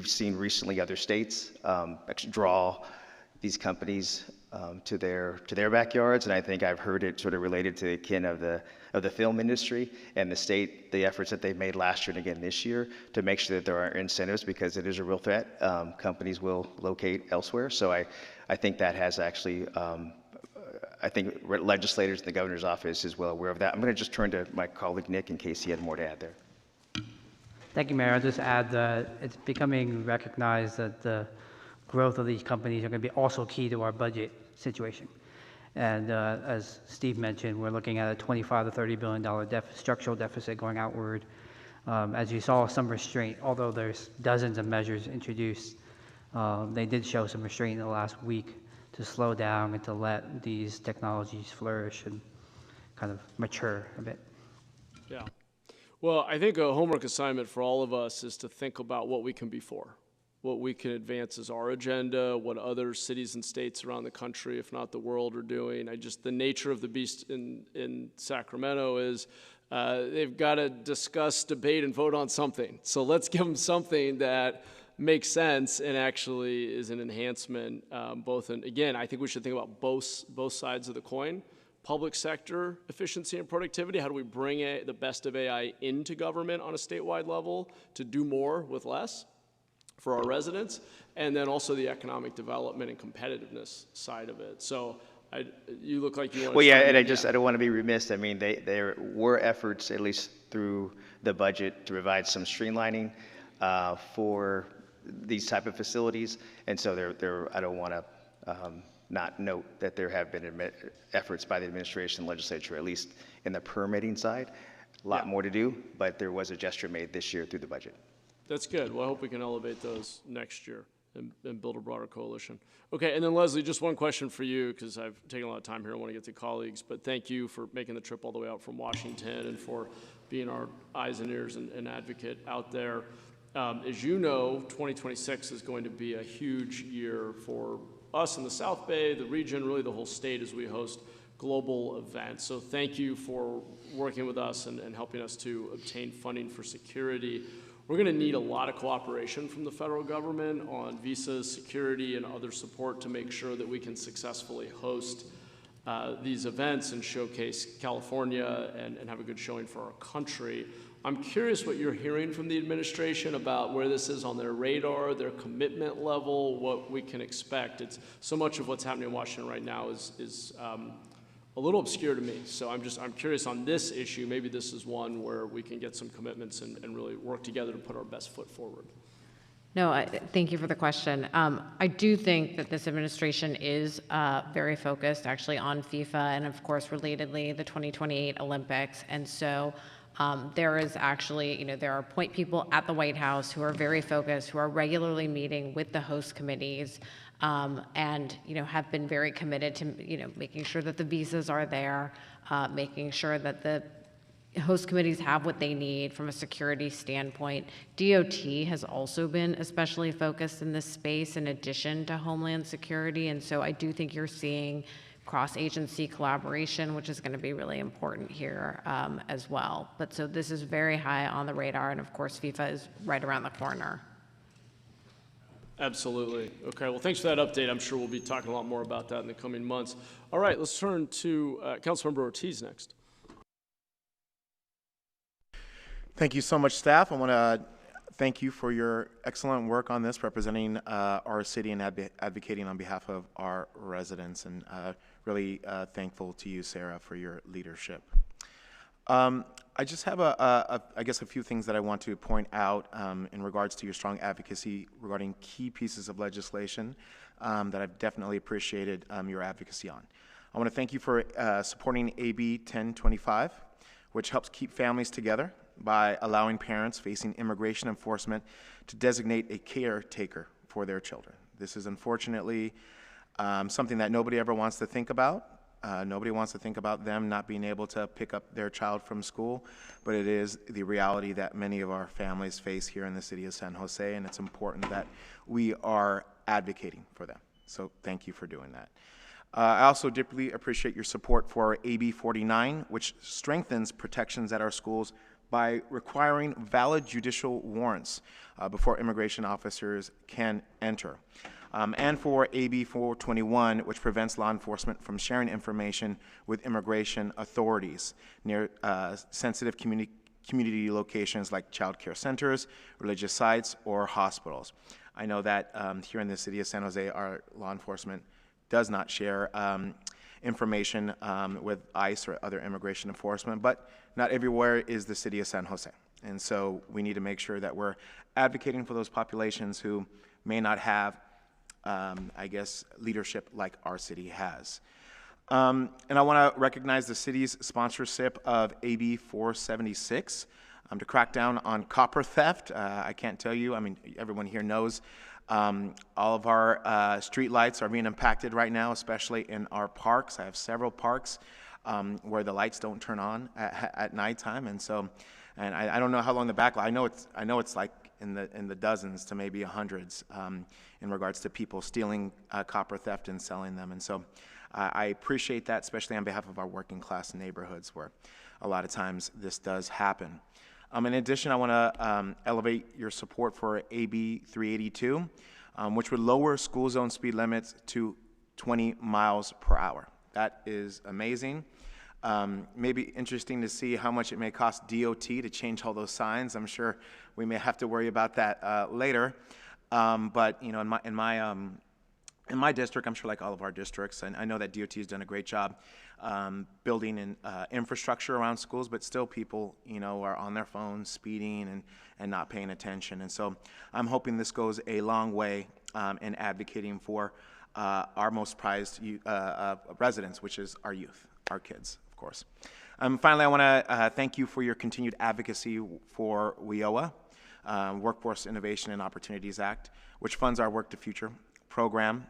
seen recently other states actually draw these companies to their backyards, and I think I've heard it sort of related to the kin of the film industry and the efforts that they've made last year and again this year to make sure that there are incentives, because it is a real threat. Companies will locate elsewhere, so I think that has actually I think legislators in the governor's office is well aware of that. I'm going to just turn to my colleague Nick in case he had more to add there. Thank you, Mayor. I'll just add that it's becoming recognized that the growth of these companies are going to be also key to our budget situation. And as Steve mentioned, we're looking at a $25 to $30 billion structural deficit going outward. As you saw, some restraint, although there's dozens of measures introduced, they did show some restraint in the last week to slow down and to let these technologies flourish and kind of mature a bit. Yeah. Well, I think a homework assignment for all of us is to think about what we can be for, what we can advance as our agenda, what other cities and states around the country, if not the world, are doing. The nature of the beast in Sacramento is they've got to discuss, debate, and vote on something. So let's give them something that makes sense and actually is an enhancement, again, I think we should think about both sides of the coin. Public sector efficiency and productivity, how do we bring the best of AI into government on a statewide level to do more with less for our residents, and then also the economic development and competitiveness side of it. So you look like you want to. Well, yeah, and I don't want to be remiss. I mean, there were efforts, at least through the budget, to provide some streamlining for these type of facilities, and so I don't want to not note that there have been efforts by the administration and legislature, at least in the permitting side. A lot more to do, but there was a gesture made this year through the budget. That's good. Well, I hope we can elevate those next year and build a broader coalition. Okay, and then Leslie, just one question for you, because I've taken a lot of time here. I want to get to colleagues, but thank you for making the trip all the way out from Washington and for being our eyes and ears and advocate out there. As you know, 2026 is going to be a huge year for us in the South Bay, the region, really the whole state, as we host global events. So thank you for working with us and helping us to obtain funding for security. We're going to need a lot of cooperation from the federal government on visas, security, and other support to make sure that we can successfully host these events and showcase California and have a good showing for our country. I'm curious what you're hearing from the administration about where this is on their radar, their commitment level, what we can expect. It's so much of what's happening in Washington right now is a little obscure to me. So I'm curious on this issue. Maybe this is one where we can get some commitments and really work together to put our best foot forward. No, thank you for the question. I do think that this administration is very focused actually on FIFA and of course relatedly the 2028 Olympics. And so there is actually, there are point people at the White House who are very focused, who are regularly meeting with the host committees and, have been very committed to, making sure that the visas are there, making sure that the host committees have what they need from a security standpoint. DOT has also been especially focused in this space in addition to Homeland Security. And so I do think you're seeing cross-agency collaboration, which is going to be really important here as well. But so this is very high on the radar. And of course, FIFA is right around the corner. Absolutely. Okay, well, thanks for that update. I'm sure we'll be talking a lot more about that in the coming months. All right, let's turn to Councilmember Ortiz next. Thank you so much, staff. I want to thank you for your excellent work on this, representing our city and advocating on behalf of our residents, and really thankful to you, Sarah, for your leadership. I just have I guess a few things that I want to point out in regards to your strong advocacy regarding key pieces of legislation that I've definitely appreciated your advocacy on. I want to thank you for supporting AB 1025, which helps keep families together by allowing parents facing immigration enforcement to designate a caretaker for their children. This is unfortunately something that nobody ever wants to think about. Nobody wants to think about them not being able to pick up their child from school, but it is the reality that many of our families face here in the city of San Jose, and it's important that we are advocating for them. So thank you for doing that. I also deeply appreciate your support for AB 49, which strengthens protections at our schools by requiring valid judicial warrants before immigration officers can enter. And for AB 421, which prevents law enforcement from sharing information with immigration authorities near sensitive community locations like child care centers, religious sites, or hospitals. I know that here in the city of San Jose, our law enforcement does not share information with ICE or other immigration enforcement, but not everywhere is the city of San Jose. And so we need to make sure that we're advocating for those populations who may not have, I guess, leadership like our city has. And I want to recognize the city's sponsorship of AB 476 to crack down on copper theft. I can't tell you, I mean, everyone here knows all of our street lights are being impacted right now, especially in our parks. I have several parks where the lights don't turn on at nighttime, and so, and I don't know how long the backlog. I know it's like in the dozens to maybe hundreds in regards to people stealing copper theft and selling them, and so I appreciate that, especially on behalf of our working class neighborhoods where a lot of times this does happen. In addition, I want to elevate your support for AB 382, which would lower school zone speed limits to 20 miles per hour. That is amazing. Maybe interesting to see how much it may cost DOT to change all those signs. I'm sure we may have to worry about that later. But you know, in my district, I'm sure like all of our districts, and I know that DOT has done a great job building infrastructure around schools, but still people, you know, are on their phones speeding and not paying attention. And so I'm hoping this goes a long way in advocating for our most prized residents, which is our youth, our kids, of course. Finally, I want to thank you for your continued advocacy for WIOA, Workforce Innovation and Opportunities Act, which funds our Work to Future program,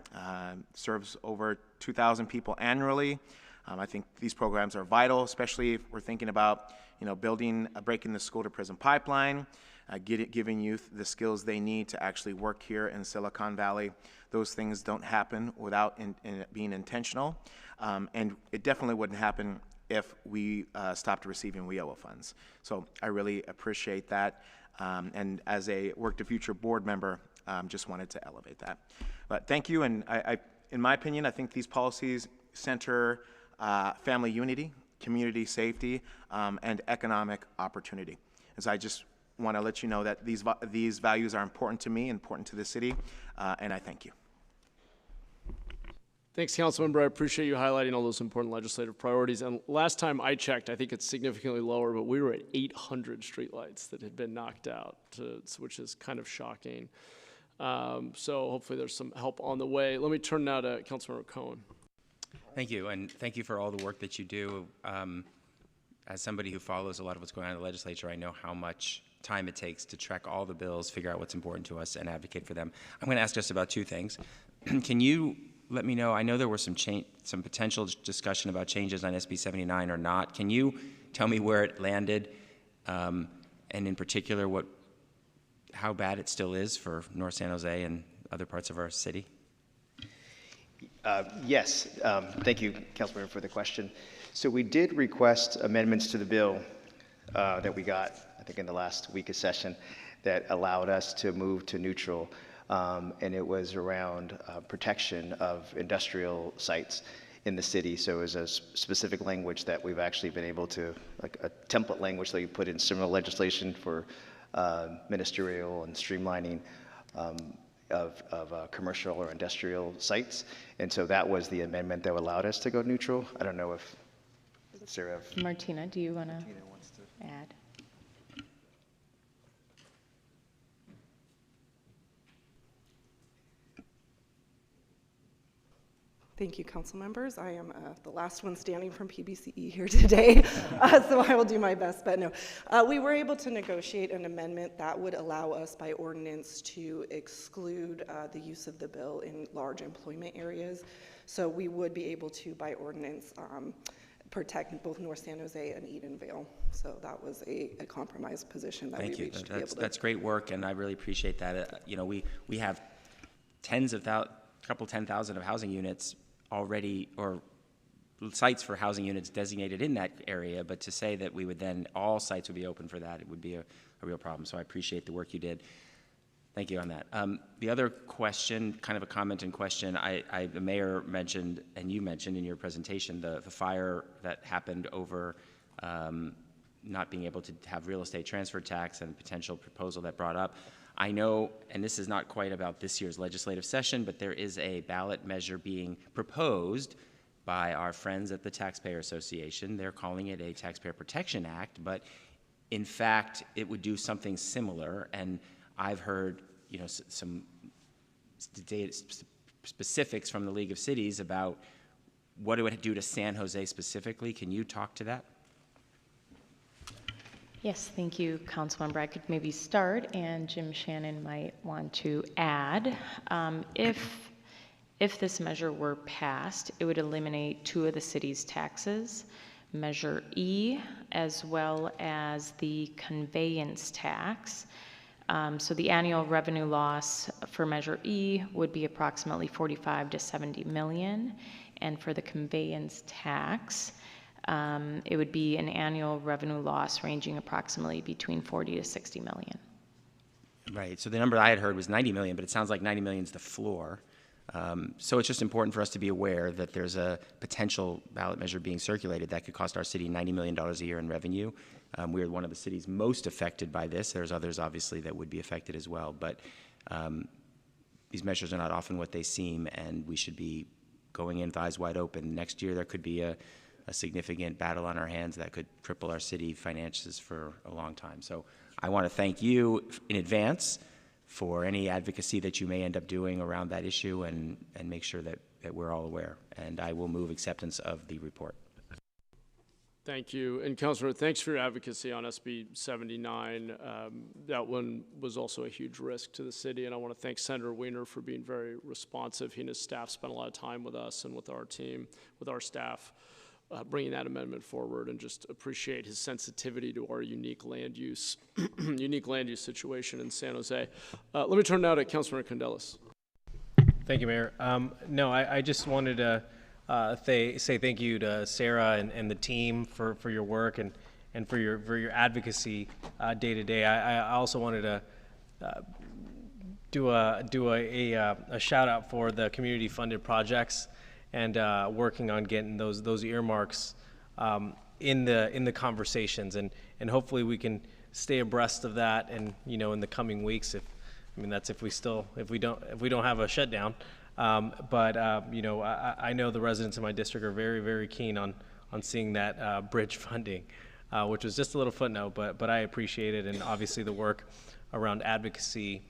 serves over 2,000 people annually. I think these programs are vital, especially if we're thinking about, you know, breaking the school to prison pipeline, giving youth the skills they need to actually work here in Silicon Valley. Those things don't happen without being intentional, and it definitely wouldn't happen if we stopped receiving WIOA funds. So I really appreciate that, and as a Work to Future board member, just wanted to elevate that. But thank you, and in my opinion, I think these policies center family unity, community safety, and economic opportunity. And so I just want to let you know that these values are important to me, important to the city, and I thank you. Thanks, Councilmember. I appreciate you highlighting all those important legislative priorities. And last time I checked, I think it's significantly lower, but we were at 800 streetlights that had been knocked out, which is kind of shocking. So hopefully there's some help on the way. Let me turn now to Councilmember Cohen. Thank you, and thank you for all the work that you do. As somebody who follows a lot of what's going on in the legislature, I know how much time it takes to track all the bills, figure out what's important to us, and advocate for them. I'm going to ask just about two things. Can you let me know, I know there was some potential discussion about changes on SB 79 or not. Can you tell me where it landed, and in particular, how bad it still is for North San Jose and other parts of our city? Yes, thank you, Councilmember, for the question. So we did request amendments to the bill that we got, I think, in the last week of session that allowed us to move to neutral. And it was around protection of industrial sites in the city. So it was a specific language that we've actually been able to, like a template language that you put in similar legislation for ministerial and streamlining of commercial or industrial sites. And so that was the amendment that allowed us to go neutral. I don't know if Sarah. Martina, do you want to add? Thank you, council members. I am the last one standing from PBCE here today, so I will do my best, but no. We were able to negotiate an amendment that would allow us by ordinance to exclude the use of the bill in large employment areas. So we would be able to, by ordinance, protect both North San Jose and Edenvale. So that was a compromise position that we reached to be able to. That's great work, and I really appreciate that. You know, we have couple 10,000 of housing units already, or sites for housing units designated in that area, but to say that we would then, all sites would be open for that, it would be a real problem. So I appreciate the work you did. Thank you on that. The other question, kind of a comment and question, the mayor mentioned, and you mentioned in your presentation, the fire that happened over not being able to have real estate transfer tax and potential proposal that brought up. I know, and this is not quite about this year's legislative session, but there is a ballot measure being proposed by our friends at the Taxpayer Association. They're calling it a Taxpayer Protection Act, but in fact, it would do something similar. And I've heard, you know, some specifics from the League of Cities about what it would do to San Jose specifically. Can you talk to that? Yes, thank you, Councilmember. I could maybe start, and Jim Shannon might want to add. If this measure were passed, it would eliminate two of the city's taxes, Measure E, as well as the conveyance tax. So the annual revenue loss for Measure E would be approximately 45 to 70 million, and for the conveyance tax, it would be an annual revenue loss ranging approximately between 40 to 60 million. Right, so the number I had heard was 90 million, but it sounds like 90 million is the floor. So it's just important for us to be aware that there's a potential ballot measure being circulated that could cost our city $90 million a year in revenue. We're one of the cities most affected by this. There's others, obviously, that would be affected as well, but these measures are not often what they seem, and we should be going in with eyes wide open. Next year, there could be a significant battle on our hands that could cripple our city finances for a long time. So I want to thank you in advance for any advocacy that you may end up doing around that issue, and make sure that we're all aware. And I will move acceptance of the report. Thank you. And Councilor, thanks for your advocacy on SB 79. That one was also a huge risk to the city, and I want to thank Senator Wiener for being very responsive. He and his staff spent a lot of time with us and with our team, with our staff, bringing that amendment forward, and just appreciate his sensitivity to our unique land use situation in San Jose. Let me turn now to Councilor Condellis. Thank you, Mayor. No, I just wanted to say thank you to Sarah and the team for your work and for your advocacy day to day. I also wanted to do a shout out for the community funded projects and working on getting those earmarks in the conversations, and hopefully we can stay abreast of that, and in the coming weeks, if we don't have a shutdown, You know, I know the residents in my district are very, very keen on seeing that bridge funding, which was just a little footnote, but I appreciate it, and obviously the work around advocacy,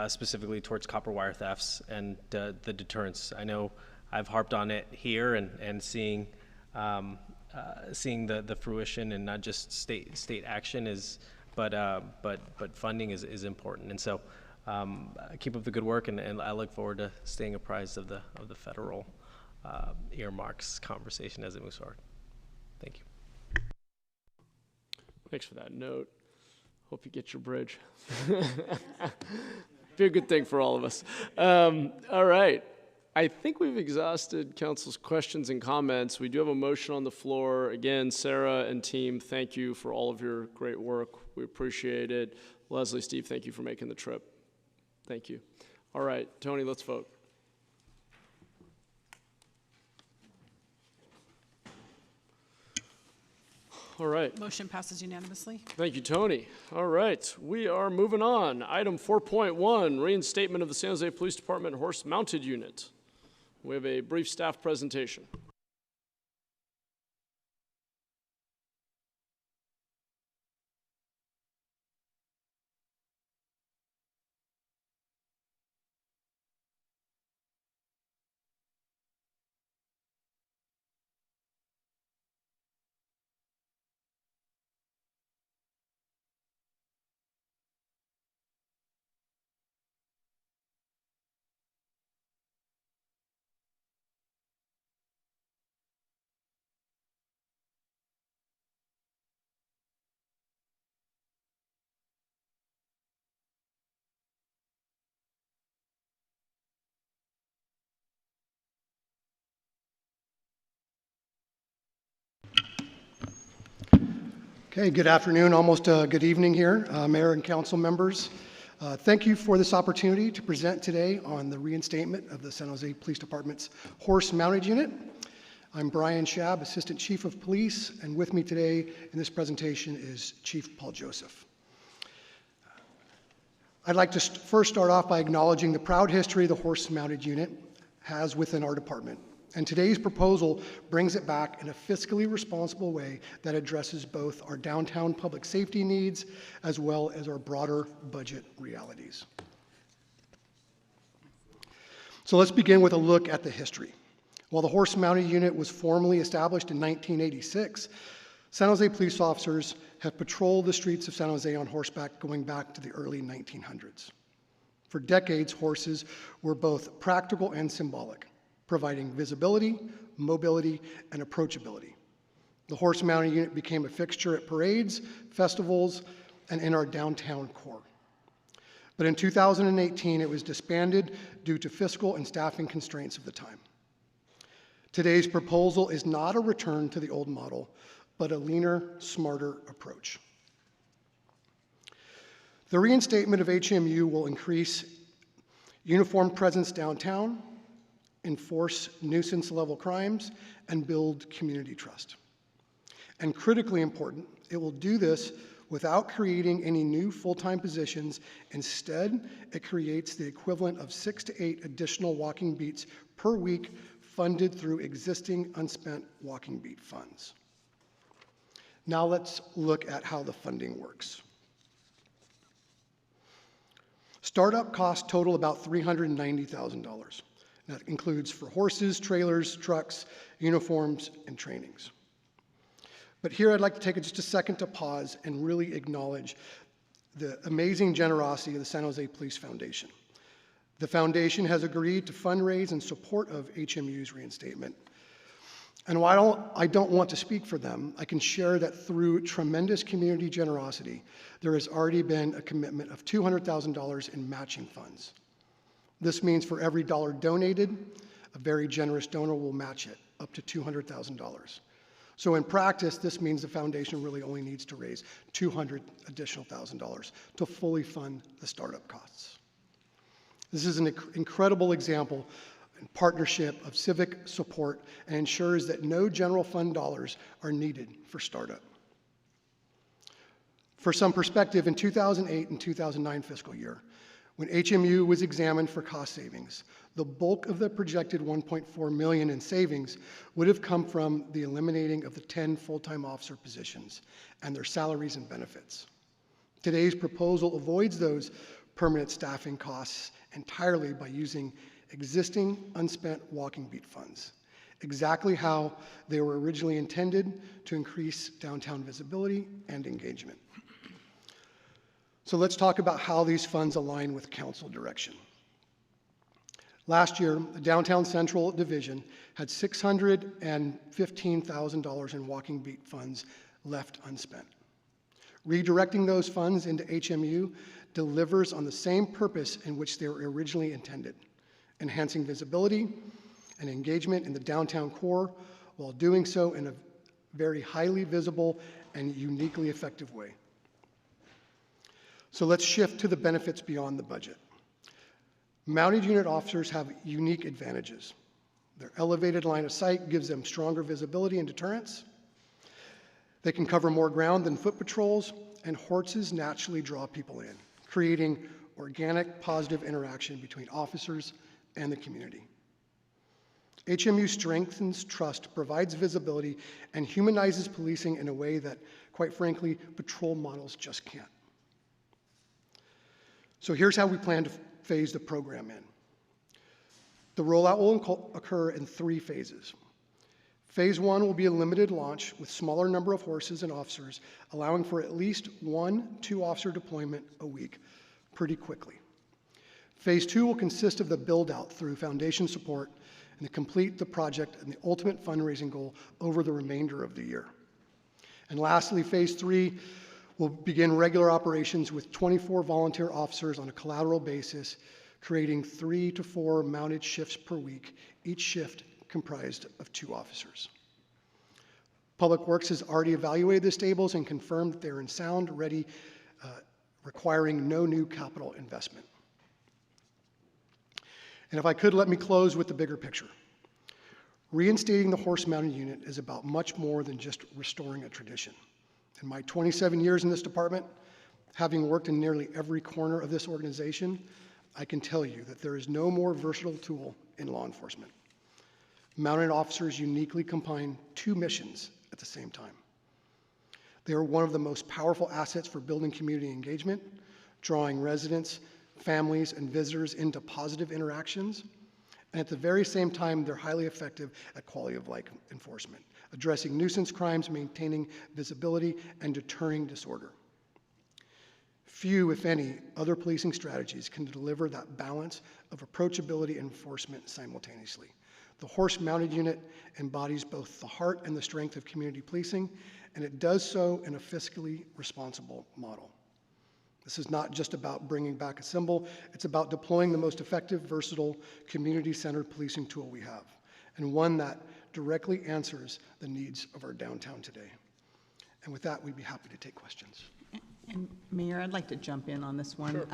specifically towards copper wire thefts and the deterrence. I know I've harped on it here and seeing the fruition, and not just state action but funding is important. And so keep up the good work, and I look forward to staying apprised of the federal earmarks conversation as it moves forward. Thank you. Thanks for that note. Hope you get your bridge. Be a good thing for all of us. All right. I think we've exhausted council's questions and comments. We do have a motion on the floor. Again, Sarah and team, thank you for all of your great work. We appreciate it. Leslie, Steve, thank you for making the trip. Thank you. All right, Tony, let's vote. All right. Motion passes unanimously. Thank you, Tony. All right, we are moving on. Item 4.1, reinstatement of the San Jose Police Department Horse-Mounted Unit. We have a brief staff presentation. Okay, good afternoon, almost good evening here, Mayor and council members. Thank you for this opportunity to present today on the reinstatement of the San Jose Police Department's Horse-Mounted Unit. I'm Brian Schaab, Assistant Chief of Police, and with me today in this presentation is Chief Paul Joseph. I'd like to first start off by acknowledging the proud history the Horse-Mounted Unit has within our department. And today's proposal brings it back in a fiscally responsible way that addresses both our downtown public safety needs as well as our broader budget realities. So let's begin with a look at the history. While the Horse-Mounted Unit was formally established in 1986, San Jose police officers have patrolled the streets of San Jose on horseback going back to the early 1900s. For decades, horses were both practical and symbolic, providing visibility, mobility, and approachability. The Horse-Mounted Unit became a fixture at parades, festivals, and in our downtown core. But in 2018, it was disbanded due to fiscal and staffing constraints of the time. Today's proposal is not a return to the old model, but a leaner, smarter approach. The reinstatement of HMU will increase uniformed presence downtown, enforce nuisance-level crimes, and build community trust. And critically important, it will do this without creating any new full-time positions. Instead, it creates the equivalent of 6 to 8 additional walking beats per week funded through existing unspent walking beat funds. Now let's look at how the funding works. Startup costs total about $390,000. That includes for horses, trailers, trucks, uniforms, and trainings. But here I'd like to take just a second to pause and really acknowledge the amazing generosity of the San Jose Police Foundation. The foundation has agreed to fundraise in support of HMU's reinstatement. And while I don't want to speak for them, I can share that through tremendous community generosity, there has already been a commitment of $200,000 in matching funds. This means for every dollar donated, a very generous donor will match it up to $200,000. So in practice, this means the foundation really only needs to raise $200,000 additional to fully fund the startup costs. This is an incredible example and partnership of civic support and ensures that no general fund dollars are needed for startup. For some perspective, in 2008 and 2009 fiscal year, When HMU was examined for cost savings, the bulk of the projected $1.4 million in savings would have come from the eliminating of the 10 full-time officer positions and their salaries and benefits. Today's proposal avoids those permanent staffing costs entirely by using existing unspent walking beat funds, exactly how they were originally intended to increase downtown visibility and engagement. So let's talk about how these funds align with council direction. Last year, the Downtown Central Division had $615,000 in walking beat funds left unspent. Redirecting those funds into HMU delivers on the same purpose in which they were originally intended, enhancing visibility and engagement in the downtown core while doing so in a very highly visible and uniquely effective way. So let's shift to the benefits beyond the budget. Mounted unit officers have unique advantages. Their elevated line of sight gives them stronger visibility and deterrence. They can cover more ground than foot patrols, and horses naturally draw people in, creating organic, positive interaction between officers and the community. HMU strengthens trust, provides visibility, and humanizes policing in a way that, quite frankly, patrol models just can't. So here's how we plan to phase the program in. The rollout will occur in 3 phases. Phase 1 will be a limited launch with smaller number of horses and officers, allowing for at least 1 2-officer deployment a week pretty quickly. Phase 2 will consist of the build-out through foundation support and to complete the project and the ultimate fundraising goal over the remainder of the year. And lastly, Phase 3 will begin regular operations with 24 volunteer officers on a collateral basis, creating 3 to 4 mounted shifts per week, each shift comprised of 2 officers. Public Works has already evaluated the stables and confirmed that they're in sound, ready, requiring no new capital investment. And if I could, let me close with the bigger picture. Reinstating the horse-mounted unit is about much more than just restoring a tradition. In my 27 years in this department, having worked in nearly every corner of this organization, I can tell you that there is no more versatile tool in law enforcement. Mounted officers uniquely combine 2 missions at the same time. They are one of the most powerful assets for building community engagement, drawing residents, families, and visitors into positive interactions, and at the very same time, they're highly effective at quality of life enforcement, addressing nuisance crimes, maintaining visibility, and deterring disorder. Few, if any, other policing strategies can deliver that balance of approachability and enforcement simultaneously. The horse-mounted unit embodies both the heart and the strength of community policing, and it does so in a fiscally responsible model. This is not just about bringing back a symbol, it's about deploying the most effective, versatile, community-centered policing tool we have, and one that directly answers the needs of our downtown today. And with that, we'd be happy to take questions. And Mayor, I'd like to jump in on this one. Sure.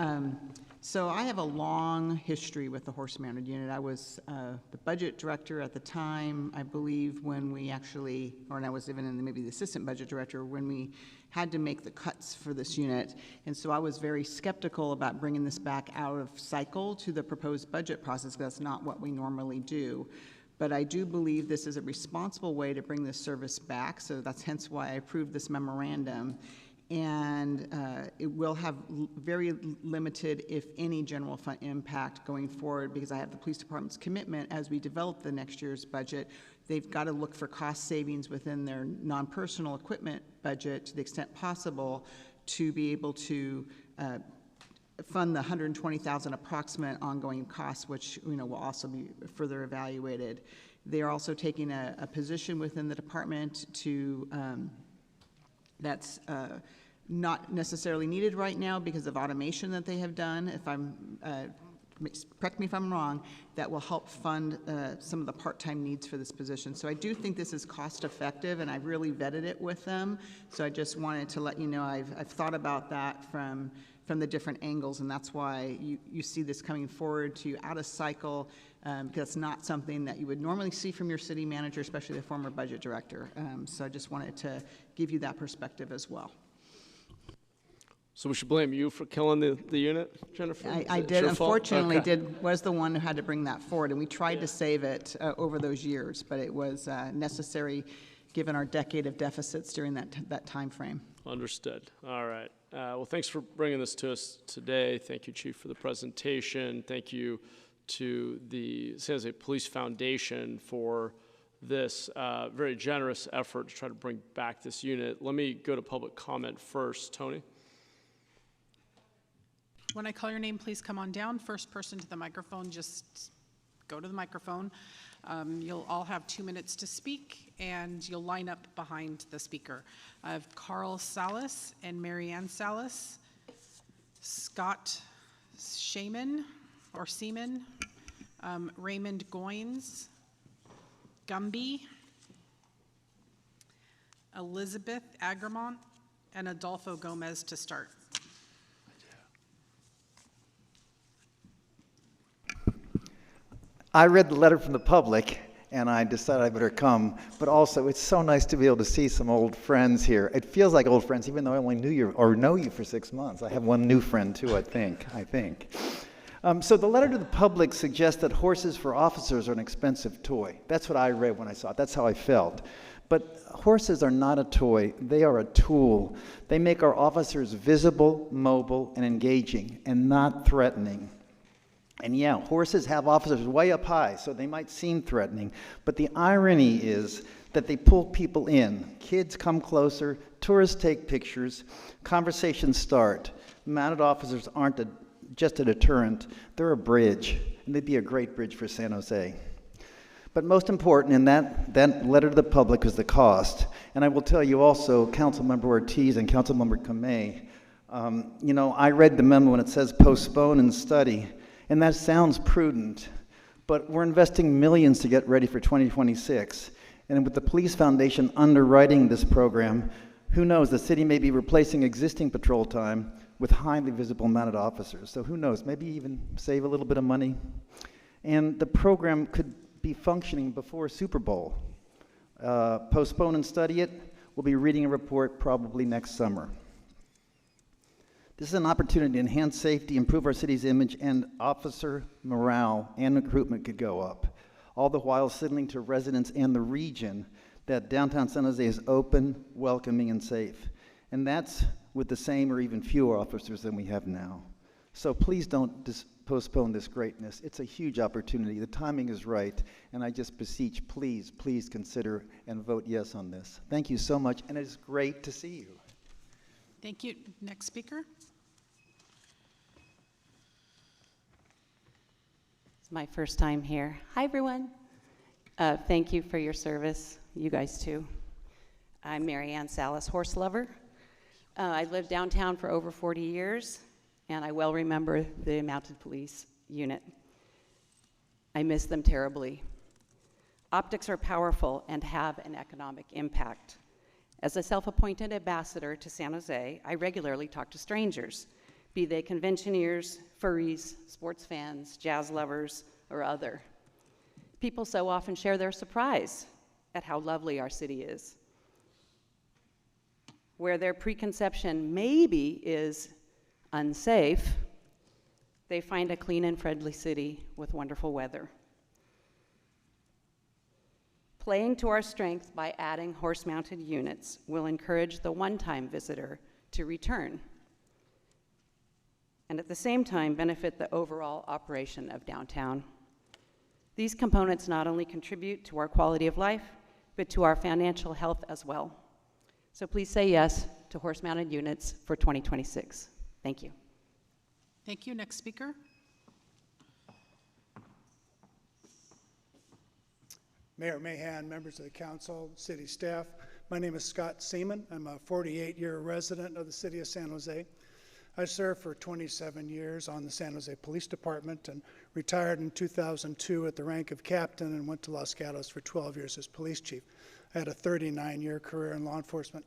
So I have a long history with the horse-mounted unit. I was the budget director at the time, I believe, when we actually, or I was even in maybe the assistant budget director, when we had to make the cuts for this unit. And so I was very skeptical about bringing this back out of cycle to the proposed budget process, because that's not what we normally do. But I do believe this is a responsible way to bring this service back, so that's hence why I approved this memorandum. And it will have very limited, if any, general fund impact going forward, because I have the police department's commitment as we develop the next year's budget. They've got to look for cost savings within their non-personal equipment budget to the extent possible to be able to fund the $120,000 approximate ongoing costs, which will also be further evaluated. They are also taking a position within the department to that's not necessarily needed right now because of automation that they have done. If I'm, correct me if I'm wrong, that will help fund some of the part-time needs for this position. So I do think this is cost effective, and I've really vetted it with them. So I just wanted to let you know I've thought about that from the different angles, and that's why you see this coming forward to you out of cycle, because it's not something that you would normally see from your city manager, especially the former budget director. So I just wanted to give you that perspective as well. So we should blame you for killing the unit, Jennifer? I Is it did, your fault? unfortunately, Okay. was the one who had to bring that forward, and we tried to save it over those years, but it was necessary given our decade of deficits during that time frame. Understood. All right. Well, thanks for bringing this to us today. Thank you, Chief, for the presentation. Thank you to the San Jose Police Foundation for this very generous effort to try to bring back this unit. Let me go to public comment first. Tony? When I call your name, please come on down. First person to the microphone, just go to the microphone. You'll all have 2 minutes to speak, and you'll line up behind the speaker. I have Carl Salas and Marianne Salas, Scott Seaman, Raymond Goins, Gumby, Elizabeth Agramont, and Adolfo Gomez to start. I read the letter from the public, and I decided I better come, but also it's so nice to be able to see some old friends here. It feels like old friends, even though I only knew you or know you for 6 months. I have one new friend too, I think. So the letter to the public suggests that horses for officers are an expensive toy. That's what I read when I saw it. That's how I felt. But horses are not a toy. They are a tool. They make our officers visible, mobile, and engaging, and not threatening. And yeah, horses have officers way up high, so they might seem threatening. But the irony is that they pull people in. Kids come closer, tourists take pictures, conversations start. Mounted officers aren't just a deterrent, they're a bridge, and they'd be a great bridge for San Jose. But most important in that letter to the public is the cost. And I will tell you also, Councilmember Ortiz and Councilmember Kamei, I read the memo and it says postpone and study. And that sounds prudent, but we're investing millions to get ready for 2026. And with the Police Foundation underwriting this program, who knows, the city may be replacing existing patrol time with highly visible mounted officers. So who knows, maybe even save a little bit of money. And the program could be functioning before Super Bowl. Postpone and study it. We'll be reading a report probably next summer. This is an opportunity to enhance safety, improve our city's image, and officer morale and recruitment could go up, all the while signaling to residents and the region that downtown San Jose is open, welcoming, and safe. And that's with the same or even fewer officers than we have now. So please don't postpone this greatness. It's a huge opportunity. The timing is right, and I just beseech, please consider and vote yes on this. Thank you so much, and it's great to see you. Thank you. Next speaker. It's my first time here. Hi, everyone. Thank you for your service, you guys too. I'm Marianne Salas, horse lover. I lived downtown for over 40 years, and I well remember the mounted police unit. I miss them terribly. Optics are powerful and have an economic impact. As a self-appointed ambassador to San Jose, I regularly talk to strangers, be they conventioneers, furries, sports fans, jazz lovers, or other. People so often share their surprise at how lovely our city is. Where their preconception maybe is unsafe, they find a clean and friendly city with wonderful weather. Playing to our strength by adding horse-mounted units will encourage the one-time visitor to return, and at the same time benefit the overall operation of downtown. These components not only contribute to our quality of life, but to our financial health as well. So please say yes to horse-mounted units for 2026. Thank you. Thank you. Next speaker. Mayor Mahan, members of the council, city staff. My name is Scott Seaman. I'm a 48-year resident of the city of San Jose. I served for 27 years on the San Jose Police Department and retired in 2002 at the rank of captain and went to Los Gatos for 12 years as police chief. I had a 39-year career in law enforcement.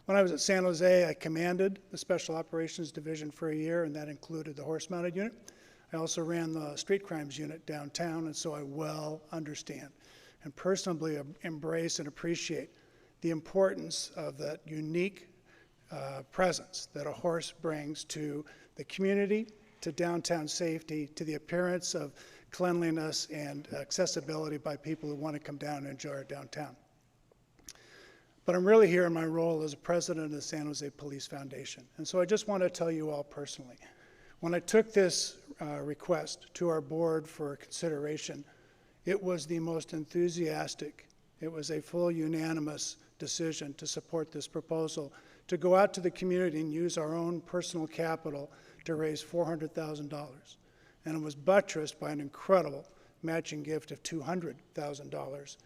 When I was at San Jose, I commanded the Special Operations Division for a year, and that included the horse-mounted unit. I also ran the street crimes unit downtown, and so I well understand and personally embrace and appreciate the importance of that unique presence that a horse brings to the community, to downtown safety, to the appearance of cleanliness and accessibility by people who want to come down and enjoy our downtown. But I'm really here in my role as president of the San Jose Police Foundation. And so I just want to tell you all personally, when I took this request to our board for consideration, it was the most enthusiastic, it was a full unanimous decision to support this proposal, to go out to the community and use our own personal capital to raise $400,000. And it was buttressed by an incredible matching gift of $200,000.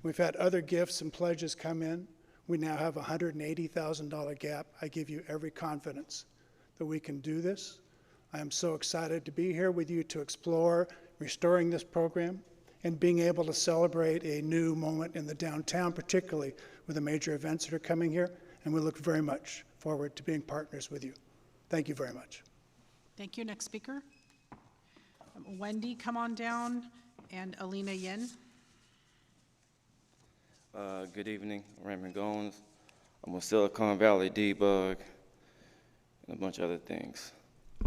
We've had other gifts and pledges come in. We now have a $180,000 gap. I give you every confidence that we can do this. I am so excited to be here with you to explore restoring this program and being able to celebrate a new moment in the downtown, particularly with the major events that are coming here. And we look very much forward to being partners with you. Thank you very much. Thank you. Next speaker. Wendy, come on down, and Alina Yin. Good evening, Raymond Goins. I'm a Silicon Valley debug and a bunch of other things.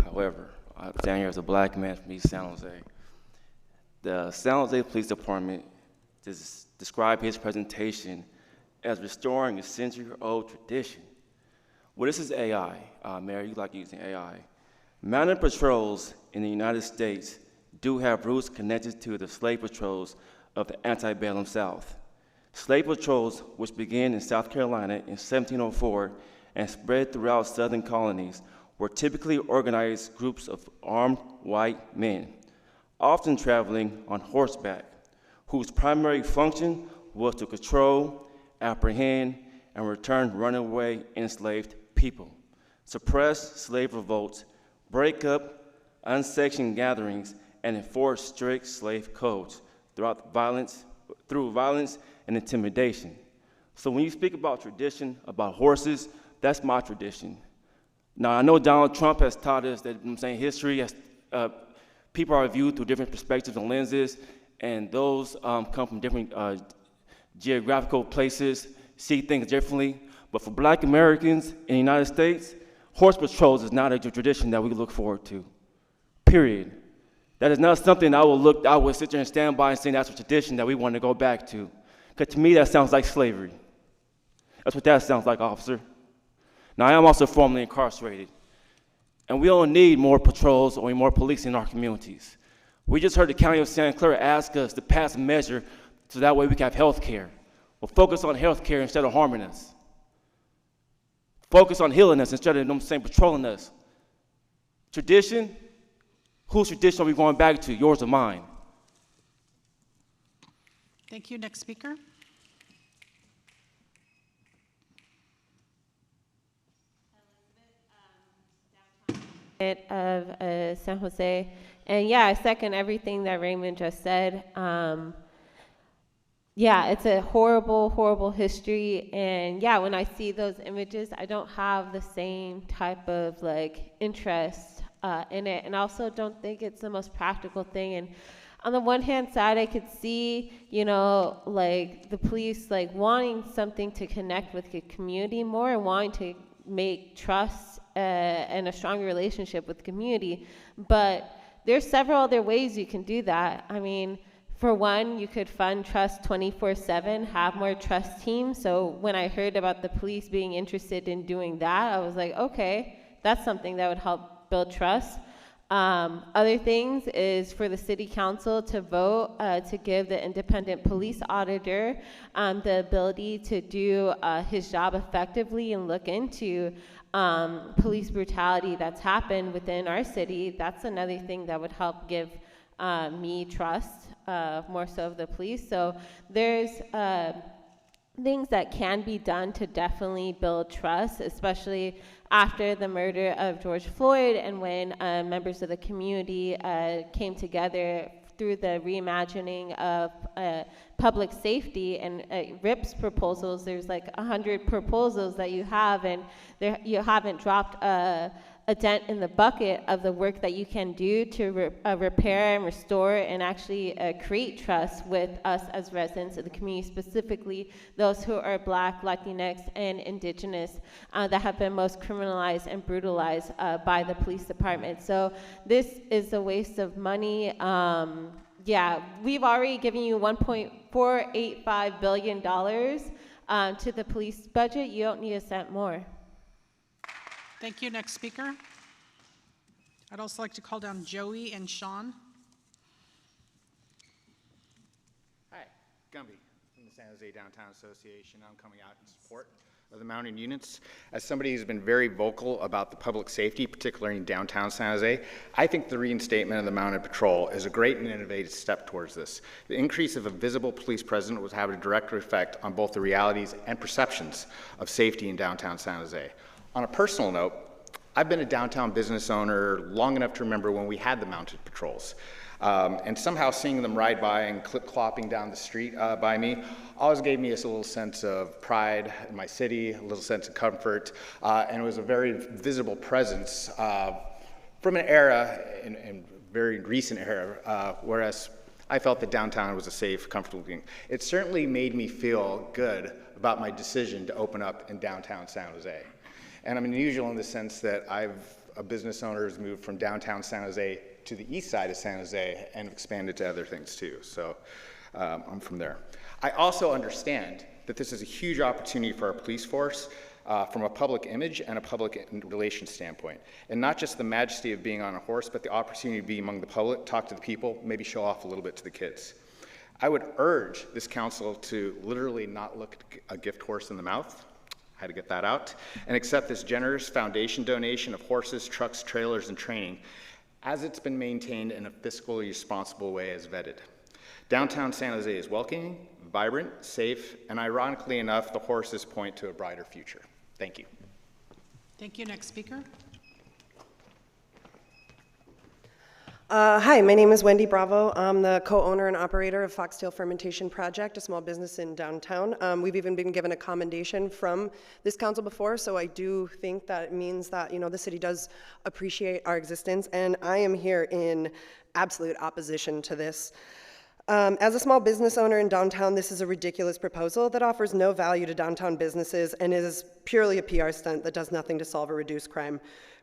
However, I stand here as a black man from East San Jose. The San Jose Police Department described his presentation as restoring a century-old tradition. Well, this is AI. Mayor, you like using AI. Mounted patrols in the United States do have roots connected to the slave patrols of the antebellum South. Slave patrols, which began in South Carolina in 1704 and spread throughout southern colonies, were typically organized groups of armed white men, often traveling on horseback, whose primary function was to control, apprehend, and return runaway enslaved people, suppress slave revolts, break up unsanctioned gatherings, and enforce strict slave codes through violence and intimidation. So when you speak about tradition, about horses, that's my tradition. Now, I know Donald Trump has taught us that, history has, people are viewed through different perspectives and lenses, and those come from different geographical places, see things differently. But for Black Americans in the United States, horse patrols is not a tradition that we look forward to, period. That is not something I would sit there and stand by and say that's a tradition that we want to go back to. Because to me, that sounds like slavery. That's what that sounds like, officer. Now, I am also formerly incarcerated. And we don't need more patrols or more police in our communities. We just heard the County of Santa Clara ask us to pass a measure so that way we can have health care. Well, focus on health care instead of harming us. Focus on healing us instead of patrolling us. Tradition? Whose tradition are we going back to, yours or mine? Thank you. Next speaker. Of San Jose, and yeah, I second everything that Raymond just said. Yeah, it's a horrible, horrible history, and yeah, when I see those images, I don't have the same type of interest in it, and I also don't think it's the most practical thing. And on the one hand side, I could see, the police wanting something to connect with the community more and wanting to make trust and a stronger relationship with the community. But there's several other ways you can do that. I mean, for one, you could fund trust 24/7, have more trust teams. So when I heard about the police being interested in doing that, I was like, okay, that's something that would help build trust. Other things is for the city council to vote to give the independent police auditor the ability to do his job effectively and look into police brutality that's happened within our city. That's another thing that would help give me trust more so of the police. So there's things that can be done to definitely build trust, especially after the murder of George Floyd and when members of the community came together through the reimagining of public safety and RIPS proposals. There's 100 proposals that you have, and you haven't dropped a dent in the bucket of the work that you can do to repair and restore and actually create trust with us as residents of the community, specifically those who are Black, Latinx, and Indigenous that have been most criminalized and brutalized by the police department. So this is a waste of money. Yeah, we've already given you $1.485 billion to the police budget. You don't need a cent more. Thank you. Next speaker. I'd also like to call down Joey and Sean. Hi, Gumby from the San Jose Downtown Association. I'm coming out in support of the mounted units. As somebody who's been very vocal about the public safety, particularly in downtown San Jose, I think the reinstatement of the mounted patrol is a great and innovative step towards this. The increase of a visible police presence would have a direct effect on both the realities and perceptions of safety in downtown San Jose. On a personal note, I've been a downtown business owner long enough to remember when we had the mounted patrols. And somehow seeing them ride by and clip-clopping down the street by me always gave me a little sense of pride in my city, a little sense of comfort, and it was a very visible presence from an era, in very recent era, whereas I felt that downtown was a safe, comfortable thing. It certainly made me feel good about my decision to open up in downtown San Jose. And I'm unusual in the sense that a business owner has moved from downtown San Jose to the east side of San Jose and expanded to other things too. So I'm from there. I also understand that this is a huge opportunity for our police force from a public image and a public relations standpoint. And not just the majesty of being on a horse, but the opportunity to be among the public, talk to the people, maybe show off a little bit to the kids. I would urge this council to literally not look a gift horse in the mouth. I had to get that out, and accept this generous foundation donation of horses, trucks, trailers, and training as it's been maintained in a fiscally responsible way as vetted. Downtown San Jose is welcoming, vibrant, safe, and ironically enough, the horses point to a brighter future. Thank you. Thank you. Next speaker. Hi, my name is Wendy Bravo. I'm the co-owner and operator of Foxtail Fermentation Project, a small business in downtown. We've even been given a commendation from this council before, so I do think that it means that, you know, the city does appreciate our existence, and I am here in absolute opposition to this. As a small business owner in downtown, this is a ridiculous proposal that offers no value to downtown businesses and is purely a PR stunt that does nothing to solve or reduce crime.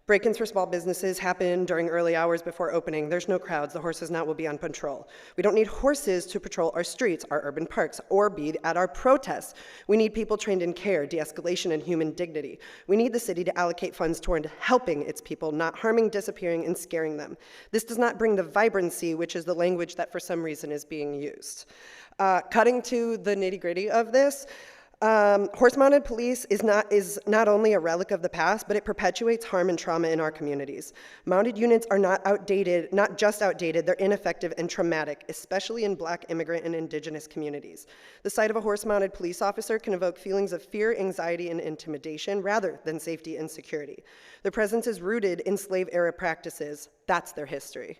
Break-ins for small businesses happen during early hours before opening. There's no crowds. The horses now will be on patrol. We don't need horses to patrol our streets, our urban parks, or be at our protests. We need people trained in care, de-escalation, and human dignity. We need the city to allocate funds toward helping its people, not harming, disappearing, and scaring them. This does not bring the vibrancy, which is the language that for some reason is being used. Cutting to the nitty-gritty of this, horse-mounted police is not only a relic of the past, but it perpetuates harm and trauma in our communities. Mounted units are not just outdated, they're ineffective and traumatic, especially in Black, immigrant, and Indigenous communities. The sight of a horse-mounted police officer can evoke feelings of fear, anxiety, and intimidation rather than safety and security. Their presence is rooted in slave-era practices. That's their history.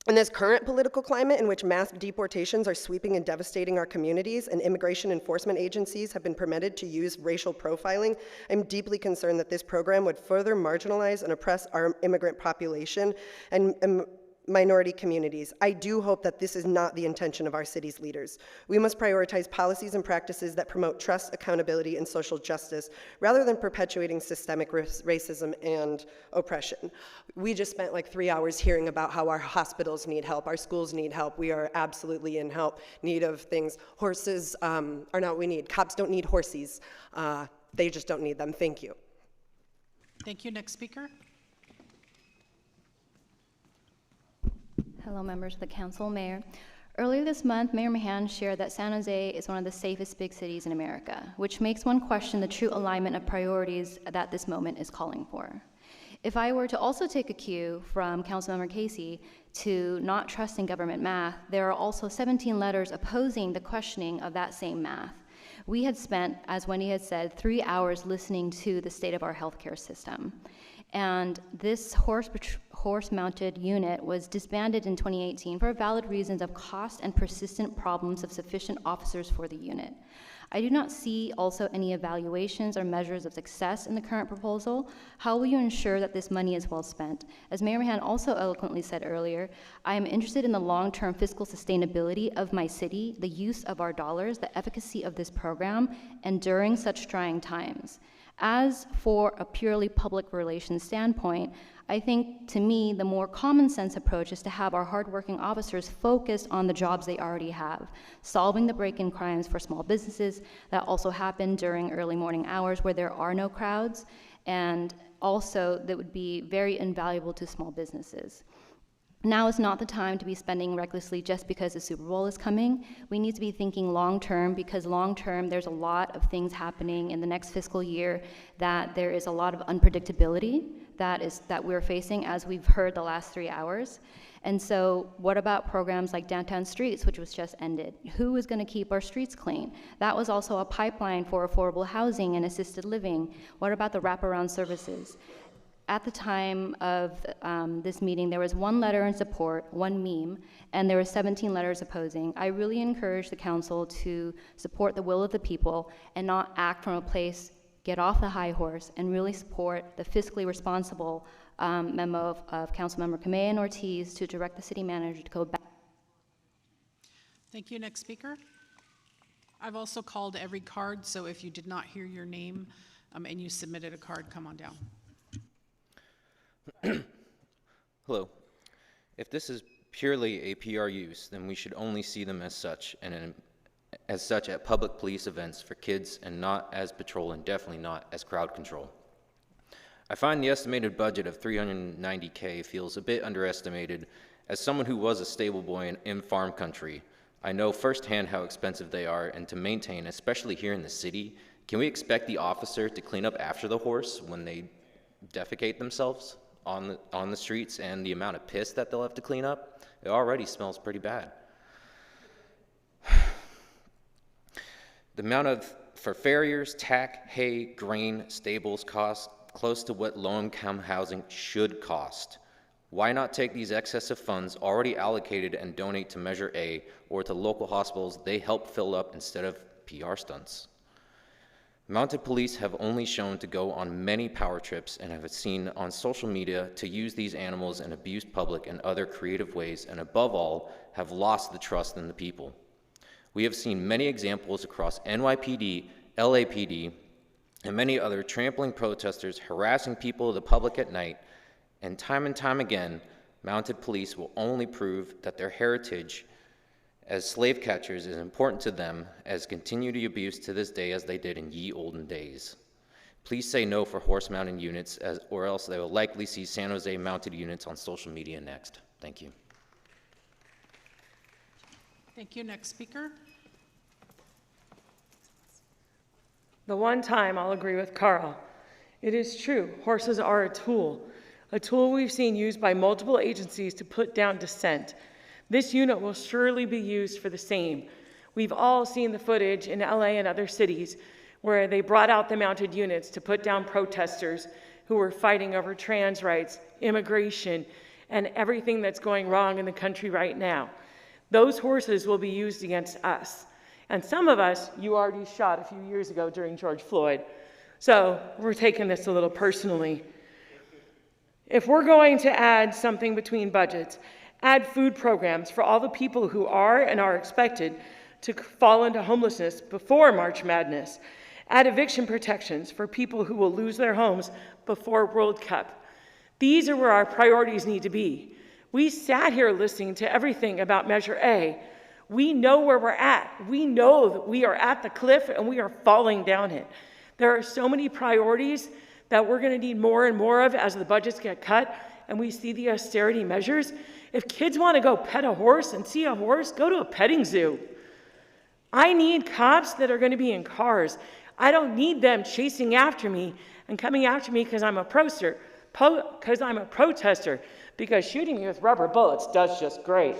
In this current political climate in which mass deportations are sweeping and devastating our communities and immigration enforcement agencies have been permitted to use racial profiling, I'm deeply concerned that this program would further marginalize and oppress our immigrant population and minority communities. I do hope that this is not the intention of our city's leaders. We must prioritize policies and practices that promote trust, accountability, and social justice, rather than perpetuating systemic racism and oppression. We just spent like 3 hours hearing about how our hospitals need help, our schools need help. We are absolutely in need of things. Horses are not what we need. Cops don't need horses. They just don't need them. Thank you. Thank you. Next speaker. Hello, members of the council, Mayor. Earlier this month, Mayor Mahan shared that San Jose is one of the safest big cities in America, which makes one question the true alignment of priorities that this moment is calling for. If I were to also take a cue from Councilmember Casey to not trust in government math, there are also 17 letters opposing the questioning of that same math. We had spent, as Wendy had said, 3 hours listening to the state of our healthcare system. And this horse-mounted unit was disbanded in 2018 for valid reasons of cost and persistent problems of sufficient officers for the unit. I do not see also any evaluations or measures of success in the current proposal. How will you ensure that this money is well spent? As Mayor Mahan also eloquently said earlier, I am interested in the long-term fiscal sustainability of my city, the use of our dollars, the efficacy of this program, and during such trying times. As for a purely public relations standpoint, I think, to me, the more common sense approach is to have our hardworking officers focus on the jobs they already have, solving the break-in crimes for small businesses that also happen during early morning hours where there are no crowds, and also that would be very invaluable to small businesses. Now is not the time to be spending recklessly just because the Super Bowl is coming. We need to be thinking long-term, because long-term there's a lot of things happening in the next fiscal year, that there is a lot of unpredictability that we're facing, as we've heard the last 3 hours. And so what about programs like Downtown Streets, which was just ended? Who is going to keep our streets clean? That was also a pipeline for affordable housing and assisted living. What about the wraparound services? At the time of this meeting, there was 1 letter in support, 1 meme, and there were 17 letters opposing. I really encourage the council to support the will of the people and not act from a place, get off the high horse, and really support the fiscally responsible memo of Councilmember Kamei and Ortiz to direct the city manager to go back. Thank you. Next speaker. I've also called every card, so if you did not hear your name and you submitted a card, come on down. Hello. If this is purely a PR use, then we should only see them as such, and as such at public police events for kids, and not as patrol, and definitely not as crowd control. I find the estimated budget of $390K feels a bit underestimated. As someone who was a stable boy in farm country, I know firsthand how expensive they are, and to maintain, especially here in the city. Can we expect the officer to clean up after the horse when they defecate themselves on the streets, and the amount of piss that they'll have to clean up? It already smells pretty bad. The amount for farriers, tack, hay, grain, stables cost close to what low-income housing should cost. Why not take these excessive funds already allocated and donate to Measure A or to local hospitals they help fill up instead of PR stunts? Mounted police have only shown to go on many power trips and have seen on social media to use these animals and abuse public in other creative ways, and above all, have lost the trust in the people. We have seen many examples across NYPD, LAPD, and many other trampling protesters, harassing people of the public at night, and time again, mounted police will only prove that their heritage as slave catchers is important to them, as continue to abuse to this day as they did in ye olden days. Please say no for horse-mounted units, or else they will likely see San Jose mounted units on social media next. Thank you. Thank you. Next speaker. The one time I'll agree with Carl. It is true, horses are a tool we've seen used by multiple agencies to put down dissent. This unit will surely be used for the same. We've all seen the footage in LA and other cities where they brought out the mounted units to put down protesters who were fighting over trans rights, immigration, and everything that's going wrong in the country right now. Those horses will be used against us. And some of us, you already shot a few years ago during George Floyd. So we're taking this a little personally. If we're going to add something between budgets, add food programs for all the people who are and are expected to fall into homelessness before March Madness. Add eviction protections for people who will lose their homes before World Cup. These are where our priorities need to be. We sat here listening to everything about Measure A. We know where we're at. We know that we are at the cliff and we are falling down it. There are so many priorities that we're going to need more and more of as the budgets get cut and we see the austerity measures. If kids want to go pet a horse and see a horse, go to a petting zoo. I need cops that are going to be in cars. I don't need them chasing after me and coming after me because I'm a protester, because shooting me with rubber bullets does just great.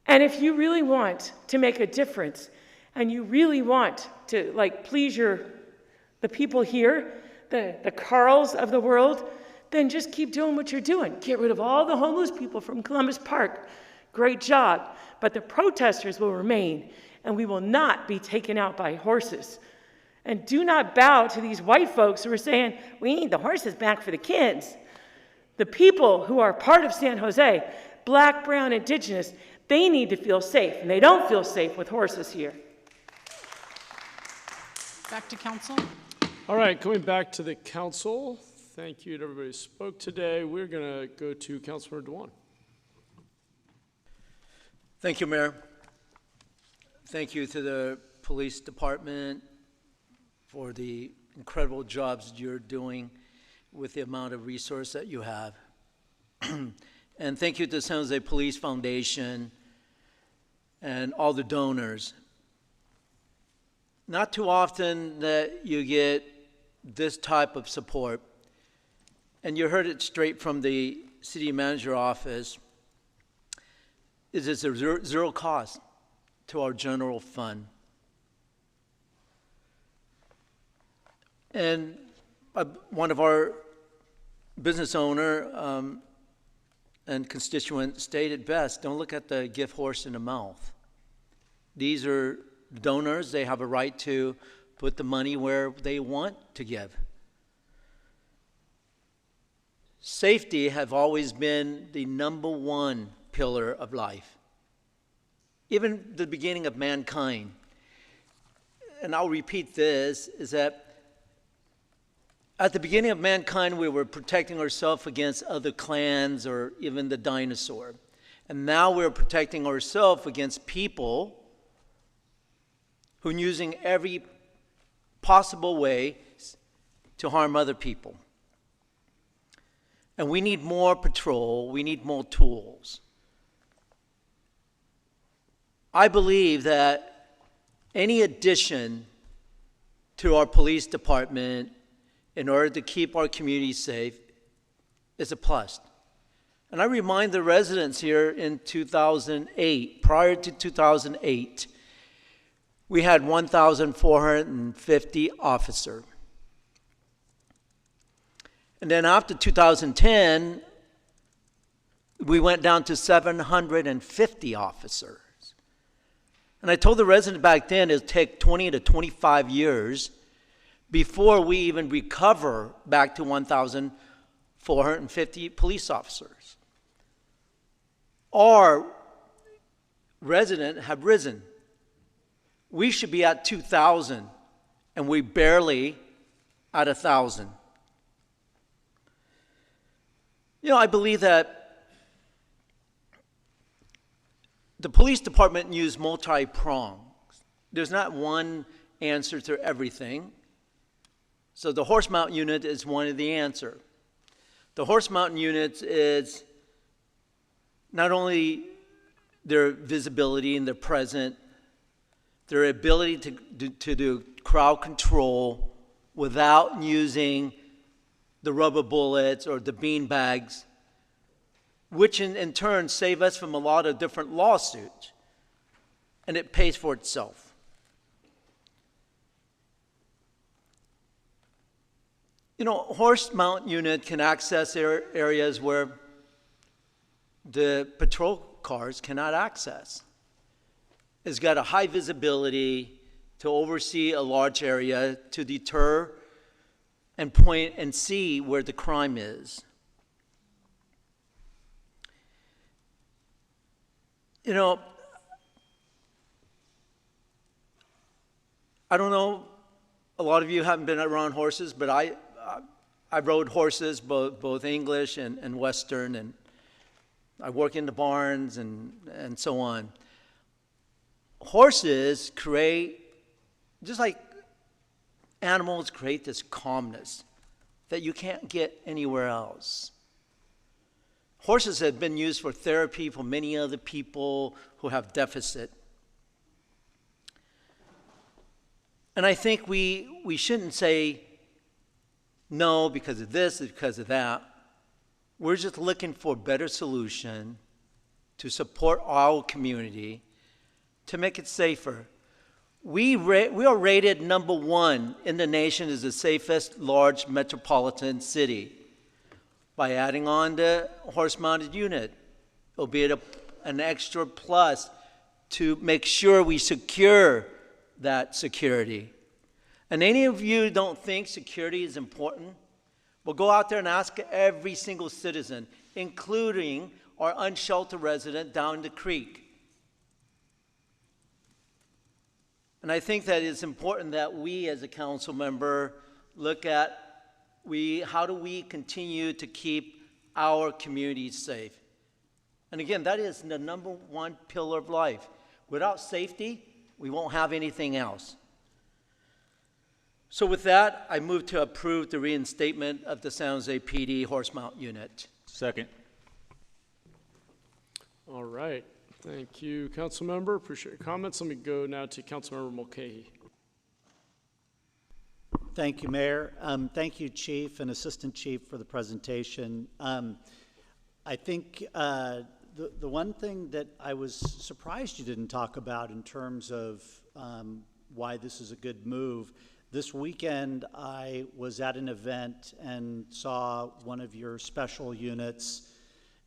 And if you really want to make a difference and you really want to please the people here, the Carls of the world, then just keep doing what you're doing. Get rid of all the homeless people from Columbus Park. Great job. But the protesters will remain. and we will not be taken out by horses. And do not bow to these white folks who are saying, we need the horses back for the kids. The people who are part of San Jose, Black, brown, indigenous, they need to feel safe, and they don't feel safe with horses here. Back to council. All right, going back to the council. Thank you to everybody who spoke today. We're going to go to Councilmember Dewan. Thank you, Mayor. Thank you to the police department for the incredible jobs you're doing with the amount of resource that you have. And thank you to San Jose Police Foundation and all the donors. Not too often that you get this type of support, and you heard it straight from the city manager office. It's a zero cost to our general fund. And one of our business owner and constituent stated best, don't look at the gift horse in the mouth. These are donors. They have a right to put the money where they want to give. Safety have always been the #1 pillar of life. Even the beginning of mankind. And I'll repeat this, is that at the beginning of mankind, we were protecting ourselves against other clans or even the dinosaur. And now we're protecting ourselves against people who are using every possible way to harm other people. And we need more patrol, we need more tools. I believe that any addition to our police department in order to keep our community safe is a plus. And I remind the residents here in 2008, prior to 2008, we had 1,450 officers. And then after 2010, we went down to 750 officers. And I told the resident back then it would take 20 to 25 years before we even recover back to 1,450 police officers. Our residents have risen. We should be at 2,000, and we're barely at 1,000. You know, I believe that the police department uses multi-prongs. There's not one answer to everything. So the horse mount unit is one of the answers. The horse mount units is not only their visibility and their presence, their ability to do crowd control without using the rubber bullets or the bean bags, which in turn save us from a lot of different lawsuits, and it pays for itself. You know, horse mount unit can access areas where the patrol cars cannot access. It's got a high visibility to oversee a large area, to deter and point and see where the crime is. You know, I don't know, a lot of you haven't been around horses, but I rode horses, both English and Western, and I work in the barns and so on. Horses create, just like animals create this calmness that you can't get anywhere else. Horses have been used for therapy for many other people who have deficit. And I think we shouldn't say no because of this, because of that. We're just looking for a better solution to support our community, to make it safer. We are rated #1 in the nation as the safest large metropolitan city by adding on the horse-mounted unit, albeit an extra plus to make sure we secure that security. And any of you don't think security is important, well, go out there and ask every single citizen, including our unsheltered resident down the creek. And I think that it's important that we as a council member look at how do we continue to keep our communities safe. And again, that is the number one pillar of life. Without safety, we won't have anything else. So with that, I move to approve the reinstatement of the San Jose PD Horse Mount Unit. Second. All right. Thank you, council member. Appreciate your comments. Let me go now to Councilmember Mulcahy. Thank you, Mayor. Thank you, Chief and Assistant Chief, for the presentation. I think the one thing that I was surprised you didn't talk about in terms of why this is a good move, this weekend I was at an event and saw one of your special units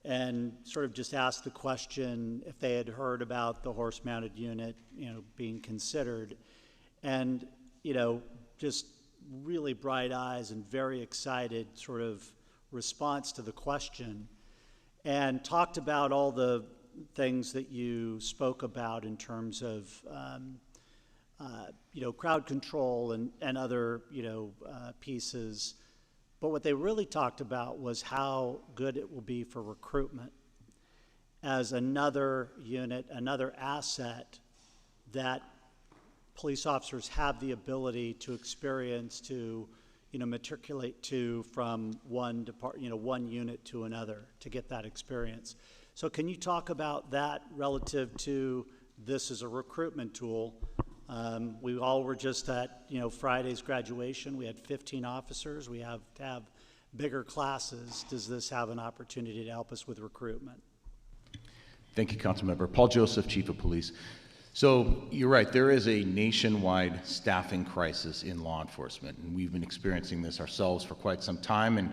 and sort of just asked the question if they had heard about the horse-mounted unit, being considered. And, just really bright eyes and very excited sort of response to the question, and talked about all the things that you spoke about in terms of crowd control and other pieces. But what they really talked about was how good it will be for recruitment as another unit, another asset that police officers have the ability to experience, to matriculate to from one unit to another to get that experience. So can you talk about that relative to this as a recruitment tool? We all were just at Friday's graduation. We had 15 officers. We have to have bigger classes. Does this have an opportunity to help us with recruitment? Thank you, Councilmember. Paul Joseph, Chief of Police. So you're right, there is a nationwide staffing crisis in law enforcement, and we've been experiencing this ourselves for quite some time, and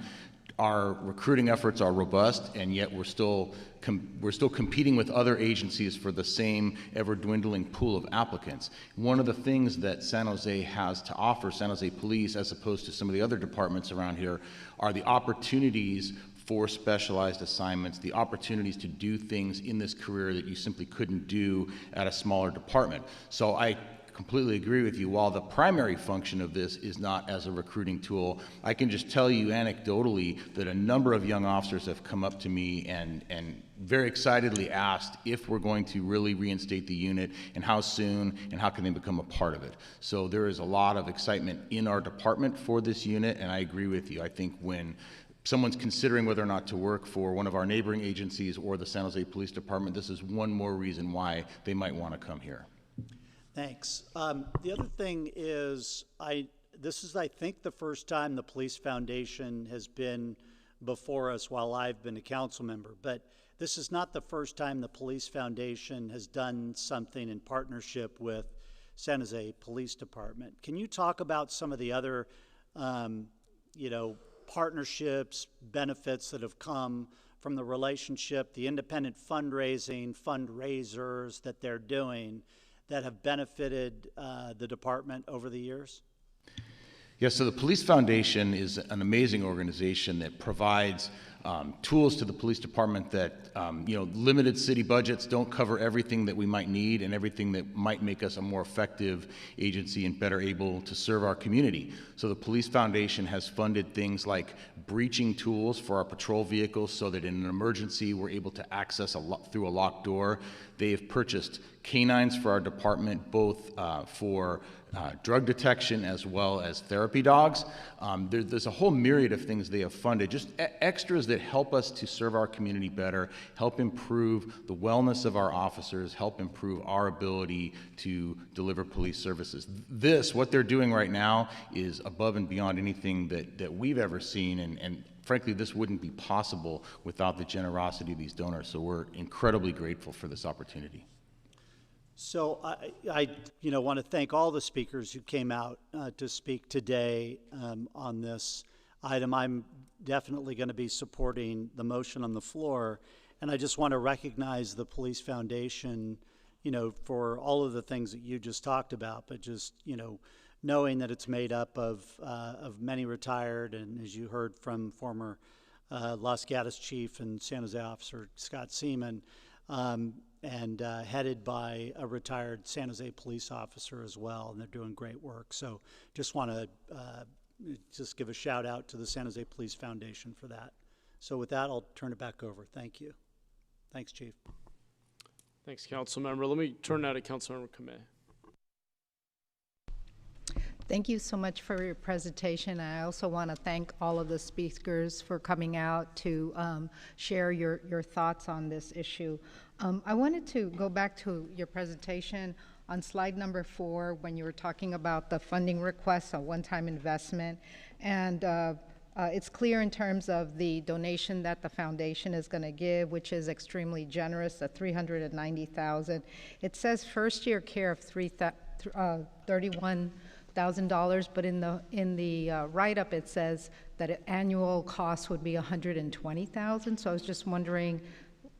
our recruiting efforts are robust, and yet we're still competing with other agencies for the same ever-dwindling pool of applicants. One of the things that San Jose has to offer, San Jose Police, as opposed to some of the other departments around here, are the opportunities for specialized assignments, the opportunities to do things in this career that you simply couldn't do at a smaller department. So I completely agree with you. While the primary function of this is not as a recruiting tool, I can just tell you anecdotally that a number of young officers have come up to me and very excitedly asked if we're going to really reinstate the unit and how soon and how can they become a part of it. So there is a lot of excitement in our department for this unit, and I agree with you. I think when someone's considering whether or not to work for one of our neighboring agencies or the San Jose Police Department, this is one more reason why they might want to come here. Thanks. The other thing is, this is, I think, the first time the Police Foundation has been before us while I've been a council member, but this is not the first time the Police Foundation has done something in partnership with San Jose Police Department. Can you talk about some of the other, partnerships, benefits that have come from the relationship, the independent fundraisers that they're doing that have benefited the department over the years? Yeah, so the Police Foundation is an amazing organization that provides tools to the police department that, limited city budgets don't cover everything that we might need and everything that might make us a more effective agency and better able to serve our community. So the Police Foundation has funded things like breaching tools for our patrol vehicles so that in an emergency we're able to access through a locked door. They have purchased canines for our department, both for drug detection as well as therapy dogs. There's a whole myriad of things they have funded, just extras that help us to serve our community better, help improve the wellness of our officers, help improve our ability to deliver police services. What they're doing right now is above and beyond anything that we've ever seen, and frankly, this wouldn't be possible without the generosity of these donors, so we're incredibly grateful for this opportunity. So I want to thank all the speakers who came out to speak today on this item. I'm definitely going to be supporting the motion on the floor, and I just want to recognize the Police Foundation, you know, for all of the things that you just talked about, but just, you know, knowing that it's made up of many retired, and as you heard from former Los Gatos Chief and San Jose Officer Scott Seaman, and headed by a retired San Jose police officer as well, and they're doing great work. So just want to just give a shout out to the San Jose Police Foundation for that. So with that, I'll turn it back over. Thank you. Thanks, Chief. Thanks, Councilmember. Let me turn now to Councilmember Kamei. Thank you so much for your presentation. I also want to thank all of the speakers for coming out to share your thoughts on this issue. I wanted to go back to your presentation on slide number 4 when you were talking about the funding requests, a one-time investment. And it's clear in terms of the donation that the foundation is going to give, which is extremely generous, the $390,000. It says first-year care of $31,000, but in the write-up it says that annual cost would be $120,000. So I was just wondering,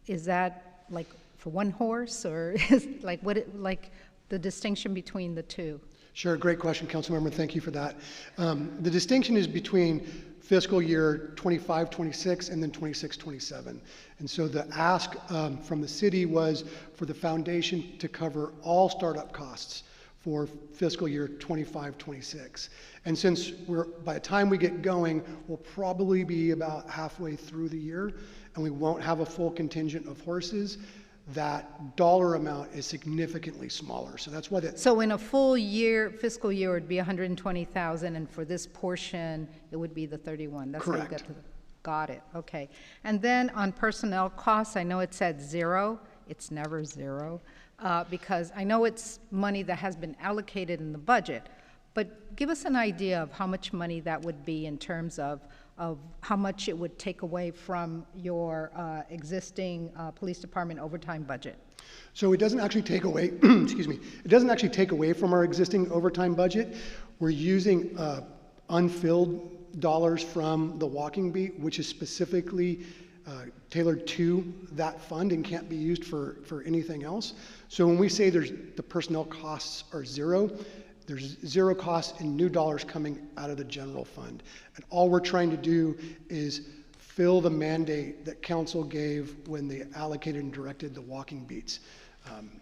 is that like for one horse, or is like like the distinction between the two? Sure, great question, Councilmember. Thank you for that. The distinction is between fiscal year 25-26 and then 26-27. And so the ask from the city was for the foundation to cover all startup costs for fiscal year 25-26. And since by the time we get going, we'll probably be about halfway through the year, and we won't have a full contingent of horses, that dollar amount is significantly smaller. So that's why that. So in a full year, fiscal year, it would be $120,000, and for this portion, it would be the 31. That's correct. How you got to got it. Okay. And then on personnel costs, I know it said 0. It's never 0, because I know it's money that has been allocated in the budget. But give us an idea of how much money that would be in terms of how much it would take away from your existing police department overtime budget. So it doesn't actually take away, excuse me, it doesn't actually take away from our existing overtime budget. We're using unfilled dollars from the walking beat, which is specifically tailored to that fund and can't be used for anything else. So when we say the personnel costs are 0, there's 0 costs in new dollars coming out of the general fund. And all we're trying to do is fill the mandate that council gave when they allocated and directed the walking beats.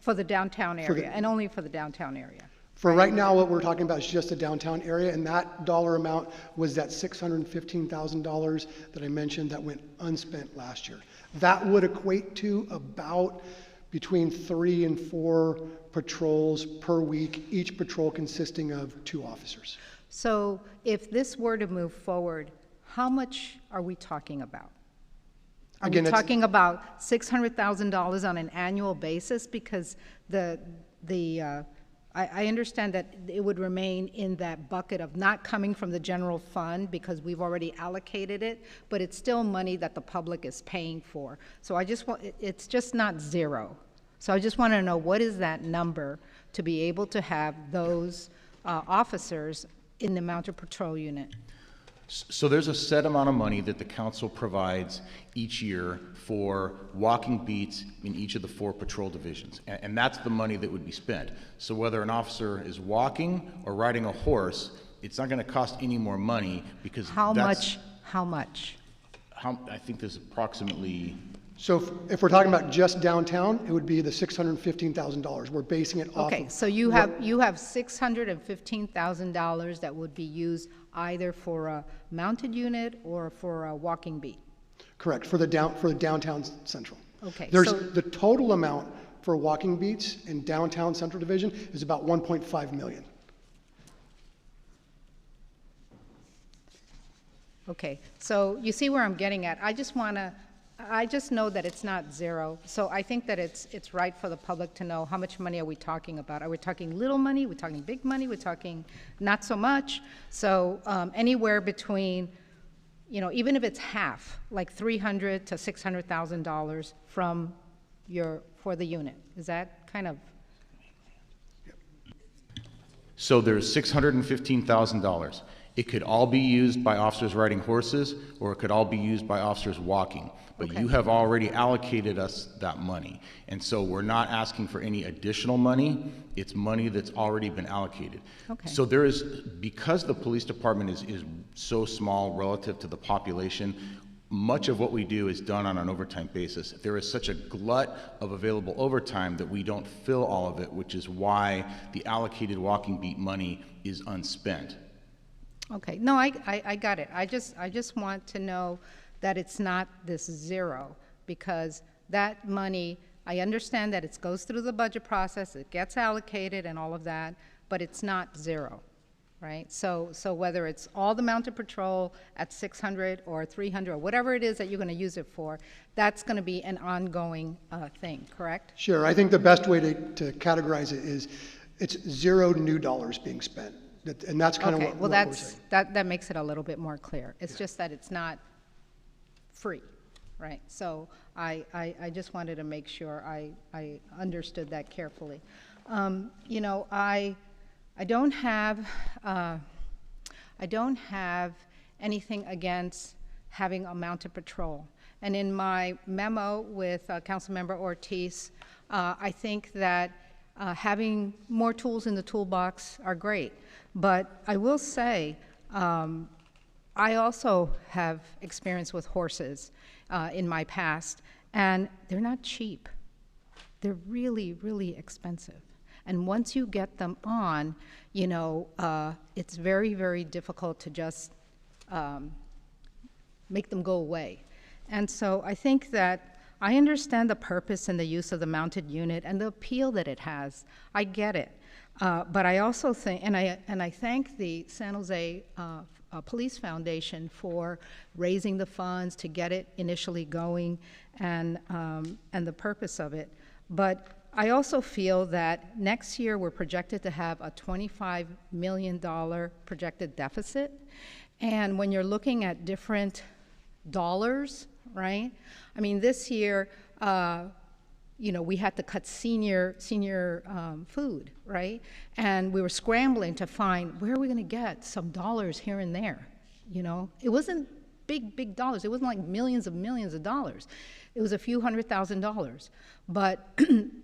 For the downtown area, and only for the downtown area. For right now, what we're talking about is just the downtown area, and that dollar amount was that $615,000 that I mentioned that went unspent last year. That would equate to about between 3 and 4 patrols per week, each patrol consisting of 2 officers. So if this were to move forward, how much are we talking about? Are we talking about $600,000 on an annual basis? Because I understand that it would remain in that bucket of not coming from the general fund because we've already allocated it, but it's still money that the public is paying for. So it's just not 0. So I just want to know, what is that number to be able to have those officers in the mounted patrol unit? So there's a set amount of money that the council provides each year for walking beats in each of the 4 patrol divisions. And that's the money that would be spent. So whether an officer is walking or riding a horse, it's not going to cost any more money because How much? I think there's approximately. So if we're talking about just downtown, it would be the $615,000. We're basing it off. Okay, so you have $615,000 that would be used either for a mounted unit or for a walking beat. Correct, for the downtown central. Okay. The total amount for walking beats in downtown central division is about $1.5 million. Okay, so you see where I'm getting at. I just know that it's not 0. So I think that it's right for the public to know how much money are we talking about. Are we talking little money? Are we talking big money? We're talking not so much. So anywhere between, even if it's half, like $300,000 to $600,000 for the unit. Is that kind of? So there's $615,000. It could all be used by officers riding horses, or it could all be used by officers walking. But you have already allocated us that money. And so we're not asking for any additional money. It's money that's already been allocated. Okay. So there is, because the police department is so small relative to the population, much of what we do is done on an overtime basis. There is such a glut of available overtime that we don't fill all of it, which is why the allocated walking beat money is unspent. Okay, no, I got it. I just want to know that it's not this zero, because that money, I understand that it goes through the budget process, it gets allocated and all of that, but it's not zero, right? So whether it's all the mounted patrol at 600 or 300 or whatever it is that you're going to use it for, that's going to be an ongoing thing, correct? Sure, I think the best way to categorize it is it's zero new dollars being spent. And that's kind of what we're saying. That makes it a little bit more clear. It's just that it's not free, right? So I just wanted to make sure I understood that carefully. You know, I don't have anything against having a mounted patrol. And in my memo with Councilmember Ortiz, I think that having more tools in the toolbox are great. But I will say, I also have experience with horses in my past, and they're not cheap. They're really, really expensive. And once you get them on, you know, it's very, very difficult to just make them go away. And so I think that I understand the purpose and the use of the mounted unit and the appeal that it has. I get it. But I also think, and I thank the San Jose Police Foundation for raising the funds to get it initially going and the purpose of it. But I also feel that next year we're projected to have a $25 million projected deficit. And when you're looking at different dollars, right? I mean, this year, you know, we had to cut senior food, right? And we were scrambling to find where are we going to get some dollars here and there, you know? It wasn't big dollars. It wasn't like millions of dollars. It was a few $100,000. But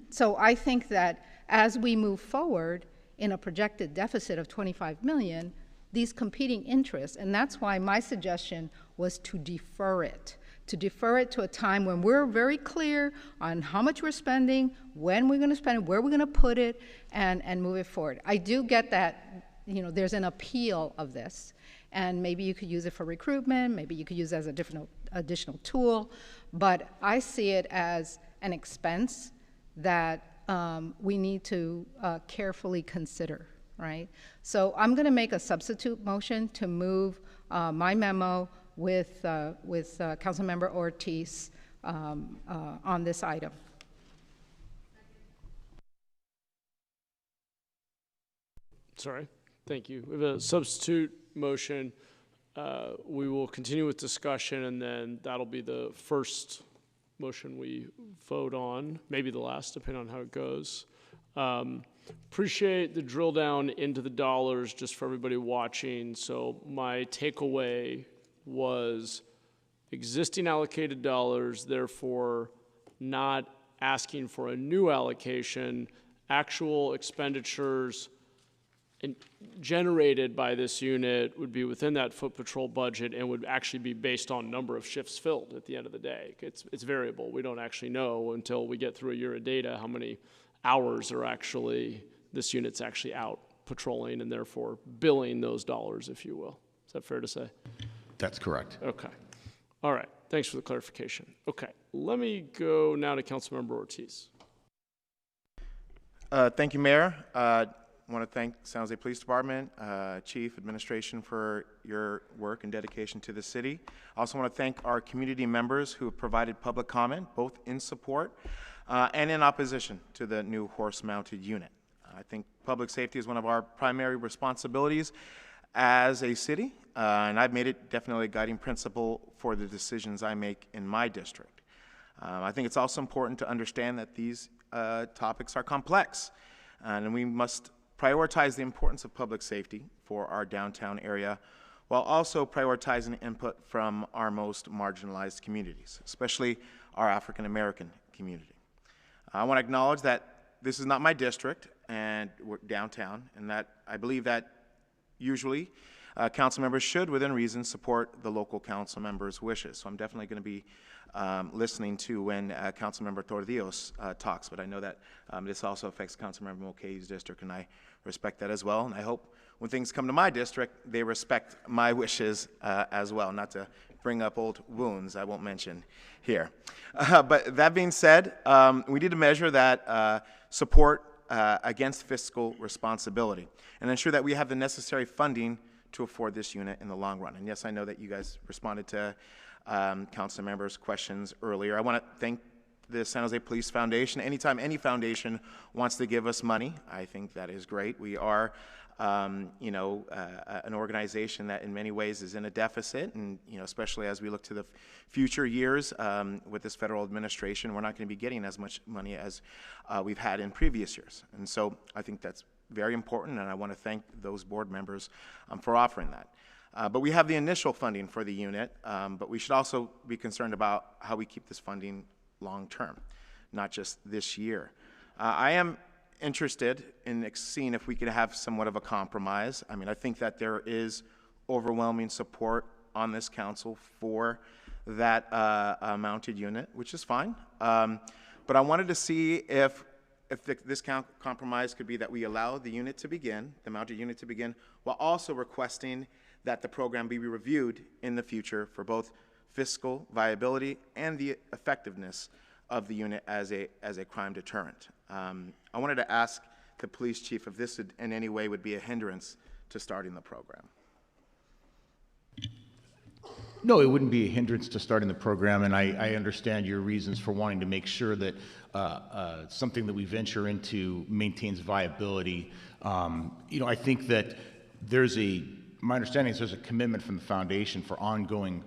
so I think that as we move forward in a projected deficit of 25 million, these competing interests, and that's why my suggestion was to defer it to a time when we're very clear on how much we're spending, when we're going to spend it, where we're going to put it, and move it forward. I do get that, you know, there's an appeal of this, and maybe you could use it for recruitment, maybe you could use it as a different additional tool, but I see it as an expense that we need to carefully consider, right? So I'm going to make a substitute motion to move my memo with Councilmember Ortiz on this item. Sorry, thank you. We have a substitute motion. We will continue with discussion, and then that'll be the first motion we vote on, maybe the last, depending on how it goes. Appreciate the drill down into the dollars just for everybody watching. So my takeaway was existing allocated dollars, therefore not asking for a new allocation, actual expenditures generated by this unit would be within that foot patrol budget and would actually be based on number of shifts filled at the end of the day. It's variable. We don't actually know until we get through a year of data how many hours are actually, this unit's actually out patrolling and therefore billing those dollars, if you will. Is that fair to say? That's correct. Okay. All right. Thanks for the clarification. Okay. Let me go now to Councilmember Ortiz. Thank you, Mayor. I want to thank San Jose Police Department, Chief, Administration for your work and dedication to the city. I also want to thank our community members who have provided public comment, both in support and in opposition to the new horse-mounted unit. I think public safety is one of our primary responsibilities as a city, and I've made it definitely a guiding principle for the decisions I make in my district. I think it's also important to understand that these topics are complex, and we must prioritize the importance of public safety for our downtown area while also prioritizing input from our most marginalized communities, especially our African American community. I want to acknowledge that this is not my district, and we're downtown, and that I believe that usually council members should, within reason, support the local council members' wishes. So I'm definitely going to be listening to when Councilmember Tordillos talks, but I know that this also affects Councilmember Mulcahy's district, and I respect that as well. And I hope when things come to my district, they respect my wishes as well, not to bring up old wounds I won't mention here. But that being said, we need to measure that support against fiscal responsibility and ensure that we have the necessary funding to afford this unit in the long run. And yes, I know that you guys responded to council members' questions earlier. I want to thank the San Jose Police Foundation. Anytime any foundation wants to give us money, I think that is great. We are, you know, an organization that in many ways is in a deficit, and you know, especially as we look to the future years with this federal administration, we're not going to be getting as much money as we've had in previous years. And so I think that's very important, and I want to thank those board members for offering that. But we have the initial funding for the unit, but we should also be concerned about how we keep this funding long-term, not just this year. I am interested in seeing if we could have somewhat of a compromise. I mean, I think that there is overwhelming support on this council for that mounted unit, which is fine. But I wanted to see if this compromise could be that we allow the unit to begin, the mounted unit to begin, while also requesting that the program be reviewed in the future for both fiscal viability and the effectiveness of the unit as a crime deterrent. I wanted to ask the police chief if this in any way would be a hindrance to starting the program. No, it wouldn't be a hindrance to starting the program, and I understand your reasons for wanting to make sure that something that we venture into maintains viability. You know, I think that my understanding is there's a commitment from the foundation for ongoing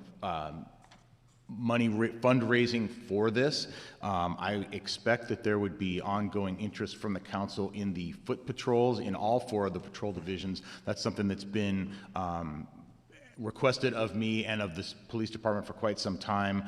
fundraising for this. I expect that there would be ongoing interest from the council in the foot patrols in all 4 of the patrol divisions. That's something that's been requested of me and of this police department for quite some time.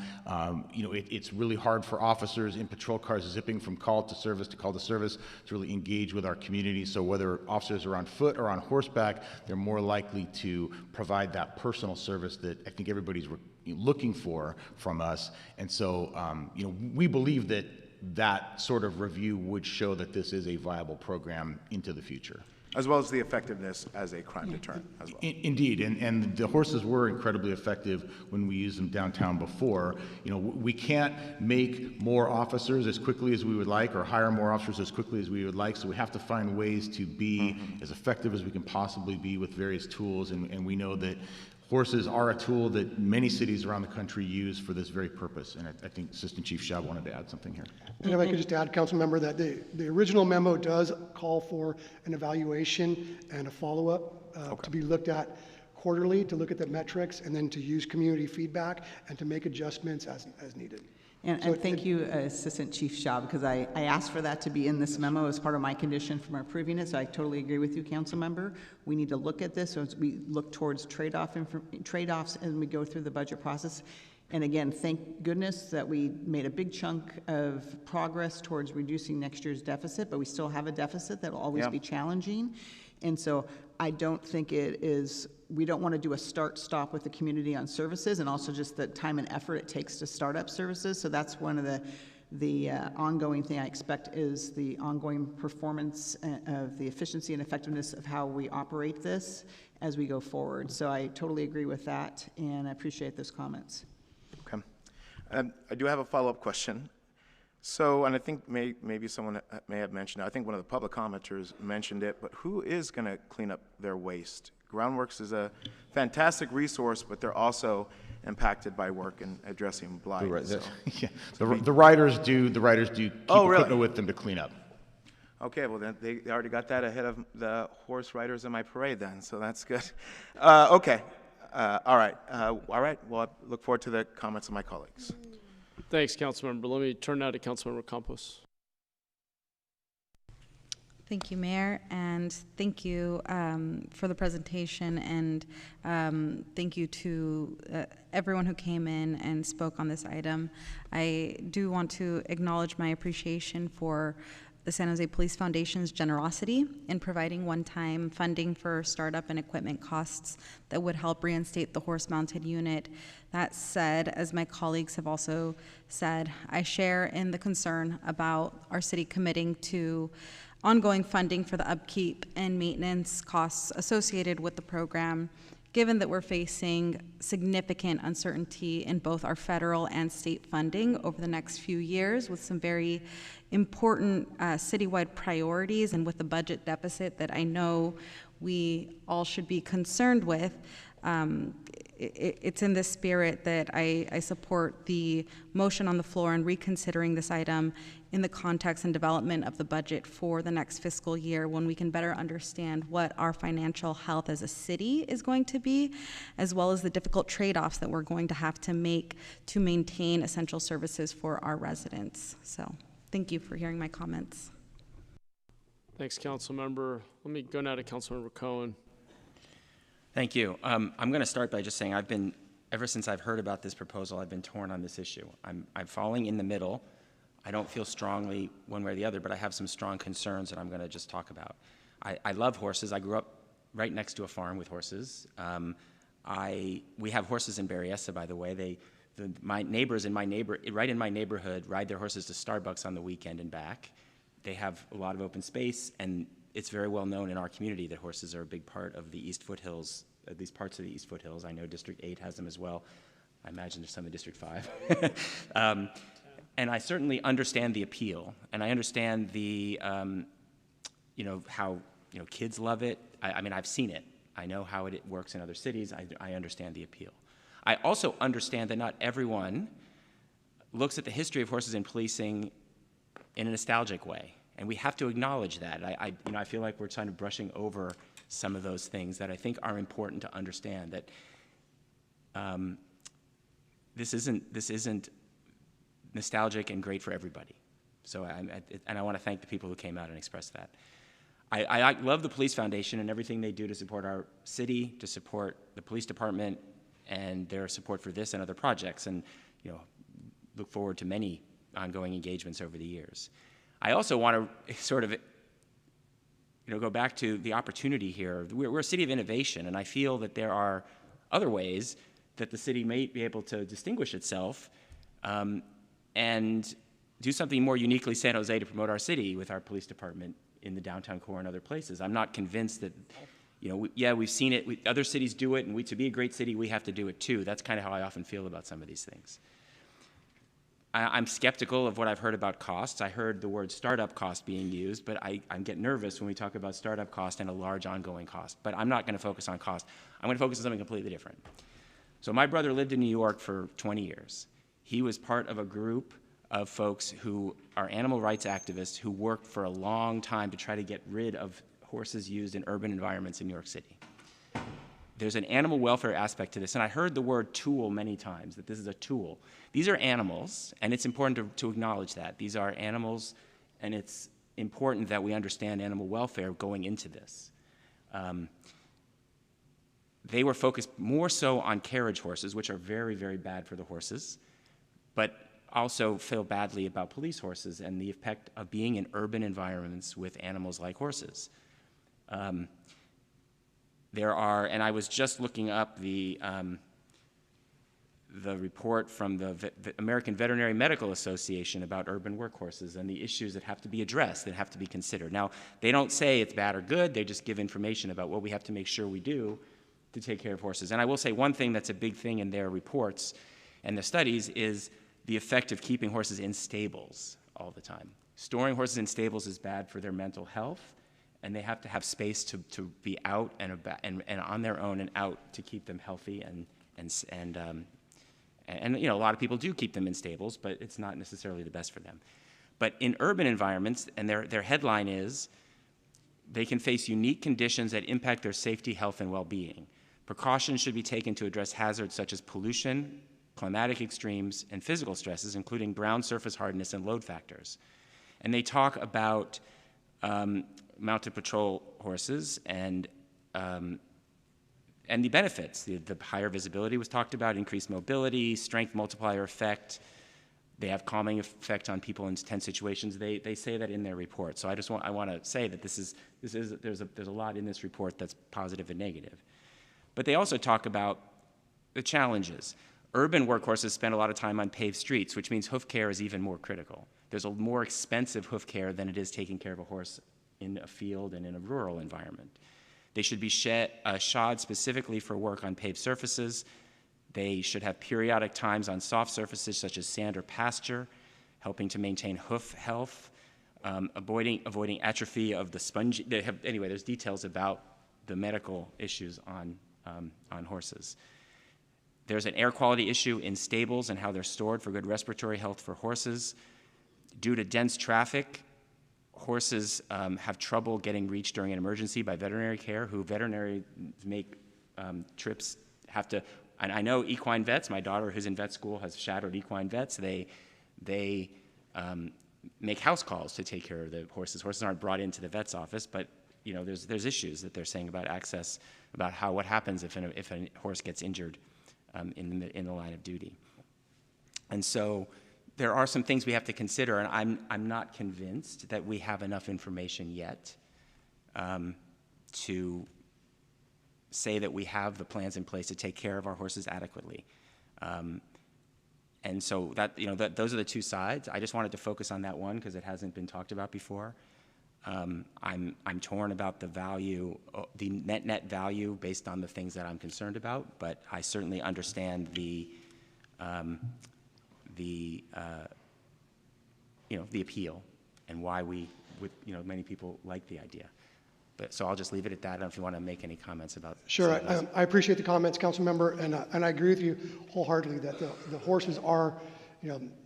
You know, it's really hard for officers in patrol cars zipping from call to service to call to service to really engage with our community. So whether officers are on foot or on horseback, they're more likely to provide that personal service that I think everybody's looking for from us. And so, you know, we believe that that sort of review would show that this is a viable program into the future. As well as the effectiveness as a crime deterrent as well. Indeed, and the horses were incredibly effective when we used them downtown before. You know, we can't make more officers as quickly as we would like or hire more officers as quickly as we would like, so we have to find ways to be as effective as we can possibly be with various tools, and we know that horses are a tool that many cities around the country use for this very purpose, and I think Assistant Chief Schaub wanted to add something here. And if I could just add, council member, that the original memo does call for an evaluation and a follow-up to be looked at quarterly, to look at the metrics, and then to use community feedback and to make adjustments as needed. And thank you, Assistant Chief Schaub, because I asked for that to be in this memo as part of my condition from approving it, so I totally agree with you, Council Member. We need to look at this as we look towards trade-offs as we go through the budget process. And again, thank goodness that we made a big chunk of progress towards reducing next year's deficit, but we still have a deficit that will always be challenging. And so I don't think we don't want to do a start-stop with the community on services, and also just the time and effort it takes to start up services. So that's one of the ongoing thing I expect is the ongoing performance of the efficiency and effectiveness of how we operate this as we go forward. So I totally agree with that, and I appreciate those comments. Okay. I do have a follow-up question. So, and I think maybe someone may have mentioned it. I think one of the public commenters mentioned it, but who is going to clean up their waste? Groundworks is a fantastic resource, but they're also impacted by work in addressing blight. The riders do keep equipment with them to clean up. Okay, well then they already got that ahead of the horse riders in my parade then, so that's good. Okay, all right. Well, I look forward to the comments of my colleagues. Thanks, Councilmember. Let me turn now to Councilmember Campos. Thank you, Mayor, and thank you for the presentation, and thank you to everyone who came in and spoke on this item. I do want to acknowledge my appreciation for the San Jose Police Foundation's generosity in providing one-time funding for startup and equipment costs that would help reinstate the horse-mounted unit. That said, as my colleagues have also said, I share in the concern about our city committing to ongoing funding for the upkeep and maintenance costs associated with the program, given that we're facing significant uncertainty in both our federal and state funding over the next few years with some very important citywide priorities, and with the budget deficit that I know we all should be concerned with. It's in this spirit that I support the motion on the floor and reconsidering this item in the context and development of the budget for the next fiscal year, when we can better understand what our financial health as a city is going to be, as well as the difficult trade-offs that we're going to have to make to maintain essential services for our residents. So thank you for hearing my comments. Thanks, Councilmember. Let me go now to Councilmember Cohen. Thank you. I'm going to start by just saying ever since I've heard about this proposal, I've been torn on this issue. I'm falling in the middle. I don't feel strongly one way or the other, but I have some strong concerns that I'm going to just talk about. I love horses. I grew up right next to a farm with horses. We have horses in Berryessa, by the way. My neighbors right in my neighborhood ride their horses to Starbucks on the weekend and back. They have a lot of open space, and it's very well known in our community that horses are a big part of the East Foothills, at least parts of the East Foothills. I know District 8 has them as well. I imagine there's some in District 5. And I certainly understand the appeal, and I understand the, how kids love it. I mean, I've seen it. I know how it works in other cities. I understand the appeal. I also understand that not everyone looks at the history of horses in policing in a nostalgic way, and we have to acknowledge that. I feel like we're kind of brushing over some of those things that I think are important to understand. That this isn't nostalgic and great for everybody. So, I want to thank the people who came out and expressed that. I love the Police Foundation and everything they do to support our city, to support the police department, and their support for this and other projects, and look forward to many ongoing engagements over the years. I also want to sort of go back to the opportunity here. We're a city of innovation, and I feel that there are other ways that the city may be able to distinguish itself and do something more uniquely San Jose to promote our city with our police department in the downtown core and other places. I'm not convinced that, we've seen it, other cities do it, and to be a great city, we have to do it too. That's kind of how I often feel about some of these things. I'm skeptical of what I've heard about costs. I heard the word startup cost being used, but I get nervous when we talk about startup cost and a large ongoing cost. But I'm not going to focus on cost. I'm going to focus on something completely different. So my brother lived in New York for 20 years. He was part of a group of folks who are animal rights activists who worked for a long time to try to get rid of horses used in urban environments in New York City. There's an animal welfare aspect to this, and I heard the word tool many times, that this is a tool. These are animals, and it's important to acknowledge that. These are animals, and it's important that we understand animal welfare going into this. They were focused more so on carriage horses, which are very, very bad for the horses, but also feel badly about police horses and the effect of being in urban environments with animals like horses. And I was just looking up the report from the American Veterinary Medical Association about urban workhorses and the issues that have to be addressed, that have to be considered. Now, they don't say it's bad or good, they just give information about what we have to make sure we do to take care of horses. And I will say one thing that's a big thing in their reports and the studies is the effect of keeping horses in stables all the time. Storing horses in stables is bad for their mental health, and they have to have space to be out and on their own and out to keep them healthy. And a lot of people do keep them in stables, but it's not necessarily the best for them. But in urban environments, and their headline is, they can face unique conditions that impact their safety, health, and well-being. Precautions should be taken to address hazards such as pollution, climatic extremes, and physical stresses, including ground surface hardness and load factors. And they talk about mounted patrol horses and the benefits. The higher visibility was talked about, increased mobility, strength multiplier effect. They have calming effect on people in tense situations. They say that in their report. So I want to say that there's a lot in this report that's positive and negative. But they also talk about the challenges. Urban workhorses spend a lot of time on paved streets, which means hoof care is even more critical. There's a more expensive hoof care than it is taking care of a horse in a field and in a rural environment. They should be shod specifically for work on paved surfaces. They should have periodic times on soft surfaces such as sand or pasture, helping to maintain hoof health, avoiding atrophy of the sponge. Anyway, there's details about the medical issues on horses. There's an air quality issue in stables and how they're stored for good respiratory health for horses. Due to dense traffic, horses have trouble getting reached during an emergency by veterinary care, who veterinary make trips, have to, and I know equine vets, my daughter who's in vet school has shadowed equine vets, they make house calls to take care of the horses. Horses aren't brought into the vet's office, but there's issues that they're saying about access, about what happens if a horse gets injured in the line of duty. And so there are some things we have to consider, and I'm not convinced that we have enough information yet to say that we have the plans in place to take care of our horses adequately. And so those are the two sides. I just wanted to focus on that one because it hasn't been talked about before. I'm torn about the value, the net value based on the things that I'm concerned about, but I certainly understand the appeal and why many people like the idea. So I'll just leave it at that. I don't know if you want to make any comments about. Sure, I appreciate the comments, Council Member, and I agree with you wholeheartedly that the horses are,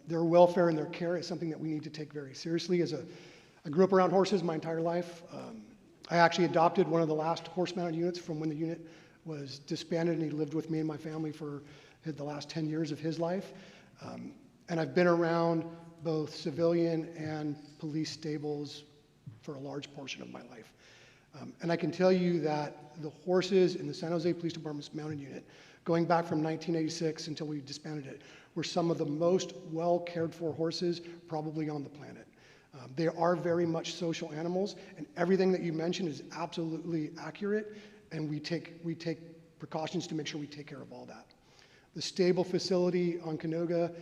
their welfare and their care is something that we need to take very seriously. I grew up around horses my entire life. I actually adopted one of the last horse-mounted units from when the unit was disbanded, and he lived with me and my family for the last 10 years of his life. And I've been around both civilian and police stables for a large portion of my life. And I can tell you that the horses in the San Jose Police Department's mounted unit, going back from 1986 until we disbanded it, were some of the most well cared for horses probably on the planet. They are very much social animals, and everything that you mentioned is absolutely accurate, and we take precautions to make sure we take care of all that. The stable facility on Canoga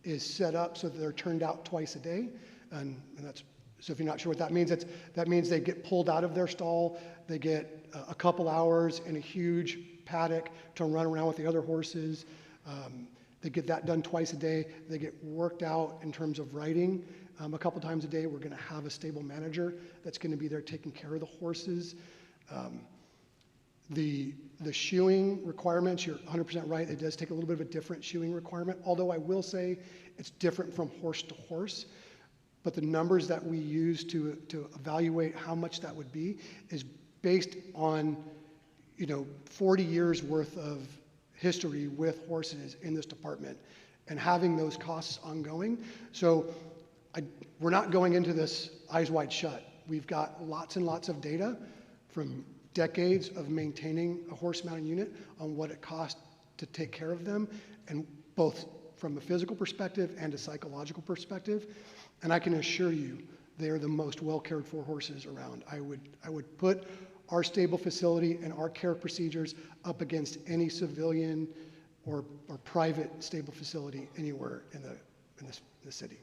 is set up so that they're turned out twice a day, and that's, so if you're not sure what that means, that means they get pulled out of their stall, they get a couple hours in a huge paddock to run around with the other horses. They get that done twice a day. They get worked out in terms of riding a couple times a day. We're going to have a stable manager that's going to be there taking care of the horses. The shoeing requirements, you're 100% right. It does take a little bit of a different shoeing requirement, although I will say it's different from horse to horse. But the numbers that we use to evaluate how much that would be is based on 40 years worth of history with horses in this department and having those costs ongoing. So we're not going into this eyes wide shut. We've got lots and lots of data from decades of maintaining a horse-mounted unit on what it costs to take care of them, and both from a physical perspective and a psychological perspective. And I can assure you, they are the most well-cared for horses around. I would put our stable facility and our care procedures up against any civilian or private stable facility anywhere in the city.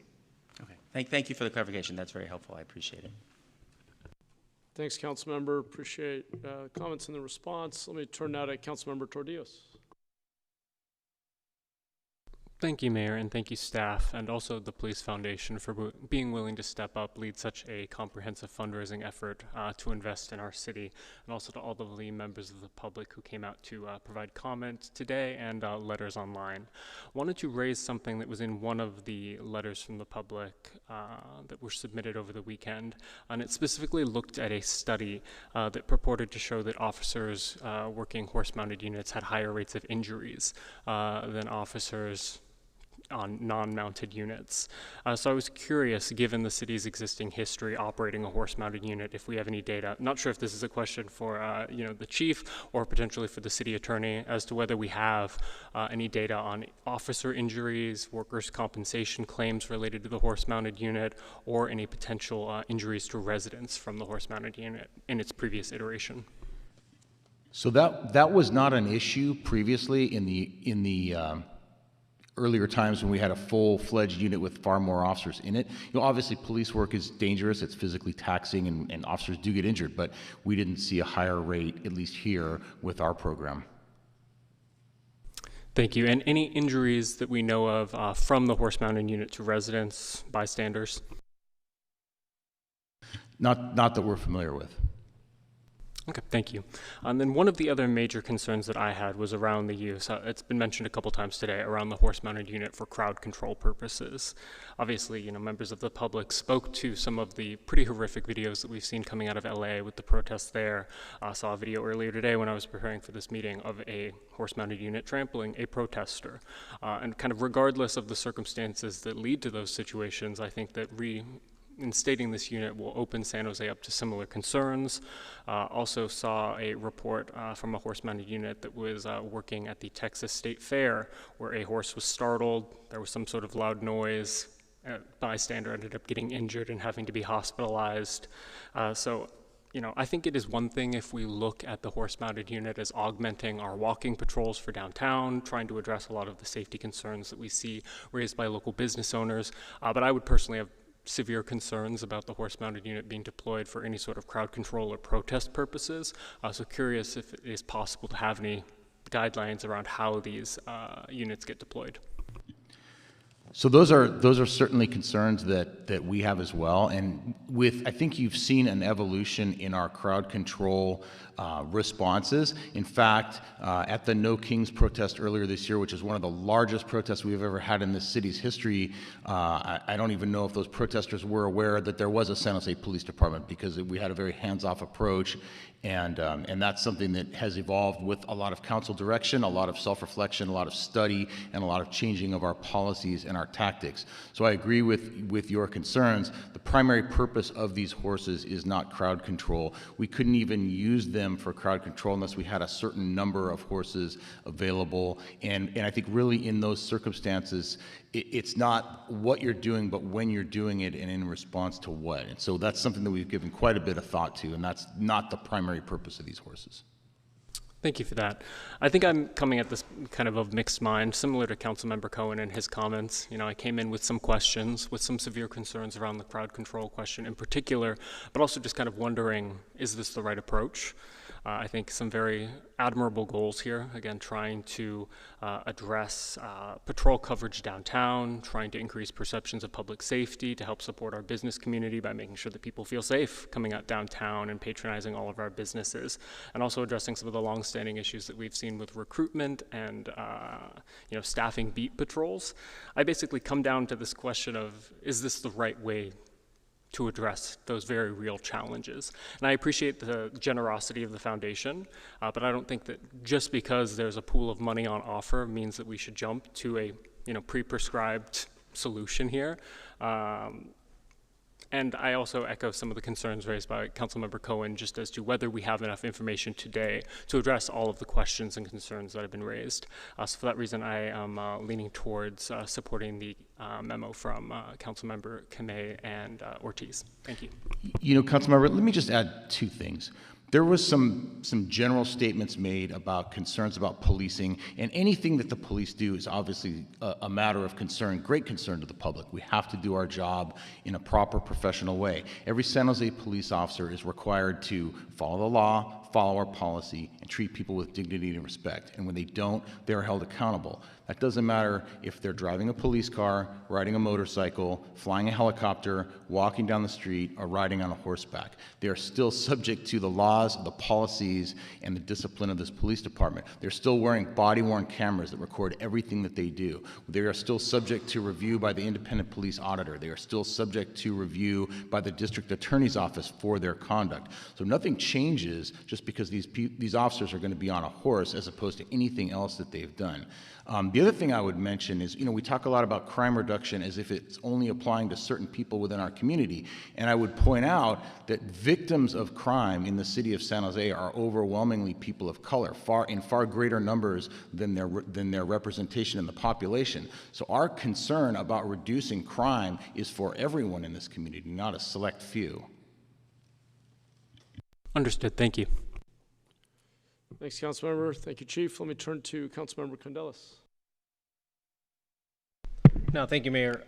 Okay, thank you for the clarification. That's very helpful. I appreciate it. Thanks, Councilmember. Appreciate comments and the response. Let me turn now to Councilmember Tordillos. Thank you, Mayor, and thank you, staff, and also the Police Foundation for being willing to step up, lead such a comprehensive fundraising effort to invest in our city, and also to all of the members of the public who came out to provide comments today and letters online. Wanted to raise something that was in one of the letters from the public that were submitted over the weekend, and it specifically looked at a study that purported to show that officers working horse-mounted units had higher rates of injuries than officers on non-mounted units. So I was curious, given the city's existing history operating a horse-mounted unit, if we have any data. Not sure if this is a question for the chief or potentially for the city attorney, as to whether we have any data on officer injuries, workers' compensation claims related to the horse-mounted unit, or any potential injuries to residents from the horse-mounted unit in its previous iteration. So that was not an issue previously in the earlier times when we had a full-fledged unit with far more officers in it. Obviously police work is dangerous, it's physically taxing, and officers do get injured, but we didn't see a higher rate, at least here, with our program. Thank you. And any injuries that we know of from the horse-mounted unit to residents, bystanders? Not that we're familiar with. Okay, thank you. And then one of the other major concerns that I had was around the use, it's been mentioned a couple times today, around the horse-mounted unit for crowd control purposes. Obviously, members of the public spoke to some of the pretty horrific videos that we've seen coming out of LA with the protests there. I saw a video earlier today when I was preparing for this meeting of a horse-mounted unit trampling a protester. And kind of regardless of the circumstances that lead to those situations, I think that instating this unit will open San Jose up to similar concerns. Also saw a report from a horse-mounted unit that was working at the Texas State Fair, where a horse was startled. There was some sort of loud noise. A bystander ended up getting injured and having to be hospitalized. I think it is one thing if we look at the horse-mounted unit as augmenting our walking patrols for downtown, trying to address a lot of the safety concerns that we see raised by local business owners. But I would personally have severe concerns about the horse-mounted unit being deployed for any sort of crowd control or protest purposes. So curious if it is possible to have any guidelines around how these units get deployed. So those are certainly concerns that we have as well. And I think you've seen an evolution in our crowd control responses. In fact, at the No Kings protest earlier this year, which is one of the largest protests we've ever had in this city's history, I don't even know if those protesters were aware that there was a San Jose Police Department, because we had a very hands-off approach. And that's something that has evolved with a lot of council direction, a lot of self-reflection, a lot of study, and a lot of changing of our policies and our tactics. So I agree with your concerns. The primary purpose of these horses is not crowd control. We couldn't even use them for crowd control unless we had a certain number of horses available. And I think really in those circumstances, it's not what you're doing, but when you're doing it and in response to what. And so that's something that we've given quite a bit of thought to, and that's not the primary purpose of these horses. Thank you for that. I think I'm coming at this kind of mixed mind, similar to Councilmember Cohen and his comments. I came in with some questions, with some severe concerns around the crowd control question in particular, but also just kind of wondering, is this the right approach? I think some very admirable goals here, again, trying to address patrol coverage downtown, trying to increase perceptions of public safety to help support our business community by making sure that people feel safe coming out downtown and patronizing all of our businesses, and also addressing some of the long-standing issues that we've seen with recruitment and staffing beat patrols. I basically come down to this question of, is this the right way to address those very real challenges? And I appreciate the generosity of the foundation, but I don't think that just because there's a pool of money on offer means that we should jump to a pre-prescribed solution here. And I also echo some of the concerns raised by Councilmember Cohen just as to whether we have enough information today to address all of the questions and concerns that have been raised. So for that reason, I am leaning towards supporting the memo from Councilmember Kamei and Ortiz. Thank you. Councilmember, let me just add two things. There was some general statements made about concerns about policing, and anything that the police do is obviously a matter of concern, great concern to the public. We have to do our job in a proper professional way. Every San Jose police officer is required to follow the law, follow our policy, and treat people with dignity and respect. And when they don't, they're held accountable. That doesn't matter if they're driving a police car, riding a motorcycle, flying a helicopter, walking down the street, or riding on a horseback. They are still subject to the laws, the policies, and the discipline of this police department. They're still wearing body-worn cameras that record everything that they do. They are still subject to review by the independent police auditor. They are still subject to review by the district attorney's office for their conduct. So nothing changes just just because these officers are going to be on a horse as opposed to anything else that they've done. The other thing I would mention is, we talk a lot about crime reduction as if it's only applying to certain people within our community. And I would point out that victims of crime in the city of San Jose are overwhelmingly people of color, in far greater numbers than their representation in the population. So our concern about reducing crime is for everyone in this community, not a select few. Understood. Thank you. Thanks, Councilmember. Thank you, Chief. Let me turn to Councilmember Condellis. No, thank you, Mayor.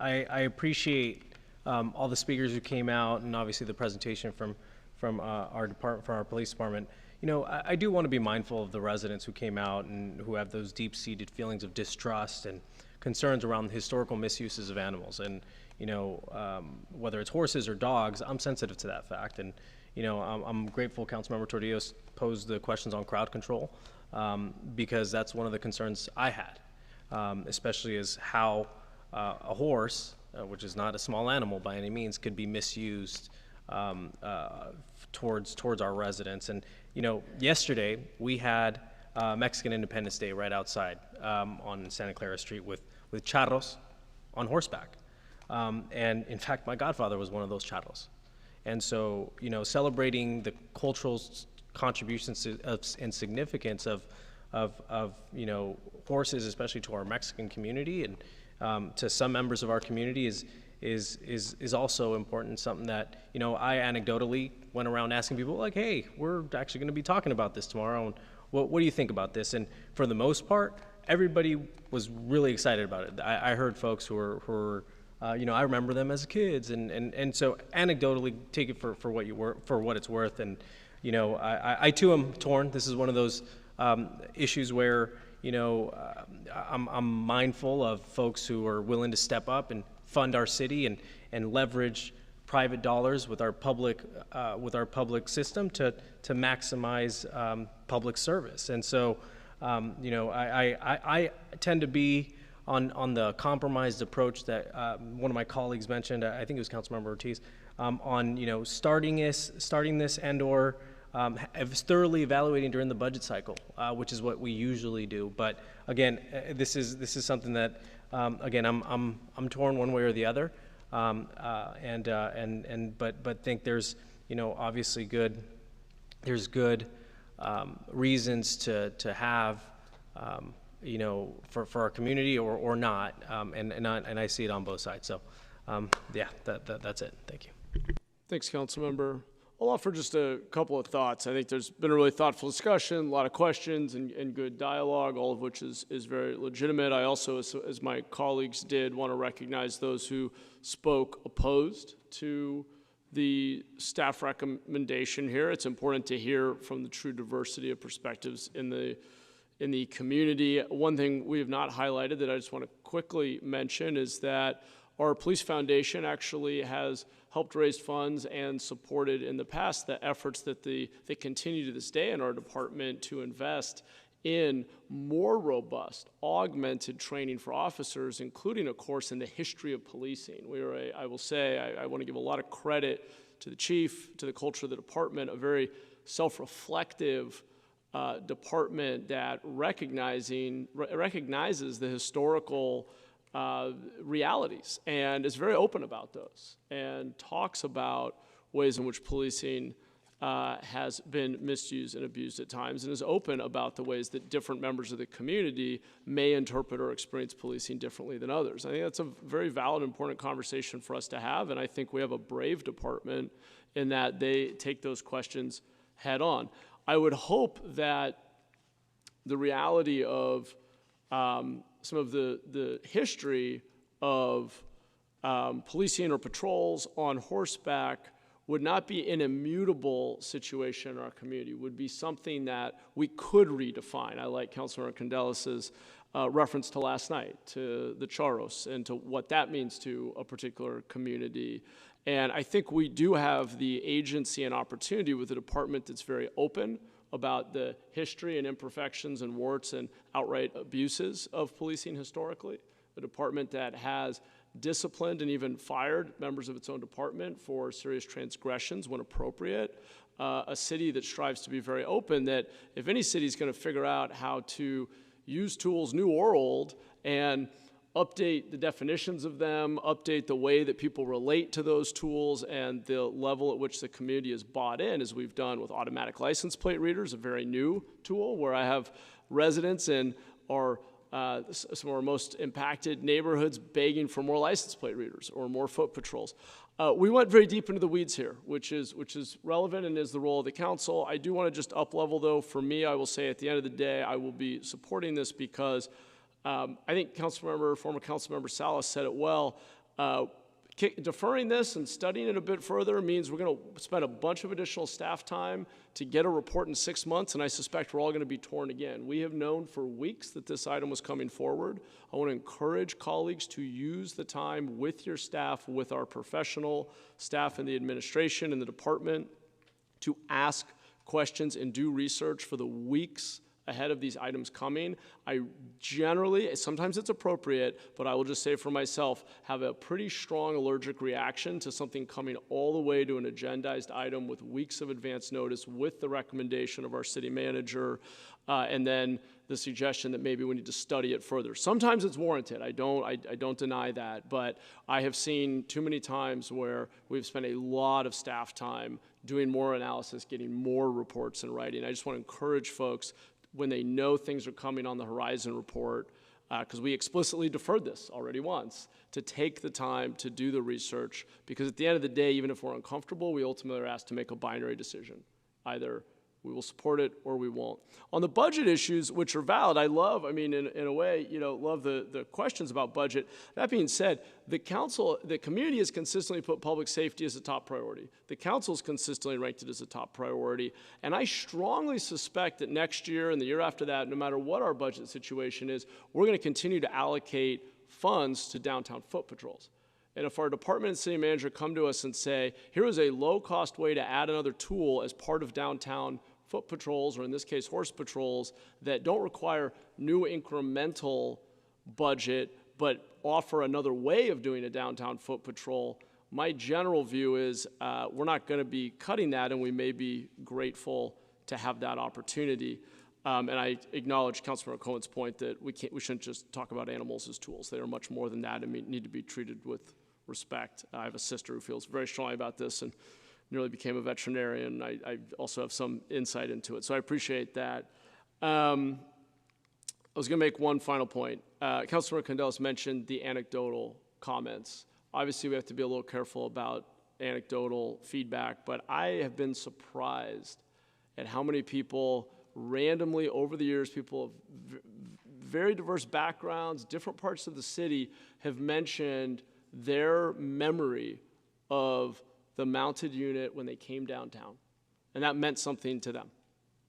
I appreciate all the speakers who came out, and obviously the presentation from our department, from our police department. I do want to be mindful of the residents who came out and who have those deep-seated feelings of distrust and concerns around historical misuses of animals. And whether it's horses or dogs, I'm sensitive to that fact. And I'm grateful Councilmember Torrijos posed the questions on crowd control, because that's one of the concerns I had, especially as how a horse, which is not a small animal by any means, could be misused towards our residents. And yesterday we had Mexican Independence Day right outside on Santa Clara Street with charros on horseback, and in fact my godfather was one of those charros. And so, celebrating the cultural contributions and significance of horses, especially to our Mexican community and to some members of our community, is also important. Something that I anecdotally went around asking people, like, hey, we're actually going to be talking about this tomorrow, and what do you think about this? And for the most part, everybody was really excited about it. I heard folks who were I remember them as kids, and so anecdotally take it for what it's worth. And I too am torn. This is one of those issues where I'm mindful of folks who are willing to step up and fund our city and leverage private dollars with our public system to maximize public service. And so I tend to be on the compromised approach that one of my colleagues mentioned. I think it was Councilmember Ortiz, on starting this and/or thoroughly evaluating during the budget cycle, which is what we usually do. But again, this is something that again I'm torn one way or the other, but think there's obviously good reasons to have. For our community or not, and I see it on both sides. So, yeah, that's it. Thank you. Thanks, Councilmember. I'll offer just a couple of thoughts. I think there's been a really thoughtful discussion, a lot of questions and good dialogue, all of which is very legitimate. I also, as my colleagues did, want to recognize those who spoke opposed to the staff recommendation here. It's important to hear from the true diversity of perspectives in the community. One thing we have not highlighted that I just want to quickly mention is that our police foundation actually has helped raise funds and supported in the past the efforts that they continue to this day in our department to invest in more robust, augmented training for officers, including a course in the history of policing. I will say, I want to give a lot of credit to the chief, to the culture of the department, a very self-reflective department that recognizes the historical realities and is very open about those and talks about ways in which policing has been misused and abused at times, and is open about the ways that different members of the community may interpret or experience policing differently than others. I think that's a very valid, important conversation for us to have, and I think we have a brave department in that they take those questions head on. I would hope that the reality of some of the history of policing or patrols on horseback would not be an immutable situation in our community, would be something that we could redefine. I like Councilmember Condellis' reference to last night, to the charros, and to what that means to a particular community. And I think we do have the agency and opportunity with a department that's very open about the history and imperfections and warts and outright abuses of policing historically, a department that has disciplined and even fired members of its own department for serious transgressions when appropriate, a city that strives to be very open, that if any city is going to figure out how to use tools, new or old, and update the definitions of them, update the way that people relate to those tools, and the level at which the community is bought in, as we've done with automatic license plate readers, a very new tool where I have residents in our some of our most impacted neighborhoods begging for more license plate readers or more foot patrols. We went very deep into the weeds here, which is relevant and is the role of the council. I do want to just up-level, though. For me, I will say at the end of the day, I will be supporting this because I think former Councilmember Salas said it well. Deferring this and studying it a bit further means we're going to spend a bunch of additional staff time to get a report in 6 months, and I suspect we're all going to be torn again. We have known for weeks that this item was coming forward. I want to encourage colleagues to use the time with your staff, with our professional staff in the administration and the department, to ask questions and do research for the weeks ahead of these items coming. I generally, sometimes it's appropriate, but I will just say for myself, have a pretty strong allergic reaction to something coming all the way to an agendized item with weeks of advance notice with the recommendation of our city manager, and then the suggestion that maybe we need to study it further. Sometimes it's warranted, I don't deny that, but I have seen too many times where we've spent a lot of staff time doing more analysis, getting more reports in writing. I just want to encourage folks, when they know things are coming on the horizon report, because we explicitly deferred this already once, to take the time to do the research, because at the end of the day, even if we're uncomfortable, we ultimately are asked to make a binary decision. Either we will support it or we won't. On the budget issues, which are valid, I love, in a way, love the questions about budget. That being said, the community has consistently put public safety as a top priority. The council's consistently ranked it as a top priority. And I strongly suspect that next year and the year after that, no matter what our budget situation is, we're going to continue to allocate funds to downtown foot patrols. And if our department and city manager come to us and say, here is a low-cost way to add another tool as part of downtown foot patrols, or in this case, horse patrols, that don't require new incremental budget, but offer another way of doing a downtown foot patrol, my general view is we're not going to be cutting that, and we may be grateful to have that opportunity. And I acknowledge Councilmember Cohen's point that we shouldn't just talk about animals as tools. They are much more than that and need to be treated with respect. I have a sister who feels very strongly about this and nearly became a veterinarian. I also have some insight into it, so I appreciate that. I was going to make one final point. Councilmember Condellis mentioned the anecdotal comments. Obviously, we have to be a little careful about anecdotal feedback, but I have been surprised at how many people randomly over the years, people of very diverse backgrounds, different parts of the city, have mentioned their memory of the mounted unit when they came downtown, and that meant something to them.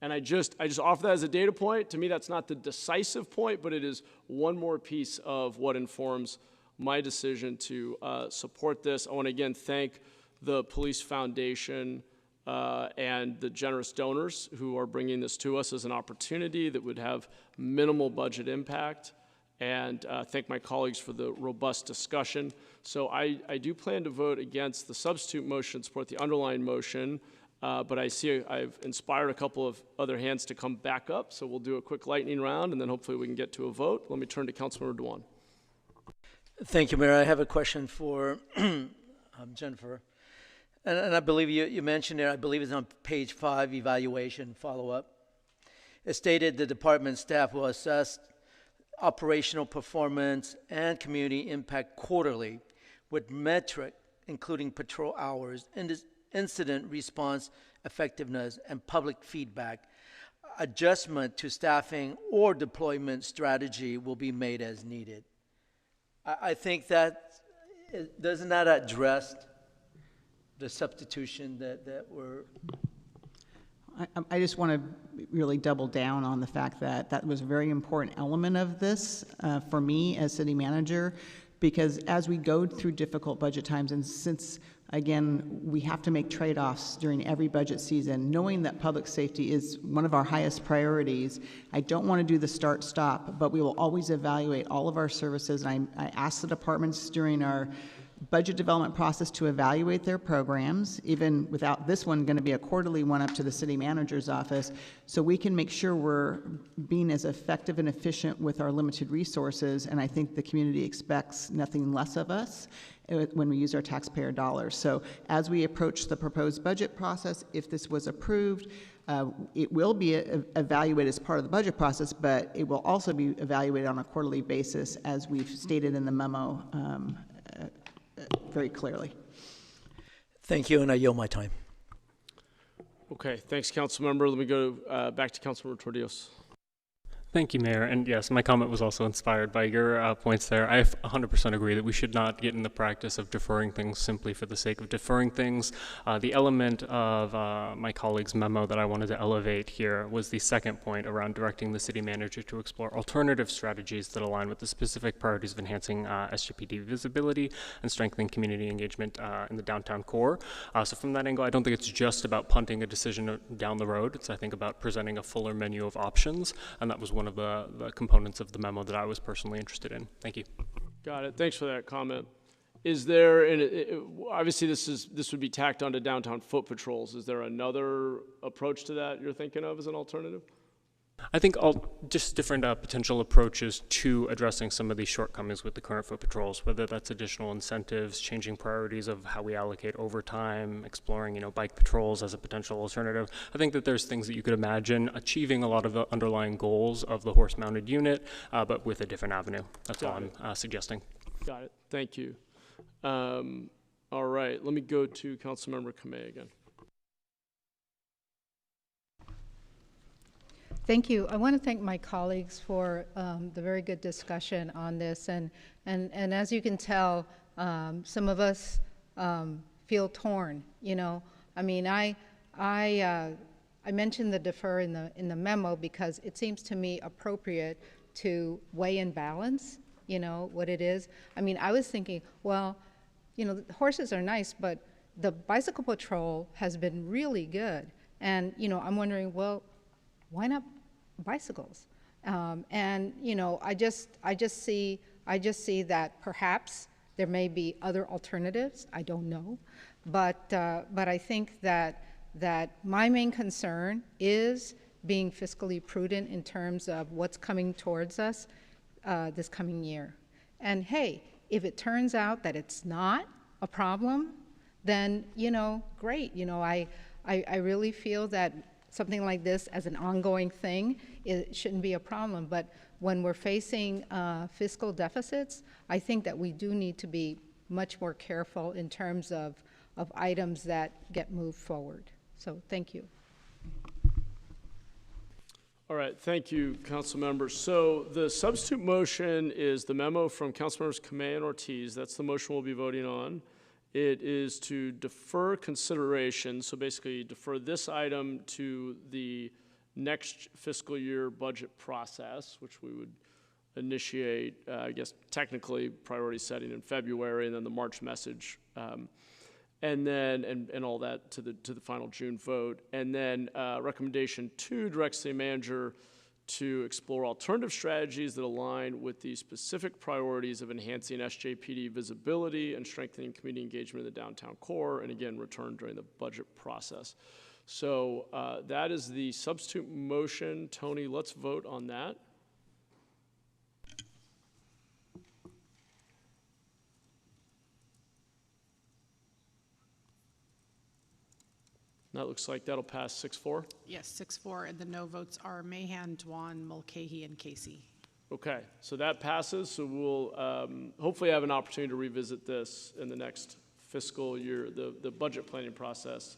And I just offer that as a data point. To me, that's not the decisive point, but it is one more piece of what informs my decision to support this. I want to again thank the Police Foundation and the generous donors who are bringing this to us as an opportunity that would have minimal budget impact, and thank my colleagues for the robust discussion. So I do plan to vote against the substitute motion, support the underlying motion, but I see I've inspired a couple of other hands to come back up, so we'll do a quick lightning round, and then hopefully we can get to a vote. Let me turn to Councilmember Dewan. Thank you, Mayor. I have a question for Jennifer. And I believe you mentioned it, I believe it's on page 5, evaluation, follow-up. It stated the department staff will assess operational performance and community impact quarterly with metric, including patrol hours, incident response effectiveness, and public feedback. Adjustment to staffing or deployment strategy will be made as needed. I think that, doesn't that address the substitution that we're... I just want to really double down on the fact that that was a very important element of this for me as city manager, because as we go through difficult budget times, and since, again, we have to make trade-offs during every budget season, knowing that public safety is one of our highest priorities, I don't want to do the start-stop, but we will always evaluate all of our services. And I asked the departments during our budget development process to evaluate their programs, even without this one going to be a quarterly one up to the city manager's office, so we can make sure we're being as effective and efficient with our limited resources. And I think the community expects nothing less of us when we use our taxpayer dollars. So as we approach the proposed budget process, if this was approved, it will be evaluated as part of the budget process, but it will also be evaluated on a quarterly basis, as we've stated in the memo very clearly. Thank you, and I yield my time. Okay, thanks, Councilmember. Let me go back to Councilmember Tordios. Thank you, Mayor. And yes, my comment was also inspired by your points there. I 100% agree that we should not get in the practice of deferring things simply for the sake of deferring things. The element of my colleague's memo that I wanted to elevate here was the second point around directing the city manager to explore alternative strategies that align with the specific priorities of enhancing SJPD visibility and strengthening community engagement in the downtown core. So from that angle, I don't think it's just about punting a decision down the road. It's, I think, about presenting a fuller menu of options, and that was one of the components of the memo that I was personally interested in. Thank you. Got it. Thanks for that comment. Is there, obviously this would be tacked onto downtown foot patrols. Is there another approach to that you're thinking of as an alternative? I think just different potential approaches to addressing some of these shortcomings with the current foot patrols, whether that's additional incentives, changing priorities of how we allocate overtime, exploring, bike patrols as a potential alternative. I think that there's things that you could imagine achieving a lot of the underlying goals of the horse-mounted unit, but with a different avenue. That's all I'm suggesting. Got it. Thank you. All right. Let me go to Councilmember Kamei again. Thank you. I want to thank my colleagues for the very good discussion on this. And as you can tell, some of us feel torn. I mean, I mentioned the defer in the memo because it seems to me appropriate to weigh and balance, what it is. I mean, I was thinking, well, horses are nice, but the bicycle patrol has been really good. And, I'm wondering, well, why not bicycles? And I just see that perhaps there may be other alternatives. I don't know, but I think that my main concern is being fiscally prudent in terms of what's coming towards us this coming year. And hey, if it turns out that it's not a problem, then great. I really feel that something like this as an ongoing thing, it shouldn't be a problem. But when we're facing fiscal deficits, I think that we do need to be much more careful in terms of items that get moved forward. So thank you. All right, thank you, Council Member. So the substitute motion is the memo from Council Members Kamei and Ortiz. That's the motion we'll be voting on. It is to defer consideration, so basically defer this item to the next fiscal year budget process, which we would initiate, I guess, technically priority setting in February, and then the March message, and then and all that to the final June vote. And then recommendation 2 directs the manager to explore alternative strategies that align with the specific priorities of enhancing SJPD visibility and strengthening community engagement in the downtown core, and again, return during the budget process. So that is the substitute motion. Tony, let's vote on that. That looks like that'll pass 6-4. Yes, 6-4, and the no votes are Mahan, Dwan, Mulcahy, and Casey. Okay, so that passes. So we'll hopefully have an opportunity to revisit this in the next fiscal year, the budget planning process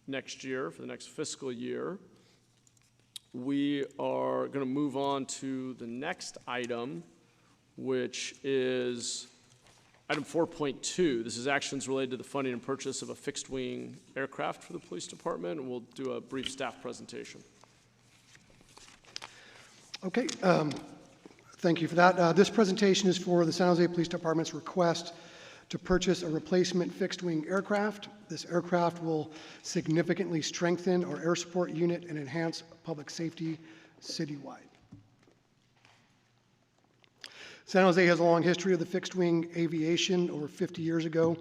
next year for the next fiscal year. We are going to move on to the next item, which is item 4.2. This is actions related to the funding and purchase of a fixed-wing aircraft for the police department, and we'll do a brief staff presentation. Okay, thank you for that. This presentation is for the San Jose Police Department's request to purchase a replacement fixed-wing aircraft. This aircraft will significantly strengthen our air support unit and enhance public safety citywide. San Jose has a long history of the fixed-wing aviation. Over 50 years ago,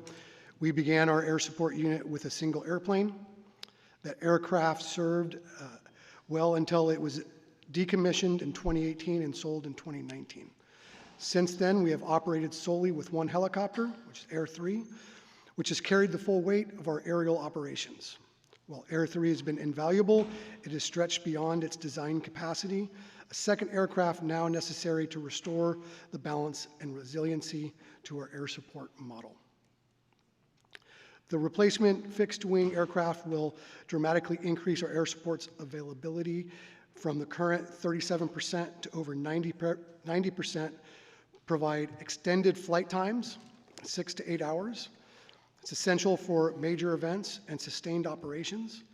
we began our air support unit with a single airplane. That aircraft served well until it was decommissioned in 2018 and sold in 2019. Since then, we have operated solely with one helicopter, which is Air 3, which has carried the full weight of our aerial operations. While Air 3 has been invaluable, it has stretched beyond its design capacity. A second aircraft now necessary to restore the balance and resiliency to our air support model. The replacement fixed-wing aircraft will dramatically increase our air support's availability from the current 37% to over 90%, provide extended flight times, 6 to 8 hours. It's essential for major events and sustained operations,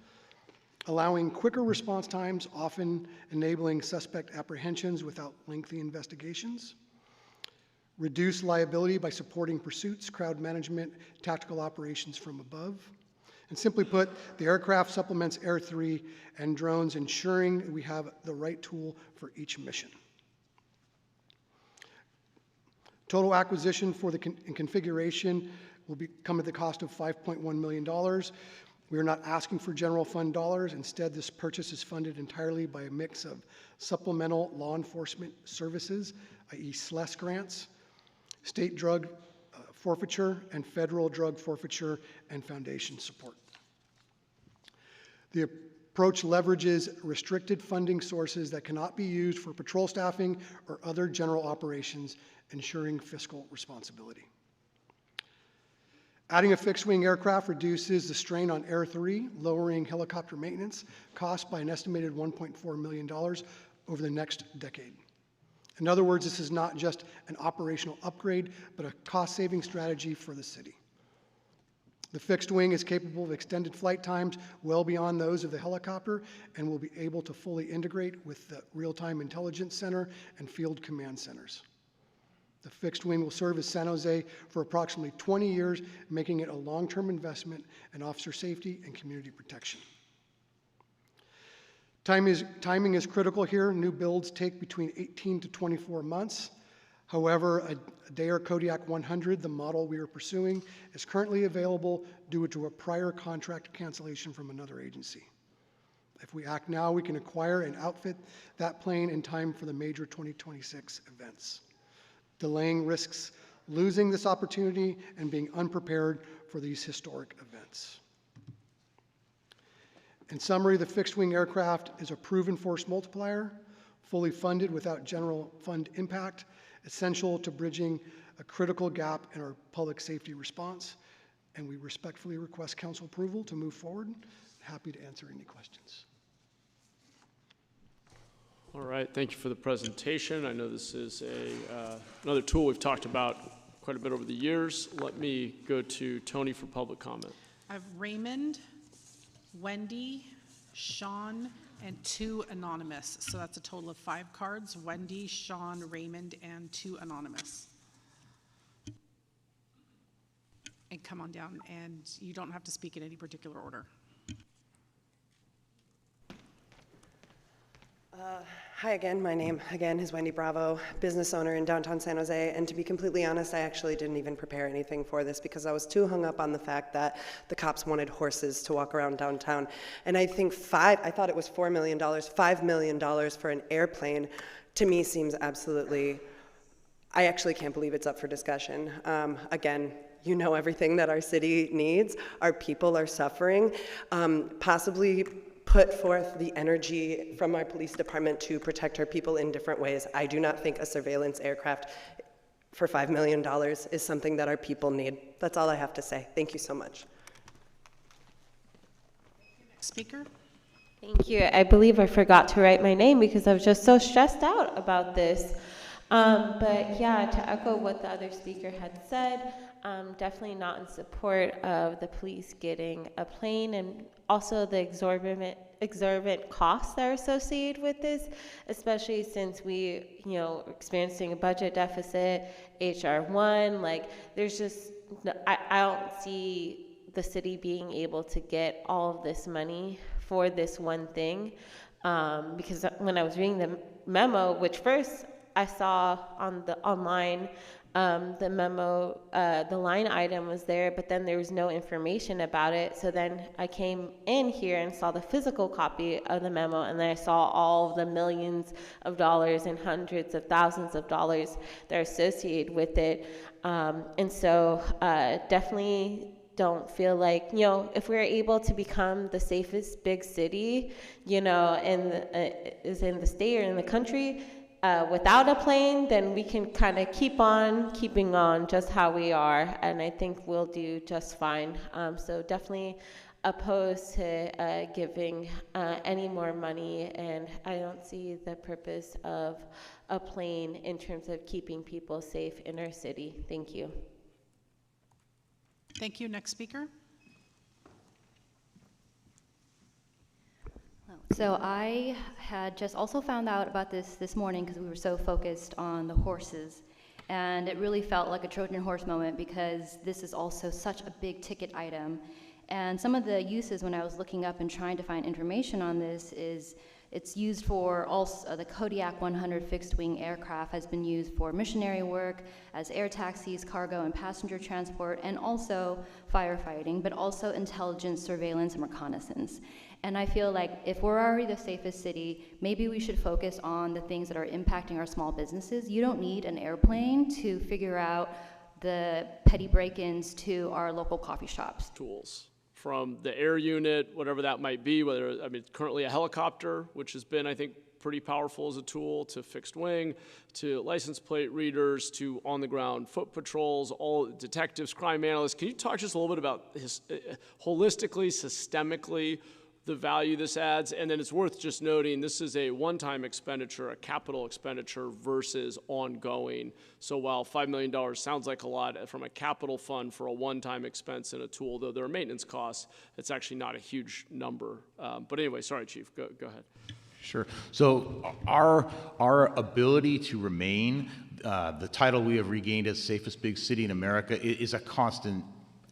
allowing quicker response times, often enabling suspect apprehensions without lengthy investigations. Reduce liability by supporting pursuits, crowd management, tactical operations from above. And simply put, the aircraft supplements Air 3 and drones, ensuring we have the right tool for each mission. Total acquisition for the configuration will come at the cost of $5.1 million. We are not asking for general fund dollars. Instead, this purchase is funded entirely by a mix of supplemental law enforcement services, i.e. SLES grants, state drug forfeiture, and federal drug forfeiture and foundation support. The approach leverages restricted funding sources that cannot be used for patrol staffing or other general operations, ensuring fiscal responsibility. Adding a fixed-wing aircraft reduces the strain on Air 3, lowering helicopter maintenance costs by an estimated $1.4 million over the next decade. In other words, this is not just an operational upgrade, but a cost-saving strategy for the city. The fixed wing is capable of extended flight times well beyond those of the helicopter and will be able to fully integrate with the real-time intelligence center and field command centers. The fixed wing will serve as San Jose for approximately 20 years, making it a long-term investment in officer safety and community protection. Timing is critical here. New builds take between 18 to 24 months. However, a Daher Kodiak 100, the model we are pursuing, is currently available due to a prior contract cancellation from another agency. If we act now, we can acquire and outfit that plane in time for the major 2026 events. Delaying risks losing this opportunity and being unprepared for these historic events. In summary, the fixed-wing aircraft is a proven force multiplier, fully funded without general fund impact, essential to bridging a critical gap in our public safety response, and we respectfully request council approval to move forward. Happy to answer any questions. All right, thank you for the presentation. I know this is another tool we've talked about quite a bit over the years. Let me go to Tony for public comment. I have Raymond, Wendy, Sean, and 2 anonymous. So that's a total of 5 cards: Wendy, Sean, Raymond, and 2 anonymous. And come on down, and you don't have to speak in any particular order. Hi again, my name again is Wendy Bravo, business owner in downtown San Jose, and to be completely honest, I actually didn't even prepare anything for this because I was too hung up on the fact that the cops wanted horses to walk around downtown. And I think I thought it was $4 million, $5 million for an airplane, to me seems absolutely, I actually can't believe it's up for discussion. Again, you know everything that our city needs. Our people are suffering. Possibly put forth the energy from our police department to protect our people in different ways. I do not think a surveillance aircraft for $5 million is something that our people need. That's all I have to say. Thank you so much. Next speaker. Thank you. I believe I forgot to write my name because I was just so stressed out about this. But yeah, to echo what the other speaker had said, definitely not in support of the police getting a plane, and also the exorbitant costs that are associated with this, especially since we, are experiencing a budget deficit, HR1, like there's just, I don't see the city being able to get all of this money for this one thing, because when I was reading the memo, which first I saw on the online, the memo, the line item was there, but then there was no information about it. So then I came in here and saw the physical copy of the memo, and then I saw all the millions of dollars and hundreds of thousands of dollars that are associated with it. And so definitely don't feel like, you know, if we're able to become the safest big city, you know, is in the state or in the country, without a plane, then we can kind of keep on keeping on just how we are, and I think we'll do just fine. So definitely opposed to giving any more money, and I don't see the purpose of a plane in terms of keeping people safe in our city. Thank you. Thank you. Next speaker. So I had just also found out about this morning because we were so focused on the horses, and it really felt like a Trojan horse moment because this is also such a big ticket item. And some of the uses when I was looking up and trying to find information on this is it's used for also the Kodiak 100 fixed wing aircraft has been used for missionary work, as air taxis, cargo and passenger transport, and also firefighting, but also intelligence, surveillance, and reconnaissance. And I feel like if we're already the safest city, maybe we should focus on the things that are impacting our small businesses. You don't need an airplane to figure out the petty break-ins to our local coffee shops. Tools from the air unit, whatever that might be, whether, I mean, currently a helicopter, which has been, I think, pretty powerful as a tool, to fixed wing, to license plate readers, to on-the-ground foot patrols, all detectives, crime analysts. Can you talk just a little bit about holistically, systemically, the value this adds? And then it's worth just noting this is a one-time expenditure, a capital expenditure versus ongoing. So while $5 million sounds like a lot from a capital fund for a one-time expense and a tool, though there are maintenance costs, it's actually not a huge number. But anyway, sorry, Chief, go ahead. Sure. So our ability to remain the title we have regained as safest big city in America is a constant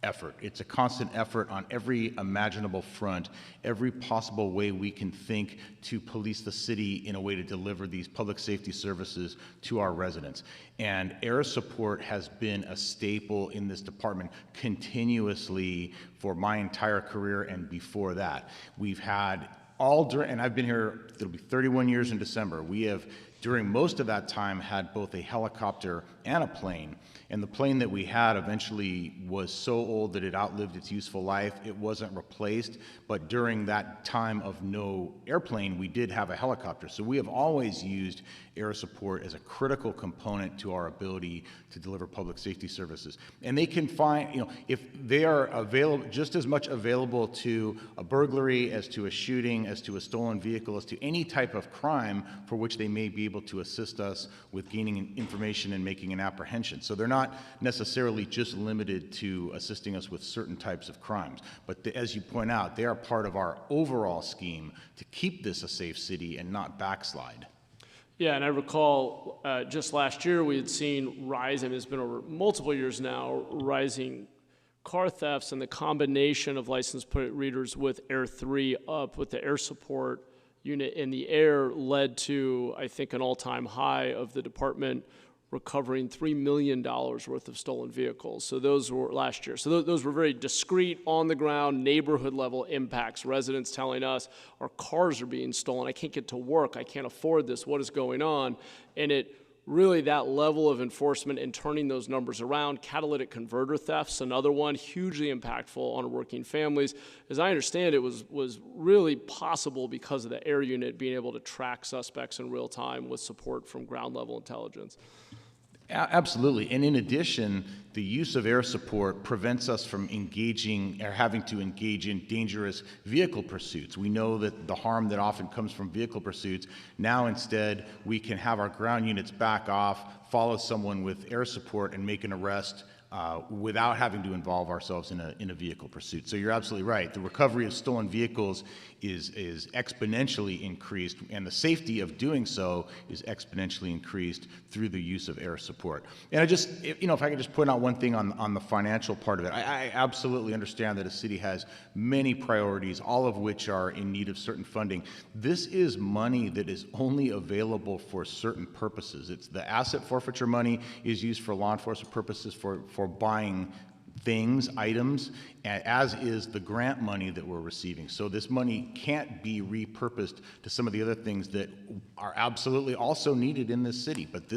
effort. It's a constant effort on every imaginable front, every possible way we can think to police the city in a way to deliver these public safety services to our residents. And air support has been a staple in this department continuously for my entire career and before that. We've had and I've been here, it'll be 31 years in December. We have, during most of that time, had both a helicopter and a plane. And the plane that we had eventually was so old that it outlived its useful life. It wasn't replaced, but during that time of no airplane, we did have a helicopter. So we have always used air support as a critical component to our ability to deliver public safety services. And they can find, you know, if they are available, just as much available to a burglary as to a shooting, as to a stolen vehicle, as to any type of crime for which they may be able to assist us with gaining information and making an apprehension. So they're not necessarily just limited to assisting us with certain types of crimes, but as you point out, they are part of our overall scheme to keep this a safe city and not backslide. Yeah, and I recall just last year we had seen rising, it's been over multiple years now, rising car thefts, and the combination of license plate readers with Air 3 up with the air support unit in the air led to, I think, an all-time high of the department recovering $3 million worth of stolen vehicles. So those were last year. So those were very discrete, on-the-ground, neighborhood-level impacts. Residents telling us, our cars are being stolen. I can't get to work. I can't afford this. What is going on? And it really, that level of enforcement and turning those numbers around. Catalytic converter thefts, another one, hugely impactful on working families. As I understand it, was really possible because of the air unit being able to track suspects in real time with support from ground-level intelligence. Absolutely. And in addition, the use of air support prevents us from engaging or having to engage in dangerous vehicle pursuits. We know that the harm that often comes from vehicle pursuits, now instead we can have our ground units back off, follow someone with air support and make an arrest without having to involve ourselves in a vehicle pursuit. So you're absolutely right. The recovery of stolen vehicles is exponentially increased, and the safety of doing so is exponentially increased through the use of air support. And I just, if I could just point out one thing on the financial part of it. I absolutely understand that a city has many priorities, all of which are in need of certain funding. This is money that is only available for certain purposes. It's the asset forfeiture money is used for law enforcement purposes for buying things, items, as is the grant money that we're receiving. So this money can't be repurposed to some of the other things that are absolutely also needed in this city. But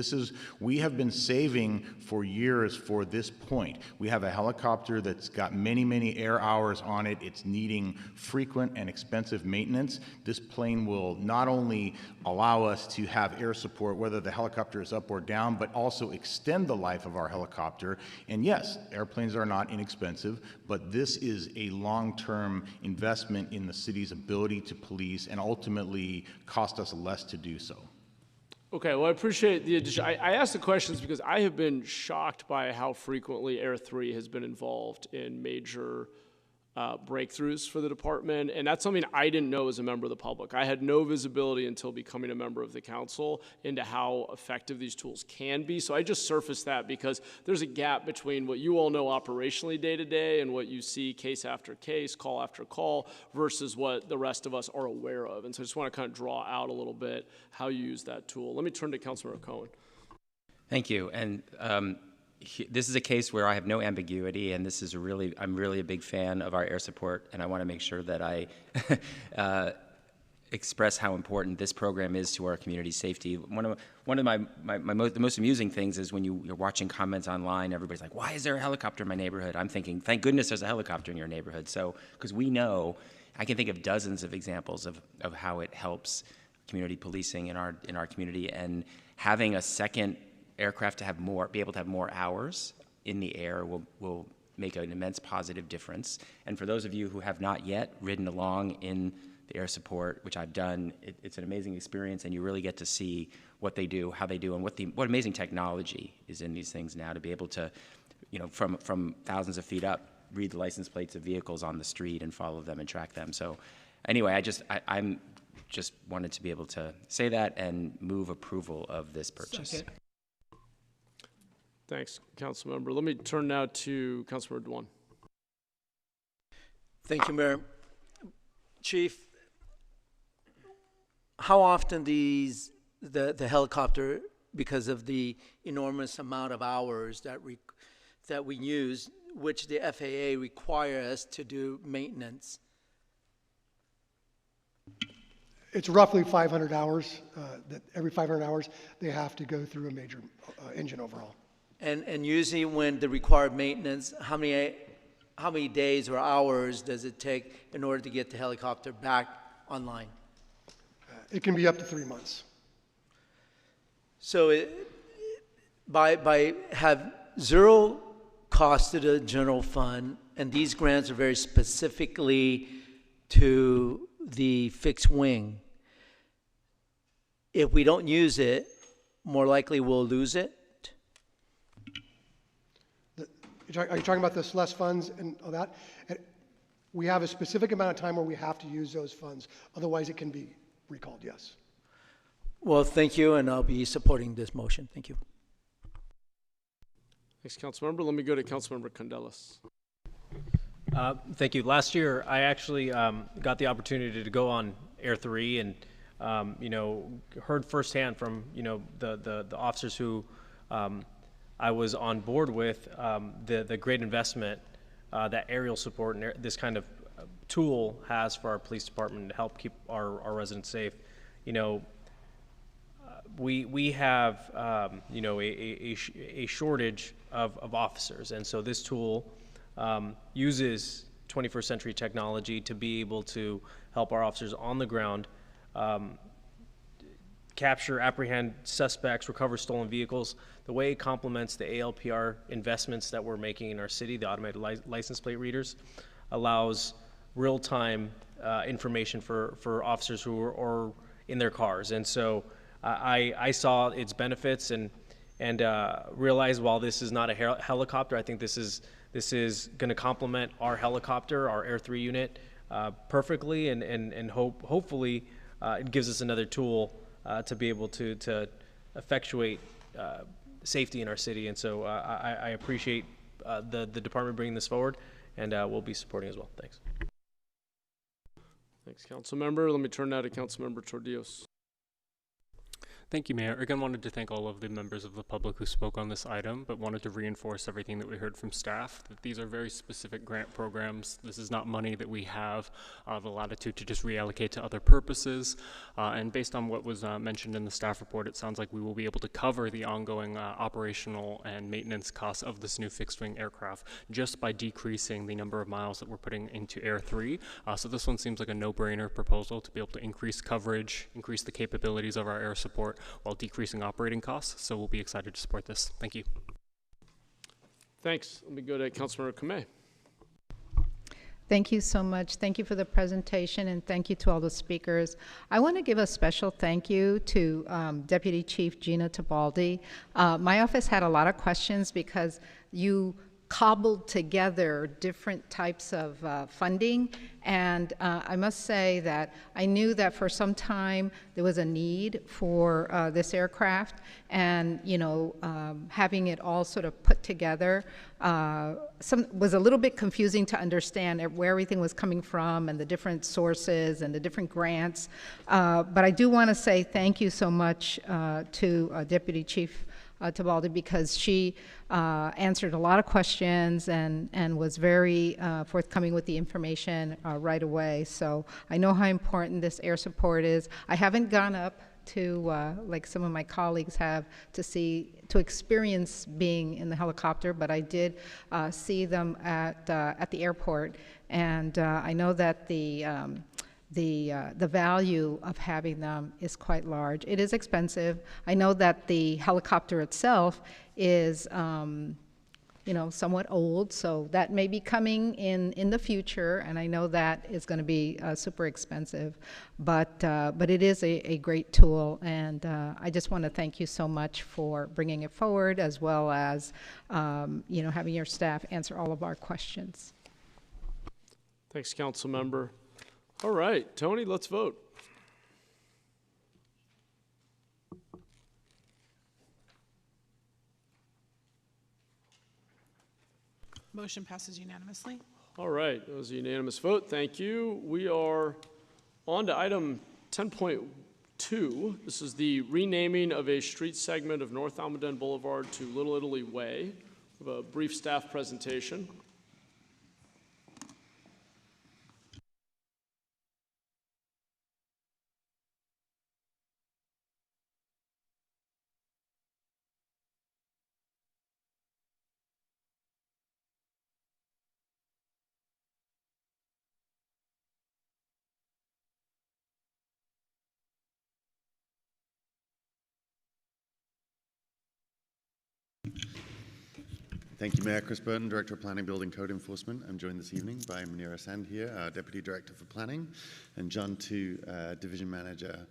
we have been saving for years for this point. We have a helicopter that's got many, many air hours on it. It's needing frequent and expensive maintenance. This plane will not only allow us to have air support, whether the helicopter is up or down, but also extend the life of our helicopter. And yes, airplanes are not inexpensive, but this is a long-term investment in the city's ability to police and ultimately cost us less to do so. Okay, well, I appreciate the addition. I asked the questions because I have been shocked by how frequently Air 3 has been involved in major breakthroughs for the department, and that's something I didn't know as a member of the public. I had no visibility until becoming a member of the council into how effective these tools can be, so I just surfaced that because there's a gap between what you all know operationally day to day and what you see case after case, call after call, versus what the rest of us are aware of, and so I just want to kind of draw out a little bit how you use that tool. Let me turn to Councilmember Cohen. Thank you, and this is a case where I have no ambiguity, and this is I'm really a big fan of our air support, and I want to make sure that I express how important this program is to our community safety. One of the most amusing things is when you're watching comments online, everybody's like, why is there a helicopter in my neighborhood? I'm thinking, thank goodness there's a helicopter in your neighborhood. So, because we know, I can think of dozens of examples of how it helps community policing in our community, and having a second aircraft to be able to have more hours in the air will make an immense positive difference. And for those of you who have not yet ridden along in the air support, which I've done, it's an amazing experience, and you really get to see what they do, how they do, and what amazing technology is in these things now to be able to, from thousands of feet up, read the license plates of vehicles on the street and follow them and track them. So anyway, I'm just wanted to be able to say that and move approval of this purchase. Second. Thanks, Councilmember. Let me turn now to Councilmember Dewan. Thank you, Mayor. Chief, how often the helicopter, because of the enormous amount of hours that we use, which the FAA require us to do maintenance? It's roughly 500 hours. That every 500 hours, they have to go through a major engine overhaul. And usually when the required maintenance, how many days or hours does it take in order to get the helicopter back online? It can be up to 3 months. So by have zero cost to the general fund, and these grants are very specifically to the fixed wing. If we don't use it, more likely we'll lose it. Are you talking about the SLES funds and all that? We have a specific amount of time where we have to use those funds. Otherwise, it can be recalled, yes. Well, thank you, and I'll be supporting this motion. Thank you. Thanks, Councilmember. Let me go to Councilmember Condelis. Thank you. Last year, I actually got the opportunity to go on Air 3 and, heard firsthand from, the officers who I was on board with the great investment that aerial support and this kind of tool has for our police department to help keep our residents safe. We have a shortage of officers, and so this tool uses 21st century technology to be able to help our officers on the ground capture, apprehend suspects, recover stolen vehicles. The way it complements the ALPR investments that we're making in our city, the automated license plate readers, allows real-time information for officers who are in their cars. And so I saw its benefits and realized while this is not a helicopter, I think this is going to complement our helicopter, our Air 3 unit, perfectly, and hopefully it gives us another tool to be able to effectuate safety in our city. And so I appreciate the department bringing this forward, and we'll be supporting as well. Thanks. Thanks, Councilmember. Let me turn now to Councilmember Tordillos. Thank you, Mayor. Again, wanted to thank all of the members of the public who spoke on this item, but wanted to reinforce everything that we heard from staff, that these are very specific grant programs. This is not money that we have the latitude to just reallocate to other purposes. And based on what was mentioned in the staff report, it sounds like we will be able to cover the ongoing operational and maintenance costs of this new fixed-wing aircraft just by decreasing the number of miles that we're putting into Air 3. So this one seems like a no-brainer proposal to be able to increase coverage, increase the capabilities of our air support, while decreasing operating costs. So we'll be excited to support this. Thank you. Thanks. Let me go to Councilmember Kamei. Thank you so much. Thank you for the presentation, and thank you to all the speakers. I want to give a special thank you to Deputy Chief Gina Tibaldi. My office had a lot of questions because you cobbled together different types of funding, and I must say that I knew that for some time there was a need for this aircraft, and having it all sort of put together was a little bit confusing to understand where everything was coming from and the different sources and the different grants. But I do want to say thank you so much to Deputy Chief Tibaldi, because she answered a lot of questions and was very forthcoming with the information right away. So I know how important this air support is. I haven't gone up to, like some of my colleagues have, to experience being in the helicopter, but I did see them at the airport, and I know that the value of having them is quite large. It is expensive. I know that the helicopter itself is, somewhat old, so that may be coming in the future, and I know that is going to be super expensive. But it is a great tool, and I just want to thank you so much for bringing it forward, as well as having your staff answer all of our questions. Thanks, Councilmember. All right, Tony, let's vote. Motion passes unanimously. All right, that was a unanimous vote. Thank you. We are on to item 10.2. This is the renaming of a street segment of North Almaden Boulevard to Little Italy Way. We have a brief staff presentation. Thank you, Mayor. Chris Burton, Director of Planning, Building, Code Enforcement. I'm joined this evening by Munira Sand here, our Deputy Director for Planning, and John Tu, Division Manager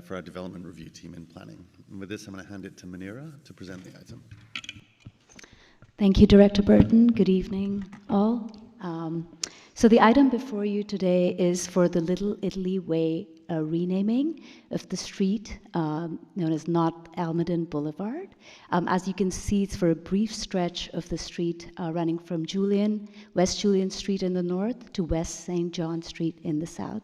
for our Development Review Team in Planning. And with this, I'm going to hand it to Munira to present the item. Thank you, Director Burton. Good evening, all. So the item before you today is for the Little Italy Way renaming of the street known as North Almaden Boulevard. As you can see, it's for a brief stretch of the street running from West Julian Street in the north to West St. John Street in the south.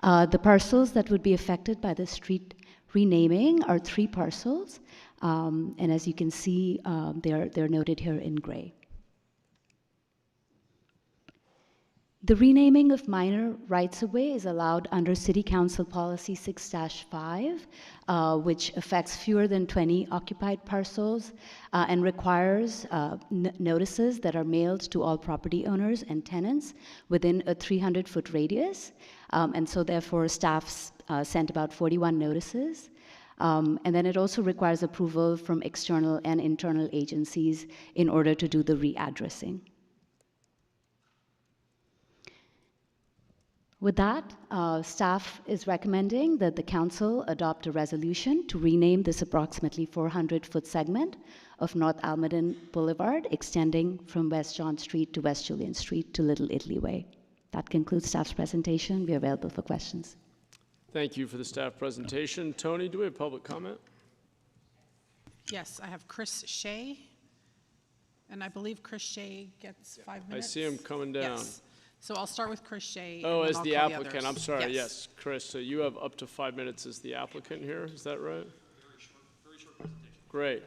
The parcels that would be affected by the street renaming are 3 parcels, and as you can see, they're noted here in gray. The renaming of minor rights-of-way is allowed under City Council Policy 6-5, which affects fewer than 20 occupied parcels and requires notices that are mailed to all property owners and tenants within a 300-foot radius. And so therefore, staff sent about 41 notices. And then it also requires approval from external and internal agencies in order to do the readdressing. With that, staff is recommending that the council adopt a resolution to rename this approximately 400-foot segment of North Almaden Boulevard, extending from West John Street to West Julian Street to Little Italy Way. That concludes staff's presentation. We are available for questions. Thank you for the staff presentation. Tony, do we have public comment? Yes, I have Chris Shea, and I believe Chris Shea gets 5 minutes. I see him coming down. Yes. So I'll start with Chris Shea. Oh, and then as I'll the call applicant, others. I'm sorry, yes, Chris, so you have up to 5 minutes as the applicant here, is that right? Very short presentation. Great.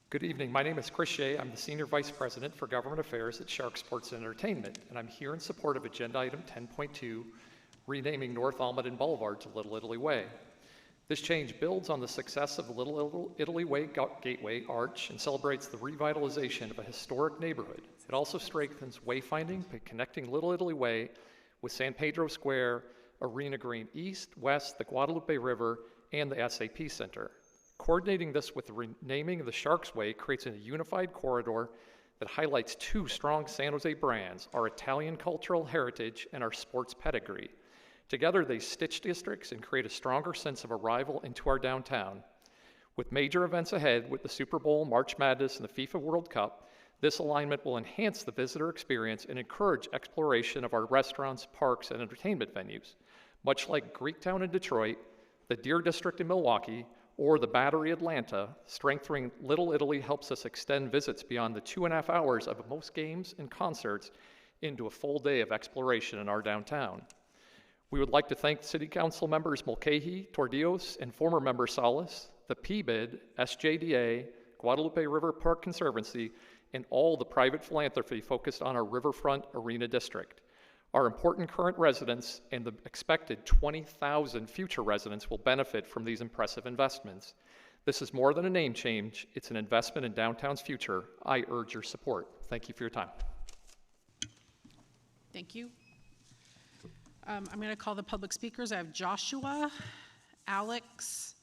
Good evening. My name is Chris Shea. I'm the Senior Vice President for Government Affairs at Shark Sports and Entertainment, and I'm here in support of Agenda Item 10.2, renaming North Almaden Boulevard to Little Italy Way. This change builds on the success of the Little Italy Way Gateway Arch and celebrates the revitalization of a historic neighborhood. It also strengthens wayfinding by connecting Little Italy Way with San Pedro Square, Arena Green East, West, the Guadalupe River, and the SAP Center. Coordinating this with the renaming of the Sharks Way creates a unified corridor that highlights two strong San Jose brands, our Italian cultural heritage and our sports pedigree. Together, they stitch districts and create a stronger sense of arrival into our downtown. With major events ahead with the Super Bowl, March Madness, and the FIFA World Cup, this alignment will enhance the visitor experience and encourage exploration of our restaurants, parks, and entertainment venues. Much like Greektown in Detroit, the Deer District in Milwaukee, or the Battery Atlanta, strengthening Little Italy helps us extend visits beyond the 2.5 hours of most games and concerts into a full day of exploration in our downtown. We would like to thank City Council members Mulcahy, Tordillos, and former member Salas, the PBID, SJDA, Guadalupe River Park Conservancy, and all the private philanthropy focused on our Riverfront Arena District. Our important current residents and the expected 20,000 future residents will benefit from these impressive investments. This is more than a name change, it's an investment in downtown's future. I urge your support. Thank you for your time. Thank you. I'm going to call the public speakers. I have Joshua, Alex,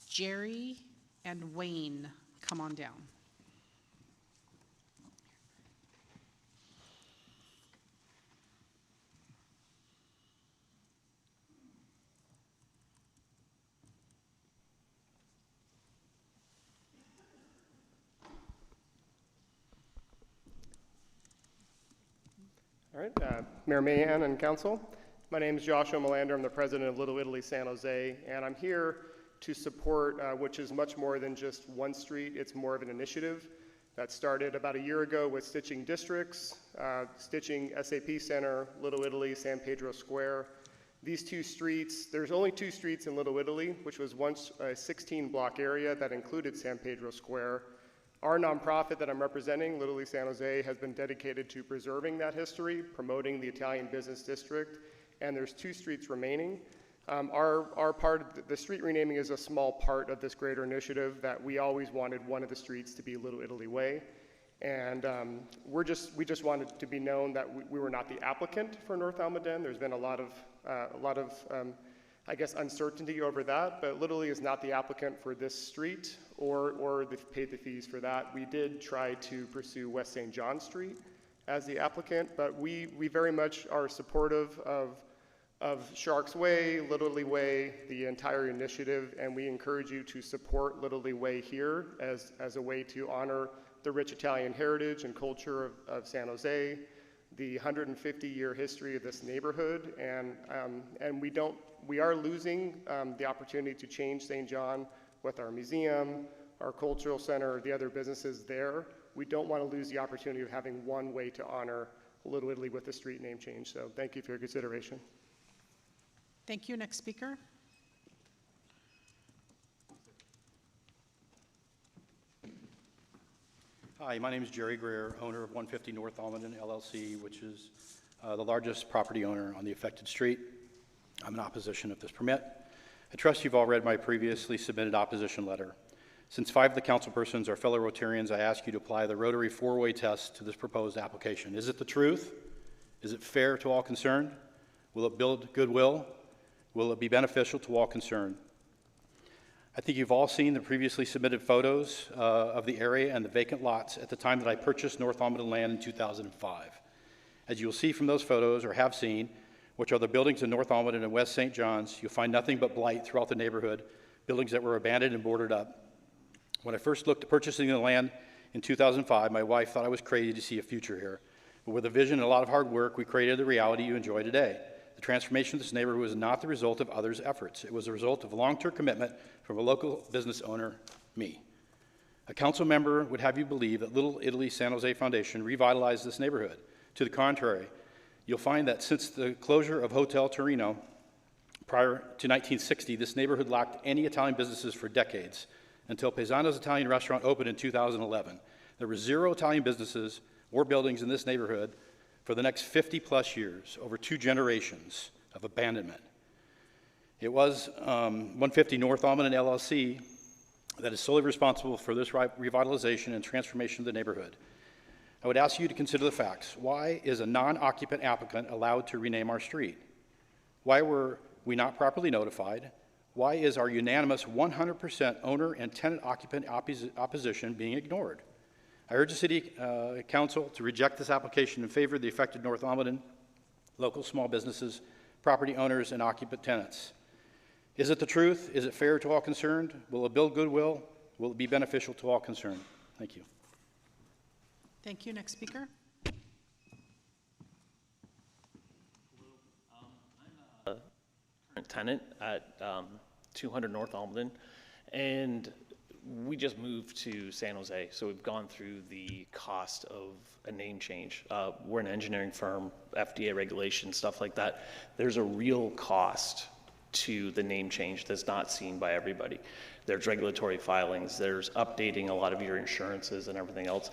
Jerry, and Wayne. Come on down. All right, Mayor Mahan and Council. My name is Joshua Melander. I'm the president of Little Italy San Jose, and I'm here to support which is much more than just one street. It's more of an initiative that started about a year ago with stitching districts, stitching SAP Center, Little Italy, San Pedro Square. These two streets, there's only two streets in Little Italy, which was once a 16-block area that included San Pedro Square. Our nonprofit that I'm representing, Little Italy San Jose, has been dedicated to preserving that history, promoting the Italian business district, and there's two streets remaining. Our part of the street renaming is a small part of this greater initiative that we always wanted one of the streets to be Little Italy Way. And we just wanted to be known that we were not the applicant for North Almaden. There's been a lot of I guess, uncertainty over that, but Little Italy is not the applicant for this street or they've paid the fees for that. We did try to pursue West St. John Street as the applicant, but we very much are supportive of Sharks Way, Little Italy Way, the entire initiative, and we encourage you to support Little Italy Way here as a way to honor the rich Italian heritage and culture of San Jose, the 150-year history of this neighborhood, and we are losing the opportunity to change St. John with our museum, our cultural center, the other businesses there. We don't want to lose the opportunity of having one way to honor Little Italy with the street name change. So thank you for your consideration. Thank you. Next speaker. Hi, my name is Jerry Greer, owner of 150 North Almaden LLC, which is the largest property owner on the affected street. I'm in opposition of this permit. I trust you've all read my previously submitted opposition letter. Since 5 of the councilpersons are fellow Rotarians, I ask you to apply the Rotary four-way test to this proposed application. Is it the truth? Is it fair to all concerned? Will it build goodwill? Will it be beneficial to all concerned? I think you've all seen the previously submitted photos of the area and the vacant lots at the time that I purchased North Almaden land in 2005. As you'll see from those photos, or have seen, which are the buildings in North Almaden and West St. John's, you'll find nothing but blight throughout the neighborhood, buildings that were abandoned and boarded up. When I first looked at purchasing the land in 2005, my wife thought I was crazy to see a future here. But with a vision and a lot of hard work, we created the reality you enjoy today. The transformation of this neighborhood was not the result of others' efforts. It was the result of a long-term commitment from a local business owner, me. A council member would have you believe that Little Italy San Jose Foundation revitalized this neighborhood. To the contrary, you'll find that since the closure of Hotel Torino prior to 1960, this neighborhood lacked any Italian businesses for decades, until Paisano's Italian restaurant opened in 2011. There were 0 Italian businesses or buildings in this neighborhood for the next 50-plus years, over 2 generations of abandonment. It was 150 North Almaden LLC that is solely responsible for this revitalization and transformation of the neighborhood. I would ask you to consider the facts. Why is a non-occupant applicant allowed to rename our street? Why were we not properly notified? Why is our unanimous 100% owner and tenant occupant opposition being ignored? I urge the City Council to reject this application in favor of the affected North Almaden, local small businesses, property owners, and occupant tenants. Is it the truth? Is it fair to all concerned? Will it build goodwill? Will it be beneficial to all concerned? Thank you. Thank you. Next speaker. I'm a current tenant at 200 North Almaden, and we just moved to San Jose, so we've gone through the cost of a name change. We're an engineering firm, FDA regulations, stuff like that. There's a real cost to the name change that's not seen by everybody. There's regulatory filings, there's updating a lot of your insurances and everything else.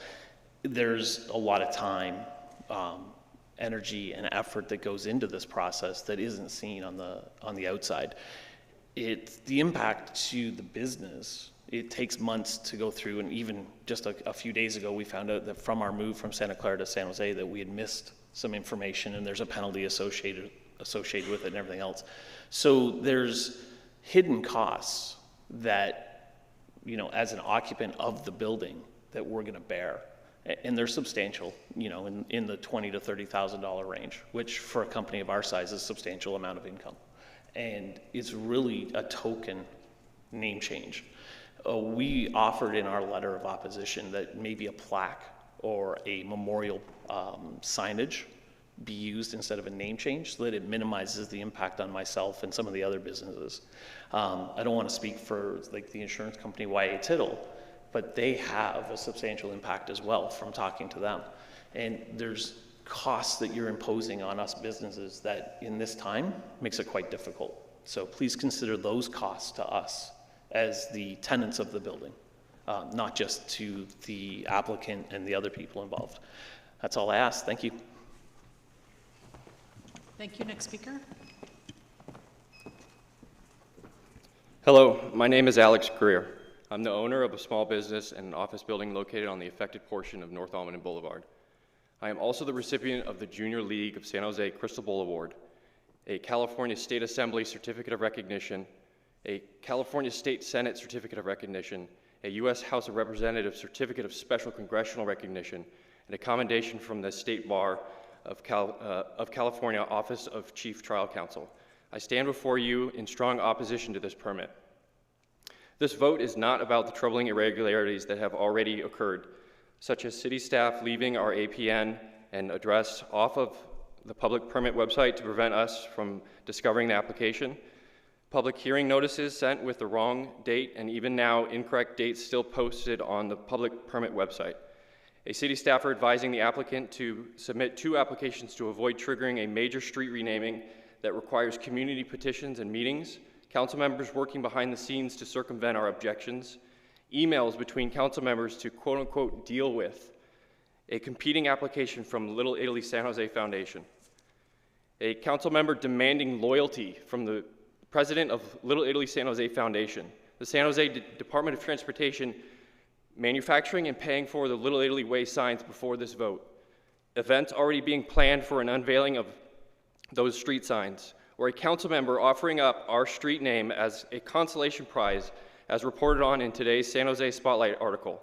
There's a lot of time, energy, and effort that goes into this process that isn't seen on the outside. The impact to the business, it takes months to go through, and even just a few days ago we found out that from our move from Santa Clara to San Jose that we had missed some information, and there's a penalty associated with it and everything else. So there's hidden costs that, as an occupant of the building, that we're going to bear. And they're substantial, in the $20,000 to $30,000 range, which for a company of our size is a substantial amount of income. And it's really a token name change. We offered in our letter of opposition that maybe a plaque or a memorial signage be used instead of a name change so that it minimizes the impact on myself and some of the other businesses. I don't want to speak for the insurance company YA Tittle, but they have a substantial impact as well from talking to them. And there's costs that you're imposing on us businesses that in this time makes it quite difficult. So please consider those costs to us as the tenants of the building, not just to the applicant and the other people involved. That's all I ask. Thank you. Thank you. Next speaker. Hello, my name is Alex Greer. I'm the owner of a small business and an office building located on the affected portion of North Almaden Boulevard. I am also the recipient of the Junior League of San Jose Crystal Bowl Award, a California State Assembly Certificate of Recognition, a California State Senate Certificate of Recognition, a U.S. House of Representatives Certificate of Special Congressional Recognition, and a commendation from the State Bar of California Office of Chief Trial Counsel. I stand before you in strong opposition to this permit. This vote is not about the troubling irregularities that have already occurred, such as city staff leaving our APN and address off of the public permit website to prevent us from discovering the application, public hearing notices sent with the wrong date, and even now incorrect dates still posted on the public permit website. A city staffer advising the applicant to submit 2 applications to avoid triggering a major street renaming that requires community petitions and meetings, council members working behind the scenes to circumvent our objections, emails between council members to quote-unquote deal with, a competing application from Little Italy San Jose Foundation, a council member demanding loyalty from the president of Little Italy San Jose Foundation, the San Jose Department of Transportation manufacturing and paying for the Little Italy Way signs before this vote, events already being planned for an unveiling of those street signs, or a council member offering up our street name as a consolation prize as reported on in today's San Jose Spotlight article.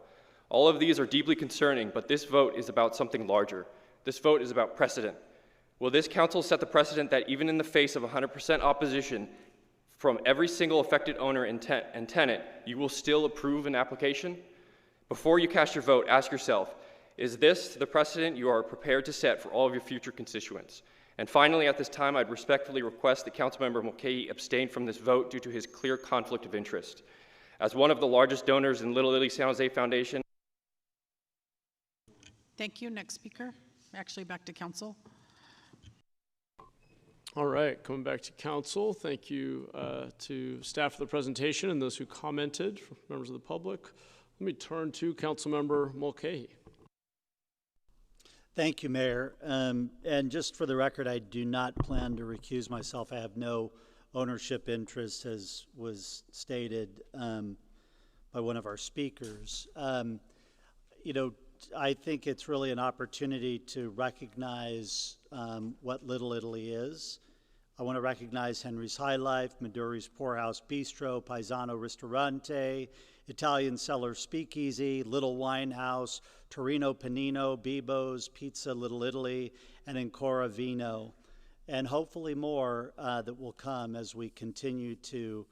All of these are deeply concerning, but this vote is about something larger. This vote is about precedent. Will this council set the precedent that even in the face of 100% opposition from every single affected owner and tenant, you will still approve an application? Before you cast your vote, ask yourself, is this the precedent you are prepared to set for all of your future constituents? And finally, at this time, I'd respectfully request that Councilmember Mulcahy abstain from this vote due to his clear conflict of interest. As one of the largest donors in Little Italy San Jose Foundation. Thank you. Next speaker. Actually, back to council. All right, coming back to council. Thank you to staff for the presentation and those who commented, members of the public. Let me turn to Councilmember Mulcahy. Thank you, Mayor. And just for the record, I do not plan to recuse myself. I have no ownership interest, as was stated by one of our speakers. You know, I think it's really an opportunity to recognize what Little Italy is. I want to recognize Henry's High Life, Midori's Poorhouse Bistro, Paisano Ristorante, Italian Cellar Speakeasy, Little Wine House, Torino Panino, Bibo's, Pizza Little Italy, and Ancora Vino, and hopefully more that will come as we continue to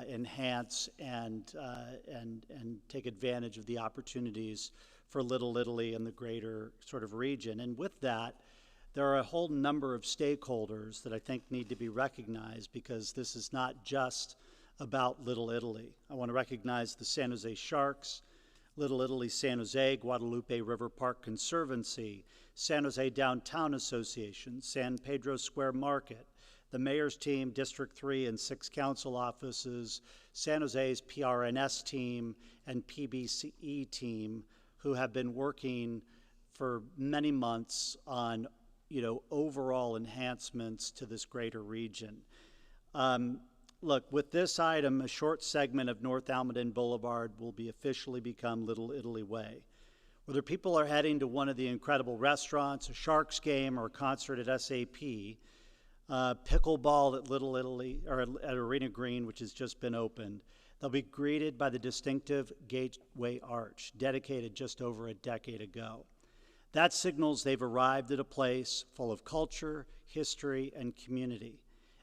enhance and take advantage of the opportunities for Little Italy and the greater sort of region. And with that, there are a whole number of stakeholders that I think need to be recognized, because this is not just about Little Italy. I want to recognize the San Jose Sharks, Little Italy San Jose, Guadalupe River Park Conservancy, San Jose Downtown Association, San Pedro Square Market, the Mayor's team, District 3 and 6 council offices, San Jose's PRNS team, and PBCE team, who have been working for many months on overall enhancements to this greater region. Look, with this item, a short segment of North Almaden Boulevard will be officially become Little Italy Way. Whether people are heading to one of the incredible restaurants, a Sharks game, or a concert at SAP, pickleball at Little Italy, or at Arena Green, which has just been opened, they'll be greeted by the distinctive Gateway Arch, dedicated just over a decade ago. That signals they've arrived at a place full of culture, history, and community.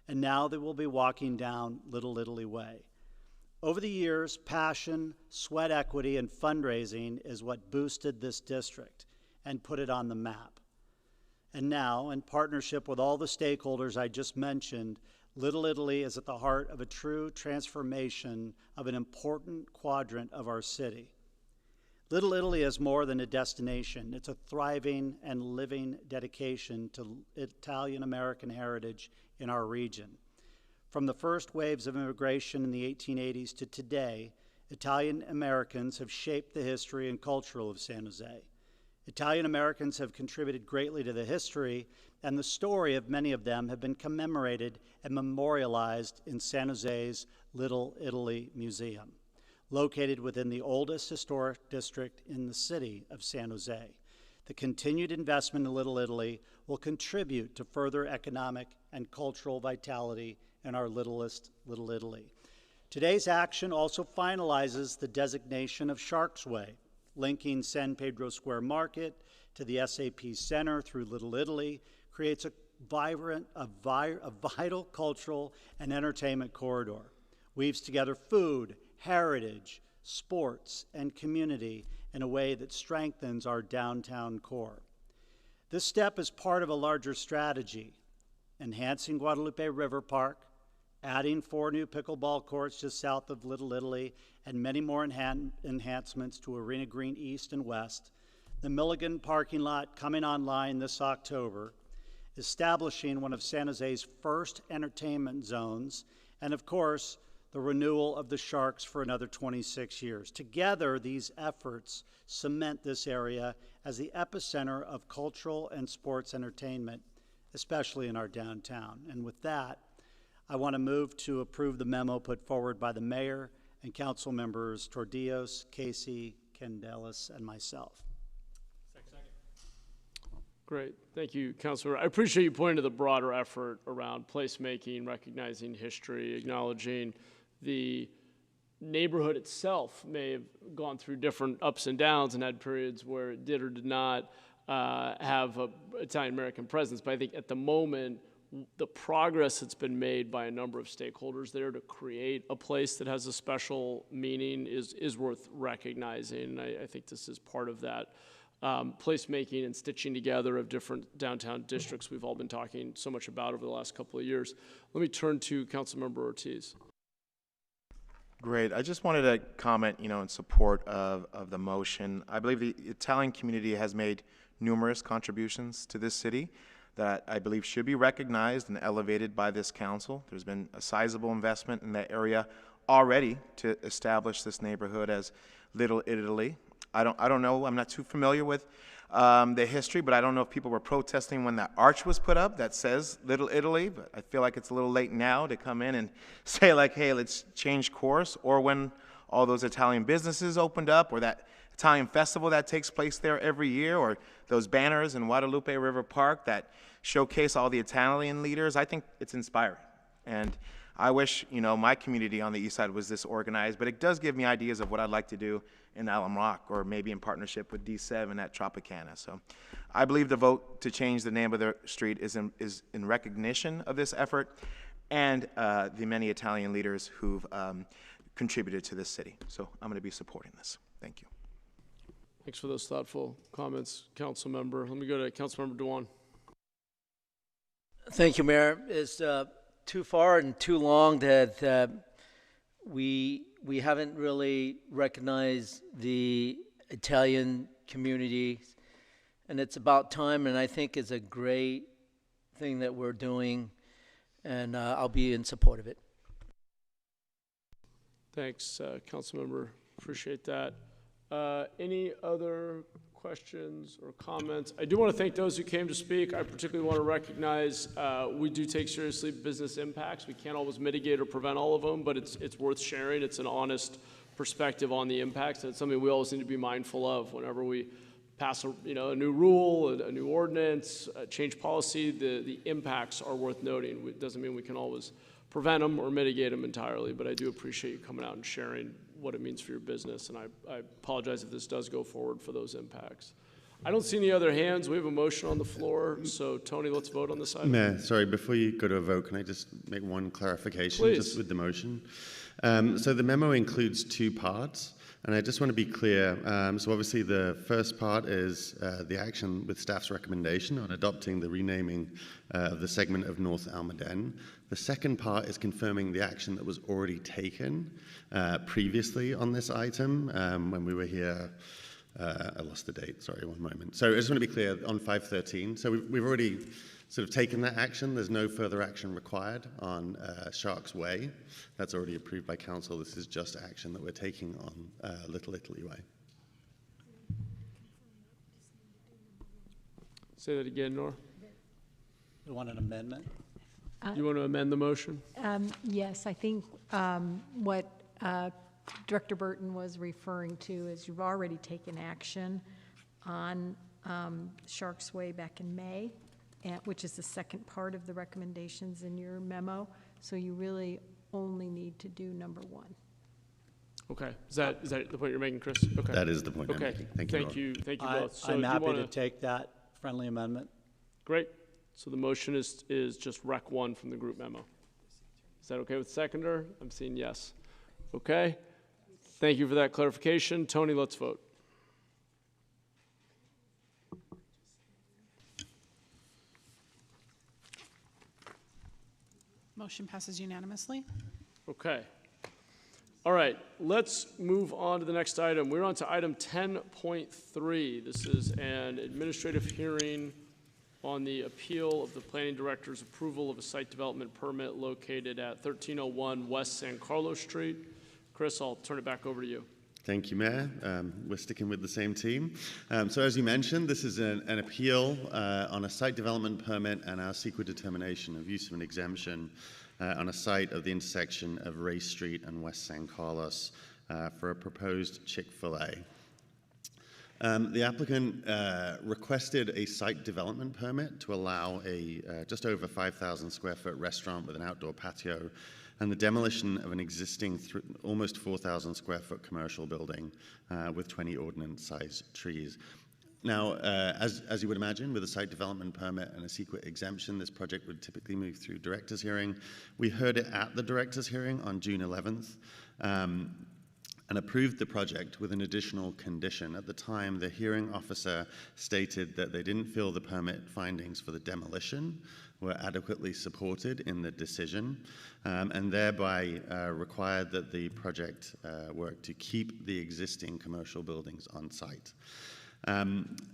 And now they will be walking down Little Italy Way. Over the years, passion, sweat equity, and fundraising is what boosted this district and put it on the map. And now, in partnership with all the stakeholders I just mentioned, Little Italy is at the heart of a true transformation of an important quadrant of our city. Little Italy is more than a destination. It's a thriving and living dedication to Italian-American heritage in our region. From the first waves of immigration in the 1880s to today, Italian-Americans have shaped the history and culture of San Jose. Italian-Americans have contributed greatly to the history, and the story of many of them have been commemorated and memorialized in San Jose's Little Italy Museum, located within the oldest historic district in the city of San Jose. The continued investment in Little Italy will contribute to further economic and cultural vitality in our littlest Little Italy. Today's action also finalizes the designation of Sharks Way, linking San Pedro Square Market to the SAP Center through Little Italy, creates a vital cultural and entertainment corridor, weaves together food, heritage, sports, and community in a way that strengthens our downtown core. This step is part of a larger strategy, enhancing Guadalupe River Park, adding 4 new pickleball courts just south of Little Italy, and many more enhancements to Arena Green East and West, the Milligan parking lot coming online this October, establishing one of San Jose's first entertainment zones, and of course, the renewal of the Sharks for another 26 years. Together, these efforts cement this area as the epicenter of cultural and sports entertainment, especially in our downtown. And with that, I want to move to approve the memo put forward by the mayor and council members Tordillos, Casey, Candelas, and myself. Great, thank you, Councilor. I appreciate you pointing to the broader effort around placemaking, recognizing history, acknowledging the neighborhood itself may have gone through different ups and downs and had periods where it did or did not have an Italian-American presence. But I think at the moment, the progress that's been made by a number of stakeholders there to create a place that has a special meaning is worth recognizing. And I think this is part of that. placemaking and stitching together of different downtown districts we've all been talking so much about over the last couple of years. Let me turn to Councilmember Ortiz. Great. I just wanted to comment, in support of the motion. I believe the Italian community has made numerous contributions to this city that I believe should be recognized and elevated by this council. There's been a sizable investment in that area already to establish this neighborhood as Little Italy. I don't know. I'm not too familiar with the history, but I don't know if people were protesting when that arch was put up that says Little Italy, but I feel like it's a little late now to come in and say like, hey, let's change course, or when all those Italian businesses opened up, or that Italian festival that takes place there every year, or those banners in Guadalupe River Park that showcase all the Italian leaders. I think it's inspiring. And I wish, my community on the east side was this organized, but it does give me ideas of what I'd like to do in Alum Rock, or maybe in partnership with D7 at Tropicana. So I believe the vote to change the name of the street is in recognition of this effort and the many Italian leaders who've contributed to this city. So I'm going to be supporting this. Thank you. Thanks for those thoughtful comments, Council Member. Let me go to Councilmember Dewan. Thank you, Mayor. It's too far and too long that we haven't really recognized the Italian community, and it's about time, and I think it's a great thing that we're doing, and I'll be in support of it. Thanks, Councilmember. Appreciate that. Any other questions or comments? I do want to thank those who came to speak. I particularly want to recognize we do take seriously business impacts. We can't always mitigate or prevent all of them, but it's worth sharing. It's an honest perspective on the impacts, and it's something we always need to be mindful of whenever we pass a new rule, a new ordinance, change policy. The impacts are worth noting. It doesn't mean we can always prevent them or mitigate them entirely, but I do appreciate you coming out and sharing what it means for your business, and I apologize if this does go forward for those impacts. I don't see any other hands. We have a motion on the floor, so Tony, let's vote on this item. Mayor, sorry, before you go to a vote, can I just make one clarification? Please. Just with the motion? So the memo includes two parts, and I just want to be clear. So obviously the first part is the action with staff's recommendation on adopting the renaming of the segment of North Almaden. The second part is confirming the action that was already taken previously on this item when we were here. I lost the date, sorry, one moment. So I just want to be clear on 513. So we've already sort of taken that action. There's no further action required on Sharks Way. That's already approved by council. This is just action that we're taking on Little Italy Way. Say that again, Nora. You want an amendment? You want to amend the motion? Yes, I think what Director Burton was referring to is you've already taken action on Sharks Way back in May, which is the second part of the recommendations in your memo. So you really only need to do number one. Okay. Is that the point you're making, Chris? Okay. That is the point I'm making. Thank you. Thank you both. So I'm happy to take that friendly amendment. Great. So the motion is just Rec 1 from the group memo. Is that okay with seconder? I'm seeing yes. Okay. Thank you for that clarification. Tony, let's vote. Motion passes unanimously. Okay. All right, let's move on to the next item. We're on to item 10.3. This is an administrative hearing on the appeal of the planning director's approval of a site development permit located at 1301 West San Carlos Street. Chris, I'll turn it back over to you. Thank you, Mayor. We're sticking with the same team. So as you mentioned, this is an appeal on a site development permit and our CEQA determination of use of an exemption on a site of the intersection of Ray Street and West San Carlos for a proposed Chick-fil-A. The applicant requested a site development permit to allow a just over 5,000 square foot restaurant with an outdoor patio and the demolition of an existing almost 4,000 square foot commercial building with 20 ordinance sized trees. Now, as you would imagine, with a site development permit and a CEQA exemption, this project would typically move through director's hearing. We heard it at the director's hearing on June 11th. and approved the project with an additional condition. At the time, the hearing officer stated that they didn't feel the permit findings for the demolition were adequately supported in the decision, and thereby required that the project work to keep the existing commercial buildings on site.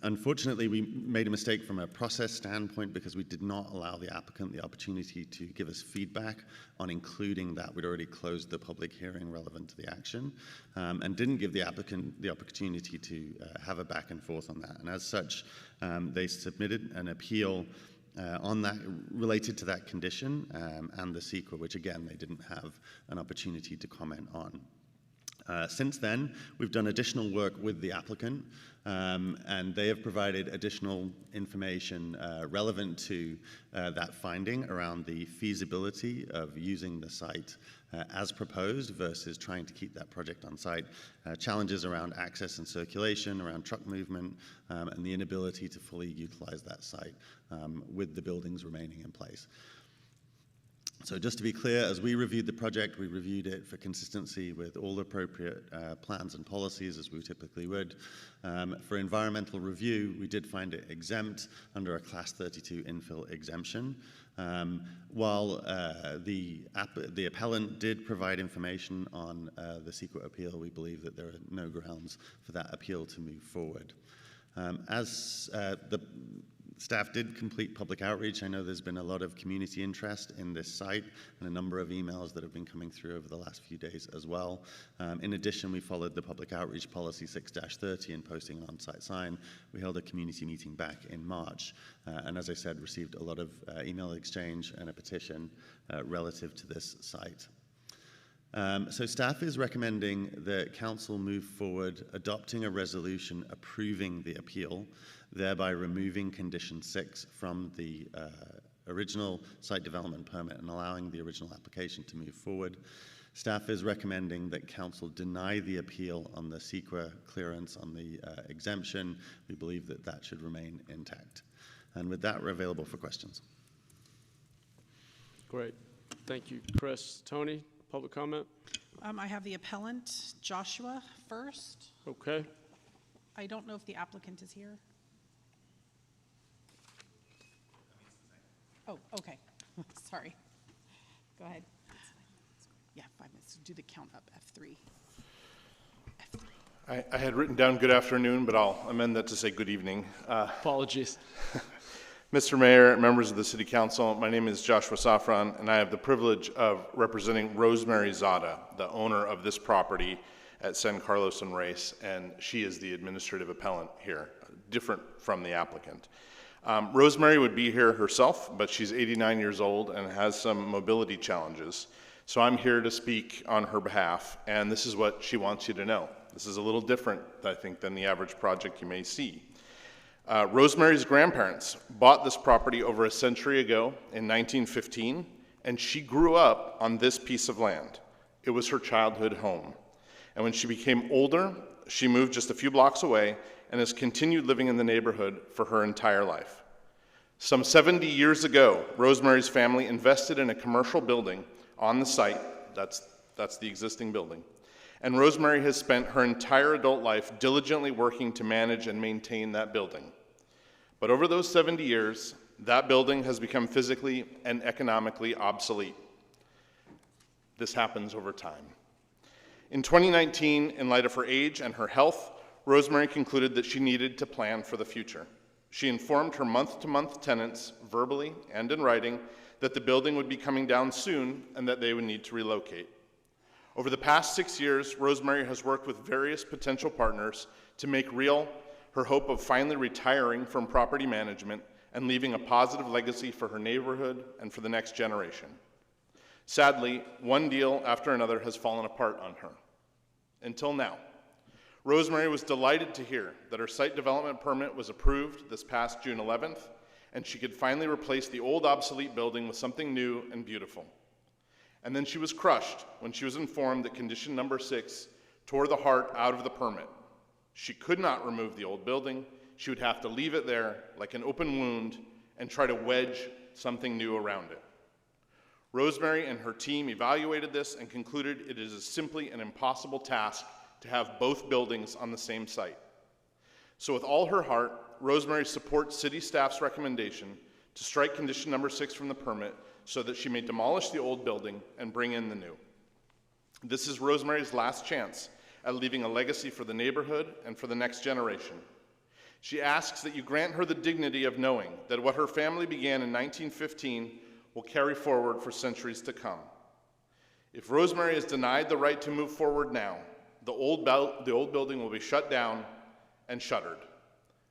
Unfortunately, we made a mistake from a process standpoint because we did not allow the applicant the opportunity to give us feedback on including that. We'd already closed the public hearing relevant to the action, and didn't give the applicant the opportunity to have a back and forth on that. And as such, they submitted an appeal on that, related to that condition, and the CEQA, which again, they didn't have an opportunity to comment on. Since then, we've done additional work with the applicant, and they have provided additional information relevant to that finding around the feasibility of using the site as proposed versus trying to keep that project on site. Challenges around access and circulation, around truck movement, and the inability to fully utilize that site with the buildings remaining in place. So just to be clear, as we reviewed the project, we reviewed it for consistency with all appropriate plans and policies, as we typically would. For environmental review, we did find it exempt under a Class 32 infill exemption. While the appellant did provide information on the CEQA appeal, we believe that there are no grounds for that appeal to move forward. As the staff did complete public outreach, I know there's been a lot of community interest in this site and a number of emails that have been coming through over the last few days as well. In addition, we followed the public outreach policy 6-30 in posting an on-site sign. We held a community meeting back in March, and as I said, received a lot of email exchange and a petition relative to this site. So staff is recommending that council move forward adopting a resolution approving the appeal, thereby removing condition 6 from the original site development permit and allowing the original application to move forward. Staff is recommending that council deny the appeal on the CEQA clearance on the exemption. We believe that that should remain intact. And with that, we're available for questions. Great. Thank you, Chris. Tony, public comment? I have the appellant, Joshua, first. Okay. I don't know if the applicant is here. Oh, okay. Sorry. Go ahead. Yeah, 5 minutes. Do the count up, F3. I had written down good afternoon, but I'll amend that to say good evening. Apologies. Mr. Mayor, members of the City Council, my name is Joshua Safran, and I have the privilege of representing Rosemary Zada, the owner of this property at San Carlos and Reyes, and she is the administrative appellant here, different from the applicant. Rosemary would be here herself, but she's 89 years old and has some mobility challenges. So I'm here to speak on her behalf, and this is what she wants you to know. This is a little different, I think, than the average project you may see. Rosemary's grandparents bought this property over a century ago in 1915, and she grew up on this piece of land. It was her childhood home. And when she became older, she moved just a few blocks away and has continued living in the neighborhood for her entire life. Some 70 years ago, Rosemary's family invested in a commercial building on the site. That's the existing building. And Rosemary has spent her entire adult life diligently working to manage and maintain that building. But over those 70 years, that building has become physically and economically obsolete. This happens over time. In 2019, in light of her age and her health, Rosemary concluded that she needed to plan for the future. She informed her month-to-month tenants, verbally and in writing, that the building would be coming down soon and that they would need to relocate. Over the past 6 years, Rosemary has worked with various potential partners to make real her hope of finally retiring from property management and leaving a positive legacy for her neighborhood and for the next generation. Sadly, one deal after another has fallen apart on her. Until now. Rosemary was delighted to hear that her site development permit was approved this past June 11th, and she could finally replace the old obsolete building with something new and beautiful. And then she was crushed when she was informed that condition number 6 tore the heart out of the permit. She could not remove the old building. She would have to leave it there like an open wound and try to wedge something new around it. Rosemary and her team evaluated this and concluded it is simply an impossible task to have both buildings on the same site. So with all her heart, Rosemary supports city staff's recommendation to strike condition number 6 from the permit so that she may demolish the old building and bring in the new. This is Rosemary's last chance at leaving a legacy for the neighborhood and for the next generation. She asks that you grant her the dignity of knowing that what her family began in 1915 will carry forward for centuries to come. If Rosemary is denied the right to move forward now, the old building will be shut down and shuttered.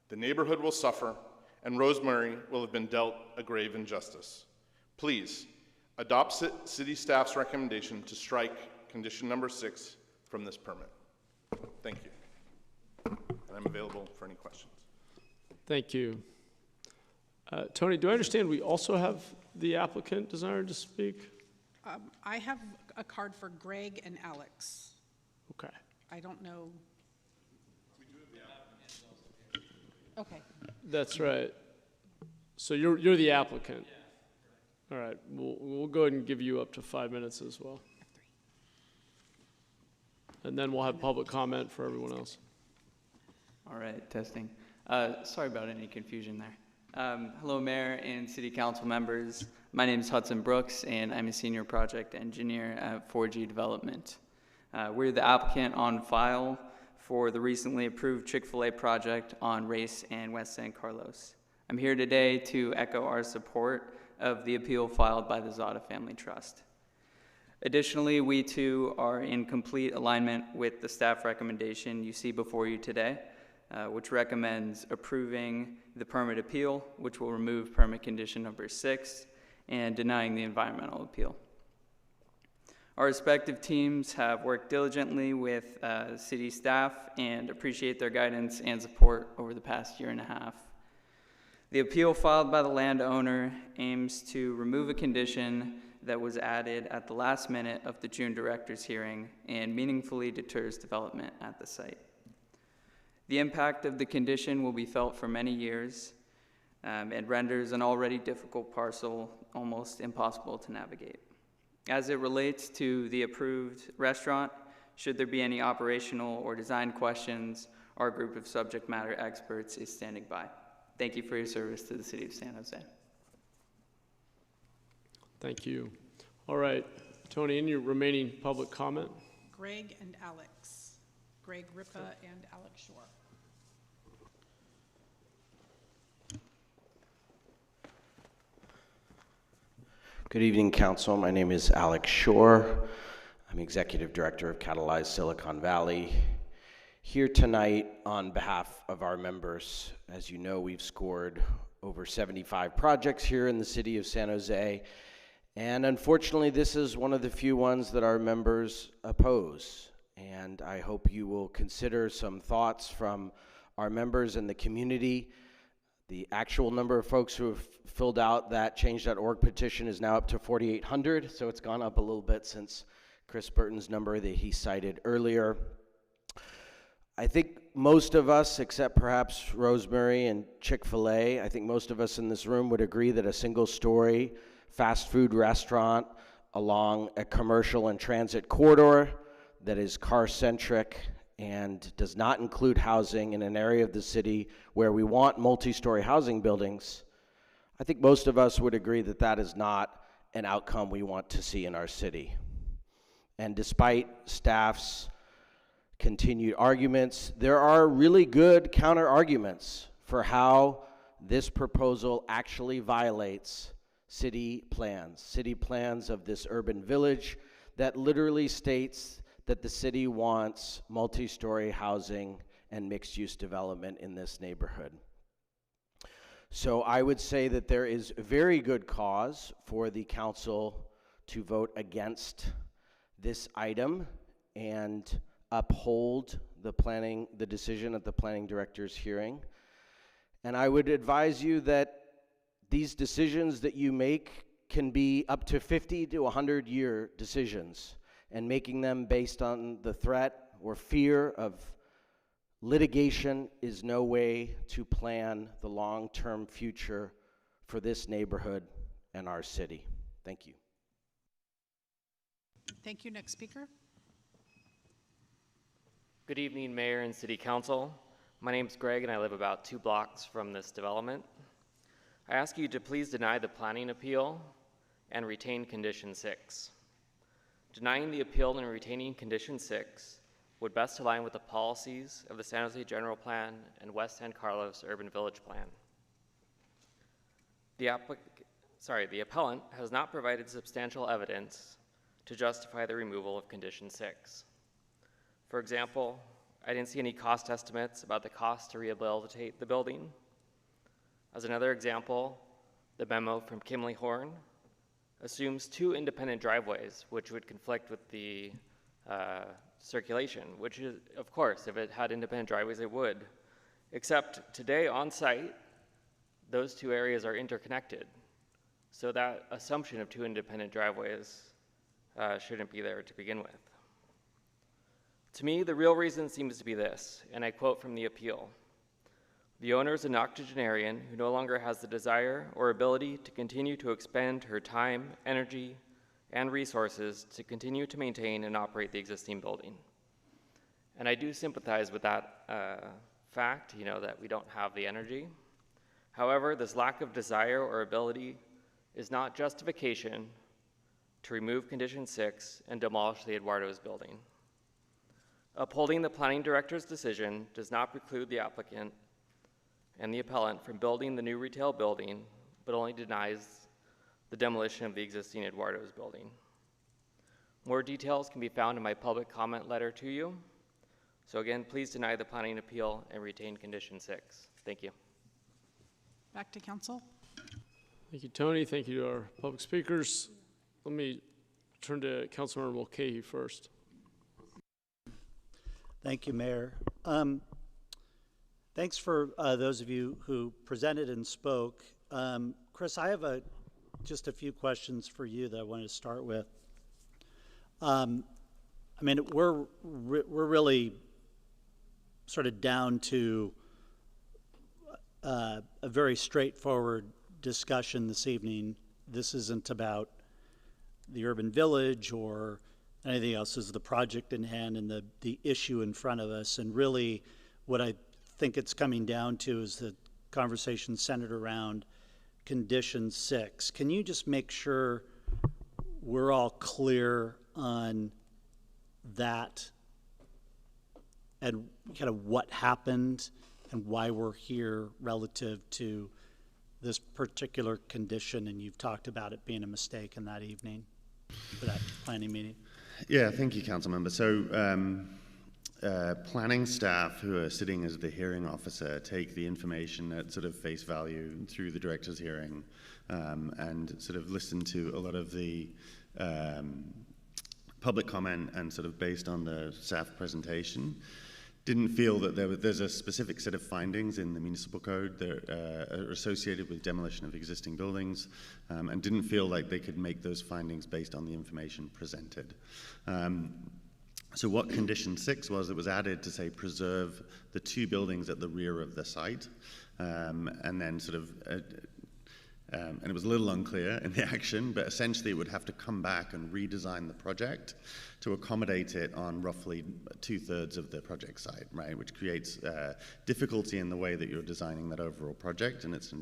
The neighborhood will suffer, and Rosemary will have been dealt a grave injustice. Please, adopt city staff's recommendation to strike condition number 6 from this permit. Thank you. And I'm available for any questions. Thank you. Tony, do I understand we also have the applicant desiring to speak? I have a card for Greg and Alex. Okay. I don't know. Okay. That's right. So you're the applicant. All right. We'll go ahead and give you up to 5 minutes as well. And then we'll have public comment for everyone else. All right, testing. Sorry about any confusion there. Hello, Mayor and City Council members. My name is Hudson Brooks, and I'm a senior project engineer at 4G Development. We're the applicant on file for the recently approved Chick-fil-A project on Race and West San Carlos. I'm here today to echo our support of the appeal filed by the Zada Family Trust. Additionally, we too are in complete alignment with the staff recommendation you see before you today, which recommends approving the permit appeal, which will remove permit condition number 6, and denying the environmental appeal. Our respective teams have worked diligently with city staff and appreciate their guidance and support over the past year and a half. The appeal filed by the landowner aims to remove a condition that was added at the last minute of the June director's hearing and meaningfully deters development at the site. The impact of the condition will be felt for many years and renders an already difficult parcel almost impossible to navigate. As it relates to the approved restaurant, should there be any operational or design questions, our group of subject matter experts is standing by. Thank you for your service to the City of San Jose. Thank you. All right, Tony, any remaining public comment? Greg and Alex. Greg Ripa and Alex Shore. Good evening, Council. My name is Alex Shore. I'm Executive Director of Catalyze Silicon Valley. Here tonight on behalf of our members. As you know, we've scored over 75 projects here in the city of San Jose, and unfortunately this is one of the few ones that our members oppose. And I hope you will consider some thoughts from our members and the community. The actual number of folks who have filled out that change.org petition is now up to 4,800, so it's gone up a little bit since Chris Burton's number that he cited earlier. I think most of us, except perhaps Rosemary and Chick-fil-A, I think most of us in this room would agree that a single-story fast food restaurant along a commercial and transit corridor that is car-centric and does not include housing in an area of the city where we want multi-story housing buildings, I think most of us would agree that that is not an outcome we want to see in our city. And despite staff's continued arguments, there are really good counter-arguments for how this proposal actually violates city plans of this urban village that literally states that the city wants multi-story housing and mixed-use development in this neighborhood. So I would say that there is very good cause for the council to vote against this item and uphold the decision at the planning director's hearing. And I would advise you that these decisions that you make can be up to 50 to 100-year decisions, and making them based on the threat or fear of litigation is no way to plan the long-term future for this neighborhood and our city. Thank you. Thank you. Next speaker. Good evening, Mayor and City Council. My name is Greg and I live about 2 blocks from this development. I ask you to please deny the planning appeal and retain Condition 6. Denying the appeal and retaining Condition 6 would best align with the policies of the San Jose General Plan and West San Carlos Urban Village Plan. The appellant has not provided substantial evidence to justify the removal of Condition 6. For example, I didn't see any cost estimates about the cost to rehabilitate the building. As another example, the memo from Kimley Horn assumes 2 independent driveways, which would conflict with the circulation, which is, of course, if it had independent driveways, it would. Except today on site, those 2 areas are interconnected. So that assumption of 2 independent driveways shouldn't be there to begin with. To me, the real reason seems to be this, and I quote from the appeal. The owner is an octogenarian who no longer has the desire or ability to continue to expend her time, energy, and resources to continue to maintain and operate the existing building. And I do sympathize with that fact, that we don't have the energy. However, this lack of desire or ability is not justification to remove Condition 6 and demolish the Eduardo's building. Upholding the planning director's decision does not preclude the applicant and the appellant from building the new retail building, but only denies the demolition of the existing Eduardo's building. More details can be found in my public comment letter to you. So again, please deny the planning appeal and retain Condition 6. Thank you. Back to council. Thank you, Tony. Thank you to our public speakers. Let me turn to Councilmember Mulcahy first. Thank you, Mayor. Thanks for those of you who presented and spoke. Chris, I have just a few questions for you that I wanted to start with. I mean, we're really sort of down to a very straightforward discussion this evening. This isn't about the urban village or anything else. This is the project in hand and the issue in front of us. And really what I think it's coming down to is the conversation centered around Condition 6. Can you just make sure we're all clear on that and kind of what happened and why we're here relative to this particular condition? And you've talked about it being a mistake in that evening for that planning meeting. Yeah, thank you, Councilmember. So planning staff who are sitting as the hearing officer take the information at sort of face value through the director's hearing and sort of listen to a lot of the public comment and sort of based on the staff presentation. Didn't feel that there's a specific set of findings in the municipal code that are associated with demolition of existing buildings and didn't feel like they could make those findings based on the information presented. So what Condition 6 was, it was added to say preserve the 2 buildings at the rear of the site and then sort of and it was a little unclear in the action, but essentially it would have to come back and redesign the project to accommodate it on roughly 2/3 of the project site, right? Which creates difficulty in the way that you're designing that overall project. And it's,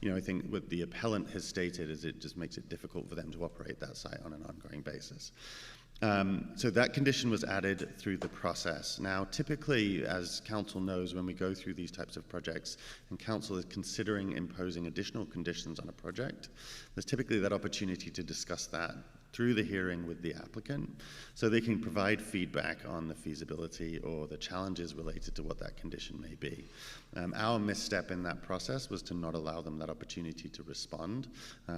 I think what the appellant has stated is it just makes it difficult for them to operate that site on an ongoing basis. So that condition was added through the process. Now, typically, as council knows, when we go through these types of projects and council is considering imposing additional conditions on a project, there's typically that opportunity to discuss that through the hearing with the applicant so they can provide feedback on the feasibility or the challenges related to what that condition may be. Our misstep in that process was to not allow them that opportunity to respond.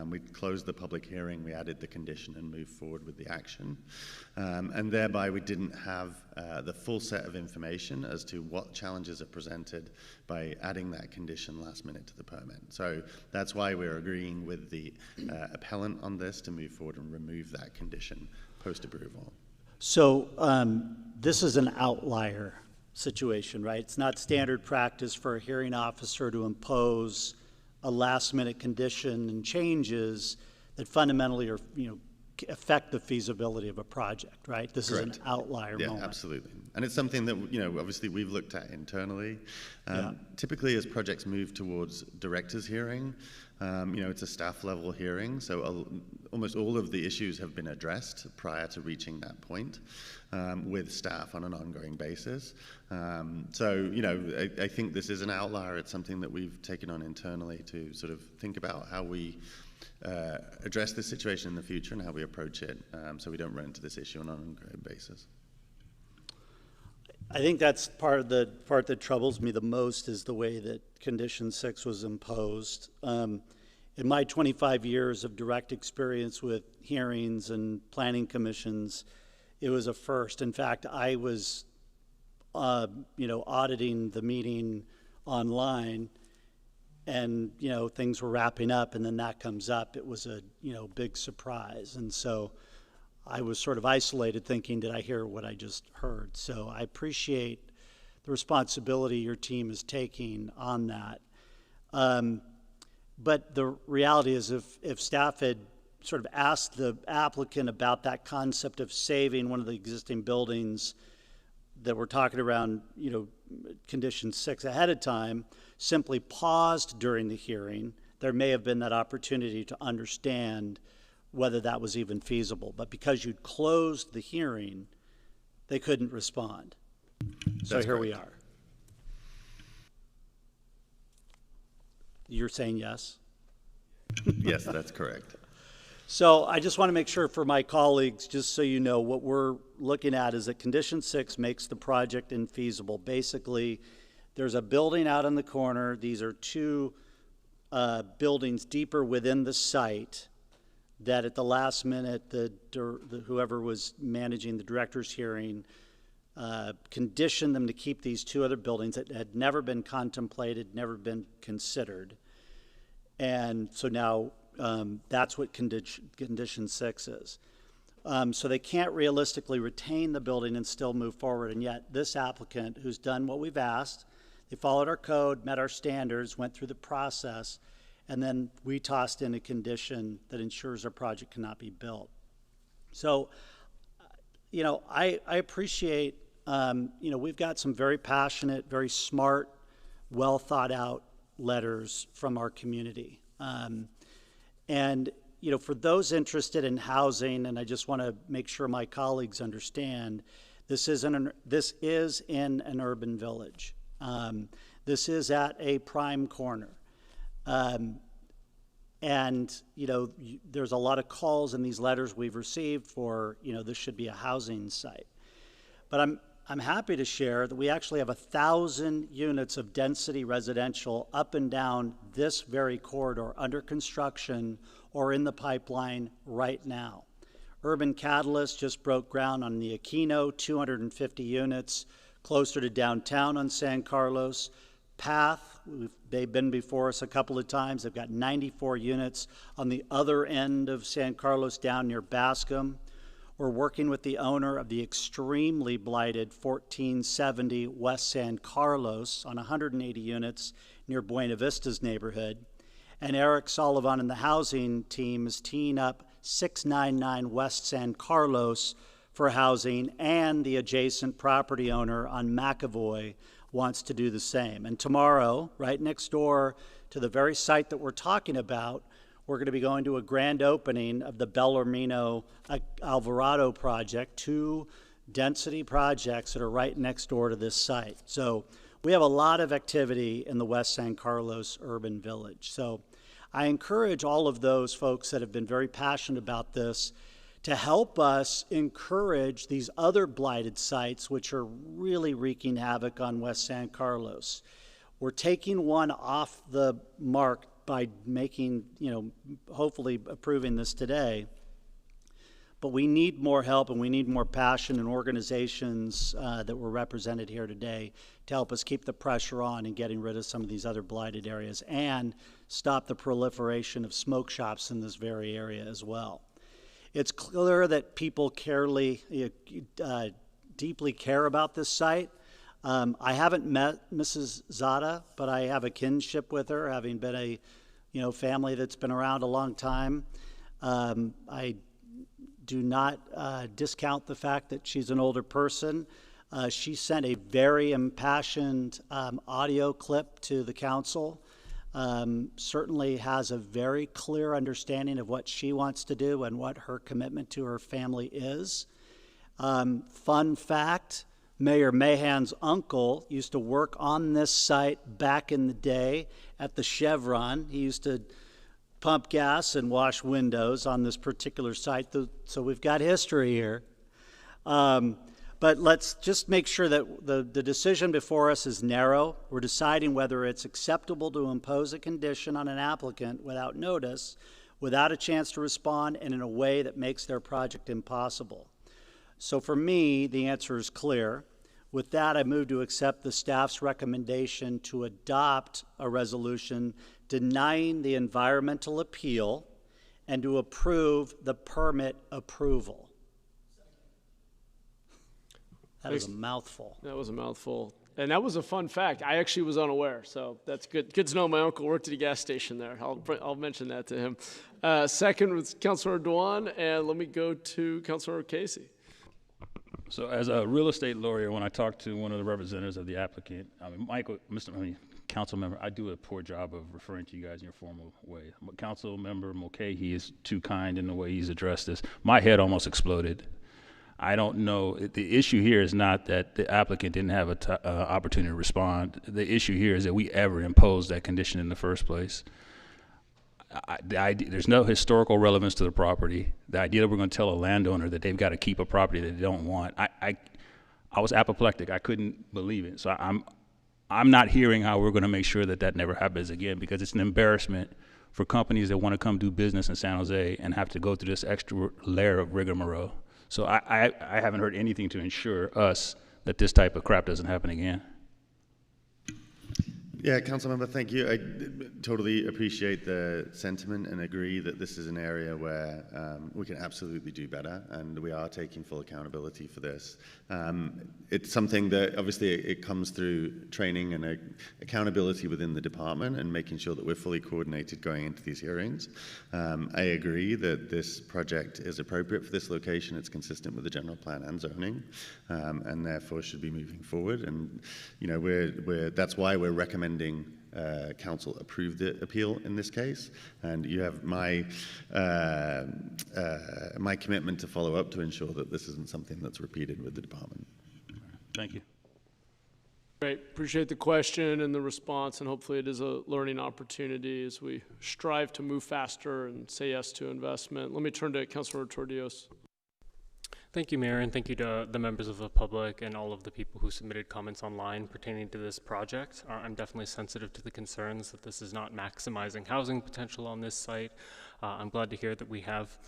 We closed the public hearing, we added the condition and moved forward with the action. And thereby we didn't have the full set of information as to what challenges are presented by adding that condition last minute to the permit. So that's why we're agreeing with the appellant on this to move forward and remove that condition post-approval. So this is an outlier situation, right? It's not standard practice for a hearing officer to impose a last-minute condition and changes that fundamentally are, affect the feasibility of a project, right? This Correct. is an outlier moment. Yeah, absolutely. And it's something that, obviously we've looked at internally. Yeah. Typically as projects move towards director's hearing, it's a staff level hearing, so almost all of the issues have been addressed prior to reaching that point with staff on an ongoing basis. I think this is an outlier. It's something that we've taken on internally to sort of think about how we address this situation in the future and how we approach it, so we don't run into this issue on an ongoing basis. I think that's part that troubles me the most is the way that Condition 6 was imposed. In my 25 years of direct experience with hearings and planning commissions, it was a first. In fact, I was, auditing the meeting online, and things were wrapping up, and then that comes up. It was a big surprise, and so I was sort of isolated, thinking, did I hear what I just heard? So I appreciate the responsibility your team is taking on that. But the reality is, if staff had sort of asked the applicant about that concept of saving one of the existing buildings that we're talking around, Condition 6 ahead of time, simply paused during the hearing, there may have been that opportunity to understand whether that was even feasible. But because you'd closed the hearing, they couldn't respond. So That's here correct. we are. You're saying yes? Yes, that's correct. So I just want to make sure for my colleagues, just so you know, what we're looking at is that Condition 6 makes the project infeasible. Basically, there's a building out in the corner. These are two buildings deeper within the site that at the last minute, whoever was managing the director's hearing conditioned them to keep these two other buildings that had never been contemplated, never been considered. And so now that's what Condition 6 is. So they can't realistically retain the building and still move forward. And yet this applicant, who's done what we've asked, they followed our code, met our standards, went through the process, and then we tossed in a condition that ensures our project cannot be built. So, I appreciate, we've got some very passionate, very smart, well thought out letters from our community. And for those interested in housing, and I just want to make sure my colleagues understand, this is in an urban village. This is at a prime corner. And there's a lot of calls in these letters we've received for, this should be a housing site. But I'm happy to share that we actually have 1,000 units of density residential up and down this very corridor under construction or in the pipeline right now. Urban Catalyst just broke ground on the Aquino, 250 units closer to downtown on San Carlos. Path, they've been before us a couple of times. They've got 94 units on the other end of San Carlos down near Bascom. We're working with the owner of the extremely blighted 1470 West San Carlos on 180 units near Buena Vista's neighborhood. And Eric Sullivan and the housing team is teeing up 699 West San Carlos for housing, and the adjacent property owner on McAvoy wants to do the same. And tomorrow, right next door to the very site that we're talking about, we're going to be going to a grand opening of the Bellarmino Alvarado project, two density projects that are right next door to this site. So we have a lot of activity in the West San Carlos urban village. So I encourage all of those folks that have been very passionate about this to help us encourage these other blighted sites which are really wreaking havoc on West San Carlos. We're taking one off the mark by making, hopefully approving this today. But we need more help, and we need more passion and organizations that were represented here today to help us keep the pressure on in getting rid of some of these other blighted areas and stop the proliferation of smoke shops in this very area as well. It's clear that people deeply care about this site. I haven't met Mrs. Zada, but I have a kinship with her, having been a family that's been around a long time. I do not discount the fact that she's an older person. She sent a very impassioned audio clip to the council. Certainly has a very clear understanding of what she wants to do and what her commitment to her family is. Fun fact, Mayor Mahan's uncle used to work on this site back in the day at the Chevron. He used to pump gas and wash windows on this particular site, so we've got history here. But let's just make sure that the decision before us is narrow. We're deciding whether it's acceptable to impose a condition on an applicant without notice, without a chance to respond, and in a way that makes their project impossible. So for me, the answer is clear. With that, I move to accept the staff's recommendation to adopt a resolution denying the environmental appeal and to approve the permit approval. That was a mouthful. That was a mouthful. And that was a fun fact. I actually was unaware, so that's good. Good to know my uncle worked at a gas station there. I'll mention that to him. Second was Councilor Dewan, and let me go to Councilor Casey. So as a real estate lawyer, when I talked to one of the representatives of the applicant, council member, I do a poor job of referring to you guys in your formal way. Council member Mulcahy is too kind in the way he's addressed this. My head almost exploded. I don't know. The issue here is not that the applicant didn't have an opportunity to respond. The issue here is that we ever imposed that condition in the first place. There's no historical relevance to the property. The idea that we're going to tell a landowner that they've got to keep a property that they don't want, I was apoplectic. I couldn't believe it. So I'm not hearing how we're going to make sure that that never happens again, because it's an embarrassment for companies that want to come do business in San Jose and have to go through this extra layer of rigmarole. So I haven't heard anything to ensure us that this type of crap doesn't happen again. Yeah, Councilmember, thank you. I totally appreciate the sentiment and agree that this is an area where we can absolutely do better, and we are taking full accountability for this. It's something that obviously it comes through training and accountability within the department and making sure that we're fully coordinated going into these hearings. I agree that this project is appropriate for this location. It's consistent with the general plan and zoning, and therefore should be moving forward. And you know, that's why we're recommending council approve the appeal in this case, and you have my my commitment to follow up to ensure that this isn't something that's repeated with the department. Thank you. Great. Appreciate the question and the response, and hopefully it is a learning opportunity as we strive to move faster and say yes to investment. Let me turn to Councilor Tordios. Thank you, Mayor, and thank you to the members of the public and all of the people who submitted comments online pertaining to this project. I'm definitely sensitive to the concerns that this is not maximizing housing potential on this site. I'm glad to hear that we have,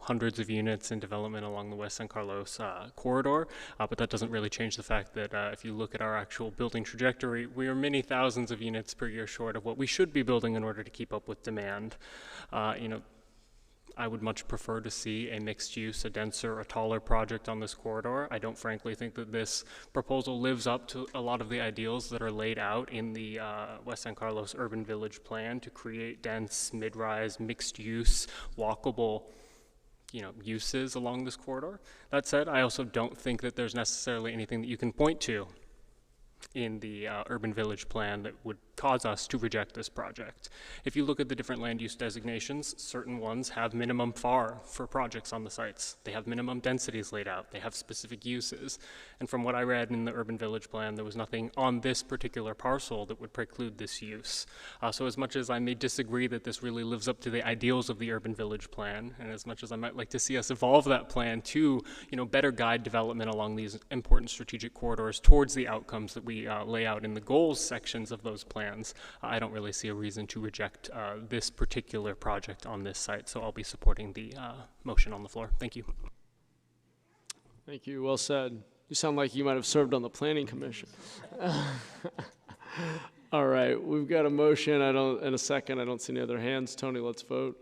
hundreds of units in development along the West San Carlos corridor, but that doesn't really change the fact that if you look at our actual building trajectory, we are many thousands of units per year short of what we should be building in order to keep up with demand. I would much prefer to see a mixed use, a denser, a taller project on this corridor. I don't frankly think that this proposal lives up to a lot of the ideals that are laid out in the West San Carlos Urban Village Plan to create dense, mid-rise, mixed use, walkable, uses along this corridor. That said, I also don't think that there's necessarily anything that you can point to in the Urban Village Plan that would cause us to reject this project. If you look at the different land use designations, certain ones have minimum FAR for projects on the sites. They have minimum densities laid out. They have specific uses. And from what I read in the Urban Village Plan, there was nothing on this particular parcel that would preclude this use. So as much as I may disagree that this really lives up to the ideals of the Urban Village Plan, and as much as I might like to see us evolve that plan to, better guide development along these important strategic corridors towards the outcomes that we lay out in the goals sections of those plans, I don't really see a reason to reject this particular project on this site, so I'll be supporting the motion on the floor. Thank you. Thank you. Well said. You sound like you might have served on the Planning Commission. All right, we've got a motion. In a second. I don't see any other hands. Tony, let's vote.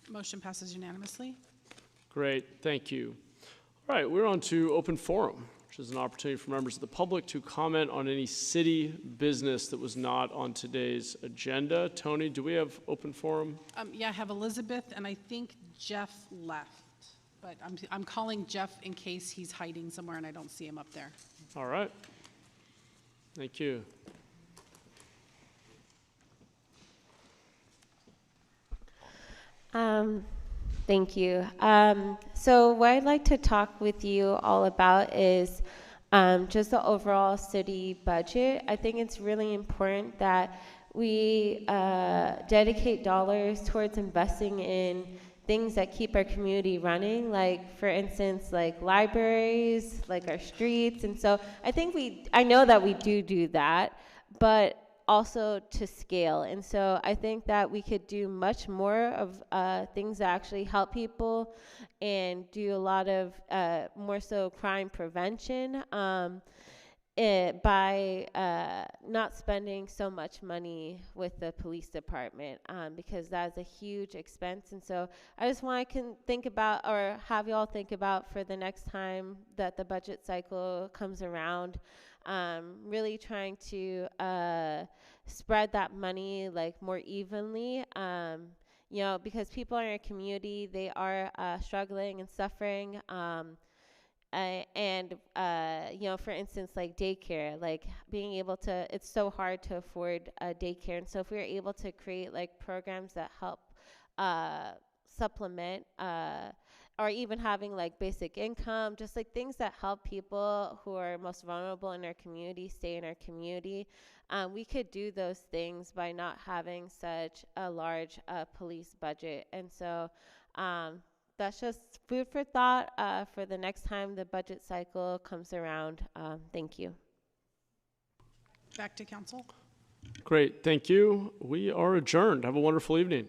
Motion passes unanimously. Great, thank you. All right, we're on to open forum. which is an opportunity for members of the public to comment on any city business that was not on today's agenda. Tony, do we have open forum? Yeah, I have Elizabeth, and I think Jeff left. But I'm calling Jeff in case he's hiding somewhere and I don't see him up there. All right. Thank you. Thank you. So what I'd like to talk with you all about is just the overall city budget. I think it's really important that we dedicate dollars towards investing in things that keep our community running, like for instance, like libraries, like our streets. And so I know that we do that, but also to scale. And so I think that we could do much more of things that actually help people and do a lot of more so crime prevention by not spending so much money with the police department because that's a huge expense. And so I just want to think about, or have you all think about for the next time that the budget cycle comes around, really trying to spread that money like more evenly, you know, because people in our community, they are struggling and suffering. You know, for instance, like daycare, like being able to, it's so hard to afford daycare. And so if we were able to create like programs that help supplement or even having like basic income, just like things that help people who are most vulnerable in our community stay in our community. We could do those things by not having such a large police budget. And so that's just food for thought for the next time the budget cycle comes around. Thank you. Back to council. Great, thank you. We are adjourned. Have a wonderful evening.